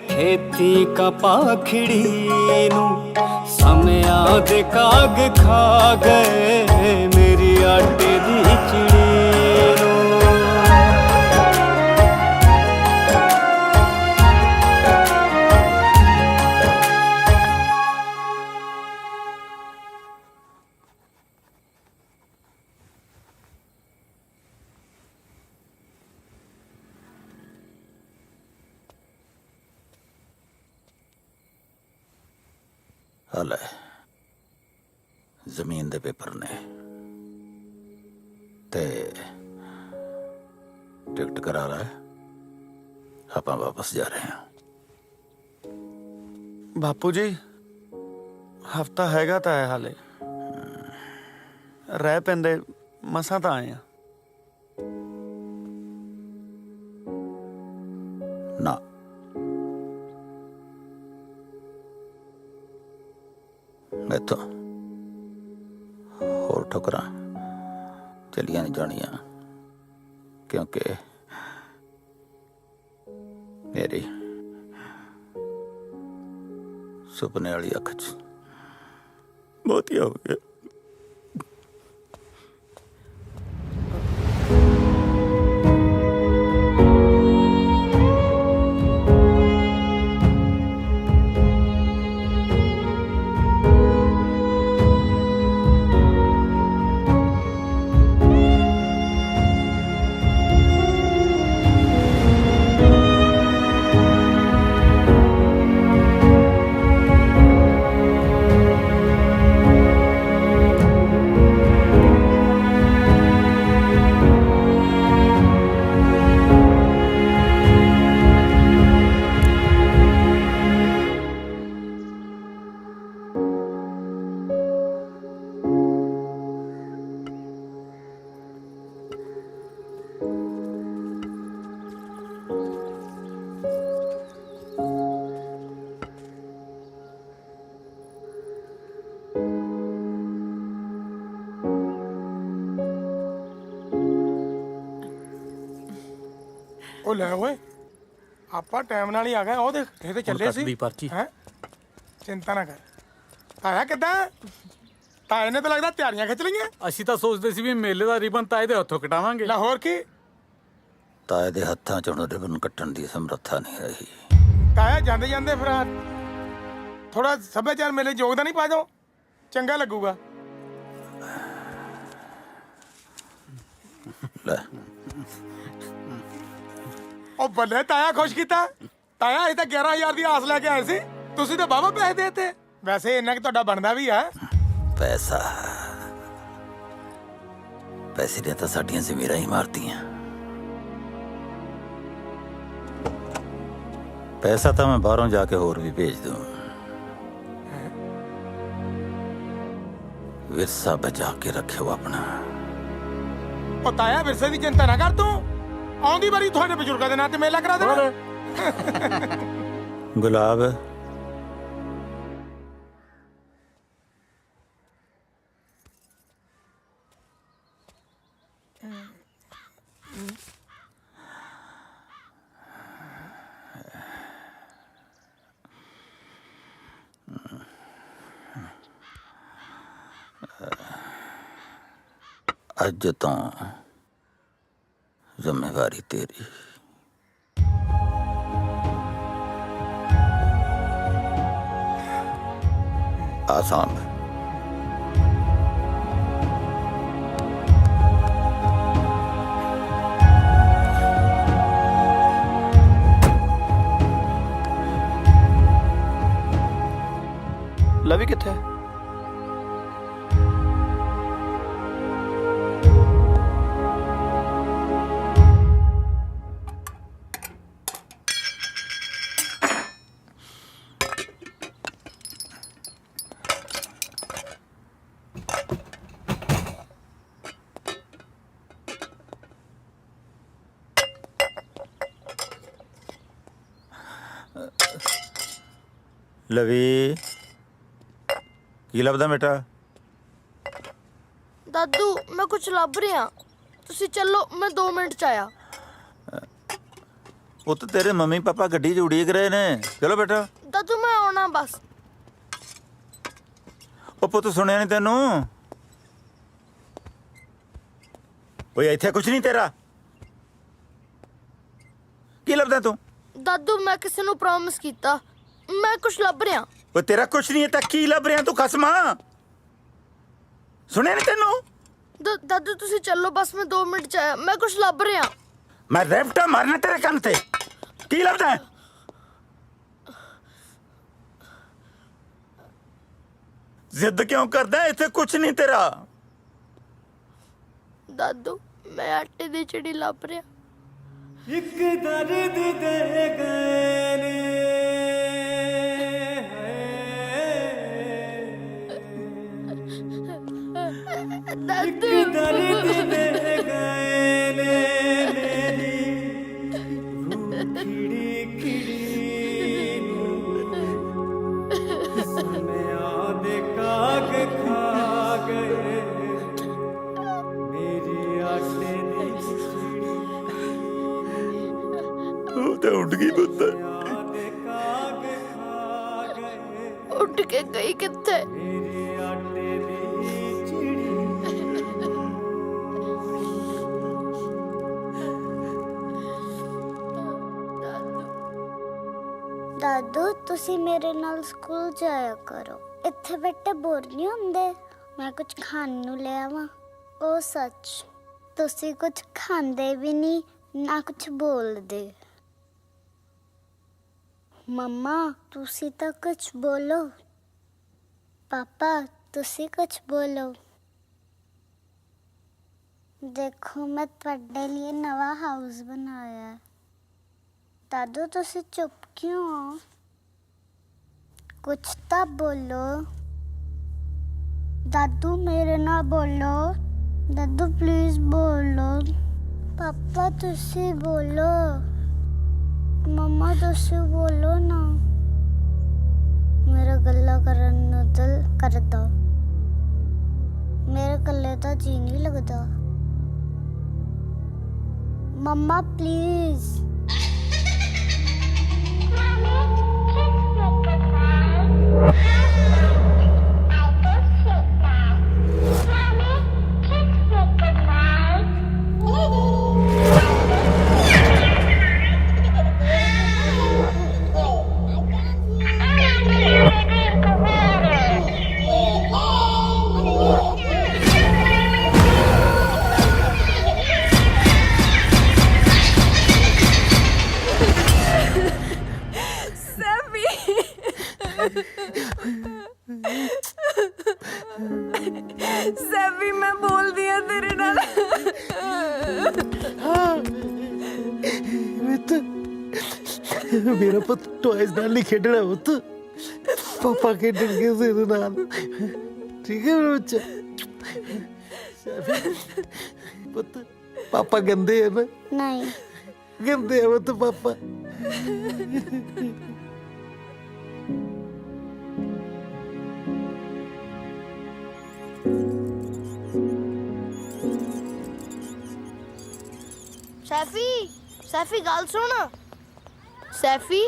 खेती का पाखड़ी नू समया दे काग खा गए मेरी आटे दी चिड़ी नू ਹਲੇ ਜ਼ਮੀਨ ਦੇ ਪੇਪਰ ਨੇ ਤੇ ਟਿਕਟ ਕਰਾ ਲਾ ਆਪਾਂ ਵਾਪਸ ਜਾ ਰਹੇ ਹਾਂ। ਬਾਪੂ ਜੀ ਹਫਤਾ ਹੈਗਾ ਤਾਂ ਹੈ ਹਾਲੇ ਰਹਿ ਪੈਂਦੇ ਮਸਾਂ ਤਾਂ ਆਏ ਆ। ਨਾ ਮੈਥੋਂ ਹੋਰ ਠੋਕਰਾਂ ਚਲੀਆਂ ਨਹੀਂ ਜਾਣੀਆਂ ਕਿਉਂਕਿ ਮੇਰੀ ਸੁਪਨੇ ਵਾਲੀ ਅੱਖ 'ਚ ਮੋਤੀ ਹੋ ਗਿਆ। ਉਹ ਲੈ ਓਏ ਆਪਾਂ ਟਾਈਮ ਨਾਲ ਹੀ ਆ ਗਏ। ਉਹ ਦੇਖ ਇਹ ਤੇ ਚੱਲੇ ਸੀ ਪਰਚੀ ਹੈ। ਚਿੰਤਾ ਨਾ ਕਰ। ਤਾਇਆ ਕਿੱਦਾਂ? ਤਾਏ ਨੇ ਤਾਂ ਲੱਗਦਾ ਤਿਆਰੀਆਂ ਖਿੱਚ ਲਈਆਂ। ਅਸੀਂ ਤਾਂ ਸੋਚਦੇ ਸੀ ਵੀ ਮੇਲੇ ਦਾ ਰਿਬਨ ਤਾਏ ਦੇ ਹੱਥੋਂ ਕਟਾਵਾਂਗੇ। ਲਾਹੌਰ ਕੀ ਤਾਏ ਦੇ ਹੱਥਾਂ 'ਚ ਹੁਣ ਰਿਬਨ ਕੱਟਣ ਦੀ ਸਮਰੱਥਾ ਨਹੀਂ ਰਹੀ। ਤਾਇਆ ਜਾਂਦੇ ਜਾਂਦੇ ਫਿਰ ਥੋੜਾ ਸੱਭਿਆਚਾਰ ਮੇਲੇ ਯੋਗਦਾਨ ਹੀ ਪਾ ਦਿਓ, ਚੰਗਾ ਲੱਗੂਗਾ। ਲੈ ਉਹ ਬੱਲੇ ਤਾਇਆ ਖੁਸ਼ ਕੀਤਾ। ਤਾਇਆ ਇਹ ਤਾਂ 11,000 ਦੀ ਆਸ ਲੈ ਕੇ ਆਏ ਸੀ, ਤੁਸੀਂ ਤਾਂ ਬਾਬਾ ਪੈਸੇ ਦੇਤੇ। ਵੈਸੇ ਇੰਨਾ ਕਿ ਤੁਹਾਡਾ ਬਣਦਾ ਵੀ ਆ। ਪੈਸਾ ਪੈਸੇ ਨੇ ਤਾਂ ਸਾਡੀਆਂ ਜ਼ਮੀਰਾਂ ਹੀ ਮਾਰਤੀਆਂ। ਪੈਸਾ ਤਾਂ ਮੈਂ ਬਾਹਰੋਂ ਜਾ ਕੇ ਹੋਰ ਵੀ ਭੇਜ ਦੂੰ। ਵਿਰਸਾ ਬਚਾ ਕੇ ਰੱਖਿਓ ਆਪਣਾ। ਉਹ ਤਾਇਆ ਵਿਰਸੇ ਦੀ ਚਿੰਤਾ ਨਾ ਕਰ ਤੂੰ। ਆਉਂਦੀ ਵਾਰੀ ਤੁਹਾਡੇ ਬਜ਼ੁਰਗਾਂ ਦੇ ਨਾਂ ਤੇ ਮੇਲਾ ਕਰਾ ਦੇਣਾ। ਗੁਲਾਬ ਅੱਜ ਤੋਂ ਜ਼ਿੰਮੇਵਾਰੀ ਤੇਰੀ। ਆਸਾਮ ਲਵੀ ਕੀ ਲੱਭਦਾ ਬੇਟਾ? ਦਾਦੂ ਮੈਂ ਕੁਝ ਲੱਭ ਰਿਹਾ, ਤੁਸੀਂ ਚੱਲੋ, ਮੈਂ 2 ਮਿੰਟ ਚ ਆਇਆ। ਪੁੱਤ ਤੇਰੇ ਮੰਮੀ ਪਾਪਾ ਗੱਡੀ 'ਚ ਉਡੀਕ ਰਹੇ ਨੇ, ਚਲੋ ਬੇਟਾ। ਦਾਦੂ ਮੈਂ ਆਉਣਾ ਬਸ। ਉਹ ਪੁੱਤ ਸੁਣਿਆ ਨਹੀਂ ਤੈਨੂੰ? ਓਏ ਇੱਥੇ ਕੁਝ ਨਹੀਂ ਤੇਰਾ, ਕੀ ਲੱਭਦਾ ਤੂੰ? ਦਾਦੂ ਮੈਂ ਕਿਸੇ ਨੂੰ ਪ੍ਰੋਮਿਸ ਕੀਤਾ, ਮੈਂ ਕੁਝ ਲੱਭ ਰਿਹਾ। ਓਏ ਤੇਰਾ ਕੁਝ ਨਹੀਂ ਹੈ ਤਾਂ ਕੀ ਲੱਭ ਰਿਹਾ ਤੂੰ ਖਸਮਾ? ਸੁਣਿਆ ਨਹੀਂ ਤੈਨੂੰ? ਦਾਦੂ ਤੁਸੀਂ ਚੱਲੋ ਬਸ, ਮੈਂ 2 ਮਿੰਟ ਚ ਆਇਆ, ਮੈਂ ਕੁਝ ਲੱਭ ਰਿਹਾ। ਮੈਂ ਰੈਪਟਾ ਮਾਰਨਾ ਤੇਰੇ ਕੰਨ ਤੇ, ਕੀ ਲੱਭਦਾ ਹੈ? ਜ਼ਿੱਦ ਕਿਉਂ ਕਰਦਾ ਹੈ? ਇੱਥੇ ਕੁਝ ਨਹੀਂ ਤੇਰਾ। ਦਾਦੂ ਮੈਂ ਆਟੇ ਦੀ ਚਿੜੀ ਲੱਭ ਰਿਹਾ। ਇੱਕ ਦਰਦ ਦੇ ਗਏ ਨੇ ਦਾਦੂ ਇੱਕ ਦਰਦ ਦੇ ਗਏ ਨੇ ਮੇਰੀ ਰੂਹ ਖਿੜੀ ਖਿੜੀ ਨੂੰ ਸੁਨਿਆ ਦੇ ਕਾਗ ਖਾ ਗਏ ਮੇਰੀ ਆਟੇ ਦੀ ਉਹ ਤਾਂ ਉੱਡ ਗਈ ਪੁੱਤ। ਉੱਡ ਕੇ ਗਈ ਕਿੱਥੇ? ਦਾਦੂ ਤੁਸੀਂ ਮੇਰੇ ਨਾਲ ਸਕੂਲ ਜਾਇਆ ਕਰੋ, ਇੱਥੇ ਬੈਠੇ ਬੋਰ ਨਹੀਂ ਹੁੰਦੇ। ਮੈਂ ਕੁਝ ਖਾਣ ਨੂੰ ਲੈ ਆਵਾਂ? ਉਹ ਸੱਚ, ਤੁਸੀਂ ਕੁਝ ਖਾਂਦੇ ਵੀ ਨਹੀਂ ਨਾ ਕੁਝ ਬੋਲਦੇ। ਮੰਮਾ ਤੁਸੀਂ ਤਾਂ ਕੁਝ ਬੋਲੋ। ਪਾਪਾ ਤੁਸੀਂ ਕੁਝ ਬੋਲੋ। ਦੇਖੋ ਮੈਂ ਤੁਹਾਡੇ ਲਈ ਨਵਾਂ ਹਾਊਸ ਬਣਾਇਆ ਹੈ। ਦਾਦੂ ਤੁਸੀਂ ਚੁੱਪ ਕਿਉਂ ਹੋ? ਕੁਝ ਤਾਂ ਬੋਲੋ। ਦਾਦੂ ਮੇਰੇ ਨਾਲ ਬੋਲੋ। ਦਾਦੂ ਪਲੀਜ਼ ਬੋਲੋ। ਪਾਪਾ ਤੁਸੀਂ ਬੋਲੋ। ਮੰਮਾ ਤੁਸੀਂ ਬੋਲੋ ਨਾ। ਮੇਰਾ ਗੱਲਾਂ ਕਰਨ ਨੂੰ ਦਿਲ ਕਰਦਾ, ਮੇਰੇ ਇਕੱਲੇ ਤਾਂ ਜੀ ਨਹੀਂ ਲੱਗਦਾ। ਮੰਮਾ ਪਲੀਜ਼। ਸੈਵੀ ਮੈਂ ਬੋਲਦੀ ਆ ਤੇਰੇ ਨਾਲ। ਮੇਰਾ ਪੁੱਤ ਟॉयਜ਼ ਨਾਲ ਨਹੀਂ ਖੇਡਣਾ ਪੁੱਤ, ਪਾਪਾ ਖੇਡਣਗੇ ਤੇਰੇ ਨਾਲ, ਠੀਕ ਹੈ ਮੇਰਾ ਬੱਚਾ? ਪੁੱਤ ਪਾਪਾ ਗੰਦੇ ਹੈ ਨਾ? ਨਹੀਂ ਗੰਦੇ ਹੈ ਪੁੱਤ ਪਾਪਾ। ਸੈਫੀ ਗੱਲ ਸੁਣ। ਸੈਫੀ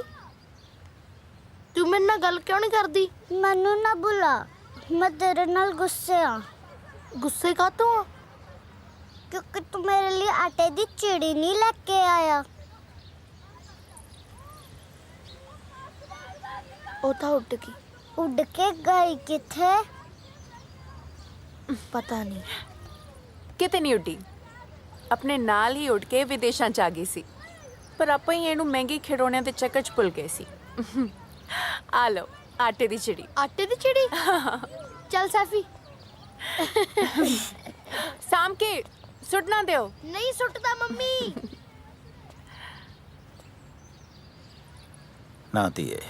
ਤੂੰ ਮੇਰੇ ਨਾਲ ਗੱਲ ਕਿਉਂ ਨਹੀਂ ਕਰਦੀ? ਮੈਨੂੰ ਨਾ ਬੁਲਾ, ਮੈਂ ਤੇਰੇ ਨਾਲ ਗੁੱਸੇ ਆ। ਗੁੱਸੇ ਕਾਹਤੋਂ ਆ? ਕਿਉਂਕਿ ਤੂੰ ਮੇਰੇ ਲਈ ਆਟੇ ਦੀ ਚਿੜੀ ਨਹੀਂ ਲੈ ਕੇ ਆਇਆ। ਉਹ ਤਾਂ ਉੱਡ ਗਈ। ਉੱਡ ਕੇ ਗਈ ਕਿੱਥੇ? ਪਤਾ ਨਹੀਂ। ਕਿਤੇ ਨਹੀਂ ਉੱਡੀ, ਆਪਣੇ ਨਾਲ ਹੀ ਉੱਡ ਕੇ ਵਿਦੇਸ਼ਾਂ ਚ ਆ ਗਈ ਸੀ, ਪਰ ਆਪਾਂ ਹੀ ਇਹਨੂੰ ਮਹਿੰਗੇ ਖਿਡੌਣਿਆਂ ਦੇ ਚੱਕਰ ਚ ਭੁੱਲ ਗਏ ਸੀ। ਆ ਲਓ ਆਟੇ ਦੀ ਚਿੜੀ। ਆਟੇ ਦੀ ਚਿੜੀ? ਚੱਲ ਸੈਫੀ। ਸਾਮ ਕੇ ਸੁੱਟ ਨਾ ਦਿਓ। ਨਹੀਂ ਸੁੱਟਦਾ ਮੰਮੀ। ਨਾ ਧੀਏ,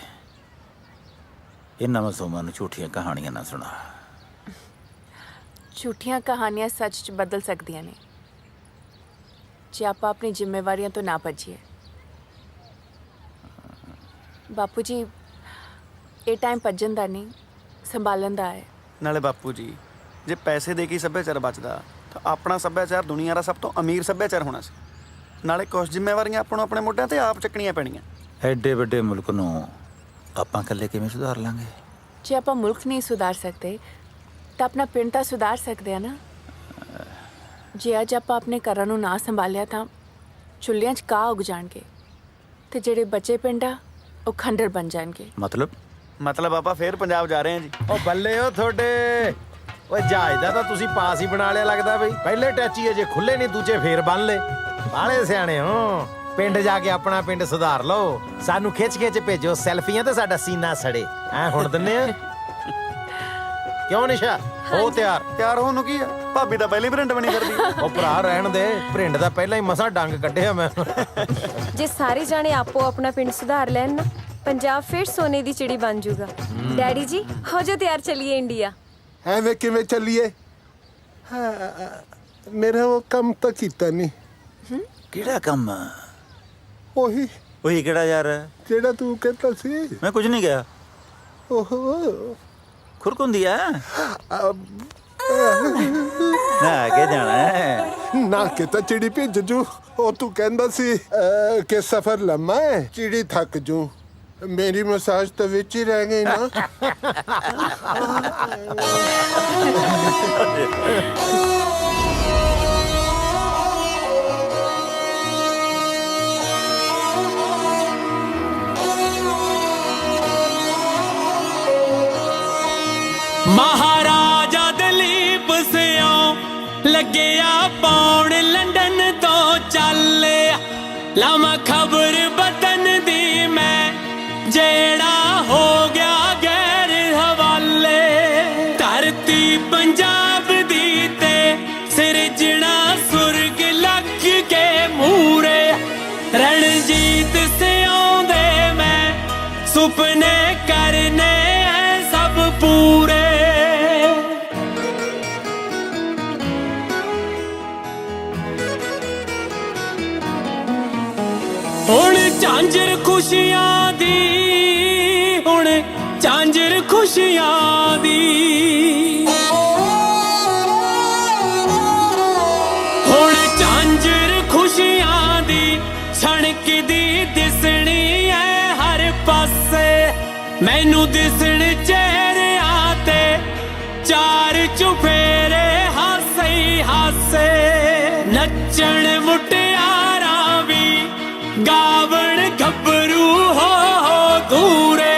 ਇਹਨਾਂ ਮਾਸੂਮਾਂ ਨੂੰ ਝੂਠੀਆਂ ਕਹਾਣੀਆਂ ਨਾ ਸੁਣਾ। ਝੂਠੀਆਂ ਕਹਾਣੀਆਂ ਸੱਚ ਚ ਬਦਲ ਸਕਦੀਆਂ ਨੇ ਜੇ ਆਪਾਂ ਆਪਣੀ ਜ਼ਿੰਮੇਵਾਰੀਆਂ ਤੋਂ ਨਾ ਭੱਜੀਏ। ਬਾਪੂ ਜੀ ਇਹ ਟਾਈਮ ਭੱਜਣ ਦਾ ਨਹੀਂ, ਸੰਭਾਲਣ ਦਾ ਹੈ। ਨਾਲੇ ਬਾਪੂ ਜੀ, ਜੇ ਪੈਸੇ ਦੇ ਕੇ ਸੱਭਿਆਚਾਰ ਬਚਦਾ ਤਾਂ ਆਪਣਾ ਸੱਭਿਆਚਾਰ ਦੁਨੀਆ ਦਾ ਸਭ ਤੋਂ ਅਮੀਰ ਸੱਭਿਆਚਾਰ ਹੋਣਾ ਸੀ। ਨਾਲੇ ਕੁਝ ਜ਼ਿੰਮੇਵਾਰੀਆਂ ਆਪਾਂ ਨੂੰ ਆਪਣੇ ਮੋਢਿਆਂ ਤੇ ਆਪ ਚੱਕਣੀਆਂ ਪੈਣੀਆਂ। ਐਡੇ ਵੱਡੇ ਮੁਲਕ ਨੂੰ ਆਪਾਂ ਇਕੱਲੇ ਕਿਵੇਂ ਸੁਧਾਰ ਲਾਂਗੇ? ਜੇ ਆਪਾਂ ਮੁਲਕ ਨਹੀਂ ਸੁਧਾਰ ਸਕਦੇ ਤਾਂ ਆਪਣਾ ਪਿੰਡ ਤਾਂ ਸੁਧਾਰ ਸਕਦੇ ਆ ਨਾ। ਜੇ ਅੱਜ ਆਪਾਂ ਆਪਣੇ ਘਰਾਂ ਨੂੰ ਨਾ ਸੰਭਾਲਿਆ ਤਾਂ ਚੁੱਲ੍ਹਿਆਂ 'ਚ ਕਾਹ ਉੱਗ ਜਾਣਗੇ ਤੇ ਜਿਹੜੇ ਬੱਚੇ ਪਿੰਡ ਆ ਉਹ ਖੰਡਰ ਬਣ ਜਾਣਗੇ। ਮਤਲਬ ਆਪਾਂ ਫੇਰ ਪੰਜਾਬ ਜਾ ਰਹੇ ਹਾਂ ਜੀ। ਉਹ ਬੱਲੇ ਉਹ ਤੁਹਾਡੇ। ਓਏ ਜਹਾਜ਼ ਦਾ ਤਾਂ ਤੁਸੀਂ ਪਾਸ ਹੀ ਬਣਾ ਲਿਆ ਲੱਗਦਾ ਬਈ। ਪਹਿਲੇ ਟੈਚੀ ਅਜੇ ਖੁੱਲੇ ਨਹੀਂ, ਦੂਜੇ ਫੇਰ ਬੰਨ ਲੇ। ਬਾਲੇ ਸਿਆਣੇ ਹੋ। ਪਿੰਡ ਜਾ ਕੇ ਆਪਣਾ ਪਿੰਡ ਸੁਧਾਰ ਲਓ। ਸਾਨੂੰ ਖਿੱਚ ਖਿੱਚ ਭੇਜੋ ਸੈਲਫੀਆਂ ਤੇ ਸਾਡਾ ਸੀਨਾ ਸੜੇ। ਐ ਹੁਣ ਦਿੰਨੇ ਆ। ਕਿਉਂ ਨਿਸ਼ਾ? ਹੋ ਤਿਆਰ ਹੋਣ ਨੂੰ ਕੀ ਆ? ਭਾਬੀ ਤਾਂ ਪਹਿਲੇ ਪ੍ਰਿੰਟ ਬਣੀ ਫਿਰਦੀ। ਉਹ ਭਰਾ ਰਹਿਣ ਦੇ, ਪ੍ਰਿੰਟ ਦਾ ਪਹਿਲਾਂ ਹੀ ਮਸਾਂ ਡੰਗ ਕੱਢਿਆ ਮੈਂ। ਜੇ ਸਾਰੇ ਜਾਣੇ ਆਪੋ ਆਪਣਾ ਪਿੰਡ ਸੁਧਾਰ ਲੈਣ ਨਾ, ਪੰਜਾਬ ਫਿਰ ਸੋਨੇ ਦੀ ਚਿੜੀ ਬਣ ਜਾਊਗਾ। ਡੈਡੀ ਜੀ ਹੋ ਜਾ ਤਿਆਰ, ਚੱਲੀਏ ਇੰਡੀਆ। ਐਵੇਂ ਕਿਵੇਂ ਚੱਲੀਏ? ਮੇਰਾ ਉਹ ਕੰਮ ਤਾਂ ਕੀਤਾ ਨਹੀਂ। ਕਿਹੜਾ ਕੰਮ? ਉਹੀ ਕਿਹੜਾ ਯਾਰ? ਜਿਹੜਾ ਤੂੰ ਕਹਿੰਦਾ ਸੀ। ਮੈਂ ਕੁਝ ਨਹੀਂ ਕਿਹਾ। ਓਹੋ ਖੁਰਕ ਹੁੰਦੀ ਆ ਨਾ ਕੇ ਜਾਣਾ ਨਾ ਕਿ ਤਾਂ ਚਿੜੀ ਭਿੱਜ ਜੂ। ਉਹ ਤੂੰ ਕਹਿੰਦਾ ਸੀ ਕਿ ਸਫ਼ਰ ਲੰਮਾ ਹੈ, ਚਿੜੀ ਥੱਕ ਜੂ। ਮੇਰੀ ਮਸਾਜ ਤਾਂ ਵਿੱਚ ਹੀ ਰਹਿ ਗਈ ਨਾ। महाराजा दलीप सियों लगया पौन लंदन तो चल लावा खबर बतन दी मैं जेड़ा हो गया गैर हवाले। धरती पंजाब दी ते सिरजना सुरग लग के मूरे रणजीत सियों दे मैं सुपने करने सब पूरे। हुण झांझर खुशियां दी, हुण झांझर खुशियां दी, हुण झांझर खुशियां दी छणकदी दिसणी है हर पासे। मैनू दिसण चेहरियां ते चार चुफेरे हासे ही हासे। नचण मुटियारा भी गावण गभरू हो दूरे।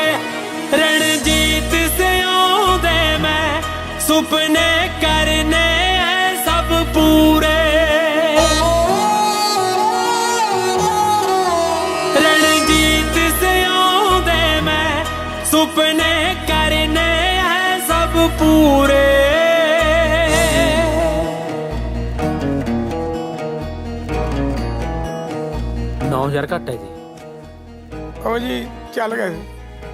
रणजीत सियों दे मैं सुपने करने सब पूरे। रणजीत सियों दे मैं सुपने करने सब पूरे। 9000 ਘੱਟ ਹੈ ਜੀ। ਉਹ ਜੀ ਚੱਲ ਗਏ ਸੀ।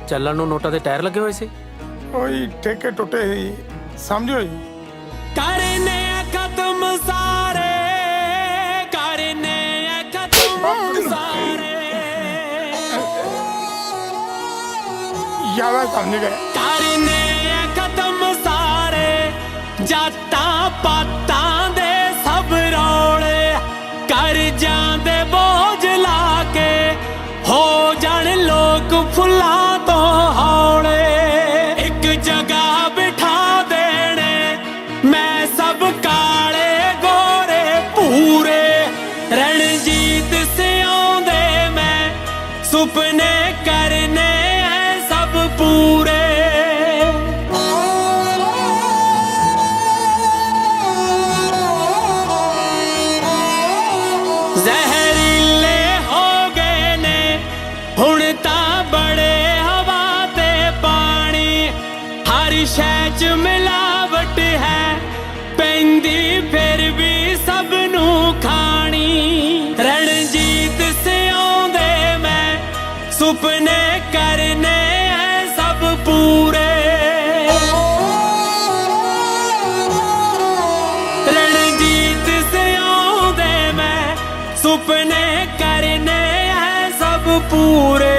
ਚੱਲਣ ਨੂੰ ਨੋਟਾਂ ਦੇ ਟਾਇਰ ਲੱਗੇ ਹੋਏ ਸੀ। ਉਹ ਜੀ ਠੇਕੇ ਟੁੱਟੇ ਸੀ, ਸਮਝੋ ਜੀ। करने खत्म सारे, करने खत्म सारे, ਜ਼ਿਆਦਾ ਸਮਝ ਗਏ। करने खत्म सारे जातां पातां दे सब रौले। कर जांदे बोझ ला के हो जाण लोक फुल्लां तो हौले। एक जगह बिठा देने मैं सब काले गोरे पूरे। रणजीत सियों दे मैं सुपने करने सब पूरे। जहरीले हो गए ने हुण तां बड़े हवा ते पानी। हर शै च मिलावट है पैंदी फिर भी सब नू खानी। रणजीत सियों दे मैं सुपने करने सब पूरे। रणजीत सियों दे मैं सुपने करने सब पूरे।